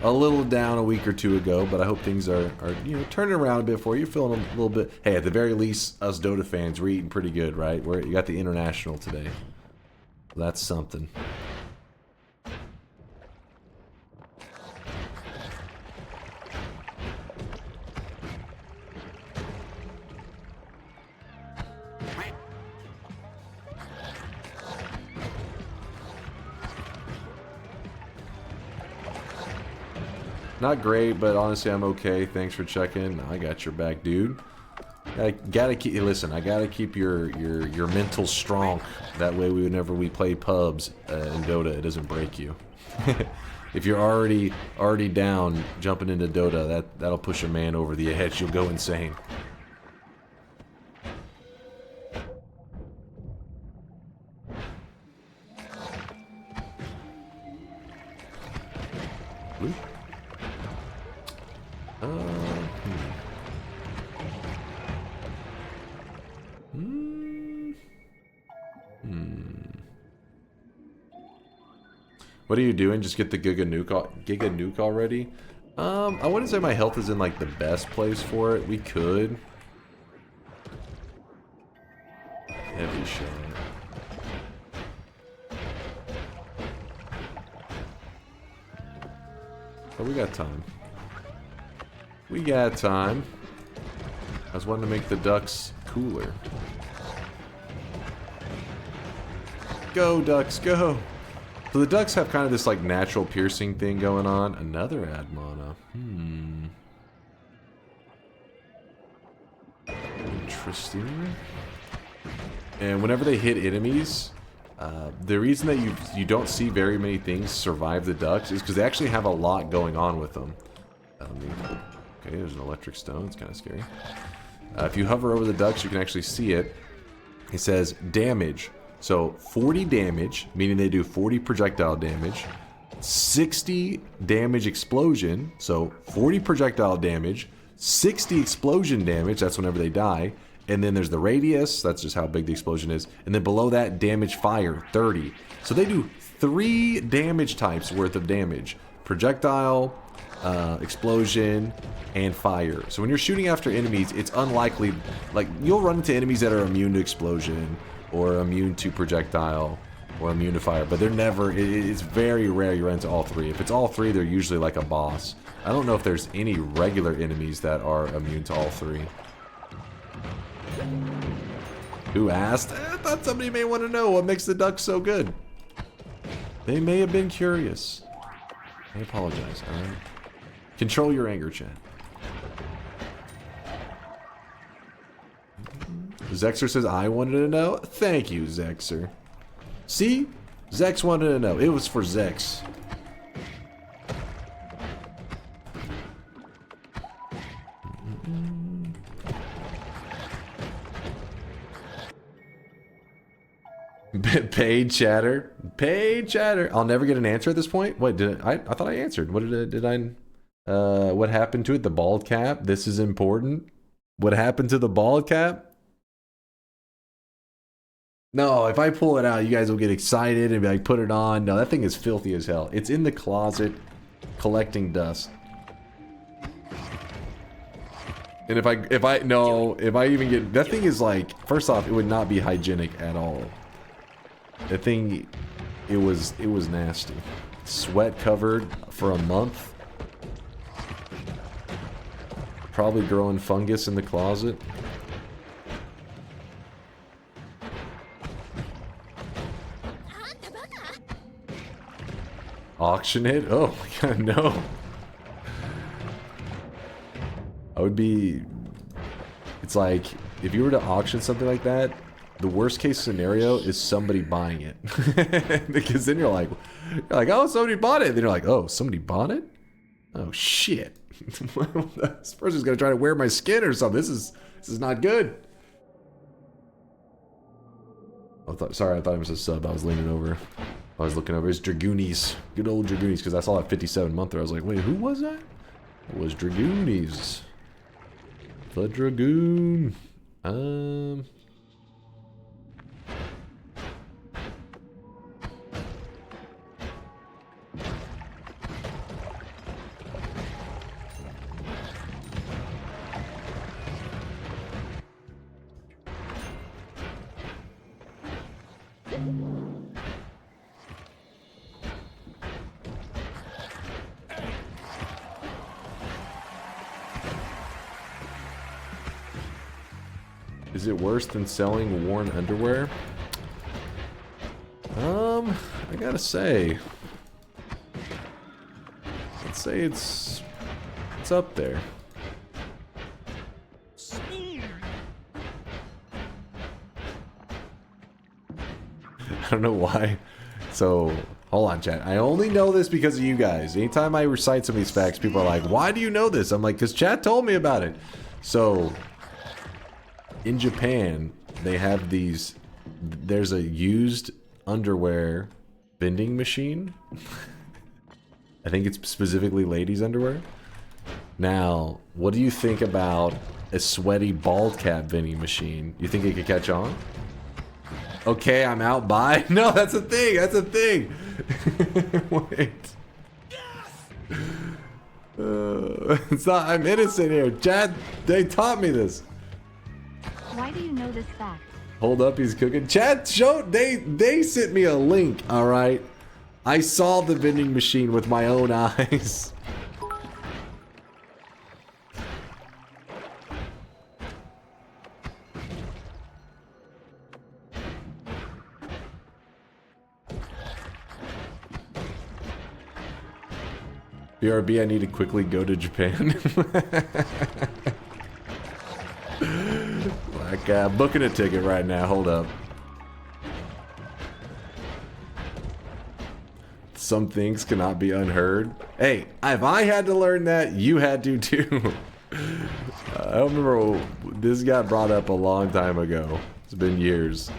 a little down a week or 2 ago, but I hope things are you know, turning around a bit for you. You're feeling a little bit... hey, at the very least, us Dota fans, we're eating pretty good, right? You got the international today. That's something. Not great, but honestly, I'm okay. Thanks for checking. I got your back, dude. I gotta keep. Listen, I gotta keep your mental strong. That way, whenever we play pubs in Dota, it doesn't break you. If you're already down jumping into Dota, that'll push a man over the edge. You'll go insane. Blue? What are you doing? Just get the Giga Nuke already? I wouldn't say my health is in like the best place for it. We could. Heavy shot. But we got time. We got time. I was wanting to make the ducks cooler. Go, ducks, go! So the ducks have kind of this like natural piercing thing going on. Another ad mana. Interesting. And whenever they hit enemies, the reason that you don't see very many things survive the ducks is because they actually have a lot going on with them. Okay, there's an electric stone. It's kind of scary. If you hover over the ducks, you can actually see it. It says damage. So 40 damage, meaning they do 40 projectile damage. 60 damage explosion, so 40 projectile damage. 60 explosion damage, that's whenever they die. And then there's the radius, that's just how big the explosion is. And then below that, damage fire, 30. So they do 3 damage types worth of damage. Projectile, explosion, and fire. So when you're shooting after enemies, it's unlikely, like, you'll run into enemies that are immune to explosion, or immune to projectile, or immune to fire, but they're never, it's very rare you run into all 3. If it's all 3, they're usually like a boss. I don't know if there's any regular enemies that are immune to all 3. Who asked? I thought somebody may want to know what makes the ducks so good. They may have been curious. I apologize, alright? Control your anger, chat. Zexer says, I wanted to know. Thank you, Zexer. See? Zex wanted to know. It was for Zex. Paid chatter. Paid chatter. I'll never get an answer at this point. What did I thought I answered. What did I what happened to it? The bald cap? This is important. What happened to the bald cap? No, if I pull it out, you guys will get excited and be like, put it on. No, that thing is filthy as hell. It's in the closet collecting dust. And if I even get, that thing is like, first off, it would not be hygienic at all. That thing, it was nasty. Sweat covered for a month. Probably growing fungus in the closet. Auction it? Oh my god, no. I would be... It's like, if you were to auction something like that, the worst case scenario is somebody buying it. Because then you're like, oh, somebody bought it. Then you're like, oh, somebody bought it? Oh, shit. This person's gonna try to wear my skin or something. This is not good. Sorry, I thought it was a sub. I was leaning over. I was looking over. It's Dragoonies. Good old Dragoonies, because I saw that 57 monther. I was like, wait, who was that? It was Dragoonies. The Dragoon. Is it worse than selling worn underwear? I gotta say, I'd say it's what's up there? I don't know why. So, hold on, chat. I only know this because of you guys. Anytime I recite some of these facts, people are like, why do you know this? I'm like, because chat told me about it. So, in Japan, they have these... There's a used underwear vending machine. I think it's specifically ladies' underwear. Now, what do you think about a sweaty bald cap vending machine? You think it could catch on? Okay, I'm out. Bye. No, that's a thing. That's a thing. Wait. It's not. I'm innocent here. Chad, they taught me this. Why do you know this fact? Hold up, he's cooking. Chad, they sent me a link. All right, I saw the vending machine with my own eyes. BRB, I need to quickly go to Japan. Like, booking a ticket right now. Hold up. Some things cannot be unheard. Hey, if I had to learn that, you had to too. I don't remember. This got brought up a long time ago. It's been years.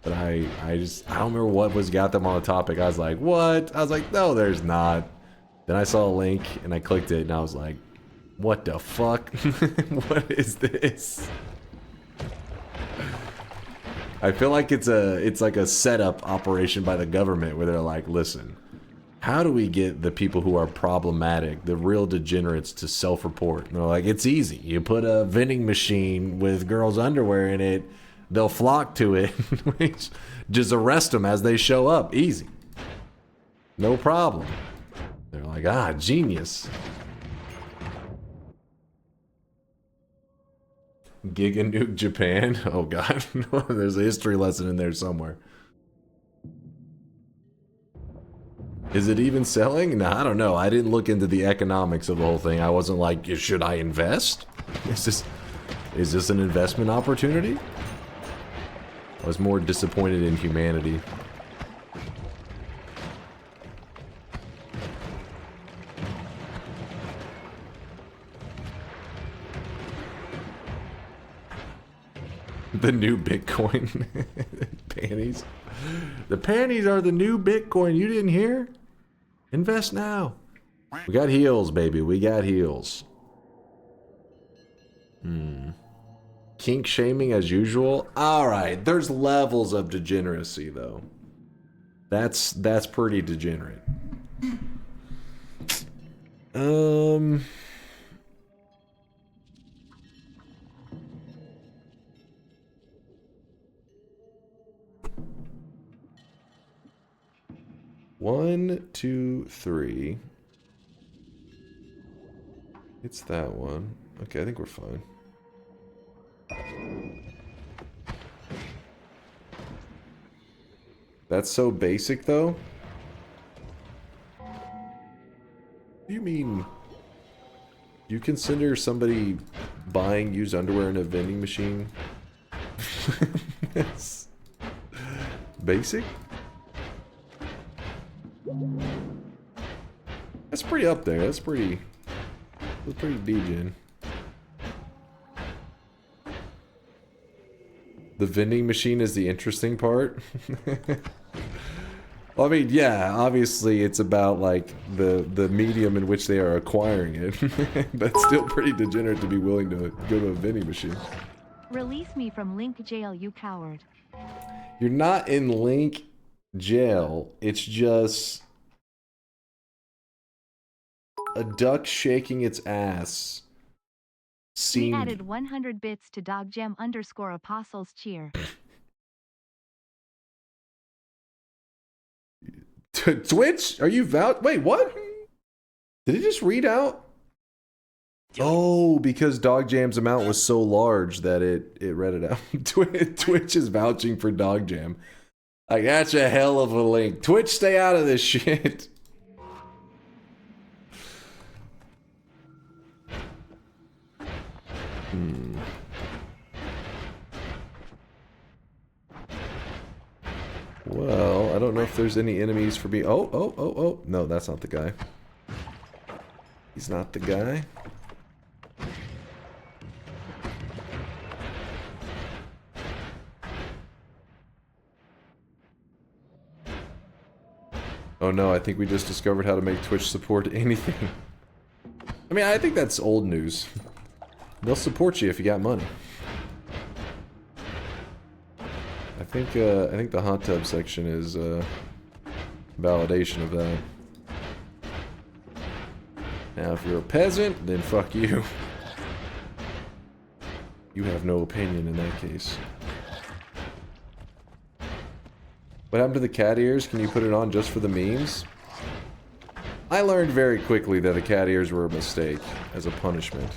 But I don't remember what got them on the topic. I was like, what? I was like, no, there's not. Then I saw a link and I clicked it and I was like, what the fuck? What is this? I feel like it's like a setup operation by the government where they're like, listen, how do we get the people who are problematic, the real degenerates, to self-report? And they're like, it's easy. You put a vending machine with girls' underwear in it, they'll flock to it. Just arrest them as they show up. Easy. No problem. They're like, ah, genius. Giga Nuke Japan. Oh god. There's a history lesson in there somewhere. Is it even selling? No, I don't know. I didn't look into the economics of the whole thing. I wasn't like, should I invest? Is this an investment opportunity? I was more disappointed in humanity. The new Bitcoin. Panties. The panties are the new Bitcoin. You didn't hear? Invest now. We got heels, baby. We got heels. Kink shaming as usual. Alright, there's levels of degeneracy though. That's pretty degenerate. One, two, three. It's that one. Okay, I think we're fine. That's so basic, though. What do you mean? You consider somebody buying used underwear in a vending machine? That's basic? That's pretty up there. That's pretty degen. The vending machine is the interesting part. Well, I mean, yeah, obviously it's about like the medium in which they are acquiring it. But still pretty degenerate to be willing to go to a vending machine. Release me from Link jail, you coward. You're not in Link jail. It's just a duck shaking its ass. We added 100 bits to DogGem_Apostles cheer. Twitch? Are you Wait, what? Did it just read out? Oh, because DogJam's amount was so large that it read it out. Twitch is vouching for DogJam. Like, that's a hell of a link. Twitch, stay out of this shit. Well, I don't know if there's any enemies for me. Oh. No, that's not the guy. He's not the guy. Oh no, I think we just discovered how to make Twitch support anything. I mean, I think that's old news. They'll support you if you got money. I think the hot tub section is validation of that. Now, if you're a peasant, then fuck you. You have no opinion in that case. What happened to the cat ears? Can you put it on just for the memes? I learned very quickly that the cat ears were a mistake as a punishment.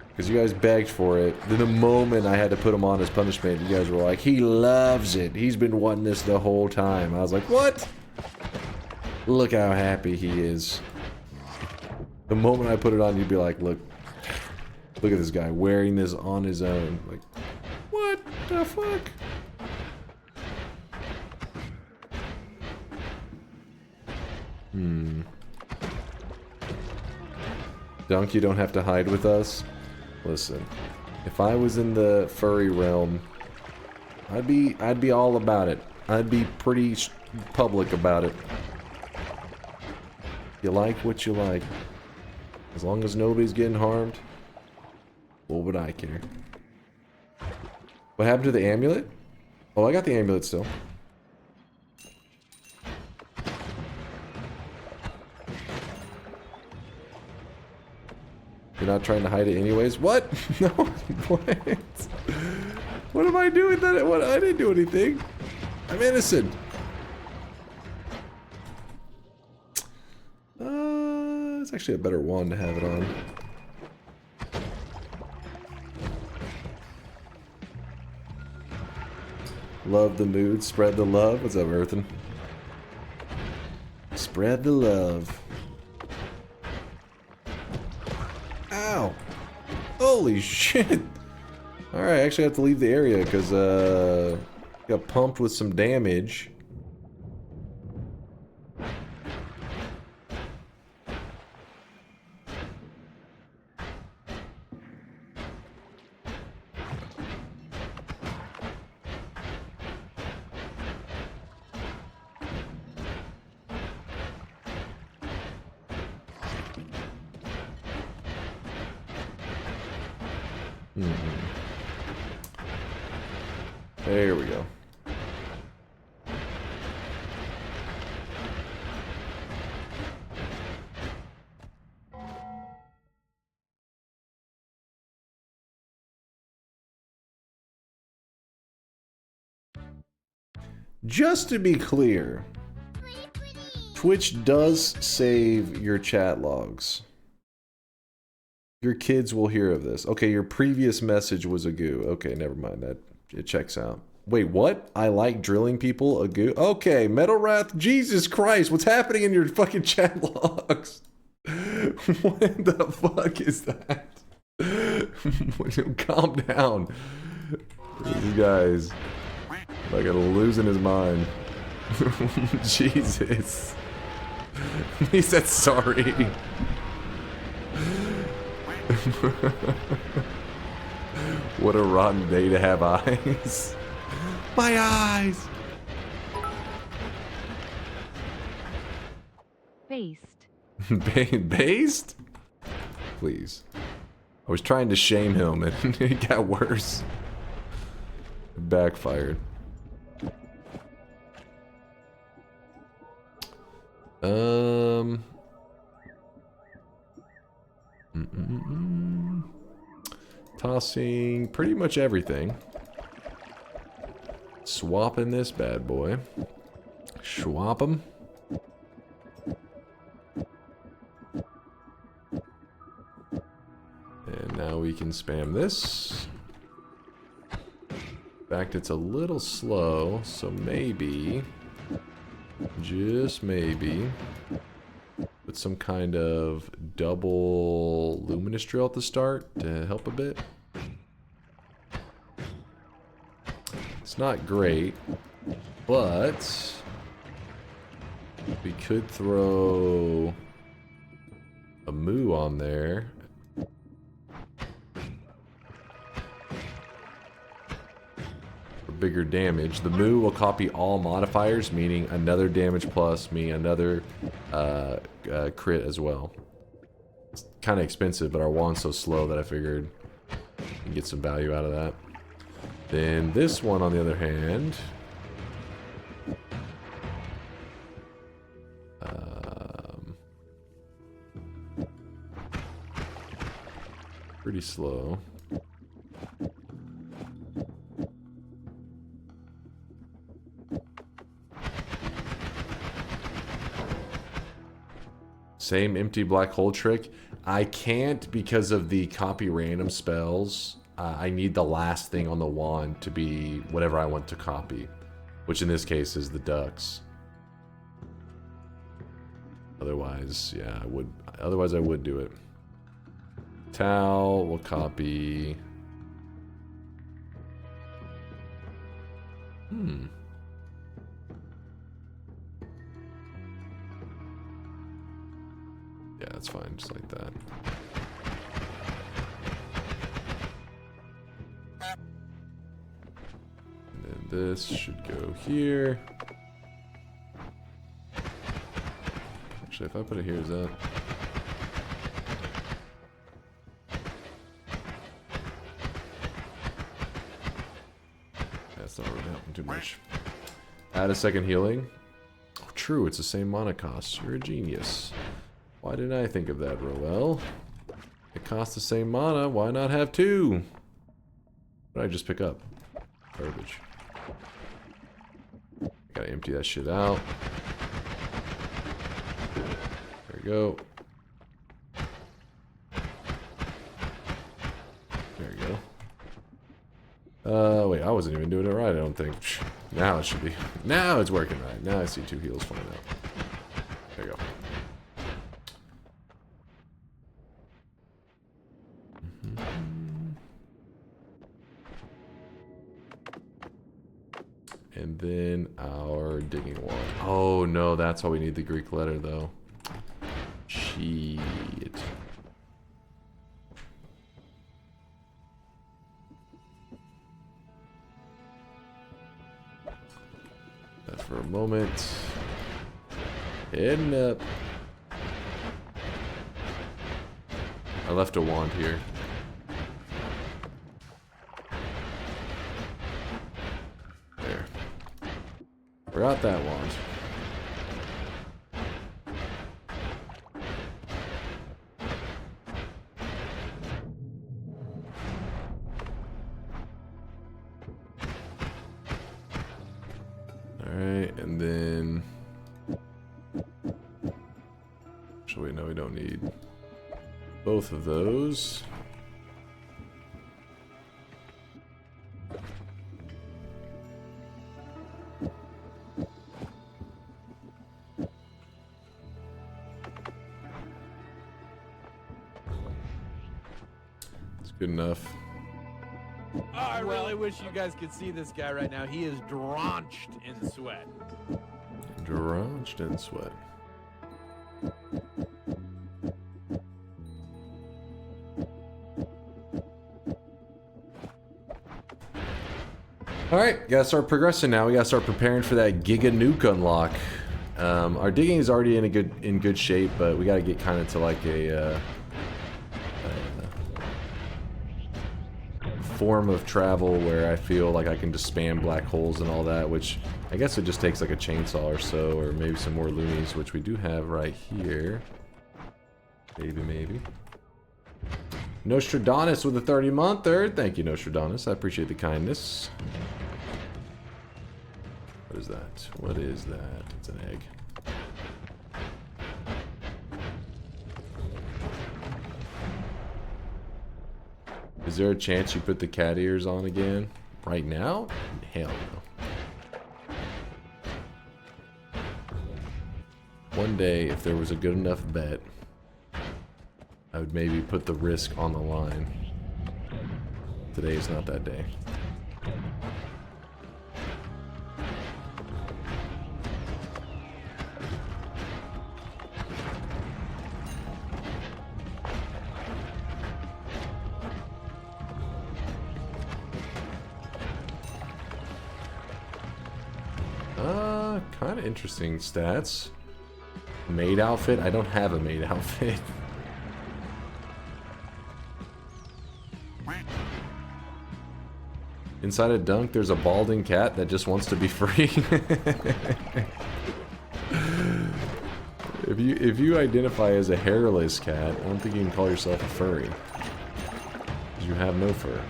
Because you guys begged for it. Then the moment I had to put them on as punishment, you guys were like, he loves it. He's been wanting this the whole time. I was like, what? Look how happy he is. The moment I put it on, you'd be like, look at this guy wearing this on his own. Like, what the fuck? Dunk, you don't have to hide with us. Listen, if I was in the furry realm, I'd be all about it. I'd be pretty public about it. You like what you like. As long as nobody's getting harmed, what would I care? What happened to the amulet? Oh, I got the amulet still. You're not trying to hide it anyways? What? No, what? What am I doing that? What? I didn't do anything. I'm innocent. It's actually a better one to have it on. Love the mood, spread the love. What's up, Earthen? Spread the love. Ow! Holy shit! Alright, I actually have to leave the area because, got pumped with some damage. There we go. Just to be clear, Twitch does save your chat logs. Your kids will hear of this. Okay, your previous message was a goo. Okay, never mind that. It checks out. Wait, what? I like drilling people a goo? Okay, Metal Wrath. Jesus Christ, what's happening in your fucking chat logs? What the fuck is that? Calm down. These guys. Like, losing his mind. Jesus. He said sorry. What a rotten day to have eyes. My eyes! Based. Based? Please. I was trying to shame him and it got worse. It backfired. Tossing pretty much everything. Swapping this bad boy. Swap him. And now we can spam this. In fact, it's a little slow, so maybe, just maybe, Put some kind of double luminous drill at the start to help a bit. It's not great, but we could throw a moo on there. For bigger damage. The moo will copy all modifiers, meaning another damage plus, meaning another crit as well. It's kind of expensive, but our wand's so slow that I figured we can get some value out of that. Then this one, on the other hand, pretty slow. Same empty black hole trick. I can't because of the copy random spells. I need the last thing on the wand to be whatever I want to copy, which in this case is the ducks. Otherwise, yeah, I would. Otherwise, I would do it. Tau will copy. Yeah, that's fine, just like that. And then this should go here. Actually, if I put it here, is that... That's not really helping too much. Add a second healing. Oh, true, it's the same mana cost. You're a genius. Why didn't I think of that, Roel? It costs the same mana, why not have two? What did I just pick up? Garbage. Gotta empty that shit out. There we go. There we go. Wait, I wasn't even doing it right, I don't think. Now it should be. Now it's working right. Now I see two heals flying out. There you go. And then our digging wand. Oh no, that's why we need the Greek letter though. Shit. That for a moment. Heading up. I left a wand here. There. Forgot that wand. Alright, and then... Actually, no, we don't need both of those. It's good enough. Oh, I really wish you guys could see this guy right now. He is drenched in sweat. Drenched in sweat. Alright, gotta start progressing now. We gotta start preparing for that Giga Nuke unlock. Our digging is already in good shape, but we gotta get kind of to like a form of travel where I feel like I can just spam black holes and all that, which I guess it just takes like a chainsaw or so, or maybe some more loonies, which we do have right here. Maybe. Nostradamus with a 30-monther. Thank you, Nostradamus. I appreciate the kindness. What is that? What is that? It's an egg. Is there a chance you put the cat ears on again? Right now? Hell no. One day, if there was a good enough bet, I would maybe put the risk on the line. Today is not that day. Kind of interesting stats. Maid outfit? I don't have a maid outfit. Inside a dunk, there's a balding cat that just wants to be free. If you identify as a hairless cat, I don't think you can call yourself a furry. Because you have no fur.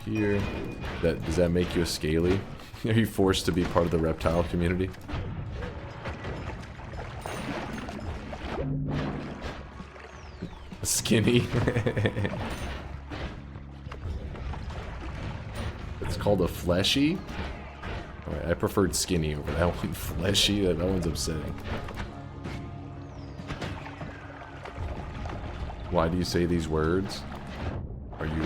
Here. Does that make you a scaly? Are you forced to be part of the reptile community? Skinny. It's called a fleshy? Alright, I preferred skinny over that one. Fleshy? That one's upsetting. Why do you say these words? Are you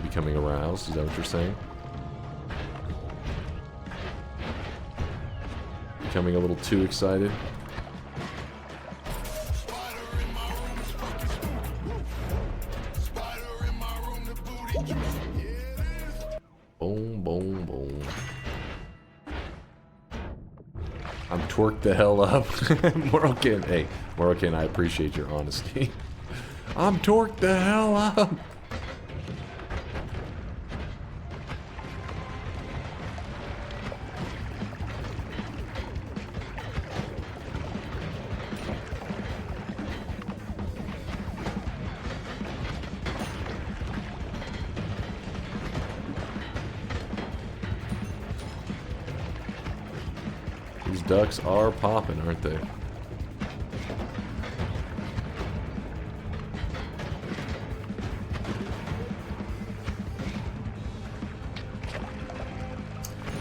becoming aroused? Is that what you're saying? Becoming a little too excited? Boom, boom, boom. I'm twerked the hell up. Morrocan, hey, Morrocan, I appreciate your honesty. I'm twerked the hell up. Ducks are popping, aren't they?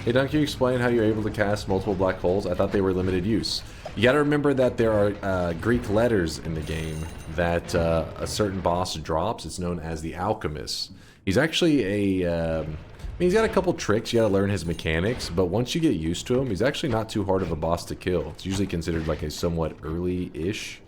Hey Dunk, can you explain how you're able to cast multiple black holes? I thought they were limited use. You gotta remember that there are Greek letters in the game that a certain boss drops. It's known as the Alchemist. He's actually a... I mean, he's got a couple tricks, you gotta learn his mechanics, but once you get used to him, he's actually not too hard of a boss to kill. It's usually considered like a somewhat early-ish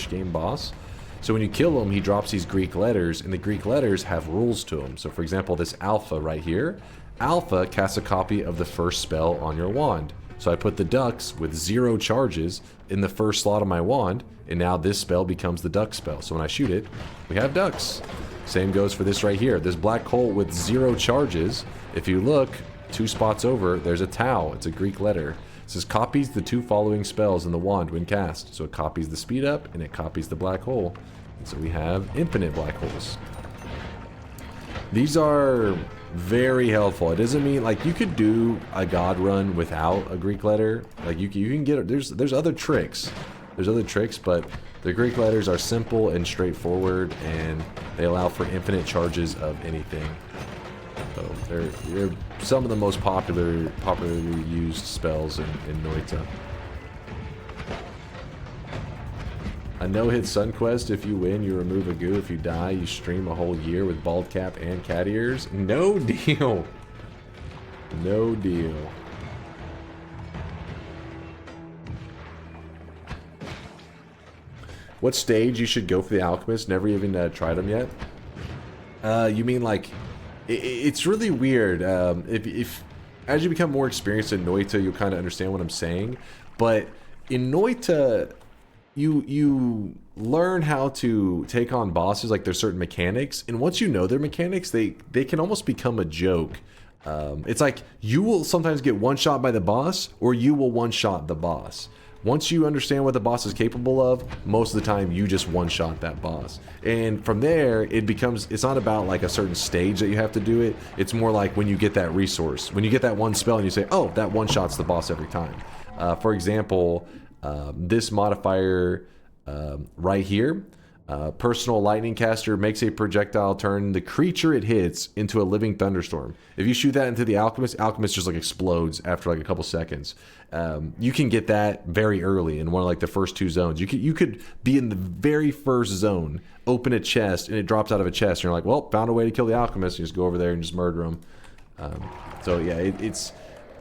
game boss. So when you kill him, he drops these Greek letters, and the Greek letters have rules to them. So for example, this Alpha right here, Alpha casts a copy of the first spell on your wand. So I put the ducks with 0 charges in the first slot of my wand, and now this spell becomes the duck spell. So when I shoot it, we have ducks. Same goes for this right here. This black hole with 0 charges. If you look 2 spots over, there's a tau. It's a Greek letter. It says copies the 2 following spells in the wand when cast. So it copies the speed up and it copies the black hole. And so we have infinite black holes. These are very helpful. It doesn't mean like you could do a god run without a Greek letter. Like you can get there's other tricks. There's other tricks, but the Greek letters are simple and straightforward, and they allow for infinite charges of anything. So they're some of the most popularly used spells in Noita. A no-hit Sunquest, if you win, you remove a goo. If you die, you stream a whole year with bald cap and cat ears. No deal. No deal. What stage you should go for the Alchemist? Never even tried them yet. You mean like... It's really weird. If as you become more experienced in Noita, you'll kind of understand what I'm saying. But in Noita, you learn how to take on bosses. Like there's certain mechanics, and once you know their mechanics, they can almost become a joke. It's like you will sometimes get one shot by the boss, or you will one shot the boss. Once you understand what the boss is capable of, most of the time you just one-shot that boss. And from there, it's not about like a certain stage that you have to do it. It's more like when you get that resource. When you get that one spell and you say, oh, that one-shots the boss every time. For example, this modifier right here, Personal lightning caster makes a projectile turn the creature it hits into a living thunderstorm. If you shoot that into the alchemist, alchemist just like explodes after like a couple seconds. You can get that very early in one of like the first 2 zones. You could be in the very first zone, open a chest, and it drops out of a chest. And you're like, well, found a way to kill the alchemist. You just go over there and just murder him. So yeah, it's.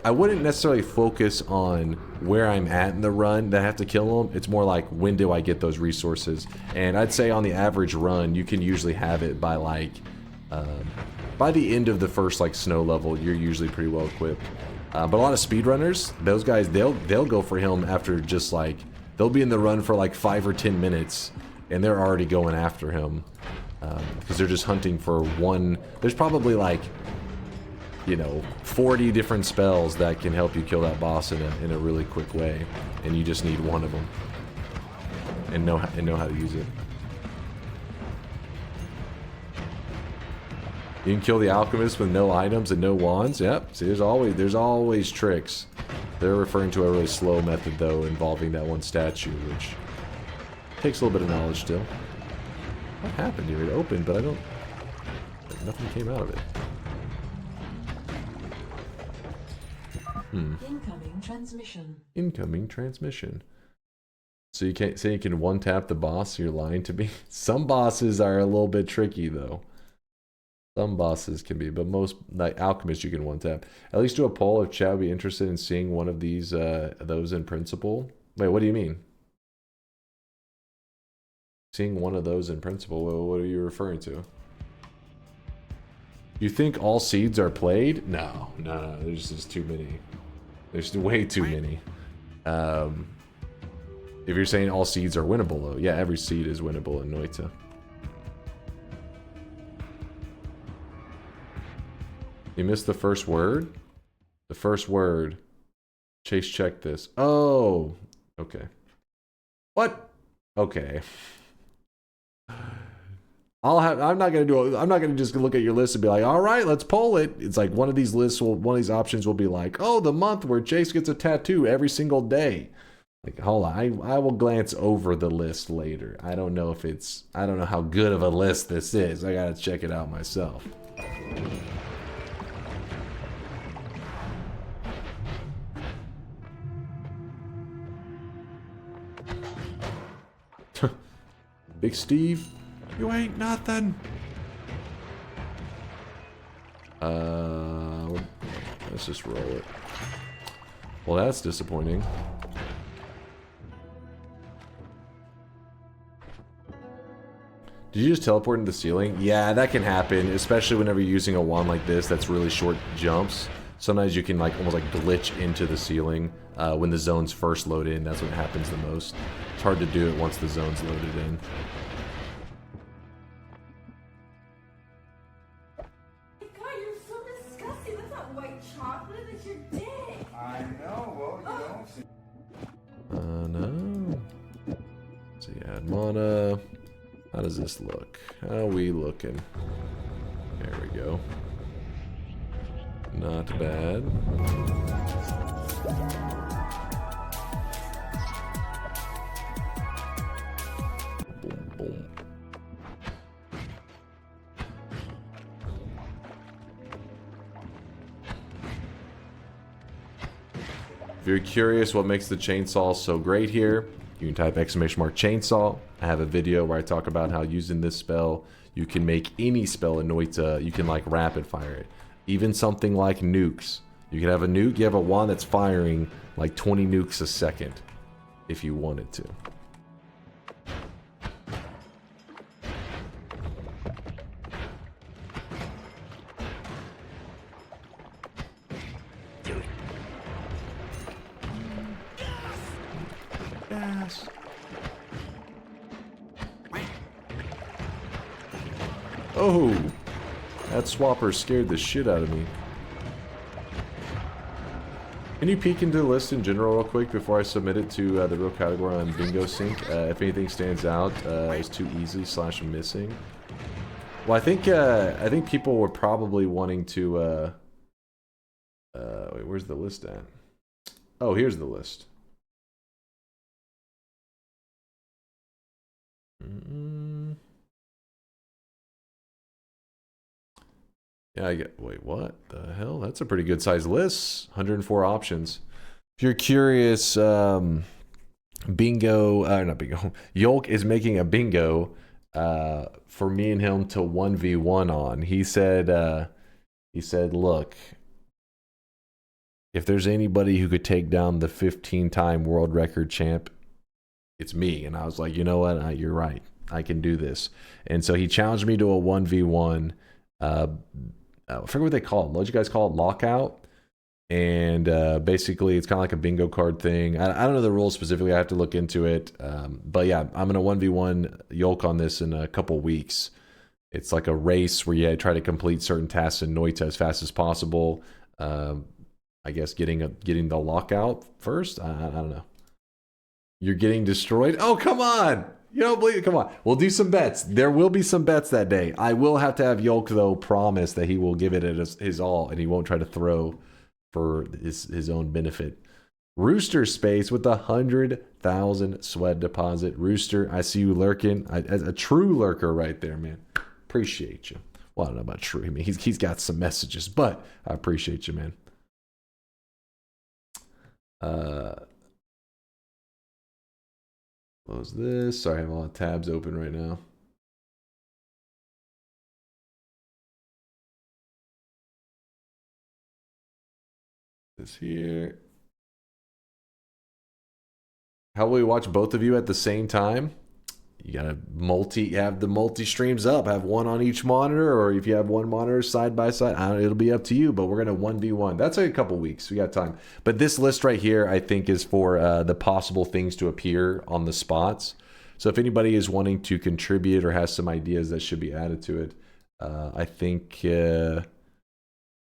I wouldn't necessarily focus on where I'm at in the run that I have to kill them. It's more like, when do I get those resources? And I'd say on the average run, you can usually have it by like, by the end of the first like snow level, you're usually pretty well equipped. But a lot of speedrunners, those guys, they'll go for him after just like, they'll be in the run for like 5 or 10 minutes, and they're already going after him. Because they're just hunting for one, there's probably like, you know, 40 different spells that can help you kill that boss in a really quick way, and you just need one of them and know how to use it. You can kill the alchemist with no items and no wands. Yep. See, there's always tricks. They're referring to a really slow method though, involving that one statue, which takes a little bit of knowledge still. What happened here? It opened, but nothing came out of it. Incoming transmission. Incoming transmission. So you can't say you can one-tap the boss? You're lying to me? Some bosses are a little bit tricky, though. Some bosses can be, but most, like alchemists, you can one-tap. At least do a poll if chat would be interested in seeing one of these, those in principle. Wait, what do you mean? Seeing one of those in principle? What are you referring to? You think all seeds are played? No, there's just too many. There's way too many. If you're saying all seeds are winnable, though, yeah, every seed is winnable in Noita. You missed the first word? The first word. Chase, check this. Oh, okay. What? Okay. I'm not gonna just look at your list and be like, all right, let's poll it. It's like one of these options will be like, oh, the month where Chase gets a tattoo every single day. Like, hold on, I will glance over the list later. I don't know how good of a list this is. I gotta check it out myself. Big Steve, you ain't nothing. Let's just roll it. Well, that's disappointing. Did you just teleport into the ceiling? Yeah, that can happen, especially whenever you're using a wand like this that's really short jumps. Sometimes you can like almost like glitch into the ceiling when the zones first load in. That's when it happens the most. It's hard to do it once the zone's loaded in. God, you're so disgusting. That's not white chocolate. That's your dick. I know. Well, you don't see. No. So you add mana. How does this look? How are we looking? There we go. Not bad. Boom, boom. If you're curious what makes the chainsaw so great here, you can type !chainsaw. I have a video where I talk about how using this spell, you can make any spell in Noita, you can like rapid fire it. Even something like nukes. You can have a nuke, you have a wand that's firing like 20 nukes a second if you wanted to. Yes. Oh, that swapper scared the shit out of me. Can you peek into the list in general real quick before I submit it to the real category on Bingo Sync? If anything stands out as too easy / missing. Well, I think people were probably wanting to. Wait, where's the list at? Oh, here's the list. Yeah, I get. Wait, what the hell? That's a pretty good sized list. 104 options. If you're curious, not bingo. Yolk is making a bingo for me and him to 1v1 on. He said, look, if there's anybody who could take down the 15-time world record champ, it's me. And I was like, you know what? You're right. I can do this. And so he challenged me to a 1v1. I forget what they call it. What did you guys call it? Lockout. And basically, it's kind of like a bingo card thing. I don't know the rules specifically. I have to look into it. But yeah, I'm going to 1v1 Yolk on this in a couple weeks. It's like a race where you try to complete certain tasks in Noita as fast as possible. I guess getting the lockout first. I don't know. You're getting destroyed. Oh, come on. You don't believe it? Come on. We'll do some bets. There will be some bets that day. I will have to have Yolk, though, promise that he will give it his all and he won't try to throw for his own benefit. Rooster Space with 100,000 sweat deposit. Rooster, I see you lurking. As a true lurker right there, man. Appreciate you. Well, I don't know about true. I mean, he's got some messages, but I appreciate you, man. Close this. Sorry, I have a lot of tabs open right now. This here. How will we watch both of you at the same time? You gotta have the multi streams up. Have one on each monitor, or if you have one monitor side by side, it'll be up to you. But we're gonna 1v1. That's like a couple weeks. We got time. But this list right here, I think, is for the possible things to appear on the spots. So if anybody is wanting to contribute or has some ideas that should be added to it, I think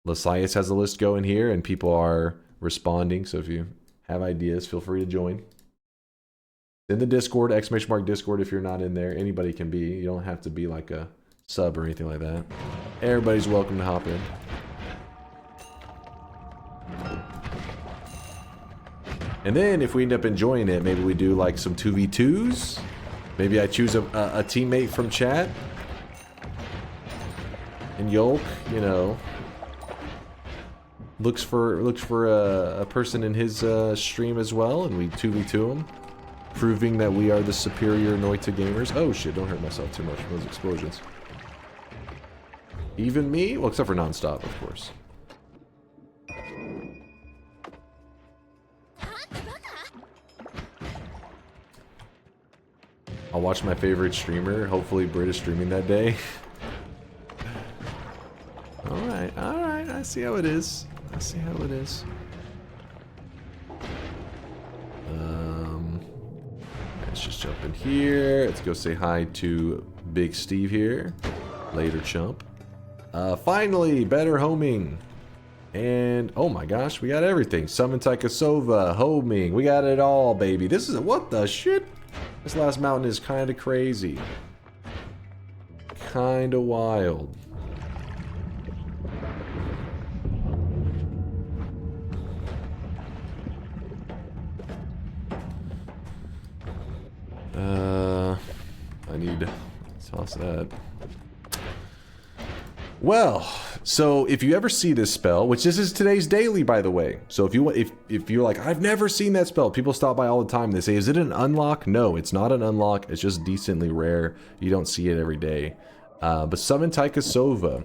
Lasias has a list going here, and people are responding. So if you have ideas, feel free to join. In the Discord, !mark Discord if you're not in there. Anybody can be. You don't have to be like a sub or anything like that. Everybody's welcome to hop in. And then if we end up enjoying it, maybe we do like some 2v2s. Maybe I choose a teammate from chat. And Yolk, you know, looks for a person in his stream as well, and we 2v2 him. Proving that we are the superior Noita gamers. Oh shit, don't hurt myself too much from those explosions. Even me? Well, except for non-stop, of course. I'll watch my favorite streamer, hopefully British streaming that day. Alright, I see how it is. I see how it is. Let's just jump in here. Let's go say hi to Big Steve here. Later, chump. Finally, better homing. And, oh my gosh, we got everything. Summon Taikasova, homing. We got it all, baby. This is, what the shit? This last mountain is kind of crazy. Kind of wild. I need to toss that. Well, so if you ever see this spell, which this is today's daily, by the way. So if you're like, I've never seen that spell, people stop by all the time. They say, is it an unlock? No, it's not an unlock. It's just decently rare. You don't see it every day. But summon Taikasova,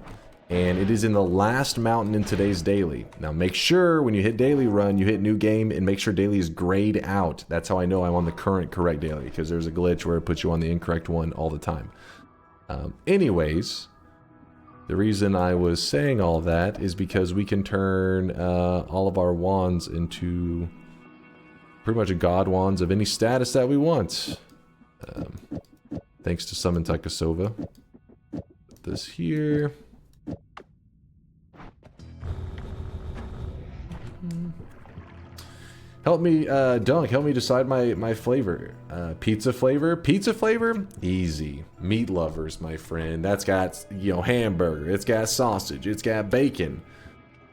and it is in the last mountain in today's daily. Now make sure when you hit daily run, you hit new game, and make sure daily is grayed out. That's how I know I'm on the correct daily, because there's a glitch where it puts you on the incorrect one all the time. Anyways, the reason I was saying all that is because we can turn all of our wands into pretty much god wands of any status that we want. Thanks to Summon Taikasova. Put this here. Help me, Dunk, help me decide my flavor. Pizza flavor? Pizza flavor? Easy. Meat lovers, my friend. That's got, you know, hamburger. It's got sausage. It's got bacon.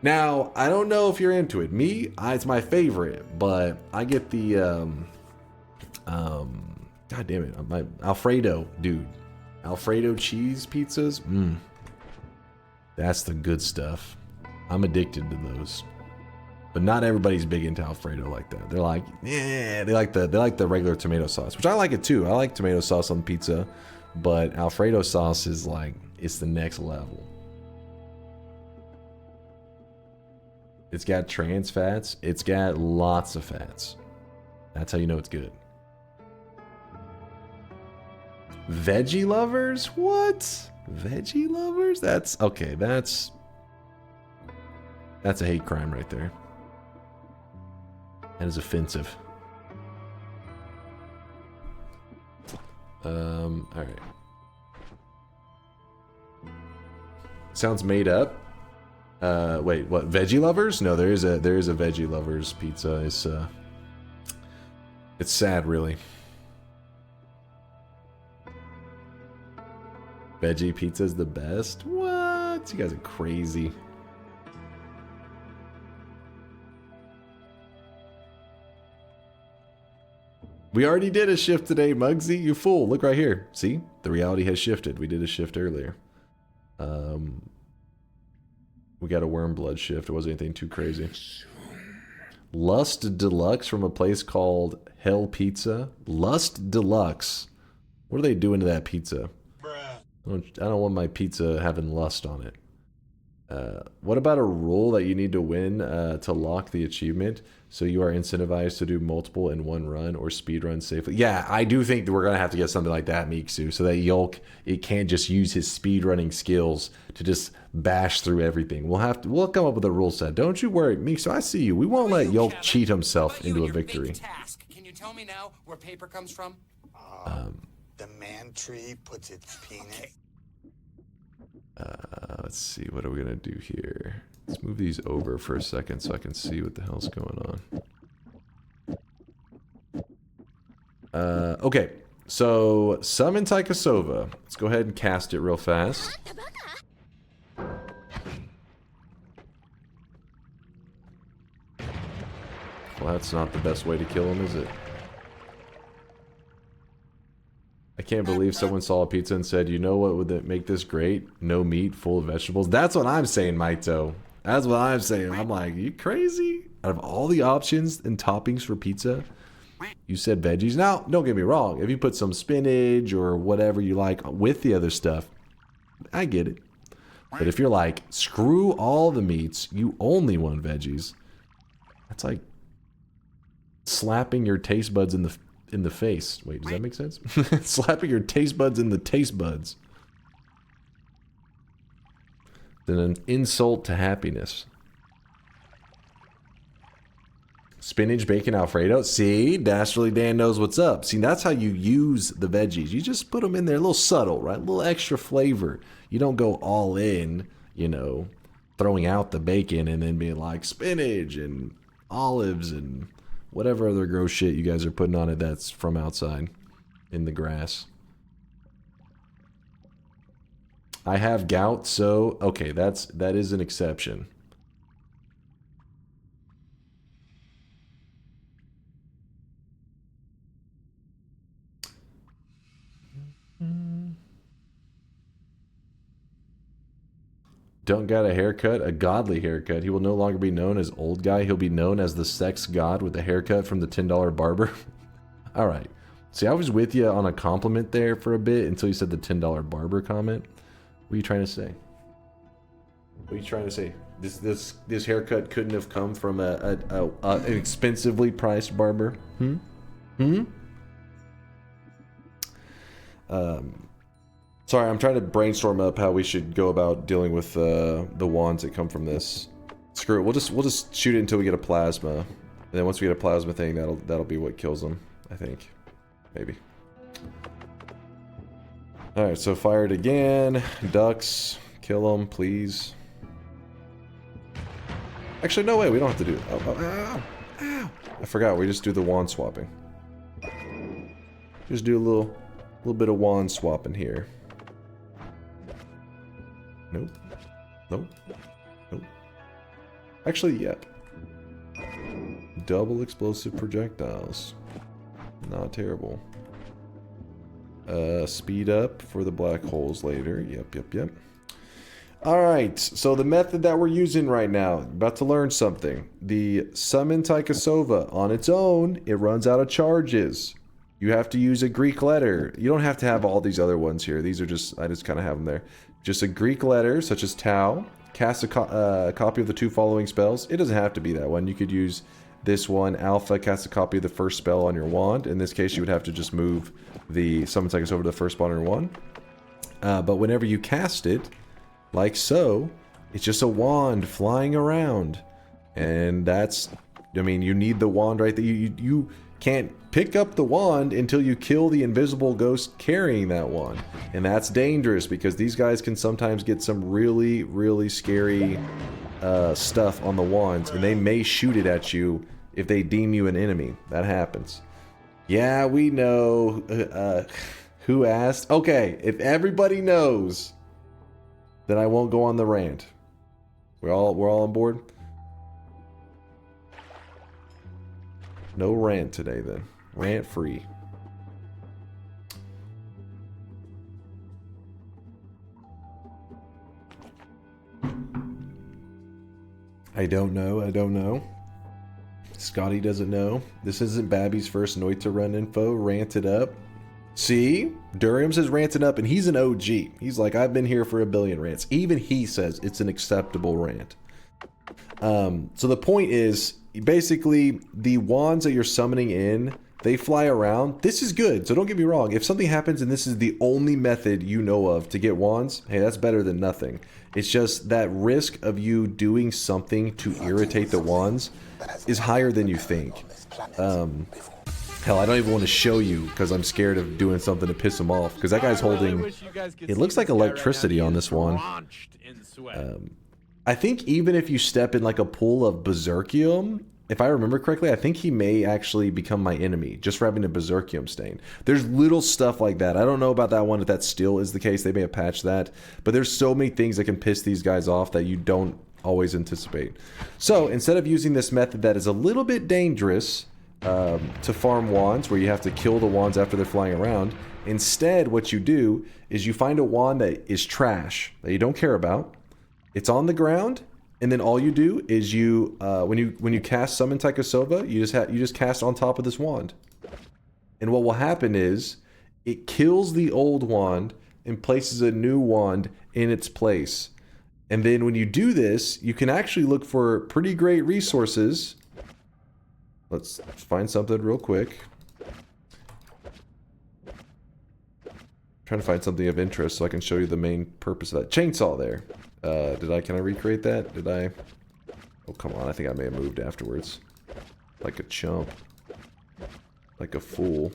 Now, I don't know if you're into it. Me, it's my favorite, but I get the, God damn it, my Alfredo, dude. Alfredo cheese pizzas? That's the good stuff. I'm addicted to those. But not everybody's big into Alfredo like that. They're like, yeah, they like the regular tomato sauce, which I like it too. I like tomato sauce on pizza, but Alfredo sauce is like, it's the next level. It's got trans fats. It's got lots of fats. That's how you know it's good. Veggie lovers? What? Veggie lovers? That's okay. That's a hate crime right there. That is offensive. All right. Sounds made up. Wait, what? Veggie lovers? No, there is a veggie lovers pizza. It's sad, really. Veggie pizza's the best? What? You guys are crazy. We already did a shift today, Muggsy. You fool. Look right here. See? The reality has shifted. We did a shift earlier. We got a worm blood shift. It wasn't anything too crazy. Lust Deluxe from a place called Hell Pizza. Lust Deluxe. What are they doing to that pizza? I don't want my pizza having lust on it. What about a rule that you need to win to lock the achievement so you are incentivized to do multiple in one run or speed run safely? Yeah, I do think that we're going to have to get something like that, Miksu, so that Yolk, it can't just use his speed running skills to just bash through everything. We'll come up with a rule set. Don't you worry, Miksu, I see you. We won't let Yolk cheat himself into a victory. Can you tell me now where paper comes from? The man tree puts its penis. Let's see, what are we gonna do here? Let's move these over for a second so I can see what the hell's going on. Okay, so summon Taikasova. Let's go ahead and cast it real fast. Well, that's not the best way to kill him, is it? I can't believe someone saw a pizza and said, you know what would make this great? No meat, full of vegetables. That's what I'm saying, Maito. That's what I'm saying. I'm like, you crazy? Out of all the options and toppings for pizza, you said veggies. Now, don't get me wrong. If you put some spinach or whatever you like with the other stuff, I get it. But if you're like, screw all the meats, you only want veggies, that's like slapping your taste buds in the face. Wait, does that make sense? Slapping your taste buds in the taste buds. Then an insult to happiness. Spinach, bacon, Alfredo. See, Dastardly Dan knows what's up. See, that's how you use the veggies. You just put them in there, a little subtle, right? A little extra flavor. You don't go all in, you know, throwing out the bacon and then being like spinach and olives and whatever other gross shit you guys are putting on it that's from outside in the grass. I have gout, so okay, that is an exception. Don't got a haircut, a godly haircut. He will no longer be known as old guy. He'll be known as the sex god with a haircut from the $10 barber. All right. See, I was with you on a compliment there for a bit until you said the $10 barber comment. What are you trying to say? What are you trying to say? This haircut couldn't have come from an expensively priced barber? Sorry, I'm trying to brainstorm up how we should go about dealing with the wands that come from this. Screw it. We'll just shoot it until we get a plasma, and then once we get a plasma thing, that'll be what kills them. I think, maybe. All right, so fire it again. Ducks, kill them, please. Actually, no way. We don't have to do it. Ow. I forgot. We just do the wand swapping. Just do a little bit of wand swapping here. Nope. Actually, yep. Double explosive projectiles. Not terrible. Speed up for the black holes later. Yep. All right, so the method that we're using right now, about to learn something. The Summon Taikasova, on its own, it runs out of charges. You have to use a Greek letter. You don't have to have all these other ones here. These are just, I just kind of have them there. Just a Greek letter, such as Tau. Cast a copy of the 2 following spells. It doesn't have to be that one. You could use this one, Alpha, cast a copy of the first spell on your wand. In this case, you would have to just move the Summon Taikasova to the first spot on your wand. But whenever you cast it, like so, it's just a wand flying around. And that's, I mean, you need the wand right there. You can't pick up the wand until you kill the invisible ghost carrying that wand. And that's dangerous because these guys can sometimes get some really, really scary stuff on the wands. And they may shoot it at you if they deem you an enemy. That happens. Yeah, we know. Who asked? Okay, if everybody knows, then I won't go on the rant. We're all on board? No rant today then. Rant free. I don't know. Scotty doesn't know. This isn't Babby's first Noita run info. Rant it up. See? Durham says ranting up, and he's an OG. He's like, I've been here for a billion rants. Even he says it's an acceptable rant. So the point is, basically, the wands that you're summoning in, they fly around. This is good, so don't get me wrong. If something happens and this is the only method you know of to get wands, hey, that's better than nothing. It's just that risk of you doing something to irritate the wands is higher than you think. Hell, I don't even want to show you because I'm scared of doing something to piss him off. Because that guy's holding... It looks like electricity on this one. I think even if you step in like a pool of Berserkium, if I remember correctly, I think he may actually become my enemy just for having a Berserkium stain. There's little stuff like that. I don't know about that one if that still is the case. They may have patched that. But there's so many things that can piss these guys off that you don't always anticipate. So instead of using this method that is a little bit dangerous... to farm wands where you have to kill the wands after they're flying around. Instead, what you do is you find a wand that is trash, that you don't care about. It's on the ground, and then all you do is you, when you cast Summon Taikasova, you just cast on top of this wand. And what will happen is, it kills the old wand and places a new wand in its place. And then when you do this, you can actually look for pretty great resources. Let's find something real quick. Trying to find something of interest so I can show you the main purpose of that. Chainsaw there. Can I recreate that? Did I? Oh, come on. I think I may have moved afterwards. Like a chump. Like a fool.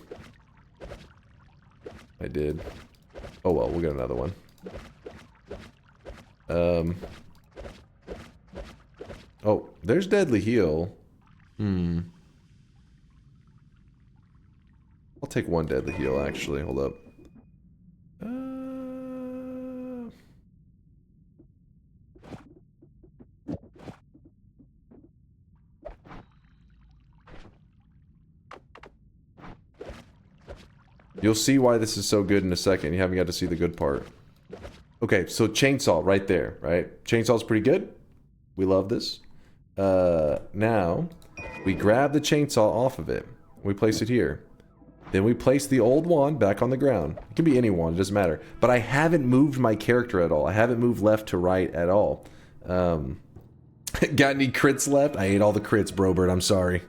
I did. Oh well, we'll get another one. Oh, there's Deadly Heal. I'll take one Deadly Heal, actually. Hold up. You'll see why this is so good in a second. You haven't got to see the good part. Okay, so Chainsaw right there, right? Chainsaw's pretty good. We love this. Now, we grab the chainsaw off of it. We place it here. Then we place the old wand back on the ground. It can be any wand, it doesn't matter. But I haven't moved my character at all. I haven't moved left to right at all. Got any crits left? I ate all the crits, Brobert. I'm sorry.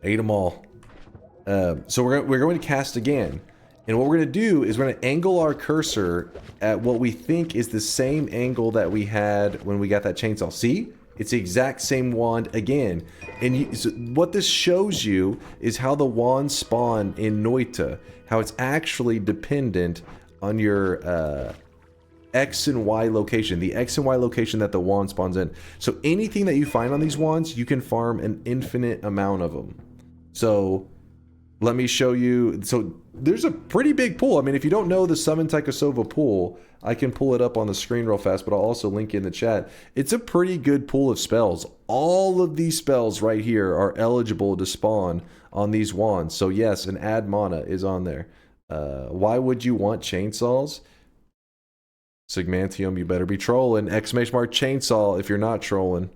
I ate them all. So we're going to cast again. And what we're going to do is we're going to angle our cursor at what we think is the same angle that we had when we got that chainsaw. See? It's the exact same wand again. And so what this shows you is how the wands spawn in Noita. How it's actually dependent on your X and Y location. The X and Y location that the wand spawns in. So anything that you find on these wands, you can farm an infinite amount of them. So let me show you. So there's a pretty big pool. I mean, if you don't know the Summon Taikasova pool, I can pull it up on the screen real fast, but I'll also link in the chat. It's a pretty good pool of spells. All of these spells right here are eligible to spawn on these wands. So yes, an add mana is on there. Why would you want chainsaws? Sigmantium, you better be trolling. Exclamation mark chainsaw if you're not trolling.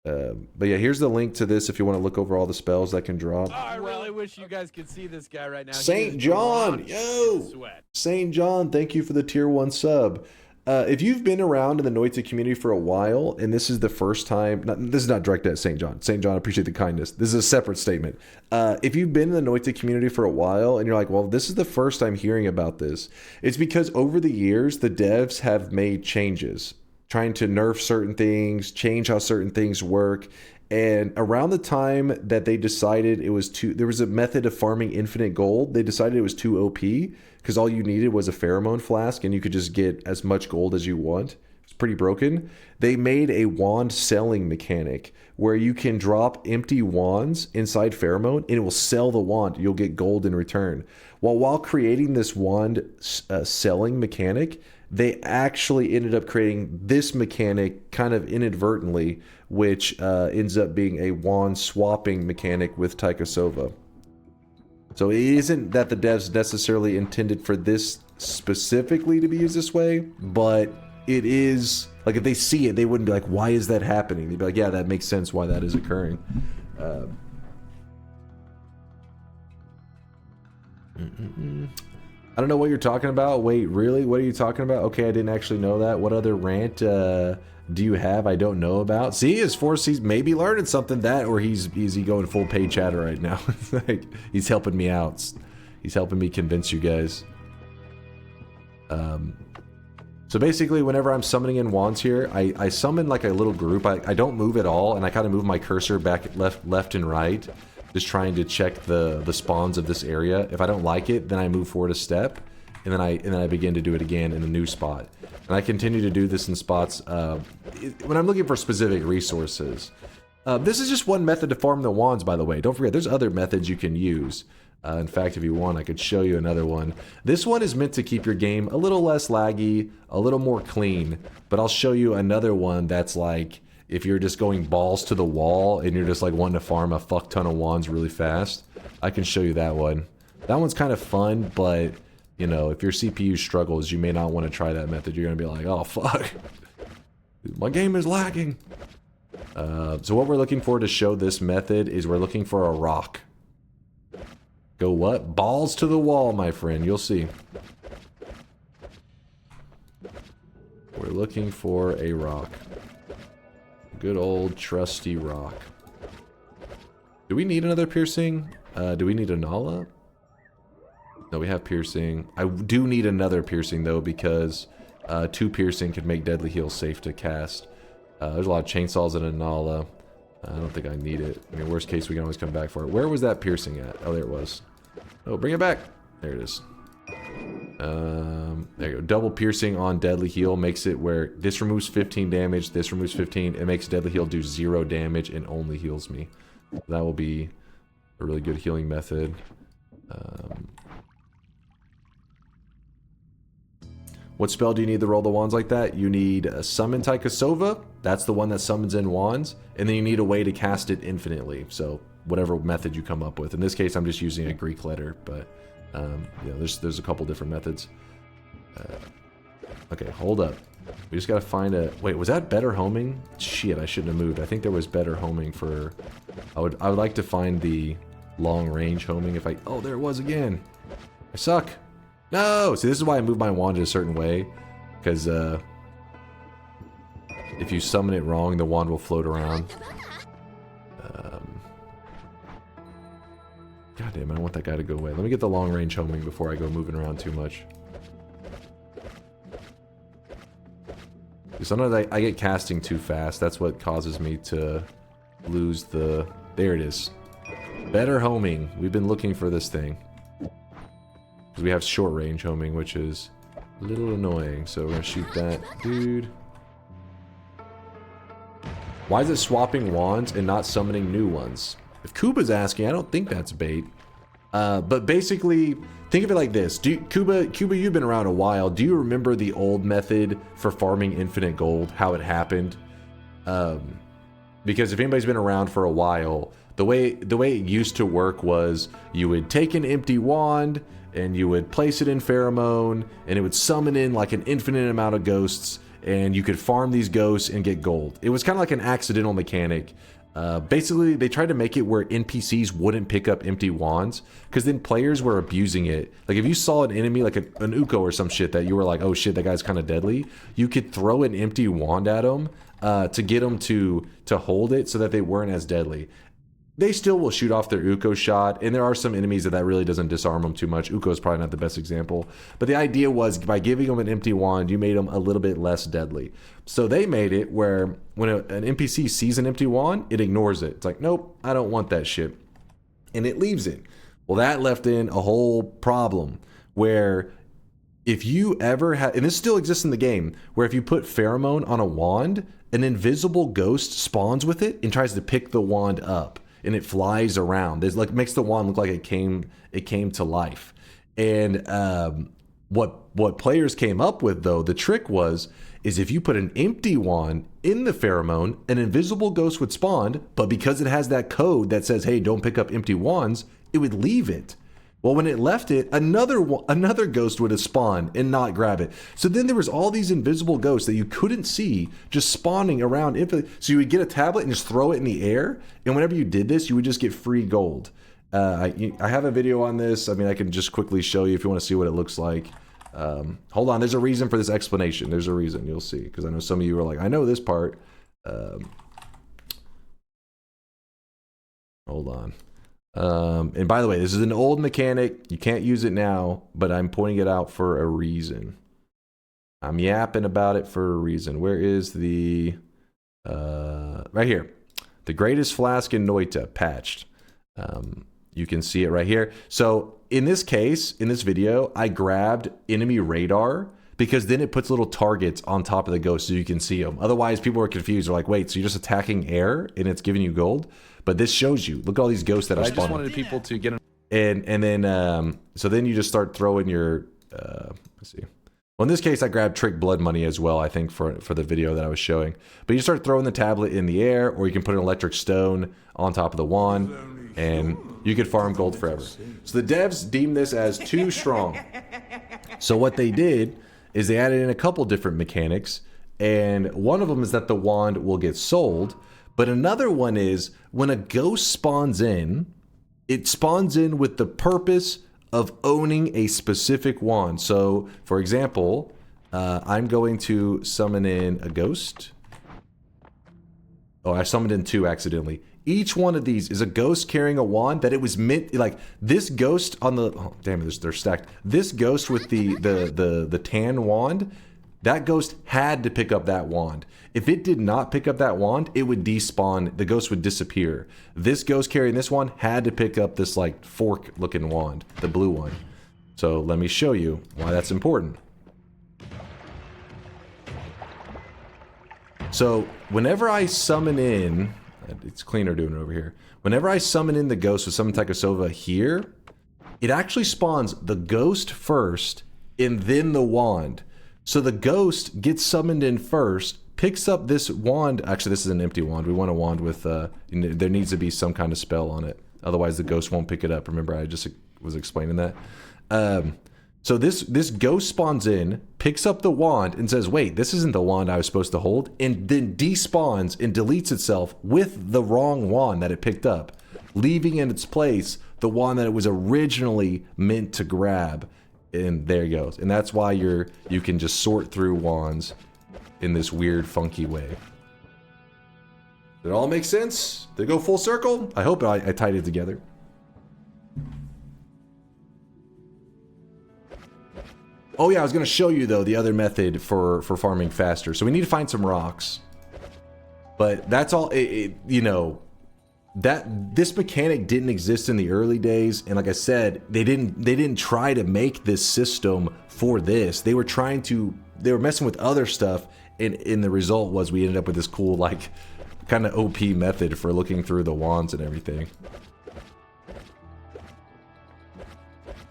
But yeah, here's the link to this if you want to look over all the spells that can drop. Oh, I really wish you guys could see this guy right now. St. John, yo! St. John, thank you for the tier 1 sub. If you've been around in the Noita community for a while, and this is the first time, this is not directed at St. John. St. John, I appreciate the kindness. This is a separate statement. If you've been in the Noita community for a while, and you're like, well, this is the first time hearing about this, it's because over the years, the devs have made changes, trying to nerf certain things, change how certain things work. And around the time that they decided there was a method of farming infinite gold, they decided it was too OP because all you needed was a pheromone flask and you could just get as much gold as you want. It's pretty broken. They made a wand selling mechanic where you can drop empty wands inside pheromone and it will sell the wand. You'll get gold in return. While creating this wand selling mechanic, they actually ended up creating this mechanic kind of inadvertently, which ends up being a wand swapping mechanic with Taikasova. So it isn't that the devs necessarily intended for this specifically to be used this way, but it is, like, if they see it, they wouldn't be like, why is that happening? They'd be like, yeah, that makes sense why that is occurring. I don't know what you're talking about. Wait, really? What are you talking about? Okay, I didn't actually know that. What other rant do you have I don't know about? See, his force, he's maybe learning something that, or is he going full paid chatter right now? Like, he's helping me out. He's helping me convince you guys. So basically, whenever I'm summoning in wands here, I summon like a little group. I don't move at all, and I kind of move my cursor back left and right, just trying to check the spawns of this area. If I don't like it, then I move forward a step, and then I begin to do it again in a new spot. And I continue to do this in spots when I'm looking for specific resources. This is just one method to farm the wands, by the way. Don't forget, there's other methods you can use. In fact, if you want, I could show you another one. This one is meant to keep your game a little less laggy, a little more clean, but I'll show you another one that's like, if you're just going balls to the wall and you're just like wanting to farm a fuck ton of wands really fast, I can show you that one. That one's kind of fun, but, you know, if your CPU struggles, you may not want to try that method. You're going to be like, oh, fuck. My game is lagging. So what we're looking for to show this method is we're looking for a rock. Go what? Balls to the wall, my friend. You'll see. We're looking for a rock. Good old trusty rock. Do we need another piercing? Do we need a Nala? No, we have piercing. I do need another piercing, though, because 2 piercing could make Deadly Heal safe to cast. There's a lot of chainsaws and a Nala. I don't think I need it. I mean, worst case, we can always come back for it. Where was that piercing at? Oh, there it was. Oh, bring it back. There it is. There you go. Double piercing on Deadly Heal makes it where this removes 15 damage, this removes 15. It makes Deadly Heal do 0 damage and only heals me. That will be a really good healing method. What spell do you need to roll the wands like that? You need a Summon Taikasova. That's the one that summons in wands. And then you need a way to cast it infinitely. So whatever method you come up with. In this case, I'm just using a Greek letter, but yeah, there's a couple different methods. Okay, hold up. We just gotta find a... Wait, was that better homing? Shit, I shouldn't have moved. I think there was better homing for... I would like to find the long range homing if I... Oh, there it was again. I suck. No! See, this is why I move my wand in a certain way. Because, if you summon it wrong, the wand will float around. God damn, I don't want that guy to go away. Let me get the long range homing before I go moving around too much. Sometimes I get casting too fast. That's what causes me to lose the... There it is. Better homing. We've been looking for this thing. Because we have short range homing, which is a little annoying. So we're going to shoot that dude. Why is it swapping wands and not summoning new ones? If Kuba's asking, I don't think that's bait. But basically, think of it like this. Kuba, you've been around a while. Do you remember the old method for farming infinite gold? How it happened? Because if anybody's been around for a while, The way it used to work was you would take an empty wand and you would place it in pheromone, and it would summon in like an infinite amount of ghosts, and you could farm these ghosts and get gold. It was kind of like an accidental mechanic. Basically, they tried to make it where NPCs wouldn't pick up empty wands, because then players were abusing it. Like if you saw an enemy, like an Uko or some shit, that you were like, oh shit, that guy's kind of deadly, you could throw an empty wand at them to get them to hold it so that they weren't as deadly. They still will shoot off their Uko shot, and there are some enemies that really doesn't disarm them too much. Uko is probably not the best example, but the idea was by giving them an empty wand, you made them a little bit less deadly. So they made it where when an NPC sees an empty wand, it ignores it. It's like, nope, I don't want that shit, and it leaves it. Well, that left in a whole problem where if you ever had, and this still exists in the game, where if you put pheromone on a wand, an invisible ghost spawns with it and tries to pick the wand up. And it flies around. There's like makes the wand look like it came to life. And what players came up with though, the trick is if you put an empty wand in the pheromone, an invisible ghost would spawn, but because it has that code that says, hey, don't pick up empty wands, it would leave it. Well, when it left it, another ghost would have spawned and not grab it. So then there was all these invisible ghosts that you couldn't see just spawning around. So you would get a tablet and just throw it in the air. And whenever you did this, you would just get free gold. I have a video on this. I mean, I can just quickly show you if you want to see what it looks like. Hold on. There's a reason for this explanation. There's a reason. You'll see. Because I know some of you are like, I know this part. Hold on. And by the way, this is an old mechanic. You can't use it now, but I'm pointing it out for a reason. I'm yapping about it for a reason. Where is the right here? The greatest flask in Noita patched. You can see it right here. So in this case, in this video, I grabbed enemy radar because then it puts little targets on top of the ghost so you can see them. Otherwise, people are confused. They're like, wait, so you're just attacking air and it's giving you gold? But this shows you. Look at all these ghosts that are spawning. I just wanted people to get and then so then you just start throwing your let's see. Well, in this case, I grabbed Trick Blood Money as well, I think, for the video that I was showing. But you start throwing the tablet in the air, or you can put an electric stone on top of the wand, and you could farm gold forever. So the devs deemed this as too strong. So what they did is they added in a couple different mechanics, and one of them is that the wand will get sold, but another one is when a ghost spawns in, it spawns in with the purpose of owning a specific wand. So, for example, I'm going to summon in a ghost. Oh, I summoned in two accidentally. Each one of these is a ghost carrying a wand that it was meant, like this ghost on the, oh damn it, they're stacked. This ghost with the tan wand, that ghost had to pick up that wand. If it did not pick up that wand, it would despawn, the ghost would disappear. This ghost carrying this wand had to pick up this like fork looking wand, the blue one. So let me show you why that's important. So whenever I summon in, it's cleaner doing it over here. Whenever I summon in the ghost with Summon Taikosova here, it actually spawns the ghost first and then the wand. So the ghost gets summoned in first, picks up this wand. Actually, this is an empty wand. We want a wand with, there needs to be some kind of spell on it. Otherwise, the ghost won't pick it up. Remember, I just was explaining that. So this ghost spawns in, picks up the wand, and says, wait, this isn't the wand I was supposed to hold, and then despawns and deletes itself with the wrong wand that it picked up, leaving in its place the wand that it was originally meant to grab. And there it goes. And that's why you can just sort through wands in this weird, funky way. Did it all make sense? Did it go full circle? I hope I tied it together. Oh yeah, I was going to show you though the other method for farming faster. So we need to find some rocks. But that's all, you know, that this mechanic didn't exist in the early days, and like I said, they didn't try to make this system for this. They were messing with other stuff, and the result was we ended up with this cool like kind of OP method for looking through the wands and everything.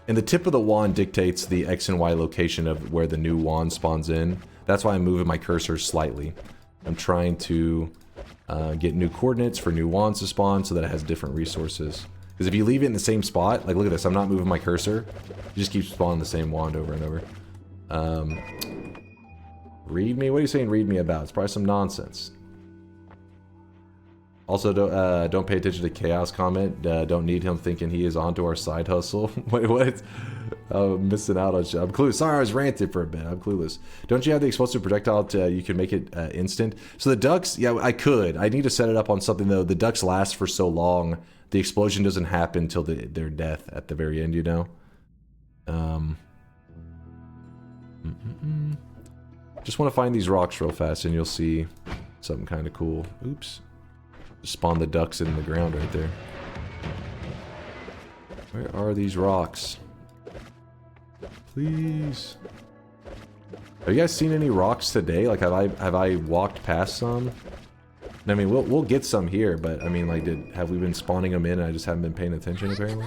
And the tip of the wand dictates the X and Y location of where the new wand spawns in. That's why I'm moving my cursor slightly. I'm trying to get new coordinates for new wands to spawn so that it has different resources. Because if you leave it in the same spot, like look at this, I'm not moving my cursor. You just keep spawning the same wand over and over. Read me? What are you saying read me about? It's probably some nonsense. Also, don't pay attention to Chaos comment. Don't need him thinking he is onto our side hustle. Wait, what? Oh, missing out on shit. I'm clueless. Sorry, I was ranting for a bit. I'm clueless. Don't you have the explosive projectile you can make it instant? So the ducks, yeah, I could. I need to set it up on something though. The ducks last for so long. The explosion doesn't happen till their death at the very end, you know? Just want to find these rocks real fast and you'll see something kind of cool. Oops. Just spawn the ducks in the ground right there. Where are these rocks? Please. Have you guys seen any rocks today? Like, have I walked past some? I mean, we'll get some here, but I mean, like, have we been spawning them in and I just haven't been paying attention apparently?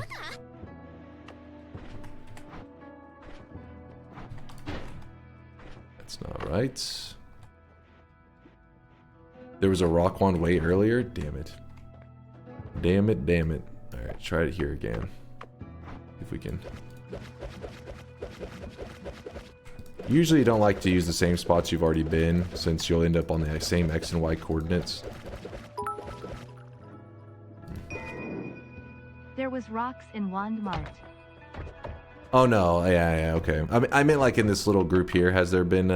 That's not right. There was a rock one way earlier. Damn it. Damn it, damn it. Alright, try it here again. If we can. Usually you don't like to use the same spots you've already been, since you'll end up on the same X and Y coordinates. There was rocks in Wand Mart. Oh no, yeah, okay. I meant like in this little group here, has there been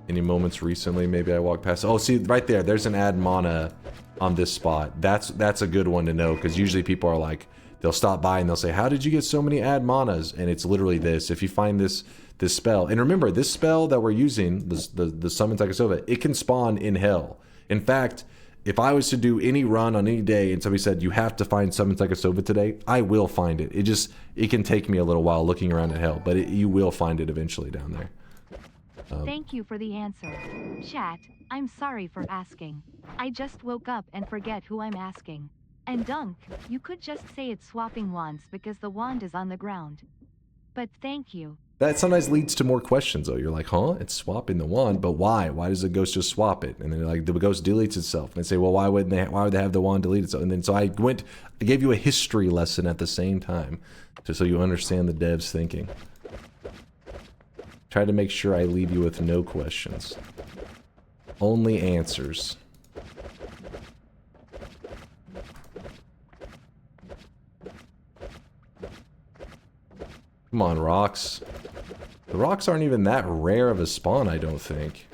any moments recently maybe I walked past? Oh, see, right there, there's an add mana on this spot. That's a good one to know, because usually people are like, they'll stop by and they'll say, how did you get so many add manas? And it's literally this. If you find this spell, and remember, this spell that we're using, the Summon Takasova, it can spawn in hell. In fact, if I was to do any run on any day and somebody said, you have to find Summon Takasova today, I will find it. It can take me a little while looking around at hell, but you will find it eventually down there. Thank you for the answer. Chat, I'm sorry for asking. I just woke up and forget who I'm asking. And Dunk, you could just say it's swapping wands because the wand is on the ground. But thank you. That sometimes leads to more questions though. You're like, huh? It's swapping the wand, but why? Why does the ghost just swap it? And then like the ghost deletes itself. And they say, well, why would they have the wand delete itself? And then so I gave you a history lesson at the same time, just so you understand the dev's thinking. Try to make sure I leave you with no questions. Only answers. Come on, rocks. The rocks aren't even that rare of a spawn, I don't think.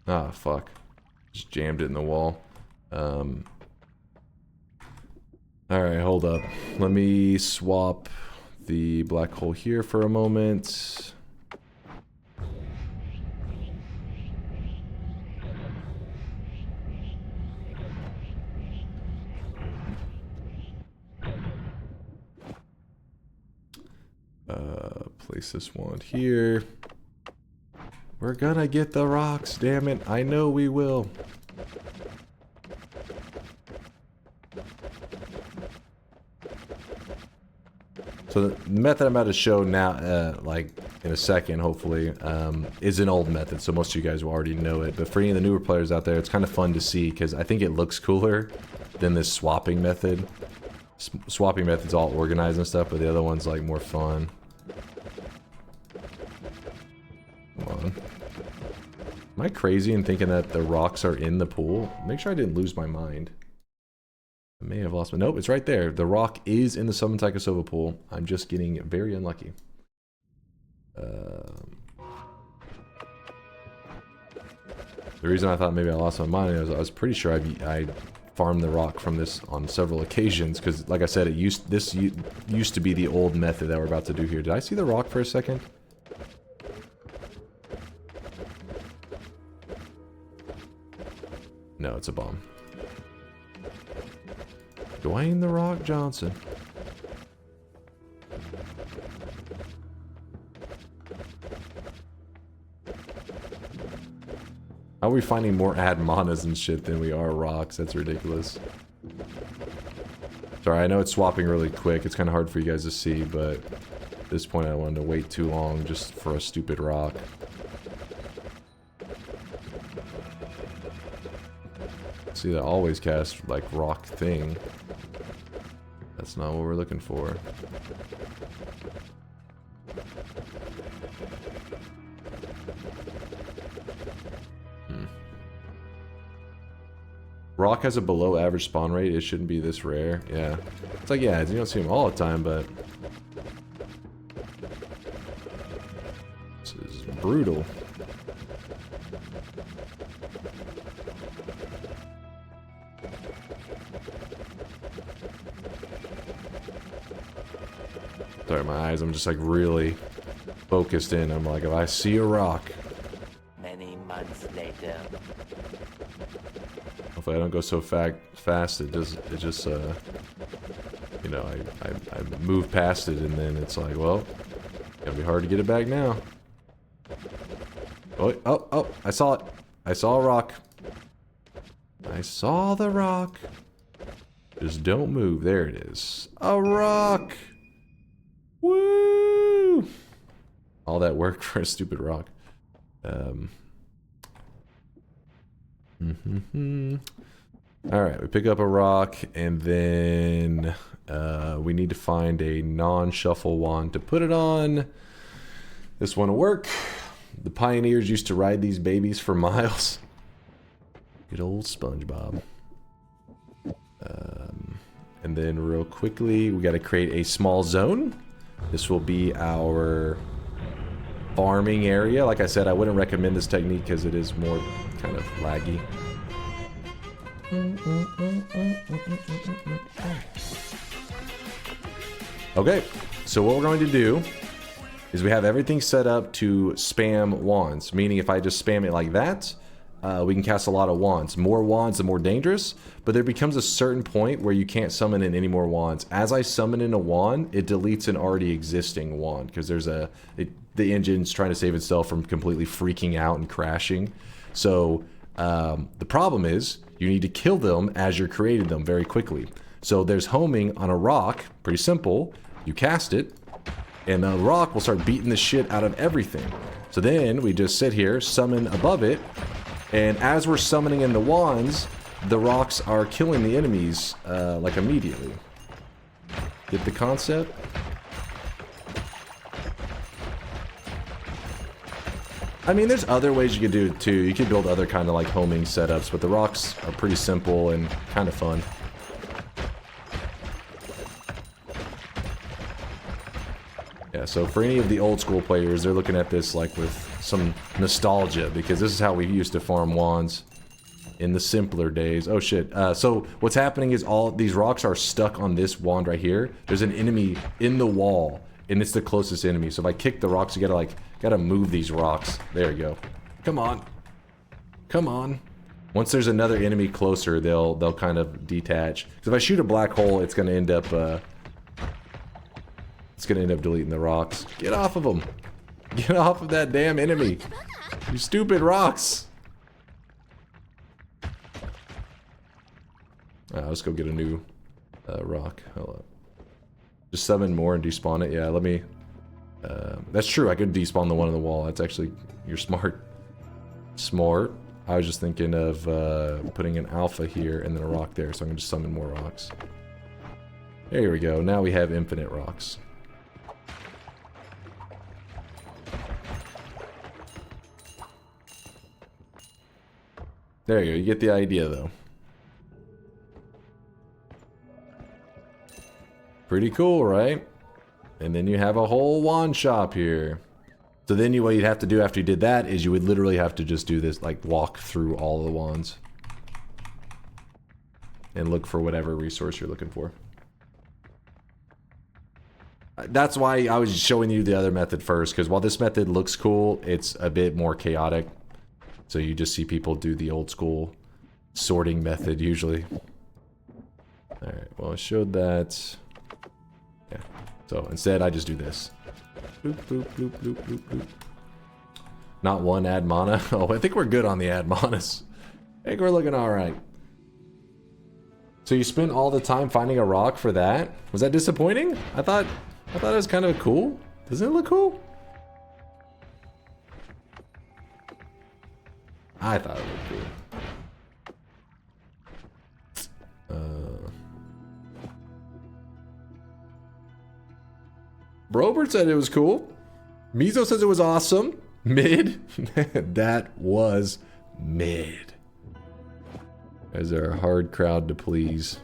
Ah, fuck. Just jammed it in the wall. Alright, hold up. Let me swap the black hole here for a moment. Place this wand here. We're gonna get the rocks, damn it. I know we will. So the method I'm about to show now, like in a second, hopefully, is an old method. So most of you guys will already know it. But for any of the newer players out there, it's kind of fun to see because I think it looks cooler than this swapping method. Swapping method's all organized and stuff, but the other one's like more fun. Come on. Am I crazy in thinking that the rocks are in the pool? Make sure I didn't lose my mind. I may have lost my... Nope, it's right there. The rock is in the Summon Takasova pool. I'm just getting very unlucky. The reason I thought maybe I lost my mind is I was pretty sure I farmed the rock from this on several occasions, because like I said, this used to be the old method that we're about to do here. Did I see the rock for a second? No, it's a bomb. Dwayne The Rock Johnson. How are we finding more ad manas and shit than we are rocks? That's ridiculous. Sorry, I know it's swapping really quick. It's kind of hard for you guys to see, but at this point I wanted to wait too long just for a stupid rock. See, that always cast like rock thing. That's not what we're looking for. Rock has a below average spawn rate. It shouldn't be this rare. Yeah. It's like, yeah, you don't see them all the time, but this is brutal. Sorry, my eyes, I'm just like really focused in. I'm like, if I see a rock. Many months later. Hopefully I don't go so fast, it just you know, I move past it and then it's like, well, gonna be hard to get it back now. Oh, I saw it. I saw a rock. I saw the rock. Just don't move. There it is. A rock! Woo! All that work for a stupid rock. Alright, we pick up a rock, and then we need to find a non-shuffle wand to put it on. This one will work. The pioneers used to ride these babies for miles. Good old SpongeBob. And then real quickly, we got to create a small zone. This will be our farming area. Like I said, I wouldn't recommend this technique because it is more kind of laggy. Okay, so what we're going to do is we have everything set up to spam wands, meaning if I just spam it like that, we can cast a lot of wands. More wands, the more dangerous, but there becomes a certain point where you can't summon in any more wands. As I summon in a wand, it deletes an already existing wand because there's the engine's trying to save itself from completely freaking out and crashing. So the problem is you need to kill them as you're creating them very quickly. So there's homing on a rock, pretty simple. You cast it, and the rock will start beating the shit out of everything. So then we just sit here, summon above it, and as we're summoning in the wands, the rocks are killing the enemies like immediately. Get the concept? I mean, there's other ways you could do it too. You could build other kind of like homing setups, but the rocks are pretty simple and kind of fun. Yeah, so for any of the old school players, they're looking at this like with some nostalgia because this is how we used to farm wands in the simpler days. Oh shit. So what's happening is all these rocks are stuck on this wand right here. There's an enemy in the wall and it's the closest enemy. So if I kick the rocks, you gotta move these rocks. There you go. Come on. Come on. Once there's another enemy closer, they'll kind of detach. Because if I shoot a black hole, it's gonna end up deleting the rocks. Get off of them. Get off of that damn enemy. You stupid rocks. Let's go get a new rock. Hold up. Just summon more and despawn it. Yeah, let me... that's true. I could despawn the one on the wall. That's actually... You're smart. Smart. I was just thinking of putting an alpha here and then a rock there, so I can just summon more rocks. There we go. Now we have infinite rocks. There you go. You get the idea, though. Pretty cool, right? And then you have a whole wand shop here. So then what you'd have to do after you did that is you would literally have to just do this, like walk through all the wands. And look for whatever resource you're looking for. That's why I was showing you the other method first, because while this method looks cool, it's a bit more chaotic. So you just see people do the old school sorting method usually. Alright, well I showed that. Yeah. So instead I just do this. Boop, boop, boop, boop, boop, boop. Not one ad mana. Oh, I think we're good on the ad manas. I think we're looking all right. So you spent all the time finding a rock for that? Was that disappointing? I thought it was kind of cool. Doesn't it look cool? I thought it looked cool. Robert said it was cool. Mizo says it was awesome. Mid. That was mid. Guys are a hard crowd to please.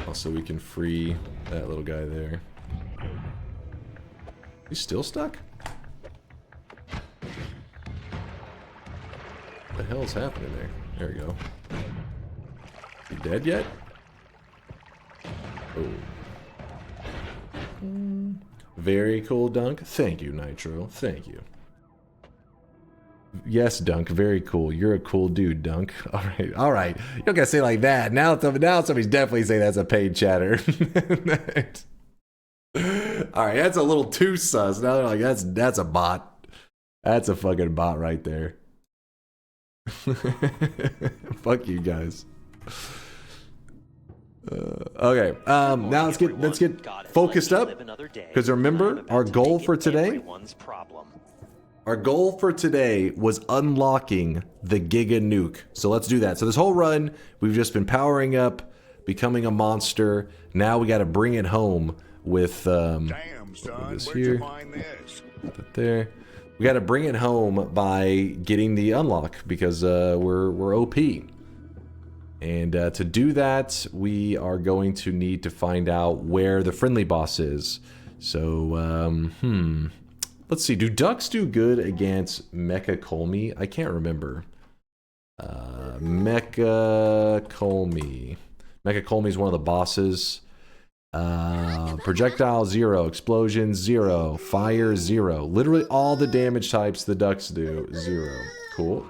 Also, we can free that little guy there. He's still stuck? What the hell is happening there? There we go. He dead yet? Oh. Very cool, Dunk. Thank you, Nitro. Thank you. Yes, Dunk. Very cool. You're a cool dude, Dunk. All right. All right. You don't gotta say it like that. Now somebody's definitely saying that's a paid chatter. All right. That's a little too sus. Now they're like, that's a bot. That's a fucking bot right there. Fuck you guys. Okay. Now let's get focused up. Because remember, our goal for today. Our goal for today was unlocking the Giga Nuke. So let's do that. So this whole run, we've just been powering up, becoming a monster. Now we got to bring it home with this here. Put that there. We got to bring it home by getting the unlock because we're OP. And to do that, we are going to need to find out where the friendly boss is. So, let's see. Do ducks do good against Mecha Colmy? I can't remember. Mecha Colmy. Mecha Colmy is one of the bosses. Projectile 0, explosion 0, fire 0. Literally all the damage types the ducks do 0. Cool.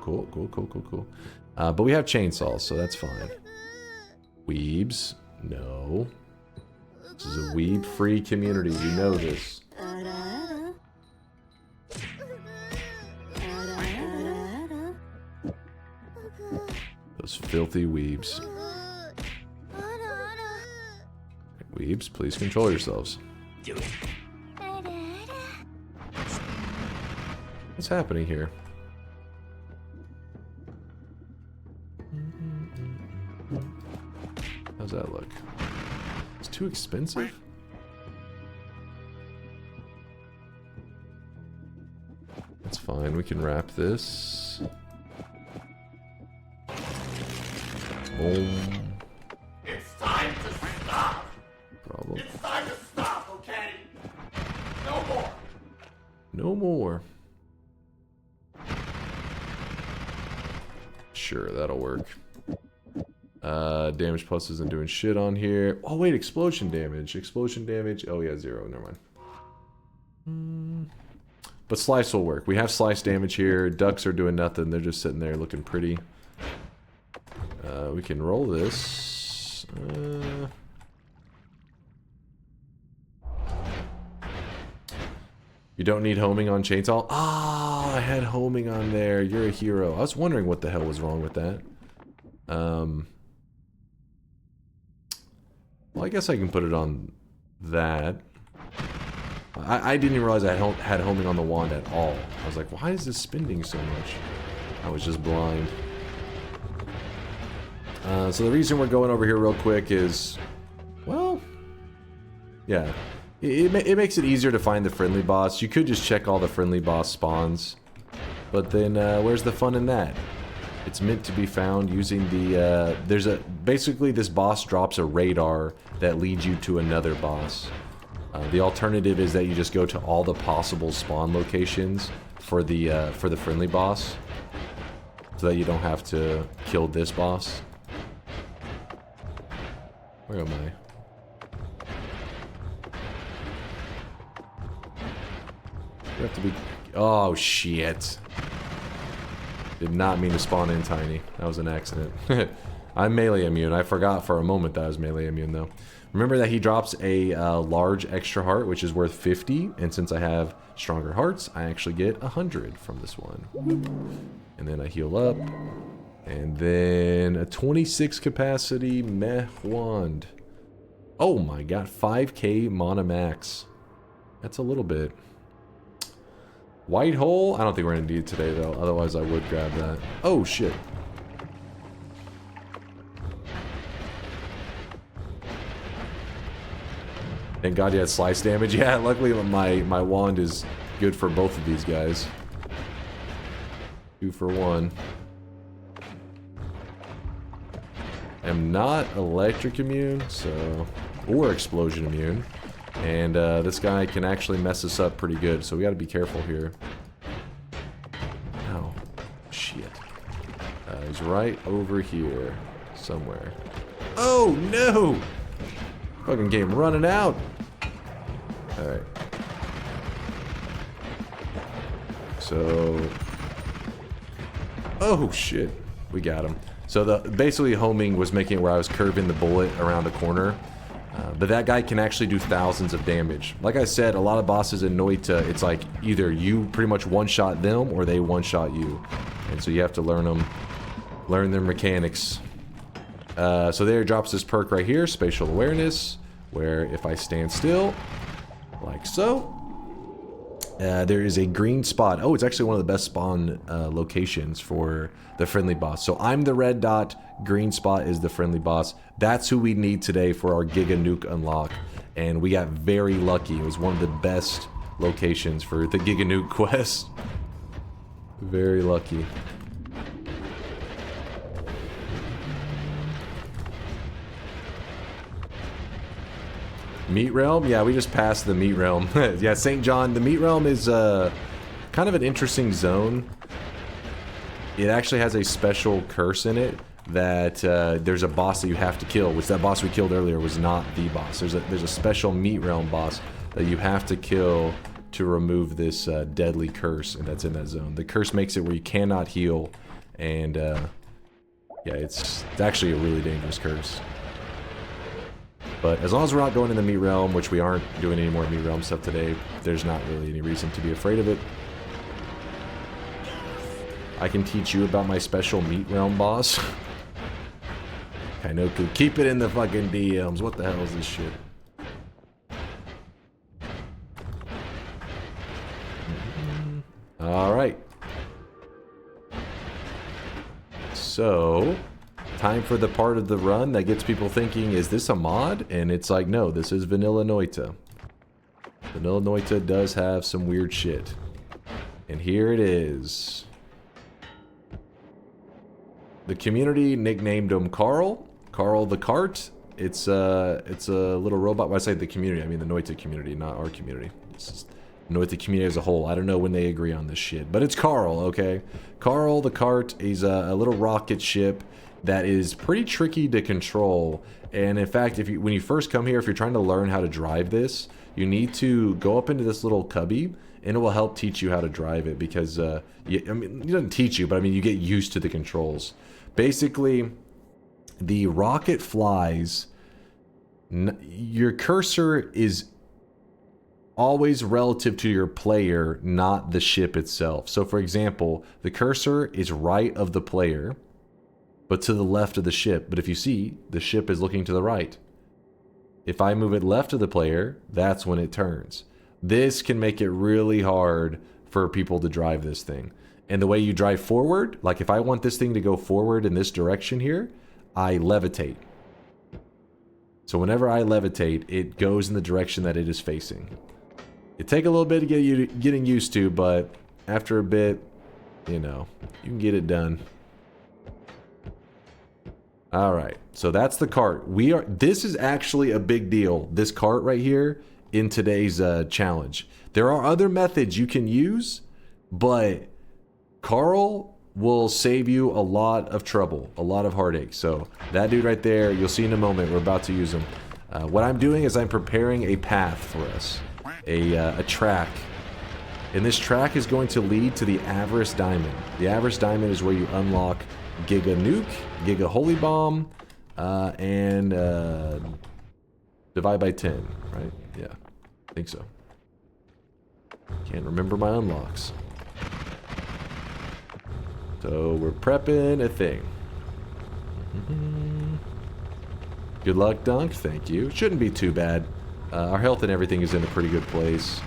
But we have chainsaws, so that's fine. Weebs, no. This is a weeb-free community. You know this. Those filthy weebs. Weebs, please control yourselves. What's happening here? How's that look? It's too expensive? That's fine, we can wrap this. Boom. It's time to stop! Problem. It's time to stop, okay? No more! No more. Sure, that'll work. Damage plus isn't doing shit on here. Oh wait, explosion damage. Explosion damage. Oh yeah, 0. Never mind. But slice will work. We have slice damage here. Ducks are doing nothing. They're just sitting there looking pretty. We can roll this. You don't need homing on chainsaw? Ah, I had homing on there. You're a hero. I was wondering what the hell was wrong with that. Well, I guess I can put it on that. I didn't even realize I had homing on the wand at all. I was like, why is this spinning so much? I was just blind. So the reason we're going over here real quick is, well, yeah. It makes it easier to find the friendly boss. You could just check all the friendly boss spawns. But then, where's the fun in that? It's meant to be found using the, basically this boss drops a radar that leads you to another boss. The alternative is that you just go to all the possible spawn locations for the friendly boss. So that you don't have to kill this boss. Where am I? You have to be... Oh, shit. Did not mean to spawn in Tiny. That was an accident. I'm melee immune. I forgot for a moment that I was melee immune, though. Remember that he drops a large extra heart, which is worth 50. And since I have stronger hearts, I actually get 100 from this one. And then I heal up. And then a 26 capacity meh wand. Oh my god, 5k mana max. That's a little bit. White hole? I don't think we're gonna need it today though, otherwise I would grab that. Oh shit. Thank god you had slice damage. Yeah, luckily my wand is good for both of these guys. 2 for 1. I'm not electric immune, so... or explosion immune. And this guy can actually mess us up pretty good, so we gotta be careful here. Oh, shit. He's right over here, somewhere. Oh, no! Fucking game running out! Alright. So... oh, shit. We got him. So basically homing was making it where I was curving the bullet around a corner. But that guy can actually do thousands of damage. Like I said, a lot of bosses in Noita, it's like either you pretty much one-shot them or they one-shot you. And so you have to learn their mechanics. So there drops this perk right here, Spatial Awareness, where if I stand still, like so, there is a green spot. Oh, it's actually one of the best spawn locations for the friendly boss. So I'm the red dot, green spot is the friendly boss. That's who we need today for our Giga Nuke unlock. And we got very lucky. It was one of the best locations for the Giga Nuke quest. Very lucky. Meat Realm? Yeah, we just passed the Meat Realm. Yeah, St. John. The Meat Realm is kind of an interesting zone. It actually has a special curse in it that there's a boss that you have to kill, which that boss we killed earlier was not the boss. There's a special Meat Realm boss that you have to kill to remove this deadly curse, and that's in that zone. The curse makes it where you cannot heal, and yeah, it's actually a really dangerous curse. But as long as we're not going in the Meat Realm, which we aren't doing any more Meat Realm stuff today, there's not really any reason to be afraid of it. I can teach you about my special Meat Realm boss. I know, keep it in the fucking DMs. What the hell is this shit? Alright. So... time for the part of the run that gets people thinking, is this a mod? And it's like, no, this is Vanilla Noita. Vanilla Noita does have some weird shit. And here it is. The community nicknamed him Carl. Carl the Cart. It's a little robot. When I say the community, I mean the Noita community, not our community. It's just Noita community as a whole. I don't know when they agree on this shit. But it's Carl, okay? Carl the Cart. He's a little rocket ship that is pretty tricky to control. And in fact, when you first come here, if you're trying to learn how to drive this, you need to go up into this little cubby, and it will help teach you how to drive it, because I mean, it doesn't teach you, but I mean, you get used to the controls. Basically, the rocket flies. Your cursor is always relative to your player, not the ship itself. So for example, the cursor is right of the player, but to the left of the ship. But if you see, the ship is looking to the right. If I move it left of the player, that's when it turns. This can make it really hard for people to drive this thing. And the way you drive forward, like if I want this thing to go forward in this direction here, I levitate. So whenever I levitate, it goes in the direction that it is facing. It takes a little bit to getting used to, but after a bit, you know, you can get it done. Alright, so that's the cart. This is actually a big deal, this cart right here, in today's challenge. There are other methods you can use, but Carl will save you a lot of trouble, a lot of heartache. So that dude right there, you'll see in a moment, we're about to use him. What I'm doing is I'm preparing a path for us, a track. And this track is going to lead to the Avarice Diamond. The Avarice Diamond is where you unlock Giga Nuke, Giga Holy Bomb, and divide by 10, right? Yeah, I think so. Can't remember my unlocks. So we're prepping a thing. Good luck, Dunk. Thank you. Shouldn't be too bad. Our health and everything is in a pretty good place.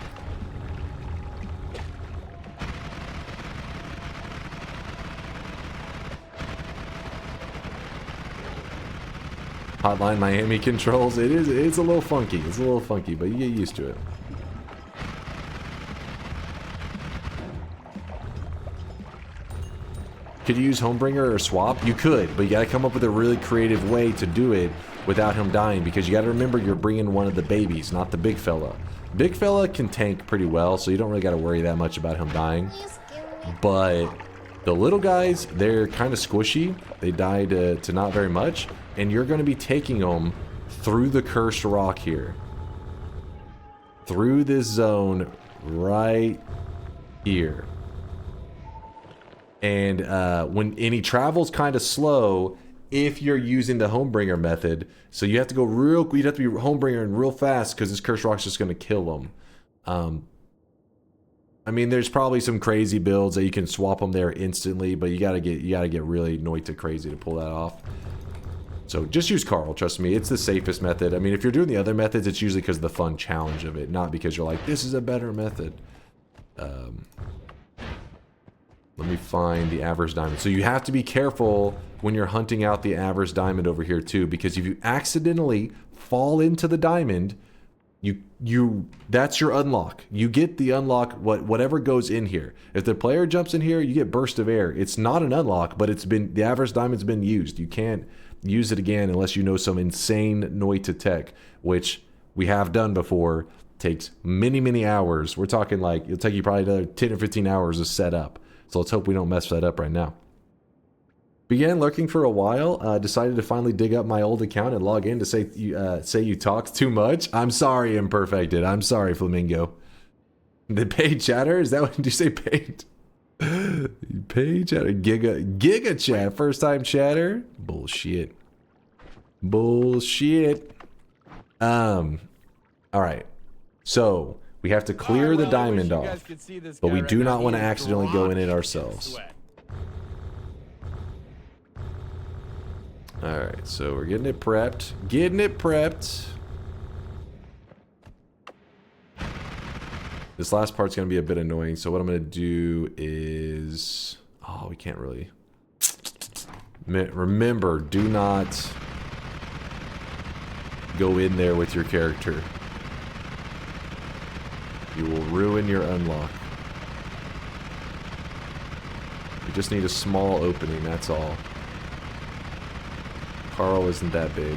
Hotline Miami controls. It's a little funky. It's a little funky, but you get used to it. Could you use Homebringer or swap? You could, but you gotta come up with a really creative way to do it without him dying, because you gotta remember you're bringing one of the babies, not the big fella. Big fella can tank pretty well, so you don't really gotta worry that much about him dying. But the little guys, they're kind of squishy. They die to not very much, and you're gonna be taking them through the cursed rock here. Through this zone right here. And and he travels kind of slow if you're using the Homebringer method. So you have to go you'd have to be Homebringering real fast because this cursed rock's just going to kill him. I mean, there's probably some crazy builds that you can swap them there instantly, but you gotta get really Noita crazy to pull that off. So just use Carl, trust me, it's the safest method. I mean, if you're doing the other methods, it's usually because of the fun challenge of it, not because you're like, this is a better method. Let me find the average diamond. So you have to be careful when you're hunting out the average diamond over here too, because if you accidentally fall into the diamond, that's your unlock. You get the unlock whatever goes in here. If the player jumps in here, you get burst of air. It's not an unlock, but the average diamond's been used. You can't use it again unless you know some insane Noita tech, which we have done before. Takes many hours. We're talking like it'll take you probably another 10 or 15 hours to set up. So let's hope we don't mess that up right now. Began lurking for a while. Decided to finally dig up my old account and log in to say you talked too much. I'm sorry, Imperfected. I'm sorry, Flamingo. The paid chatter? Is that what did you say? Paid? Paid chatter? Giga chat. First time chatter? Bullshit. Bullshit. All right. So we have to clear the diamond off, but we do not want to accidentally go in it ourselves. Alright, so we're getting it prepped. Getting it prepped. This last part's going to be a bit annoying, so what I'm going to do is... Oh, we can't really... Remember, do not go in there with your character. You will ruin your unlock. You just need a small opening, that's all. Carl isn't that big.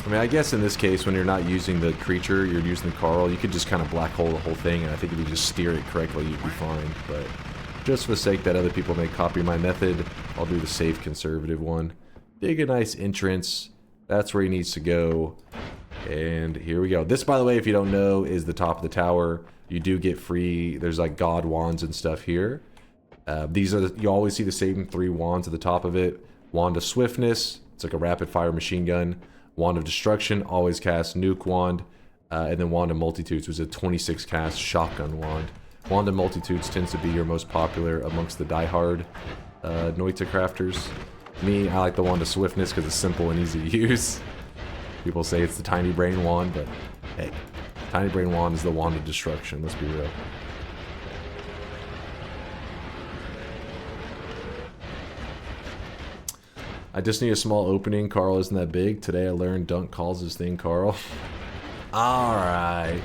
I mean, I guess in this case, when you're not using the creature, you're using the Carl, you could just kind of black hole the whole thing, and I think if you just steer it correctly, you'd be fine. But just for the sake that other people may copy my method, I'll do the safe conservative one. Dig a nice entrance. That's where he needs to go. And here we go. This, by the way, if you don't know, is the top of the tower. You do get free, there's like god wands and stuff here. These are, you always see the same 3 wands at the top of it. Wand of Swiftness, it's like a rapid fire machine gun. Wand of Destruction, always cast Nuke wand. And then Wand of Multitudes, which is a 26 cast shotgun wand. Wand of Multitudes tends to be your most popular amongst the diehard Noita crafters. Me, I like the Wand of Swiftness because it's simple and easy to use. People say it's the Tiny Brain wand, but hey. Tiny Brain Wand is the Wand of Destruction, let's be real. I just need a small opening. Carl isn't that big. Today I learned Dunk calls his thing Carl. Alright.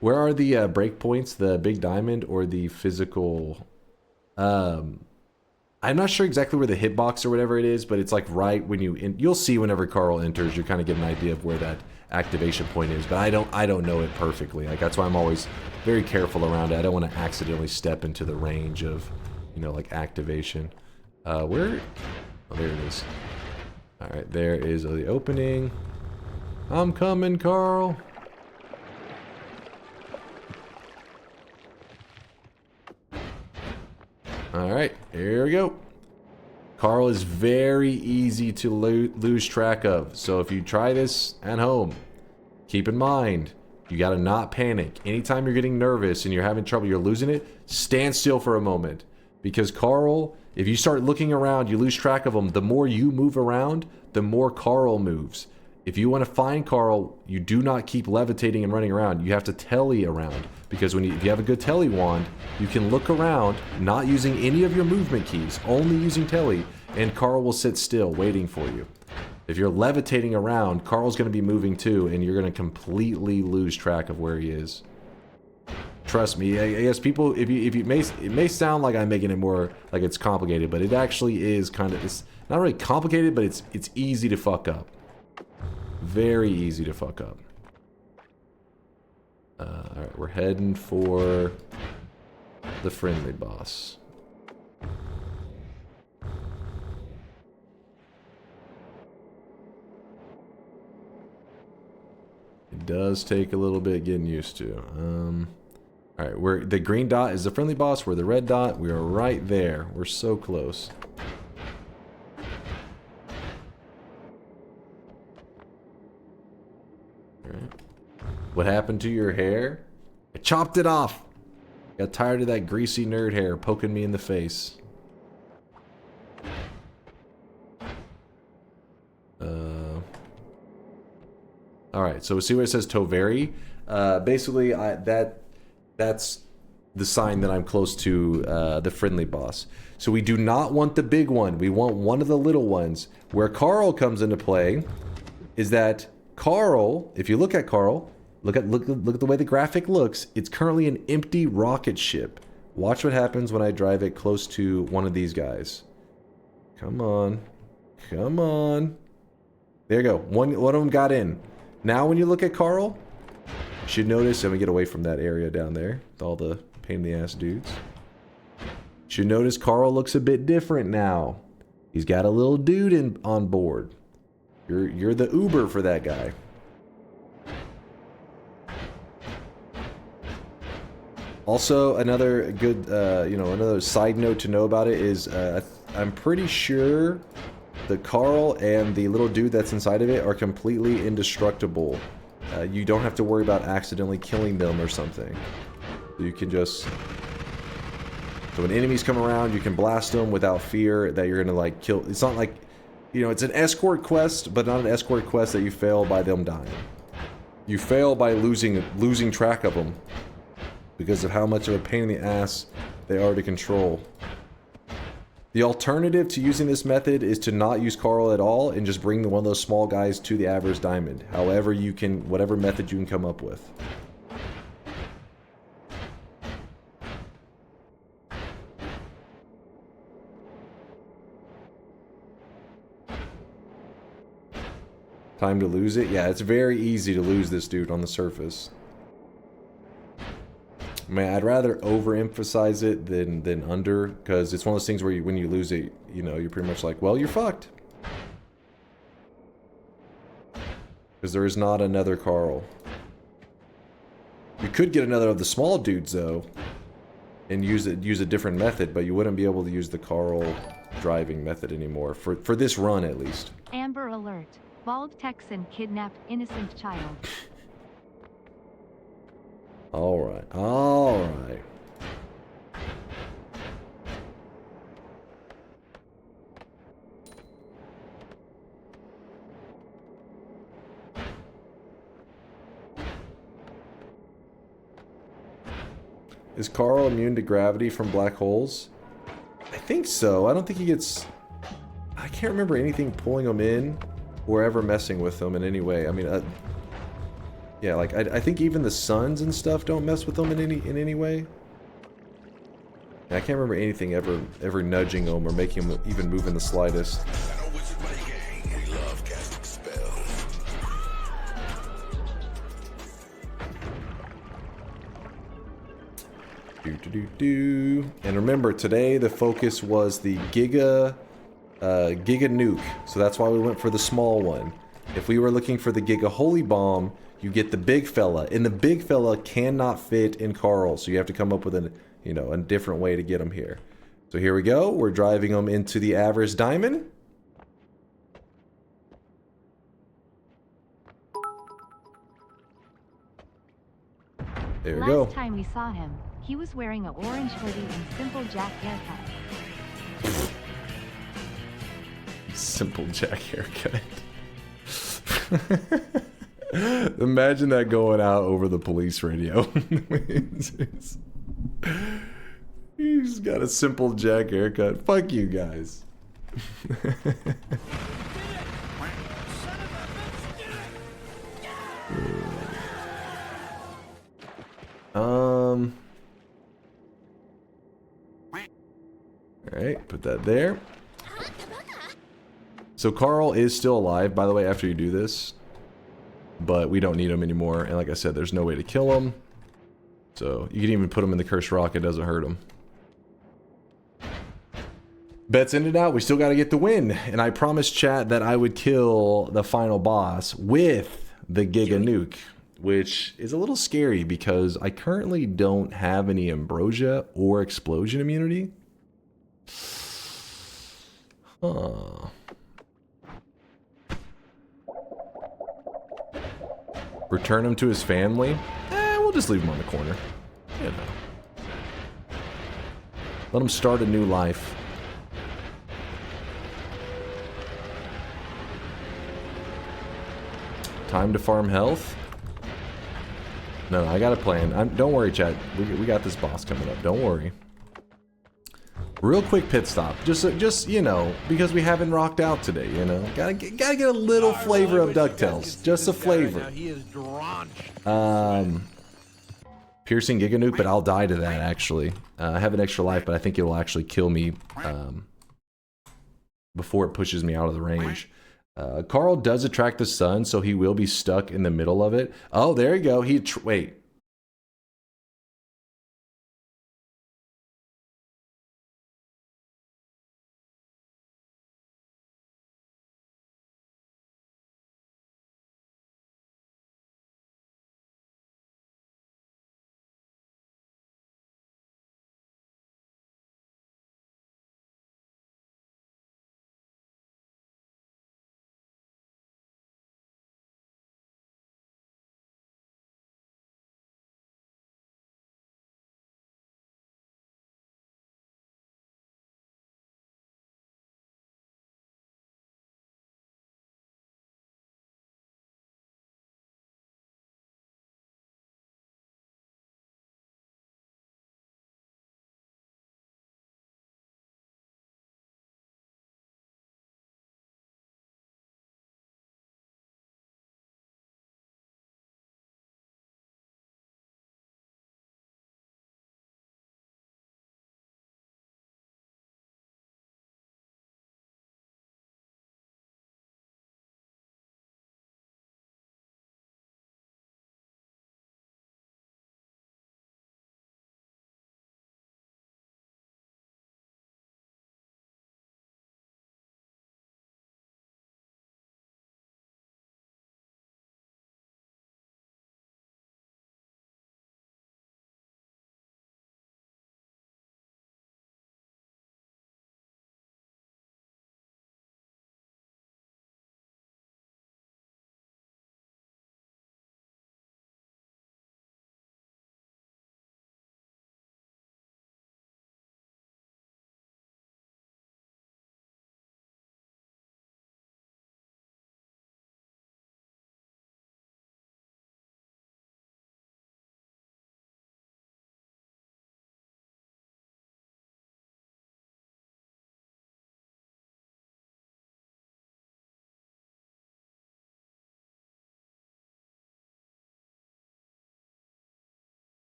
Where are the breakpoints? The big diamond or the physical... I'm not sure exactly where the hitbox or whatever it is, but it's like right when you'll see whenever Carl enters, you kind of get an idea of where that activation point is, but I don't know it perfectly. Like that's why I'm always very careful around it. I don't want to accidentally step into the range of, you know, like activation. Where? Oh, there it is. All right, there is the opening. I'm coming, Carl. Alright, here we go. Carl is very easy to lose track of. So if you try this at home, keep in mind, you gotta not panic. Anytime you're getting nervous and you're having trouble, you're losing it, stand still for a moment. Because Carl, if you start looking around, you lose track of him. The more you move around, the more Carl moves. If you want to find Carl, you do not keep levitating and running around. You have to telly around. Because if you have a good telly wand, you can look around, not using any of your movement keys, only using telly, and Carl will sit still, waiting for you. If you're levitating around, Carl's going to be moving too, and you're going to completely lose track of where he is. Trust me, I guess people, it may sound like I'm making it more like it's complicated, but it actually is kind of, it's not really complicated, but it's easy to fuck up. Very easy to fuck up. Alright, we're heading for the friendly boss. It does take a little bit getting used to. Alright, the green dot is the friendly boss. We're the red dot. We are right there. We're so close. Alright. What happened to your hair? I chopped it off. Got tired of that greasy nerd hair poking me in the face. Alright, so see where it says Toveri? Basically, that's the sign that I'm close to the friendly boss. So we do not want the big one. We want one of the little ones. Where Carl comes into play is that Carl, if you look at Carl, look at the way the graphic looks. It's currently an empty rocket ship. Watch what happens when I drive it close to one of these guys. Come on. Come on. There you go. One of them got in. Now when you look at Carl, you should notice, let me get away from that area down there with all the pain in the ass dudes. You should notice Carl looks a bit different now. He's got a little dude on board. You're the Uber for that guy. Also, another good, another side note to know about it is, I'm pretty sure the Carl and the little dude that's inside of it are completely indestructible. You don't have to worry about accidentally killing them or something. You can just... So when enemies come around, you can blast them without fear that you're gonna, like, kill... It's not like... You know, it's an escort quest, but not an escort quest that you fail by them dying. You fail by losing track of them. Because of how much of a pain in the ass they are to control. The alternative to using this method is to not use Carl at all and just bring one of those small guys to the average diamond. However you can, whatever method you can come up with. Time to lose it? Yeah, it's very easy to lose this dude on the surface. I mean, I'd rather overemphasize it than under, because it's one of those things where when you lose it, you know, you're pretty much like, well, you're fucked. Because there is not another Carl. You could get another of the small dudes, though, and use a different method, but you wouldn't be able to use the Carl driving method anymore, for this run at least. Amber alert. Bald Texan kidnapped innocent child. Alright, alright. Is Carl immune to gravity from black holes? I think so. I don't think he gets... I can't remember anything pulling him in or ever messing with him in any way. I mean, yeah, like I think even the suns and stuff don't mess with them in any way. I can't remember anything ever nudging them or making them even move in the slightest. And remember, today the focus was the Giga Nuke, so that's why we went for the small one. If we were looking for the Giga Holy Bomb, you get the big fella. And the big fella cannot fit in Carl, so you have to come up with a different way to get him here. So here we go. We're driving him into the Avarice Diamond. There we go. Last time we saw him, he was wearing an orange hoodie and simple Jack haircut. Simple Jack haircut. Imagine that going out over the police radio. He's got a simple Jack haircut. Fuck you guys. Alright, put that there. So Carl is still alive, by the way, after you do this. But we don't need him anymore. And like I said, there's no way to kill him. So you can even put him in the Cursed Rock. It doesn't hurt him. Bets ended out. We still got to get the win. And I promised chat that I would kill the final boss with the Giga Nuke. Which is a little scary because I currently don't have any ambrosia or explosion immunity. Huh. Return him to his family? We'll just leave him on the corner. You know. Let him start a new life. Time to farm health? No, I got a plan. Don't worry, chat. We got this boss coming up. Don't worry. Real quick pit stop. Just you know, because we haven't rocked out today, you know. Gotta get a little flavor of DuckTales. Just a flavor. Right now. He is drenched. Piercing Giga Nuke, but I'll die to that, actually. I have an extra life, but I think it will actually kill me before it pushes me out of the range. Carl does attract the sun, so he will be stuck in the middle of it. Oh, there you go. Wait.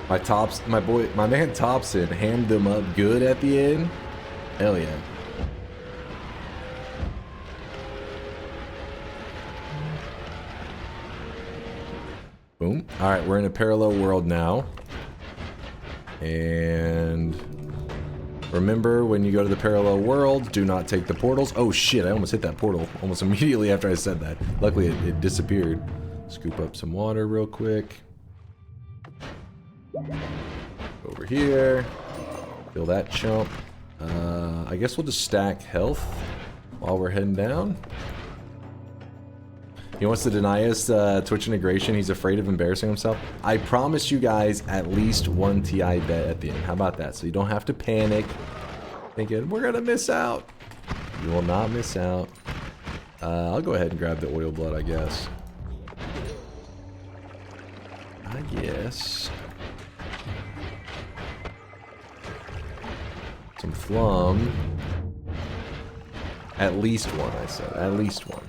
My man Thompson hammed them up good at the end. Hell yeah. Boom. All right, we're in a parallel world now. And remember, when you go to the parallel world, do not take the portals. Oh shit, I almost hit that portal almost immediately after I said that. Luckily, it disappeared. Scoop up some water real quick. Over here. Fill that chump. I guess we'll just stack health while we're heading down. He wants to deny us Twitch integration. He's afraid of embarrassing himself. I promise you guys at least one TI bet at the end. How about that? So you don't have to panic thinking, we're going to miss out. You will not miss out. I'll go ahead and grab the oil blood, I guess. Some flum. At least one, I said. At least one.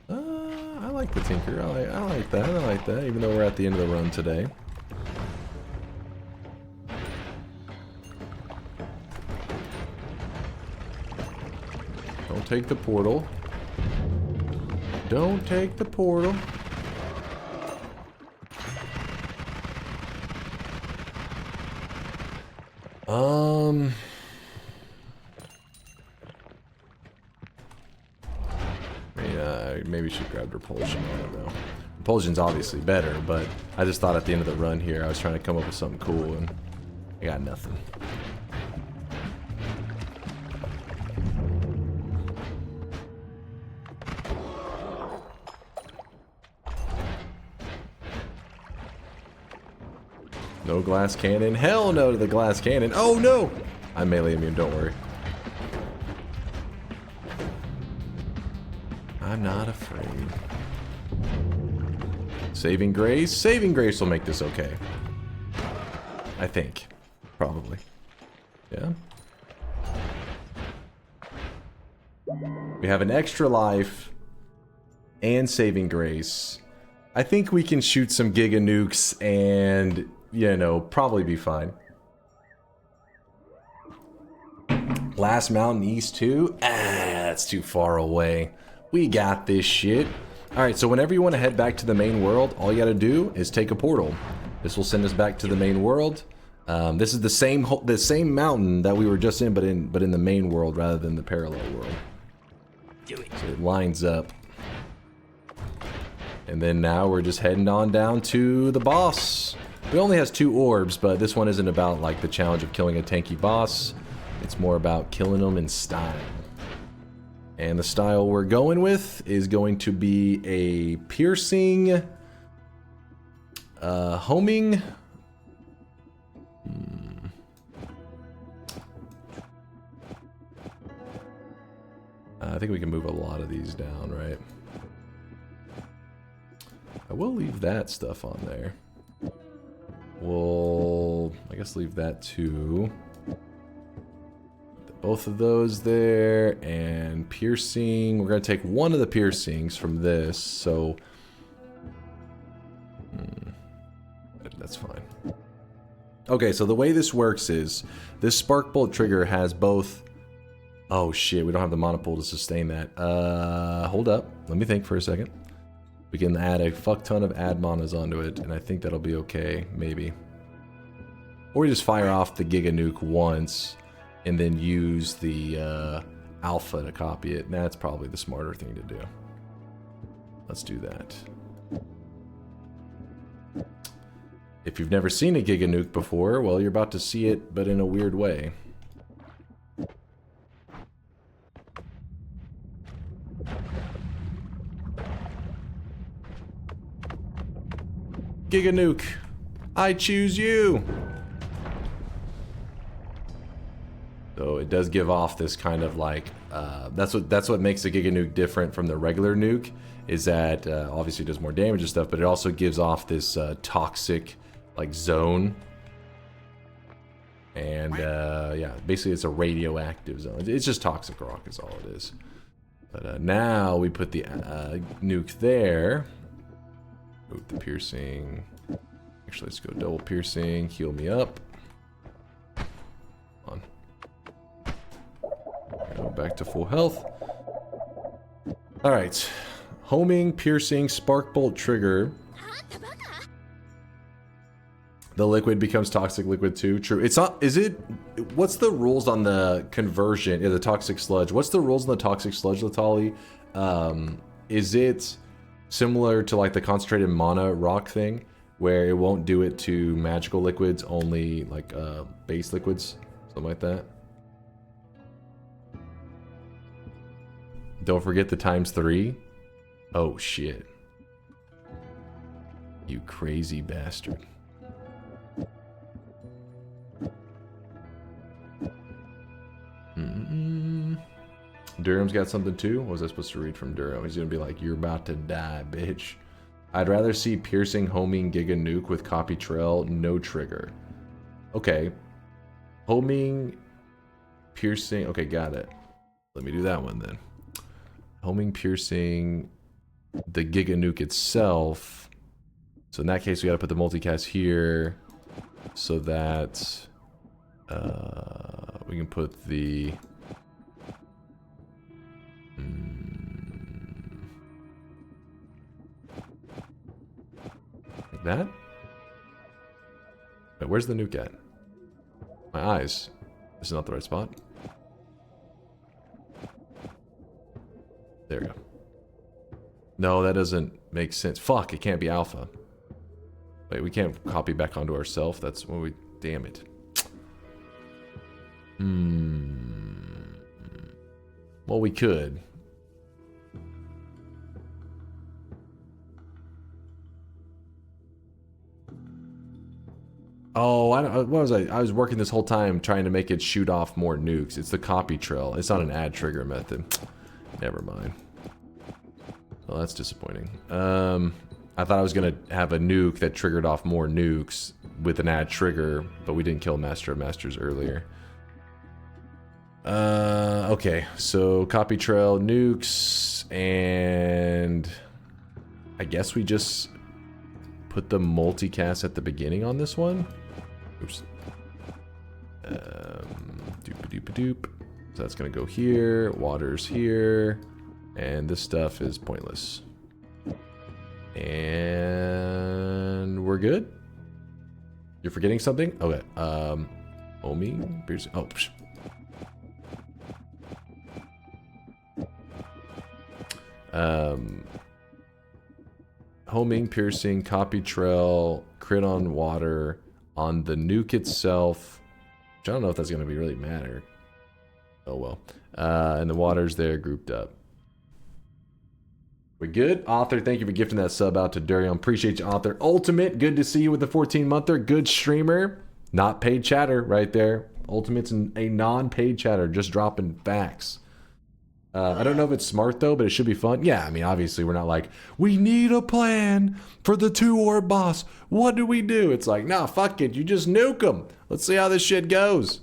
I like the Tinker. I like that. I like that. Even though we're at the end of the run today. Don't take the portal. Don't take the portal. Maybe should grab Repulsion. I don't know. Repulsion's obviously better, but I just thought at the end of the run here I was trying to come up with something cool and I got nothing. No glass cannon. Hell no to the glass cannon. Oh no! I'm melee immune, don't worry. I'm not afraid. Saving grace. Saving grace will make this okay. I think. Probably. Yeah. We have an extra life and saving grace. I think we can shoot some Giga Nukes and, you know, probably be fine. Last Mountain East 2? That's too far away. We got this shit. Alright, so whenever you want to head back to the main world, all you gotta do is take a portal. This will send us back to the main world. This is the same mountain that we were just in, but in the main world rather than the parallel world. So it lines up. And then now we're just heading on down to the boss. It only has 2 orbs, but this one isn't about like the challenge of killing a tanky boss. It's more about killing them in style. And the style we're going with is going to be a piercing, homing. I think we can move a lot of these down, right? I will leave that stuff on there. We'll, I guess, leave that too. Both of those there, and piercing. We're going to take one of the piercings from this, so... that's fine. Okay, so the way this works is, this spark bolt trigger has both... Oh shit, we don't have the monopole to sustain that. Hold up. Let me think for a second. We can add a fuck ton of add monas onto it, and I think that'll be okay, maybe. Or we just fire off the Giga Nuke once, and then use the alpha to copy it. That's probably the smarter thing to do. Let's do that. If you've never seen a Giga Nuke before, well, you're about to see it, but in a weird way. Giga Nuke, I choose you! So it does give off this kind of like, that's what makes the Giga Nuke different from the regular nuke, is that obviously it does more damage and stuff, but it also gives off this toxic like zone. And yeah, basically it's a radioactive zone. It's just toxic rock is all it is. But now we put the nuke there. Move the piercing. Actually, let's go double piercing. Heal me up. On. Go back to full health. All right. Homing, piercing, spark bolt trigger. The liquid becomes toxic liquid too. True. It's not. Is it? What's the rules on the conversion? Yeah, the toxic sludge. What's the rules on the toxic sludge, Latali? Is it similar to like the concentrated mana rock thing, where it won't do it to magical liquids, only like base liquids, something like that? Don't forget the ×3. Oh shit! You crazy bastard. Durham's got something too? What was I supposed to read from Durham? He's gonna be like, you're about to die, bitch. I'd rather see piercing, homing, Giga Nuke with copy trail, no trigger. Okay. Homing, piercing. Okay, got it. Let me do that one then. Homing, piercing, the Giga Nuke itself. So in that case, we gotta put the multicast here so that we can put the like that. Wait, where's the nuke at? My eyes. This is not the right spot. There we go. No, that doesn't make sense. Fuck, it can't be alpha. Wait, we can't copy back onto ourselves. That's when we... Damn it. Well, we could. Oh, what was I? I was working this whole time trying to make it shoot off more nukes. It's the copy trail. It's not an add trigger method. Never mind. Well, that's disappointing. I thought I was gonna have a nuke that triggered off more nukes with an add trigger, but we didn't kill Master of Masters earlier. Okay, so copy trail, nukes, and I guess we just put the multicast at the beginning on this one. Oops. Doop-a-doop-a-doop. So that's gonna go here, water's here, and this stuff is pointless. And we're good? You're forgetting something? Okay, Omi, oh, psh. Homing, piercing, copy trail, crit on water, on the nuke itself, which I don't know if that's going to be really matter. Oh well. And the water's there grouped up. We good? Author, thank you for gifting that sub out to Durian. Appreciate you, Author. Ultimate, good to see you with the 14-monther. Good streamer. Not paid chatter right there. Ultimate's a non-paid chatter, just dropping facts. I don't know if it's smart though, but it should be fun. Yeah, I mean, obviously we're not like, we need a plan for the 2-orb boss. What do we do? It's like, nah, fuck it. You just nuke them. Let's see how this shit goes.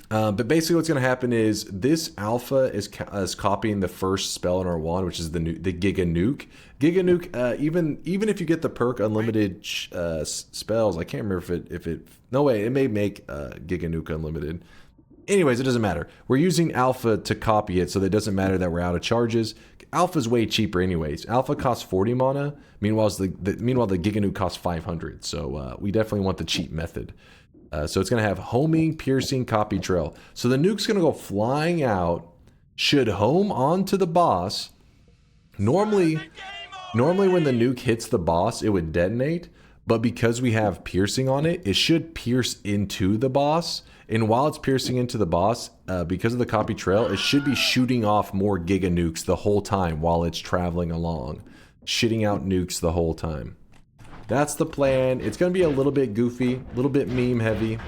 But basically what's going to happen is this alpha is copying the first spell in our wand, which is the Giga Nuke. Giga Nuke, even if you get the perk unlimited spells, I can't remember if it no way, it may make Giga Nuke unlimited. Anyways, it doesn't matter. We're using alpha to copy it, so that it doesn't matter that we're out of charges. Alpha's way cheaper anyways. Alpha costs 40 mana, meanwhile the Giga Nuke costs 500. So we definitely want the cheap method. So it's going to have homing, piercing, copy trail. So the nuke's going to go flying out, should home onto the boss. Normally when the nuke hits the boss, it would detonate. But because we have piercing on it, it should pierce into the boss. And while it's piercing into the boss, because of the copy trail, it should be shooting off more Giga Nukes the whole time while it's traveling along. Shitting out nukes the whole time. That's the plan. It's going to be a little bit goofy, a little bit meme heavy.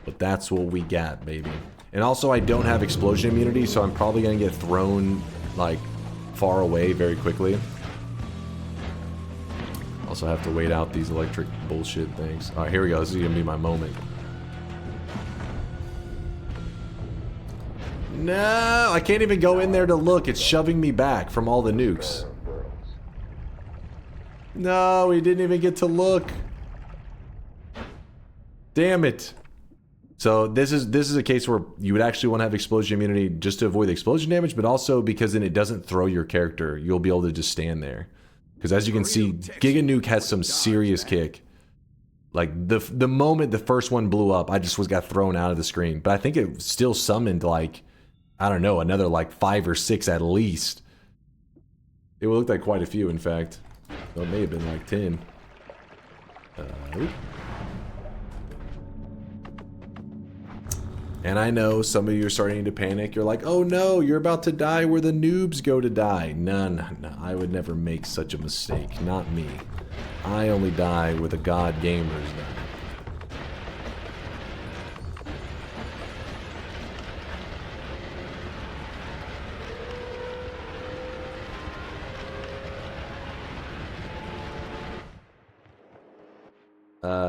But that's what we got, baby. And also, I don't have explosion immunity, so I'm probably going to get thrown, like, far away very quickly. Also have to wait out these electric bullshit things. Alright, here we go. This is going to be my moment. No, I can't even go in there to look. It's shoving me back from all the nukes. No, we didn't even get to look. Damn it. So this is a case where you would actually want to have explosion immunity just to avoid the explosion damage, but also because then it doesn't throw your character. You'll be able to just stand there. Because as you can see, Giga Nuke has some serious kick. Like the moment the first one blew up, I just got thrown out of the screen. But I think it still summoned like, I don't know, another like 5 or 6 at least. It looked like quite a few, in fact. Well, it may have been like 10. And I know some of you are starting to panic. You're like, oh no, you're about to die where the noobs go to die. No, I would never make such a mistake. Not me. I only die where the god gamers die.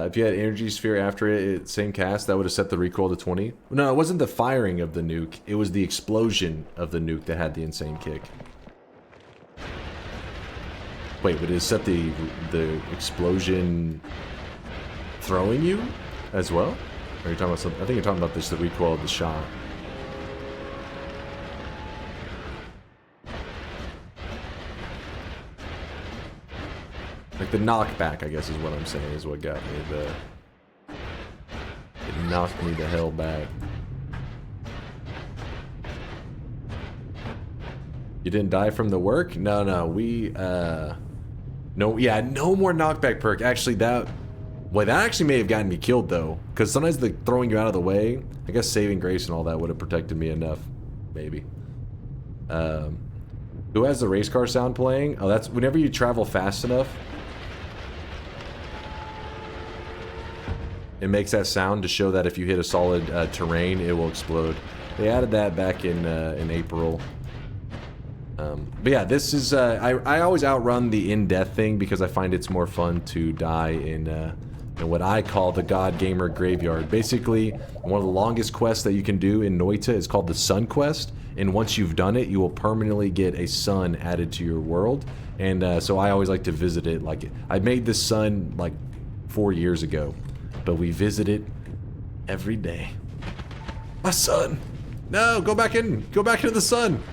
If you had energy sphere after it, same cast, that would have set the recoil to 20. No, it wasn't the firing of the nuke. It was the explosion of the nuke that had the insane kick. Wait, but it set the explosion throwing you as well? Or are you talking about something? I think you're talking about this, the recoil of the shot. Like the knockback, I guess is what I'm saying, is what got me it knocked me the hell back. You didn't die from the work? No, we, no, yeah, no more knockback perk. Actually, that actually may have gotten me killed, though. Because sometimes the throwing you out of the way, I guess saving grace and all that would have protected me enough. Maybe. Who has the race car sound playing? Oh, that's whenever you travel fast enough. It makes that sound to show that if you hit a solid terrain, it will explode. They added that back in April. But yeah, this is... I always outrun the in-death thing because I find it's more fun to die in what I call the God Gamer Graveyard. Basically, one of the longest quests that you can do in Noita is called the Sun Quest. And once you've done it, you will permanently get a sun added to your world. And so I always like to visit it. Like, I made this sun like 4 years ago. But we visit it every day. My son! No, go back in! Go back into the sun!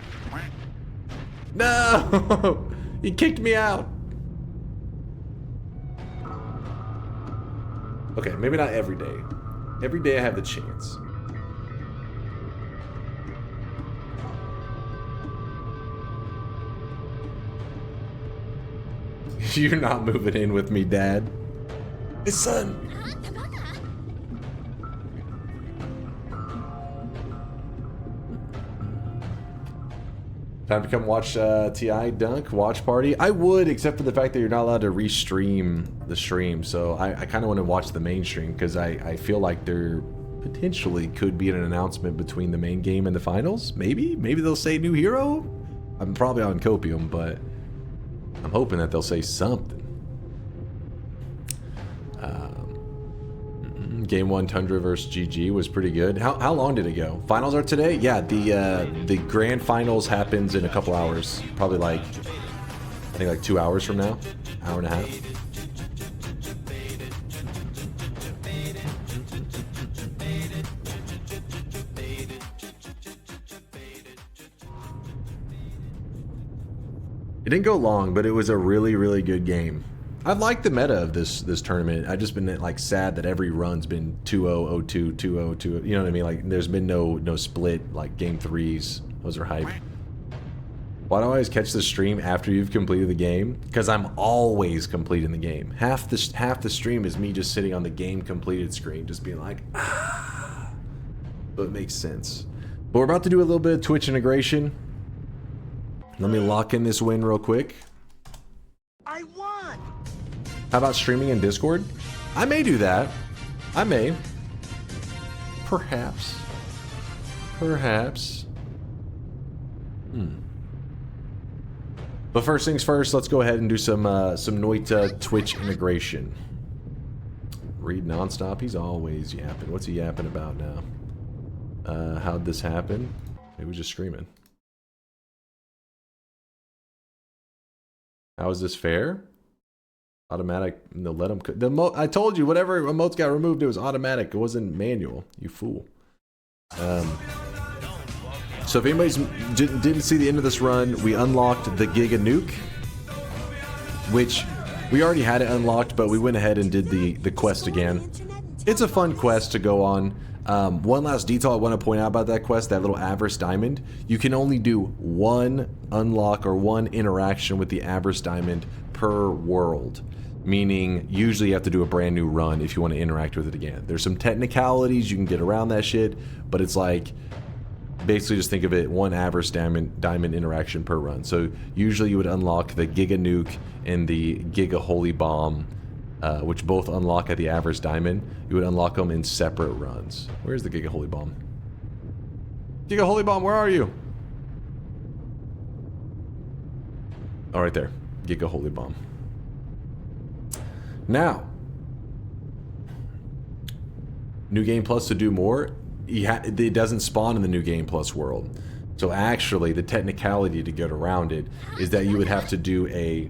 No! He kicked me out! Okay, maybe not every day. Every day I have the chance. You're not moving in with me, Dad. His son! Time to come watch TI Dunk watch party. I would, except for the fact that you're not allowed to restream the stream. So I kind of want to watch the main stream because I feel like there potentially could be an announcement between the main game and the finals. Maybe they'll say new hero. I'm probably on copium, but I'm hoping that they'll say something. Game 1 Tundra versus GG was pretty good. How long did it go? Finals are today? Yeah, the grand finals happens in a couple hours. Probably like, I think like 2 hours from now. Hour and a half. It didn't go long, but it was a really, really good game. I like the meta of this tournament. I've just been like sad that every run's been 2-0, 0-2, 2-0, 2-0. You know what I mean? Like there's been no split like game 3s. Those are hype. Why do I always catch the stream after you've completed the game? Because I'm always completing the game. Half the stream is me just sitting on the game completed screen, just being like, ah. But it makes sense. But we're about to do a little bit of Twitch integration. Let me lock in this win real quick. I won. How about streaming in Discord? I may do that. I may. Perhaps. Perhaps. But first things first, let's go ahead and do some Noita Twitch integration. Read nonstop. He's always yapping. What's he yapping about now? How'd this happen? Maybe we're just screaming. How is this fair? Automatic. No, let them. I told you, whatever emotes got removed, it was automatic. It wasn't manual. You fool. So if anybody's didn't see the end of this run, we unlocked the Giga Nuke, which we already had it unlocked, but we went ahead and did the quest again. It's a fun quest to go on. One last detail I want to point out about that quest, that little Avarice Diamond. You can only do one unlock or one interaction with the Avarice Diamond per world. Meaning, usually you have to do a brand new run if you want to interact with it again. There's some technicalities, you can get around that shit, but it's like, basically just think of it, one Avarice Diamond interaction per run. So usually you would unlock the Giga Nuke and the Giga Holy Bomb, which both unlock at the Avarice Diamond. You would unlock them in separate runs. Where's the Giga Holy Bomb? Giga Holy Bomb, where are you? Oh, right there. Giga Holy Bomb. Now, New Game Plus to do more, it doesn't spawn in the New Game Plus world. So actually, the technicality to get around it is that you would have to do a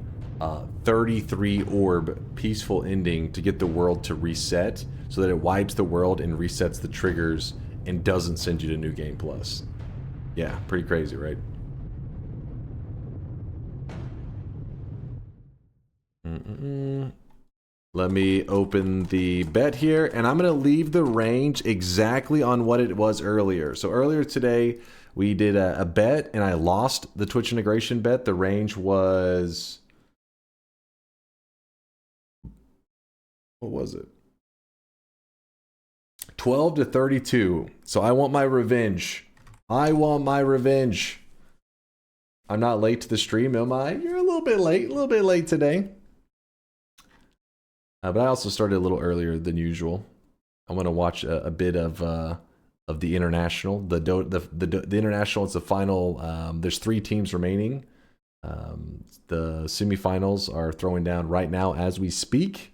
33 orb peaceful ending to get the world to reset, so that it wipes the world and resets the triggers and doesn't send you to New Game Plus. Yeah, pretty crazy, right? Let me open the bet here, and I'm going to leave the range exactly on what it was earlier. So earlier today, we did a bet, and I lost the Twitch integration bet. The range was... what was it? 12 to 32. So I want my revenge. I want my revenge. I'm not late to the stream, am I? You're a little bit late today. But I also started a little earlier than usual. I want to watch a bit of the international. The international is the final. There's 3 teams remaining. The semifinals are throwing down right now as we speak,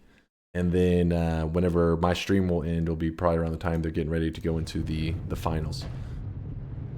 and then whenever my stream will end, it'll be probably around the time they're getting ready to go into the finals.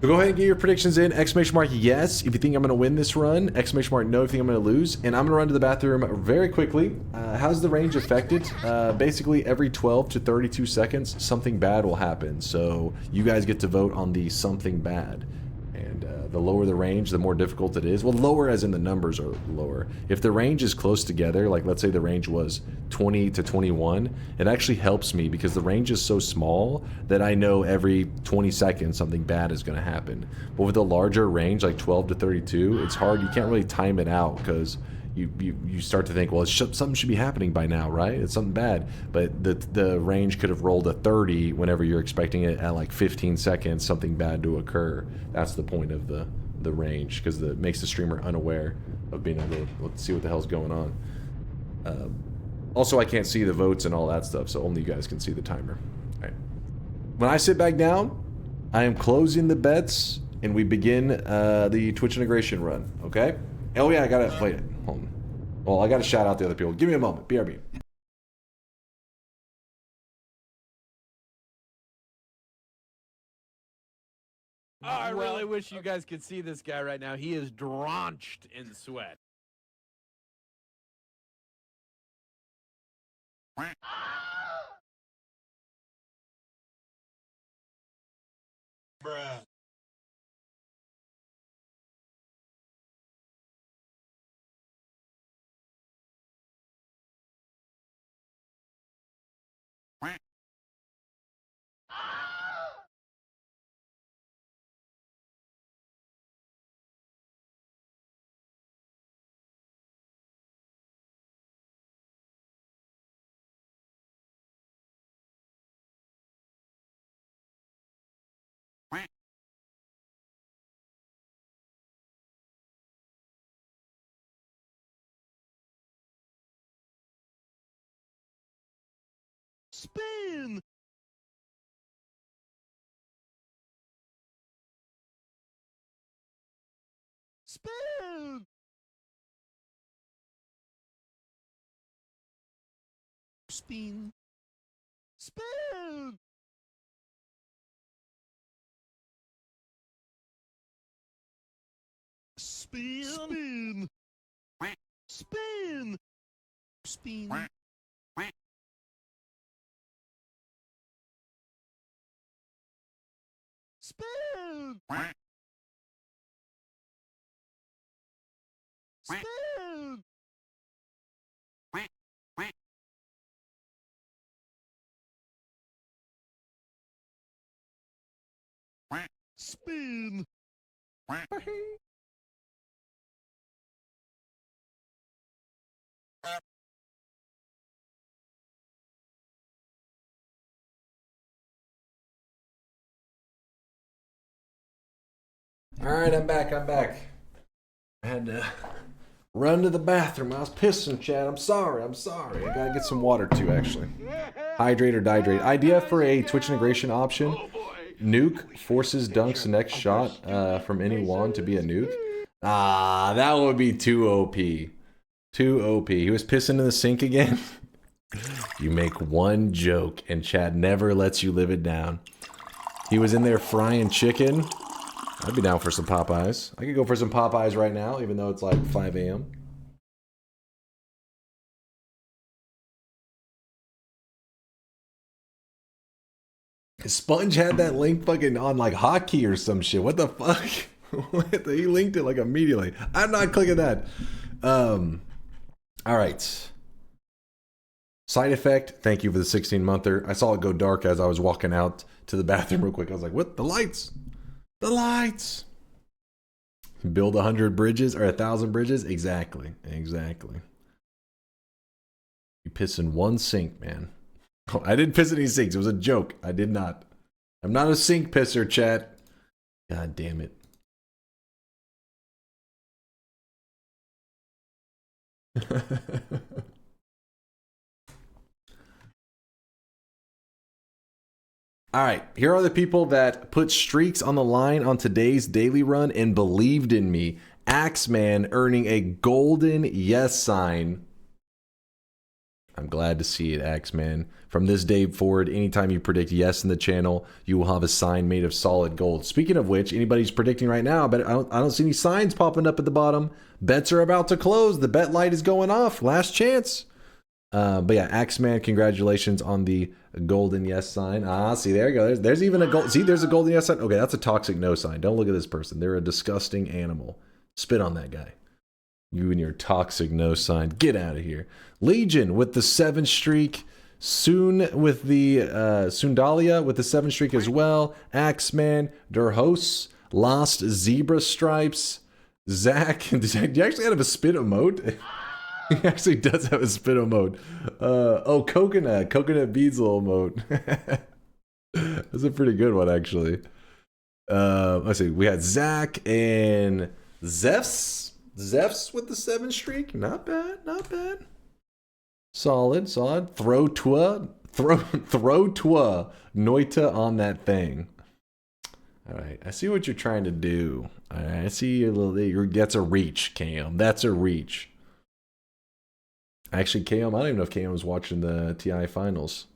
So go ahead and get your predictions in. Exclamation mark yes if you think I'm going to win this run. Exclamation mark no if you think I'm going to lose. And I'm going to run to the bathroom very quickly. How's the range affected? Basically, every 12 to 32 seconds, something bad will happen. So you guys get to vote on the something bad. And the lower the range, the more difficult it is. Well, lower as in the numbers are lower. If the range is close together, like let's say the range was 20 to 21, it actually helps me because the range is so small that I know every 20 seconds something bad is going to happen. But with a larger range, like 12 to 32, it's hard. You can't really time it out because you start to think, well, something should be happening by now, right? It's something bad. But the range could have rolled a 30 whenever you're expecting it at like 15 seconds, something bad to occur. That's the point of the range, because it makes the streamer unaware of being able to see what the hell's going on. Also, I can't see the votes and all that stuff, so only you guys can see the timer. All right. When I sit back down, I am closing the bets, and we begin the Twitch integration run, okay? Oh yeah, I gotta play it. Hold on. Well, I gotta shout out the other people. Give me a moment. BRB. Oh, I really wish you guys could see this guy right now. He is drenched in sweat. Bruh. Spin! Spin! Spin! Spin! Spin. Spin. Spin. Spin. Spin. Spin. All right, I'm back. I had to run to the bathroom. I was pissing, Chad. I'm sorry. I gotta get some water too, actually. Hydrate or dihydrate. Idea for a Twitch integration option. Nuke forces Dunk's next shot from anyone to be a nuke. Ah, that would be too OP. Too OP. He was pissing in the sink again. You make one joke and Chad never lets you live it down. He was in there frying chicken. I'd be down for some Popeyes. I could go for some Popeyes right now, even though it's like 5 a.m. Sponge had that link fucking on like hotkey or some shit. What the fuck? He linked it like immediately. I'm not clicking that. All right. Side effect. Thank you for the 16-monther. I saw it go dark as I was walking out to the bathroom real quick. I was like, what? The lights. The lights. Build 100 bridges or 1,000 bridges? Exactly. You piss in one sink, man. I didn't piss in any sinks. It was a joke. I did not. I'm not a sink pisser, chat. God damn it. All right, here are the people that put streaks on the line on today's daily run and believed in me. Axeman earning a golden yes sign. I'm glad to see it, Axeman. From this day forward, anytime you predict yes in the channel, you will have a sign made of solid gold. Speaking of which, anybody's predicting right now, but I don't see any signs popping up at the bottom. Bets are about to close. The bet light is going off. Last chance. But yeah, Axeman, congratulations on the golden yes sign. Ah, see, there you go. There's even a gold. See, there's a golden yes sign. Okay, that's a toxic no sign. Don't look at this person. They're a disgusting animal. Spit on that guy. You and your toxic no sign. Get out of here. Legion with the 7 streak. Soon with the Sundalia with the 7 streak as well. Axeman, Durhos, Lost Zebra Stripes, Zach. Do you actually have a spit emote? He actually does have a spit emote. Oh, Coconut Beads little emote. That's a pretty good one, actually. Let's see. We had Zach and Zephs. Zephs with the 7 streak. Not bad. Solid. Throw Noita on that thing. All right, I see what you're trying to do. All right, I see that's a reach, Cam. That's a reach. Actually, Cam, I don't even know if Cam was watching the TI finals.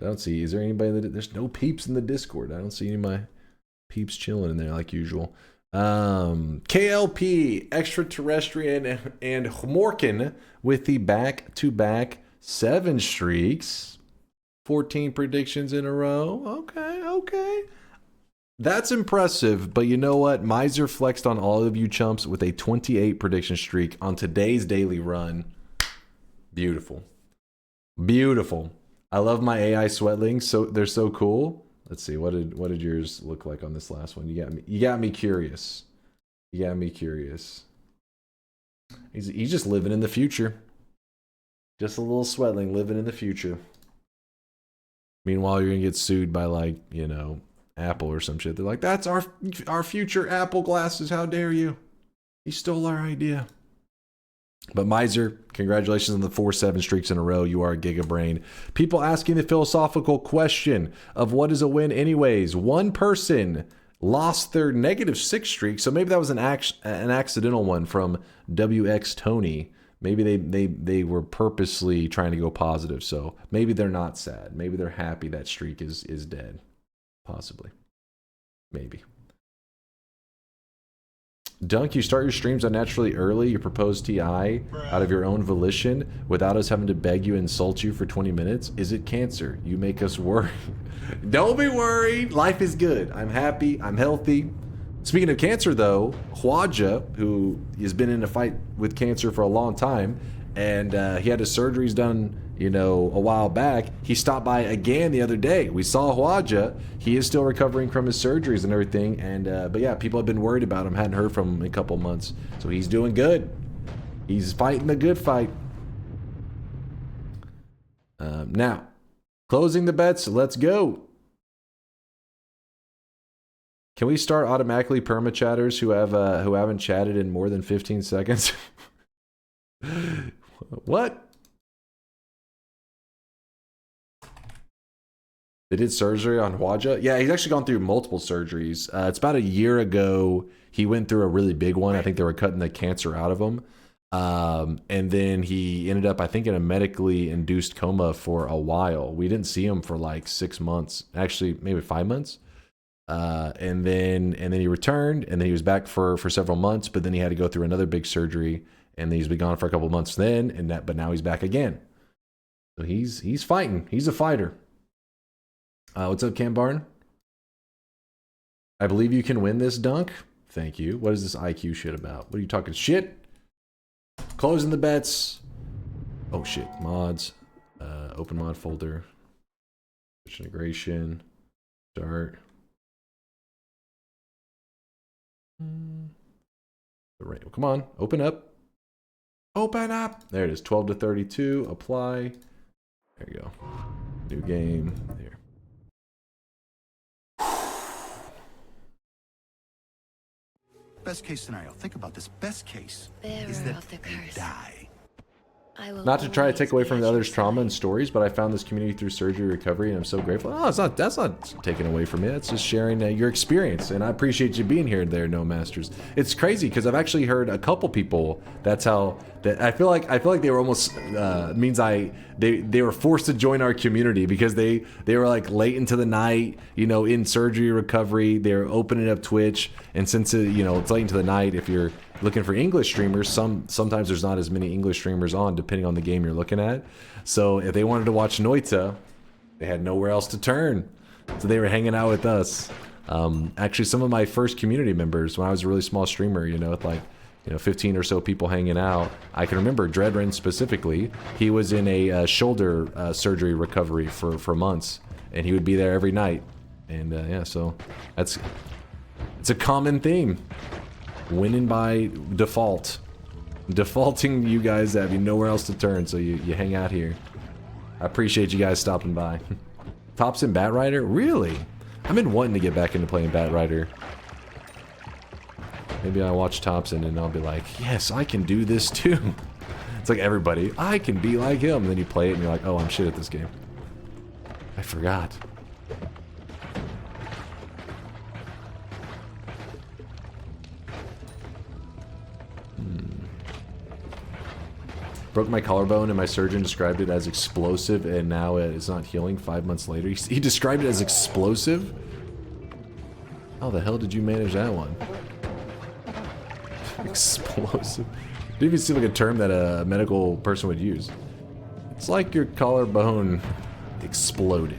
I don't see. Is there anybody there's no peeps in the Discord? I don't see any of my peeps chilling in there like usual. KLP, Extraterrestrian, and Morkin with the back-to-back 7 streaks. 14 predictions in a row. Okay. That's impressive, but you know what? Miser flexed on all of you chumps with a 28 prediction streak on today's daily run. Beautiful. I love my AI sweatlings. So they're so cool. Let's see, what did yours look like on this last one? You got me curious. He's just living in the future. Just a little sweatling living in the future. Meanwhile, you're gonna get sued by like, Apple or some shit. They're like, that's our future Apple glasses. How dare you? He stole our idea. But Miser, congratulations on the 4 7 streaks in a row. You are a Giga Brain. People asking the philosophical question of what is a win anyways. One person lost their -6 streak, so maybe that was an accidental one from WX Tony. Maybe they were purposely trying to go positive, so maybe they're not sad. Maybe they're happy that streak is dead. Possibly. Maybe. Dunk, you start your streams unnaturally early. You propose TI out of your own volition without us having to beg you and insult you for 20 minutes. Is it cancer? You make us worry. Don't be worried. Life is good. I'm happy. I'm healthy. Speaking of cancer, though, Hwaja, who has been in a fight with cancer for a long time, and he had his surgeries done, you know, a while back. He stopped by again the other day. We saw Hwaja. He is still recovering from his surgeries and everything. And but yeah, people have been worried about him. Hadn't heard from him in a couple months. So he's doing good. He's fighting the good fight. Now, closing the bets. Let's go. Can we start automatically perma-chatters who haven't chatted in more than 15 seconds? What? They did surgery on Hwaja? Yeah, he's actually gone through multiple surgeries. It's about a year ago. He went through a really big one. I think they were cutting the cancer out of him. And then he ended up, I think, in a medically induced coma for a while. We didn't see him for like 6 months. Actually, maybe 5 months. And then he returned, and then he was back for several months, but then he had to go through another big surgery, and then he's been gone for a couple of months then, but now he's back again. So he's fighting. He's a fighter. What's up, Cam Barn? I believe you can win this, Dunk. Thank you. What is this IQ shit about? What are you talking shit? Closing the bets. Oh shit. Mods. Open mod folder. Integration. Start. Come on, open up. Open up. There it is. 12 to 32. Apply. There you go. New game. There. Best case scenario. Think about this. Best case is that you die. Not to try to take away from the others' trauma and stories, but I found this community through surgery recovery, and I'm so grateful. Oh, that's not taken away from me. That's just sharing your experience, and I appreciate you being here. There, No Masters. It's crazy because I've actually heard a couple people. That's how that I feel like they were almost means they were forced to join our community because they were like late into the night, you know, in surgery recovery. They're opening up Twitch, and since you know it's late into the night, if you're looking for English streamers, sometimes there's not as many English streamers on, depending on the game you're looking at. So if they wanted to watch Noita, they had nowhere else to turn. So they were hanging out with us. Actually, some of my first community members, when I was a really small streamer, you know, with like 15 or so people hanging out, I can remember Dreadrin specifically. He was in a shoulder surgery recovery for months, and he would be there every night. And yeah, so it's a common theme. Winning by default. Defaulting you guys that have nowhere else to turn, so you hang out here. I appreciate you guys stopping by. Tops in Bat Rider? Really? I've been wanting to get back into playing Bat Rider. Maybe I'll watch Thompson and I'll be like, yes, I can do this too. It's like everybody, I can be like him. And then you play it and you're like, oh, I'm shit at this game. I forgot. Broke my collarbone and my surgeon described it as explosive, and now it's not healing 5 months later. He described it as explosive? How the hell did you manage that one? Explosive. Didn't even seem like a term that a medical person would use. It's like your collarbone exploded.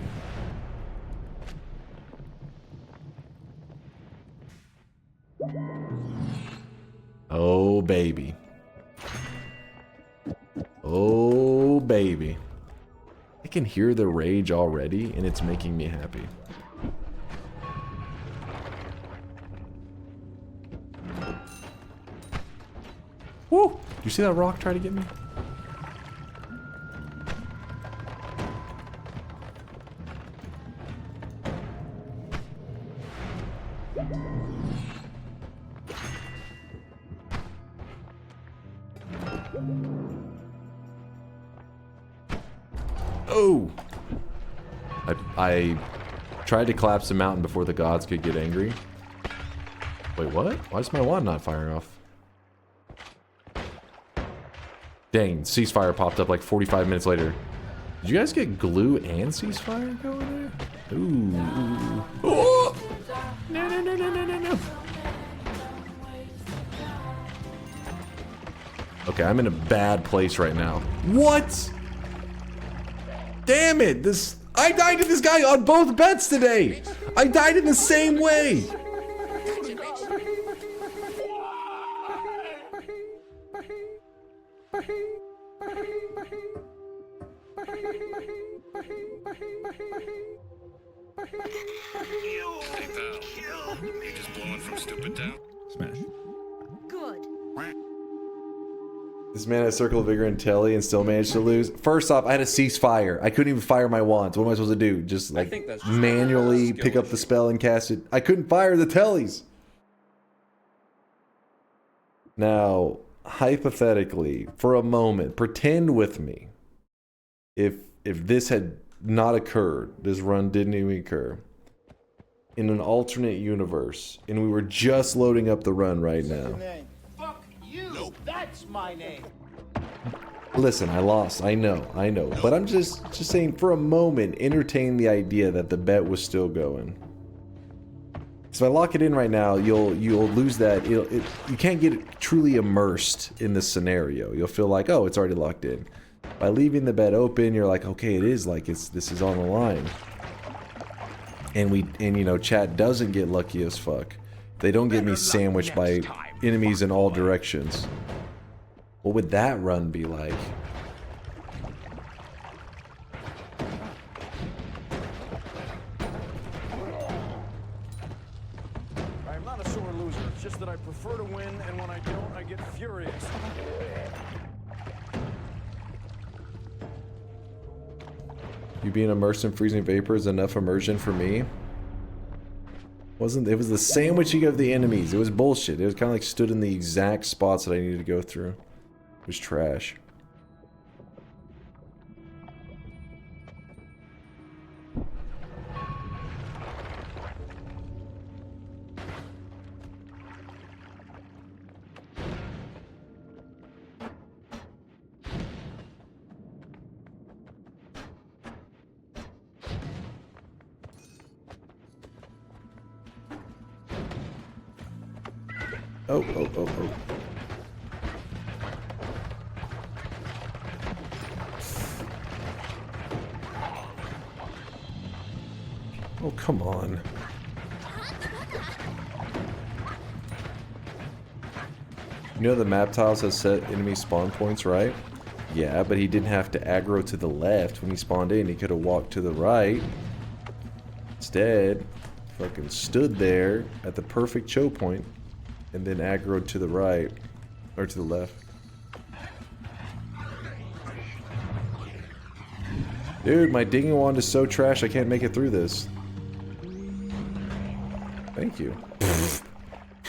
Oh, baby. Oh, baby. I can hear the rage already, and it's making me happy. Woo! Did you see that rock try to get me? Oh! I tried to collapse the mountain before the gods could get angry. Wait, what? Why is my wand not firing off? Dang, ceasefire popped up like 45 minutes later. Did you guys get glue and ceasefire going there? Ooh. Oh! No, no, no, no, no, no, no. Okay, I'm in a bad place right now. What? Damn it! I died to this guy on both bets today! I died in the same way! Hey pal, you just blowing from stupid town? Smash. Good. This man had Circle of Vigor and Telly and still managed to lose. First off, I had a ceasefire. I couldn't even fire my wands. What am I supposed to do? Just like manually pick up the spell and cast it. I couldn't fire the Tellys. Now, hypothetically, for a moment, pretend with me, if this had not occurred, this run didn't even occur, in an alternate universe, and we were just loading up the run right now. Fuck you. Nope. That's my name. Listen, I lost. I know. But I'm just saying, for a moment, entertain the idea that the bet was still going. So if I lock it in right now, you'll lose that. You can't get truly immersed in the scenario. You'll feel like, oh, it's already locked in. By leaving the bet open, you're like, okay, it is like this is on the line. And you know, chat doesn't get lucky as fuck. They don't get me sandwiched by enemies in all directions. What would that run be like? I'm not a sore loser. It's just that I prefer to win, and when I don't, I get furious. You being immersed in freezing vapor is enough immersion for me. It was the sandwiching of the enemies. It was bullshit. It was kind of like stood in the exact spots that I needed to go through. It was trash. Oh. Oh, come on. You know the map tiles has set enemy spawn points, right? Yeah, but he didn't have to aggro to the left when he spawned in. He could have walked to the right. Instead, fucking stood there at the perfect choke point and then aggroed to the right or to the left. Dude, my dinging wand is so trash I can't make it through this. Thank you.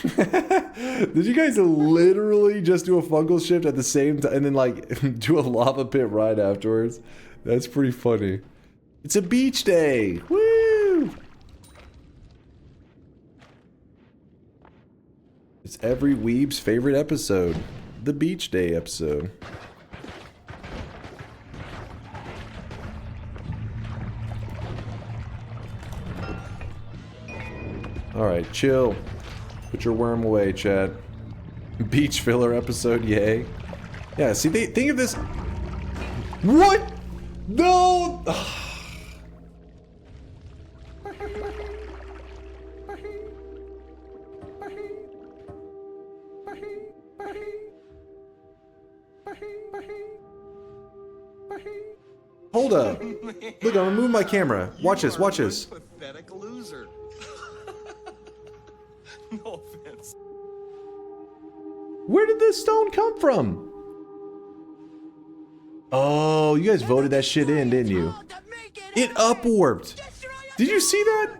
Did you guys literally just do a fungal shift at the same time and then like do a lava pit right afterwards? That's pretty funny. It's a beach day! Woo! It's every weeb's favorite episode. The beach day episode. Alright, chill. Put your worm away, Chad. Beach filler episode, yay. Yeah, see, think of this. What? No! Hold up. Look, I'm gonna move my camera. Watch this, watch this. Pathetic loser. No offense. Where did this stone come from? Oh, you guys voted that shit in, didn't you? It upwarped. Did you see that?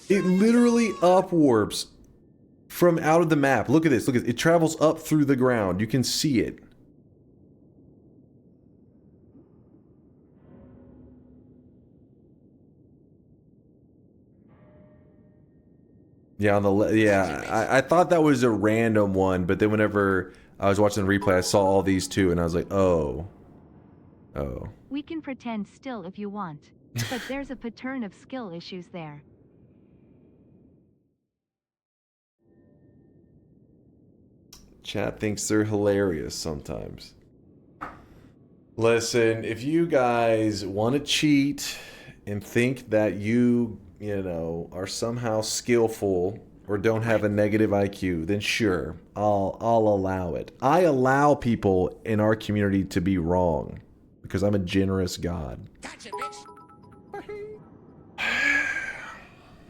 It literally upwarps from out of the map. Look at this. Look at it. It travels up through the ground. You can see it. Yeah, on the I thought that was a random one, but then whenever I was watching the replay, I saw all these too, and I was like, oh. We can pretend still if you want, but there's a pattern of skill issues there. Chat thinks they're hilarious sometimes. Listen, if you guys want to cheat and think that you know, are somehow skillful or don't have a negative IQ, then sure, I'll allow it. I allow people in our community to be wrong because I'm a generous God. Gotcha, bitch.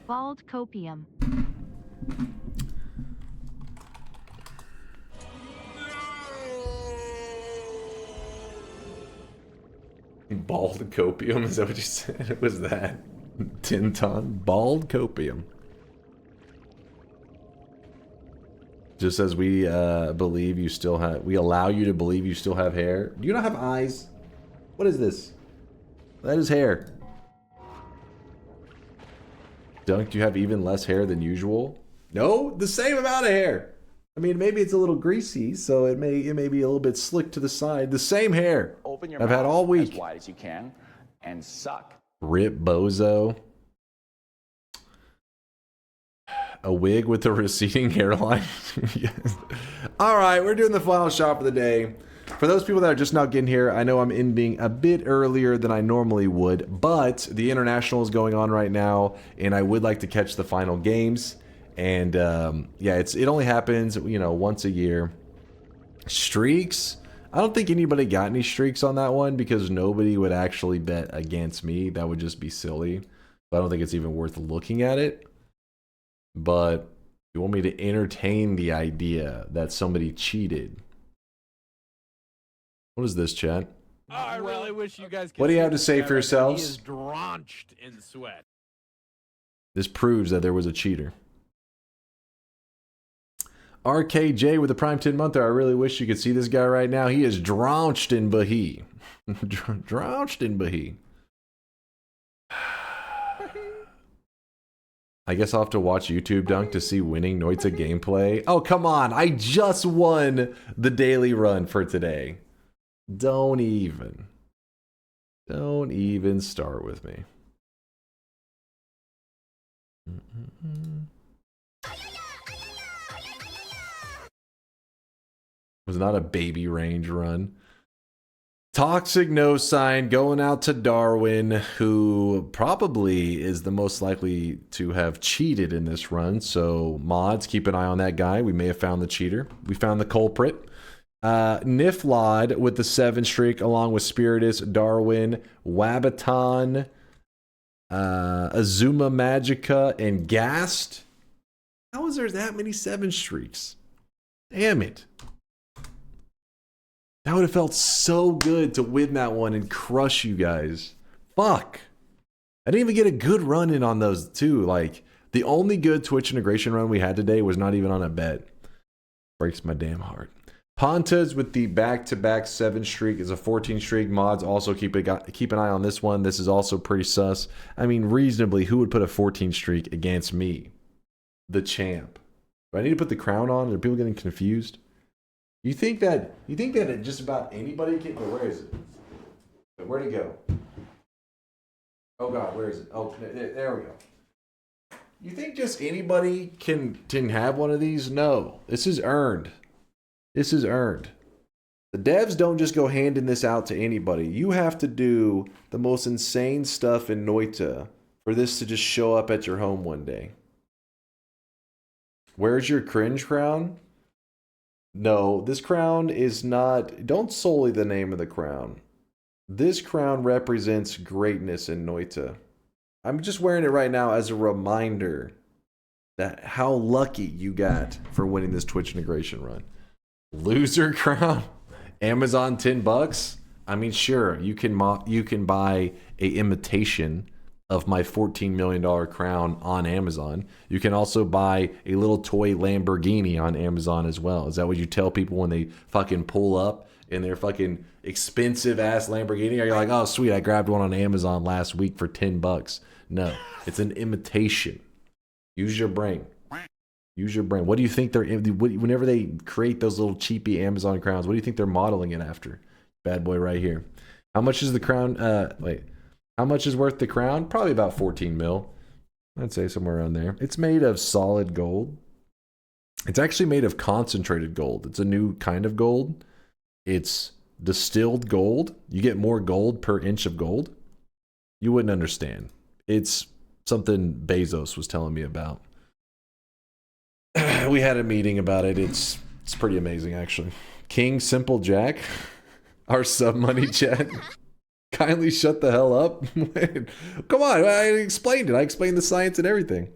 Bald copium. Bald copium? Is that what you said? What was that? Tinton? Bald copium. Just as we believe you still have, we allow you to believe you still have hair. Do you not have eyes? What is this? That is hair. Dunk, do you have even less hair than usual? No, the same amount of hair. I mean, maybe it's a little greasy, so it may be a little bit slick to the side. The same hair. Open your I've mouth had all week. as wide as you can and suck. Rip bozo. A wig with a receding hairline. Yes. All right, we're doing the final shot for the day. For those people that are just now getting here, I know I'm ending a bit earlier than I normally would, but the international is going on right now, and I would like to catch the final games. And yeah, it only happens, you know, once a year. Streaks. I don't think anybody got any streaks on that one because nobody would actually bet against me. That would just be silly. But I don't think it's even worth looking at it. But you want me to entertain the idea that somebody cheated? What is this, chat? Oh, I really wish you guys could. What do you have to see say this for guy right now. yourselves? He is drenched in sweat. This proves that there was a cheater. RKJ with the Prime 10 monther. I really wish you could see this guy right now. He is drenched in Bahi. Drenched in Bahi. I guess I'll have to watch YouTube Dunk to see winning Noita gameplay. Oh, come on. I just won the daily run for today. Don't even start with me. Was not a baby range run. Toxic no sign going out to Darwin, who probably is the most likely to have cheated in this run. So mods, keep an eye on that guy. We may have found the cheater. We found the culprit. Niflod with the 7 streak, along with Spiritus, Darwin, Wabaton, Azuma Magica, and Gast. How is there that many 7 streaks? Damn it. That would have felt so good to win that one and crush you guys. Fuck. I didn't even get a good run in on those too. Like, the only good Twitch integration run we had today was not even on a bet. Breaks my damn heart. Pontas with the back-to-back 7 streak is a 14 streak. Mods also keep an eye on this one. This is also pretty sus. I mean, reasonably, who would put a 14 streak against me? The champ. Do I need to put the crown on? Are people getting confused? You think that just about anybody can? Oh, where is it? Where'd it go? Oh God, where is it? Oh, there we go. You think just anybody can have one of these? No, this is earned. This is earned. The devs don't just go handing this out to anybody. You have to do the most insane stuff in Noita for this to just show up at your home one day. Where's your cringe crown? No, this crown is not... Don't sully the name of the crown. This crown represents greatness in Noita. I'm just wearing it right now as a reminder that how lucky you got for winning this Twitch integration run. Loser crown? Amazon $10? I mean, sure, you can buy a imitation of my $14 million crown on Amazon. You can also buy a little toy Lamborghini on Amazon as well. Is that what you tell people when they fucking pull up in their fucking expensive ass Lamborghini? Are you like, oh sweet, I grabbed one on Amazon last week for $10? No, it's an imitation. Use your brain. Use your brain. What do you think they're, whenever they create those little cheapy Amazon crowns, what do you think they're modeling it after? Bad boy right here. How much is the crown? How much is worth the crown? Probably about 14 mil. I'd say somewhere around there. It's made of solid gold. It's actually made of concentrated gold. It's a new kind of gold. It's distilled gold. You get more gold per inch of gold. You wouldn't understand. It's something Bezos was telling me about. We had a meeting about it. It's pretty amazing, actually. King Simple Jack, our sub money chat. Kindly shut the hell up. Come on, I explained it. I explained the science and everything.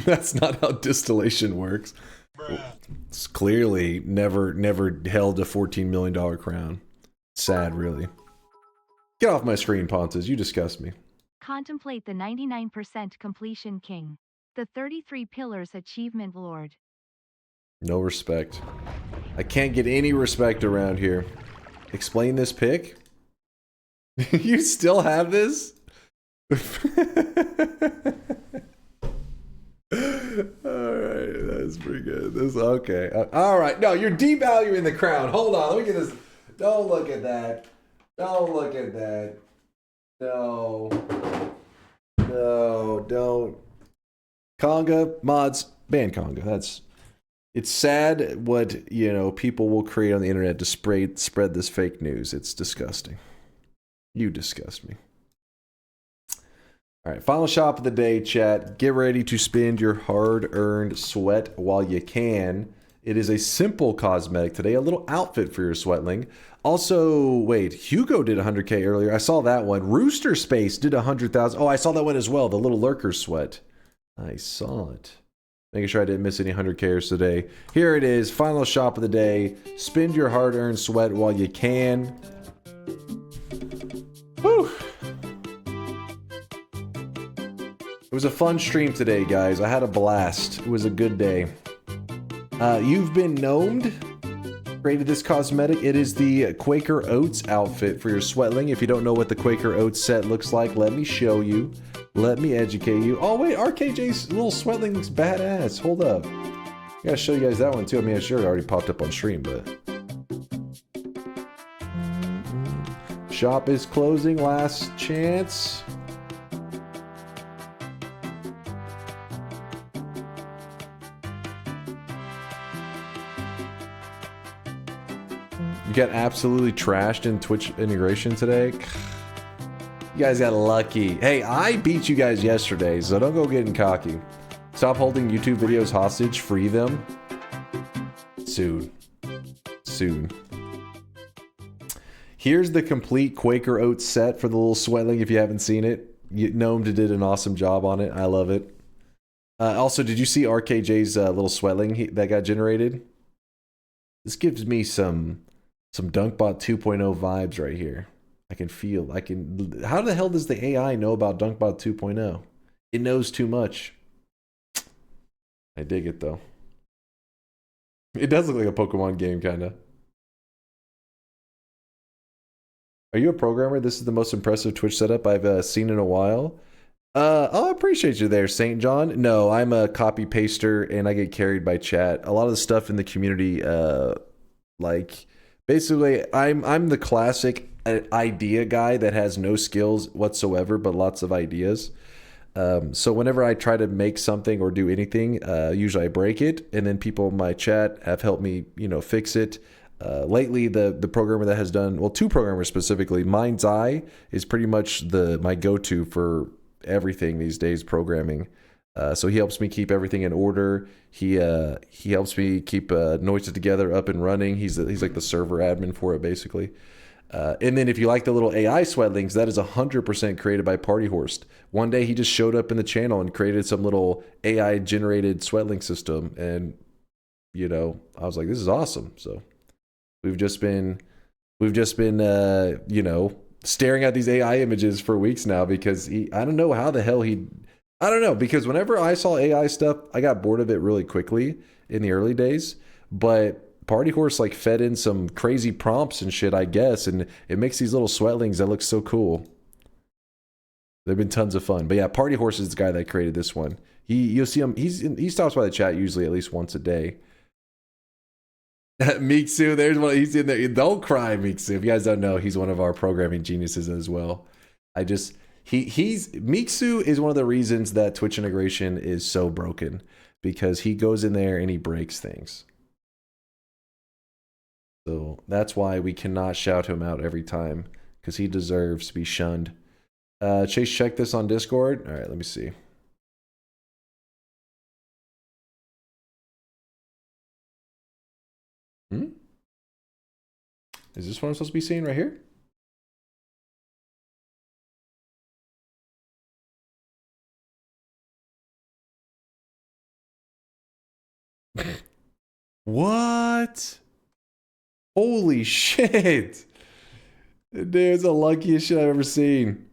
That's not how distillation works. It's clearly never held a $14 million crown. Sad, really. Get off my screen, Pontus. You disgust me. Contemplate the 99% completion king. The 33 pillars achievement lord. No respect. I can't get any respect around here. Explain this pick? You still have this? Alright, that's pretty good. This okay. Alright, no, you're devaluing the crown. Hold on, let me get this. Don't look at that. Don't look at that. No. No, don't. Conga, mods, ban Conga. It's sad what, you know, people will create on the internet to spread this fake news. It's disgusting. You disgust me. All right, final shop of the day, chat. Get ready to spend your hard-earned sweat while you can. It is a simple cosmetic today, a little outfit for your sweatling. Also, wait, Hugo did 100K earlier. I saw that one. Rooster Space did 100,000. Oh, I saw that one as well, the little lurker sweat. I saw it. Making sure I didn't miss any 100Kers today. Here it is, final shop of the day. Spend your hard-earned sweat while you can. Whew. It was a fun stream today, guys. I had a blast. It was a good day. You've been gnomed. Created this cosmetic. It is the Quaker Oats outfit for your sweatling. If you don't know what the Quaker Oats set looks like, let me show you. Let me educate you. Oh wait, RKJ's little sweatling looks badass. Hold up. I gotta show you guys that one too. I mean, I'm sure it already popped up on stream, but... Shop is closing. Last chance. You got absolutely trashed in Twitch integration today. You guys got lucky. Hey, I beat you guys yesterday, so don't go getting cocky. Stop holding YouTube videos hostage. Free them. Soon. Soon. Here's the complete Quaker Oats set for the little sweatling if you haven't seen it. Gnome did an awesome job on it. I love it. Also, did you see RKJ's little sweatling that got generated? This gives me some DunkBot 2.0 vibes right here. I can feel, how the hell does the AI know about DunkBot 2.0? It knows too much. I dig it though. It does look like a Pokemon game, kinda. Are you a programmer? This is the most impressive Twitch setup I've seen in a while. Oh, I appreciate you there, St. John. No, I'm a copy paster and I get carried by chat. A lot of the stuff in the community, like, basically, I'm the classic idea guy that has no skills whatsoever, but lots of ideas. So whenever I try to make something or do anything, usually I break it, and then people in my chat have helped me, fix it. Lately, the programmer that has done, well, two programmers specifically, Mind's Eye is pretty much my go-to for everything these days, programming. So he helps me keep everything in order. He helps me keep Noita together, up and running. He's like the server admin for it, basically. And then if you like the little AI sweatlings, that is 100% created by Partyhorse. One day he just showed up in the channel and created some little AI generated sweatling system, and I was like, this is awesome. So we've just been staring at these AI images for weeks now, because I don't know how the hell I don't know, because whenever I saw AI stuff, I got bored of it really quickly in the early days, but Partyhorse fed in some crazy prompts and shit, I guess, and it makes these little sweatlings that look so cool. They've been tons of fun. But yeah, Partyhorse is the guy that created this one. You'll see him, he stops by the chat usually at least once a day. Miksu, there's one, he's in there. Don't cry, Miksu. If you guys don't know, he's one of our programming geniuses as well. he's Mixu is one of the reasons that Twitch integration is so broken, because he goes in there and he breaks things. So that's why we cannot shout him out every time, because he deserves to be shunned. Chase, check this on Discord. All right, let me see. Is this what I'm supposed to be seeing right here? What? Holy shit. Dude, it's the luckiest shit I've ever seen.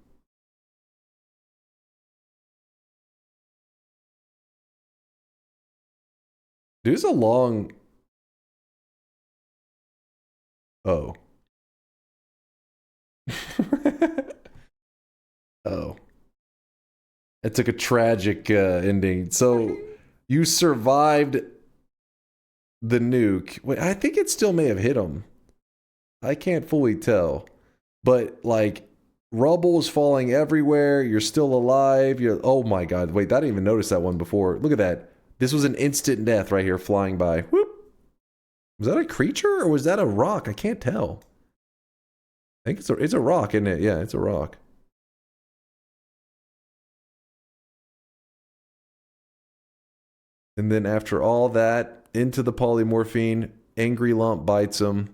Dude, it's a long... Oh. Oh. It took a tragic ending. So, you survived the nuke. Wait, I think it still may have hit him. I can't fully tell. But, like, rubble is falling everywhere. You're still alive. You're... Oh my god. Wait, I didn't even notice that one before. Look at that. This was an instant death right here flying by. Whoop. Was that a creature or was that a rock? I can't tell. I think it's a rock, isn't it? Yeah, it's a rock. And then after all that, into the polymorphine, Angry Lump bites him.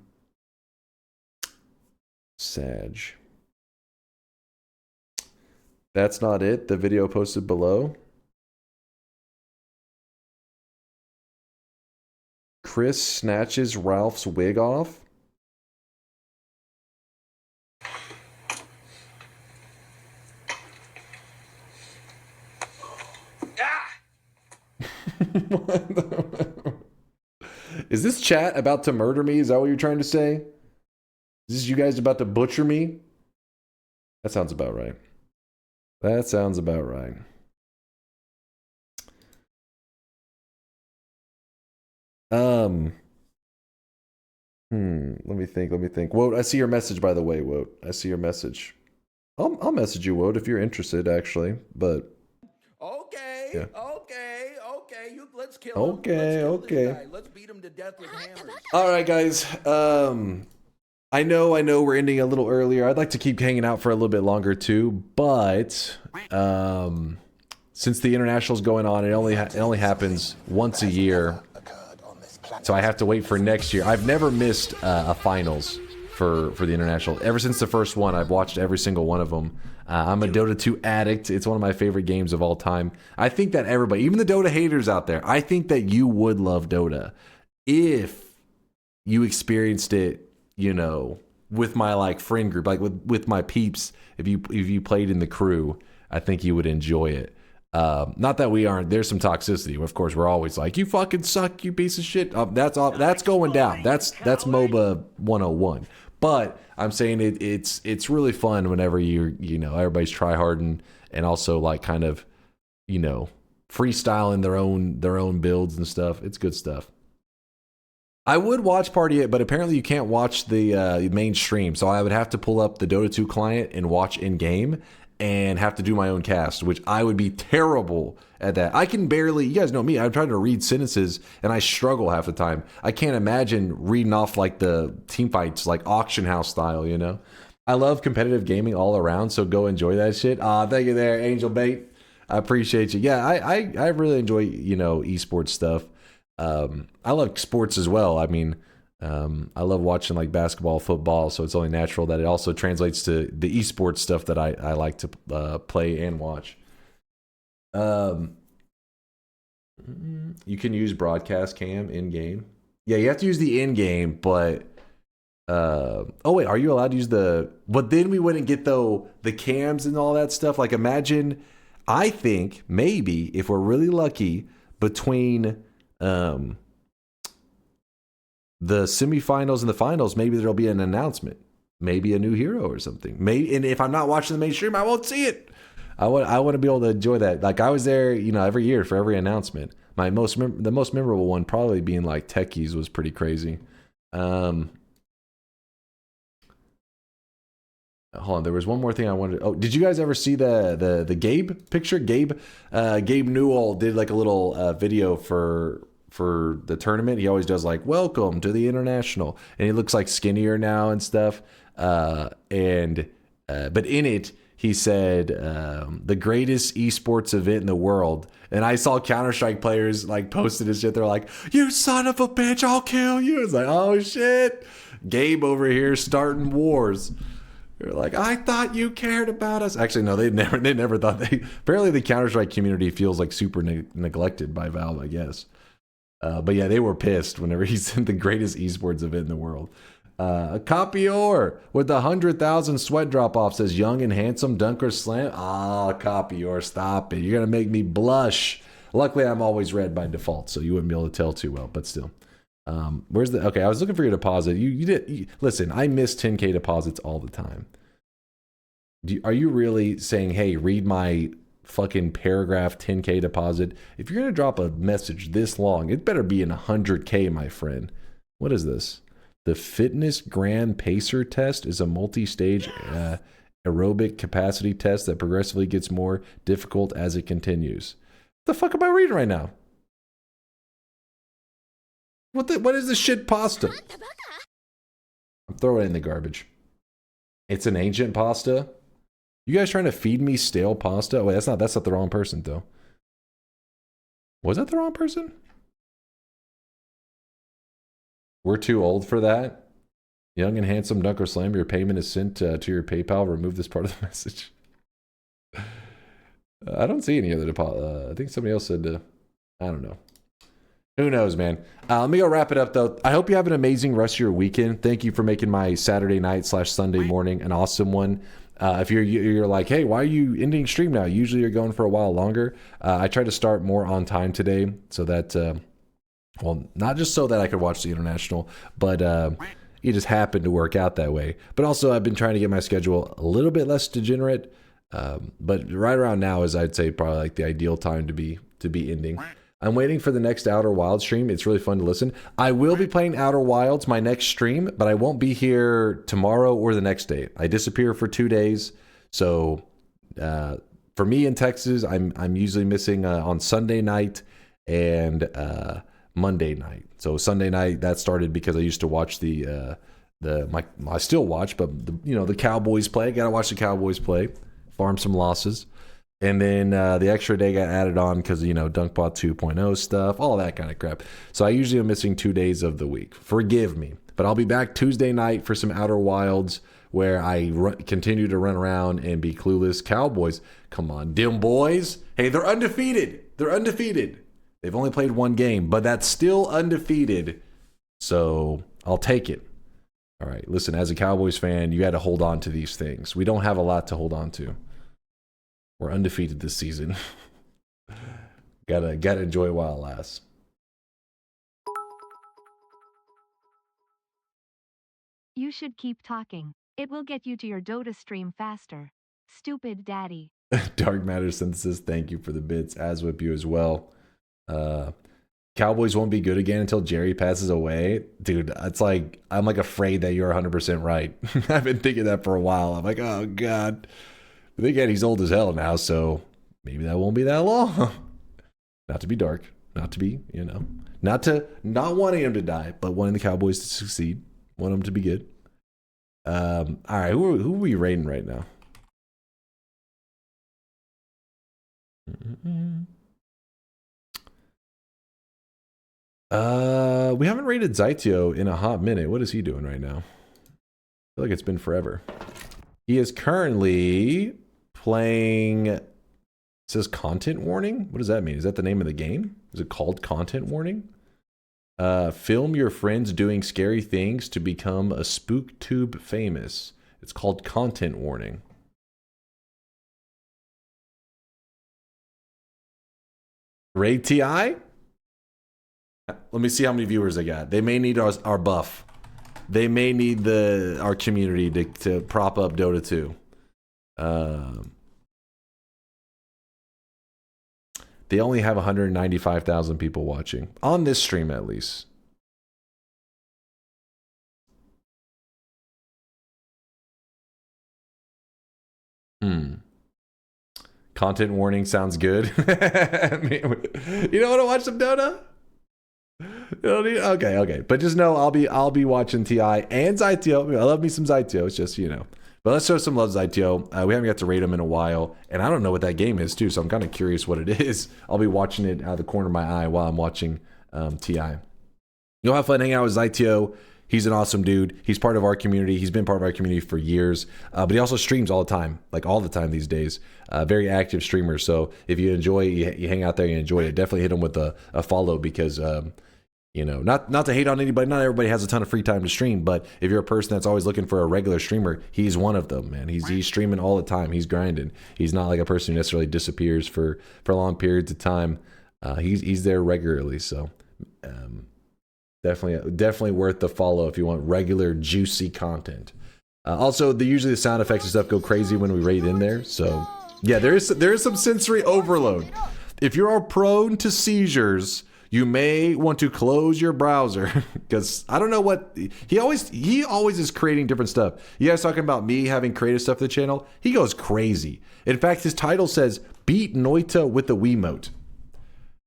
Sag. That's not it. The video posted below. Chris snatches Ralph's wig off. Is this chat about to murder me? Is that what you're trying to say? Is this you guys about to butcher me? That sounds about right. That sounds about right. Let me think. Woat, I see your message, by the way, Woat. I see your message. I'll message you, Woat, if you're interested, actually. But okay, yeah. okay. Let's kill him. Okay, Let's kill this okay. guy. Let's beat him to death with hammers. All right, guys. I know we're ending a little earlier. I'd like to keep hanging out for a little bit longer too, but since the international's going on, it only happens once a year. So I have to wait for next year. I've never missed a finals for the international. Ever since the first one, I've watched every single one of them. I'm a Dota 2 addict. It's one of my favorite games of all time. I think that everybody, even the Dota haters out there, I think that you would love Dota if you experienced it, you know, with my like friend group, like with my peeps. If you played in the crew, I think you would enjoy it. Not that we aren't. There's some toxicity. Of course, we're always like, "You fucking suck, you piece of shit." That's going down. That's MOBA 101. But I'm saying it's really fun whenever you know everybody's tryharding and also like kind of, you know, freestyling their own builds and stuff. It's good stuff. I would watch party it, but apparently you can't watch the main stream. So I would have to pull up the Dota 2 client and watch in game and have to do my own cast, which I would be terrible at that. I can barely, you guys know me, I'm trying to read sentences and I struggle half the time. I can't imagine reading off like the team fights, like auction house style, you know? I love competitive gaming all around, so go enjoy that shit. Thank you there, Angel Bait. I appreciate you. Yeah, I really enjoy, you know, esports stuff. I love sports as well. I mean, I love watching like basketball, football, so it's only natural that it also translates to the esports stuff that I like to play and watch. You can use broadcast cam in game. Yeah, you have to use the in game, but oh wait, are you allowed to use the? But then we wouldn't get the cams and all that stuff. Like imagine, I think maybe if we're really lucky between the semifinals and the finals, maybe there'll be an announcement, maybe a new hero or something. Maybe, and if I'm not watching the main stream, I won't see it. I want to be able to enjoy that. Like I was there, you know, every year for every announcement. The most memorable one probably being like Techies was pretty crazy. Hold on, there was one more thing I wanted. Oh, did you guys ever see the Gabe picture? Gabe Newell did like a little video for the tournament. He always does like welcome to the international, and he looks like skinnier now and stuff. But in it he said the greatest esports event in the world. And I saw Counter-Strike players like posted his shit. They're like, "You son of a bitch, I'll kill you." It's like, oh shit, Gabe over here starting wars. They're like, I thought you cared about us. Actually, no, they never thought they. Apparently, the Counter-Strike community feels like super neglected by Valve, I guess. But yeah, they were pissed whenever he said the greatest esports event in the world. Copior with the 100,000 sweat drop off says young and handsome DunkOrSlam. Ah, Copior, stop it. You're going to make me blush. Luckily, I'm always red by default, so you wouldn't be able to tell too well, but still. Where's the, okay, I was looking for your deposit. Listen, I miss 10K deposits all the time. Are you really saying, hey, read my fucking paragraph 10K deposit? If you're going to drop a message this long, it better be in 100K, my friend. What is this? The Fitness Grand Pacer test is a multi-stage aerobic capacity test that progressively gets more difficult as it continues. What the fuck am I reading right now? What is this shit pasta? I'm throwing it in the garbage. It's an ancient pasta. You guys trying to feed me stale pasta? Wait, that's not the wrong person though. Was that the wrong person? We're too old for that. Young and handsome DunkOrSlam, your payment is sent to your PayPal. Remove this part of the message. I don't see any other deposit. I think somebody else said, I don't know. Who knows, man? Let me go wrap it up, though. I hope you have an amazing rest of your weekend. Thank you for making my Saturday night / Sunday morning an awesome one. If you're like, hey, why are you ending stream now? Usually you're going for a while longer. I try to start more on time today so that, well, not just so that I could watch the international, but it just happened to work out that way. But also I've been trying to get my schedule a little bit less degenerate. But right around now is, I'd say, probably like the ideal time to be ending. I'm waiting for the next Outer Wilds stream. It's really fun to listen. I will be playing Outer Wilds my next stream, but I won't be here tomorrow or the next day. I disappear for 2 days. So for me in Texas, I'm usually missing on Sunday night and Monday night. So Sunday night, that started because I used to watch I still watch, but the Cowboys play. I gotta watch the Cowboys play, farm some losses. And then the extra day got added on because, DunkBot 2.0 stuff, all that kind of crap. So I usually am missing 2 days of the week. Forgive me. But I'll be back Tuesday night for some Outer Wilds where I continue to run around and be clueless. Cowboys, come on, dim boys. Hey, they're undefeated. They're undefeated. They've only played one game, but that's still undefeated. So I'll take it. All right, listen, as a Cowboys fan, you got to hold on to these things. We don't have a lot to hold on to. We're undefeated this season. gotta enjoy it while it lasts. You should keep talking. It will get you to your Dota stream faster. Stupid daddy. Dark Matter Synthesis, thank you for the bits. As whip you as well. Cowboys won't be good again until Jerry passes away. Dude, it's like, I'm like afraid that you're 100% right. I've been thinking that for a while. I'm like, oh God. But again, he's old as hell now, so maybe that won't be that long. Not to be dark, not to be, not wanting him to die, but wanting the Cowboys to succeed, want them to be good. All right, who are we rating right now? We haven't rated Zaitio in a hot minute. What is he doing right now? I feel like it's been forever. He is currently playing, it says content warning. What does that mean? Is that the name of the game? Is it called content warning? Film your friends doing scary things to become a SpookTube famous. It's called content warning. Ray TI? Let me see how many viewers they got. They may need our buff. They may need our community to prop up Dota 2. They only have 195,000 people watching. On this stream, at least. Content warning sounds good. You don't want to watch some Dota? Okay. But just know I'll be watching TI and Zytio. I love me some Zytio. It's just, But let's show some love Zytio. We haven't got to rate him in a while, and I don't know what that game is too, so I'm kind of curious what it is. I'll be watching it out of the corner of my eye while I'm watching TI. You'll have fun hanging out with Zytio. He's an awesome dude. He's part of our community. He's been part of our community for years, but he also streams all the time, like all the time these days. Very active streamer. So if you enjoy, you hang out there, you enjoy it, definitely hit him with a follow because, not to hate on anybody. Not everybody has a ton of free time to stream, but if you're a person that's always looking for a regular streamer, he's one of them, man. He's streaming all the time. He's grinding. He's not like a person who necessarily disappears for long periods of time. He's there regularly. So, definitely worth the follow if you want regular juicy content. Also, usually the sound effects and stuff go crazy when we raid in there. So yeah, there is some sensory overload. If you are prone to seizures, you may want to close your browser because I don't know what he always is creating different stuff. You guys talking about me having creative stuff to the channel? He goes crazy. In fact, his title says "Beat Noita with the Wiimote."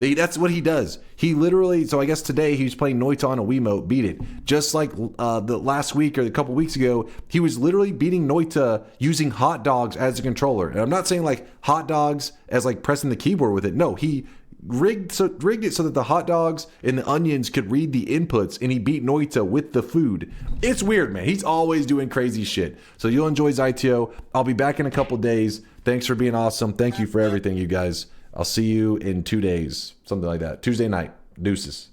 That's what he does. He literally, so I guess today he was playing Noita on a Wiimote, beat it. Just like the last week or a couple weeks ago, he was literally beating Noita using hot dogs as a controller. And I'm not saying like hot dogs as like pressing the keyboard with it. No, he rigged it so that the hot dogs and the onions could read the inputs, and he beat Noita with the food. It's weird, man. He's always doing crazy shit. So you'll enjoy Zytio. I'll be back in a couple days. Thanks for being awesome. Thank you for everything, you guys. I'll see you in 2 days, something like that. Tuesday night. Deuces.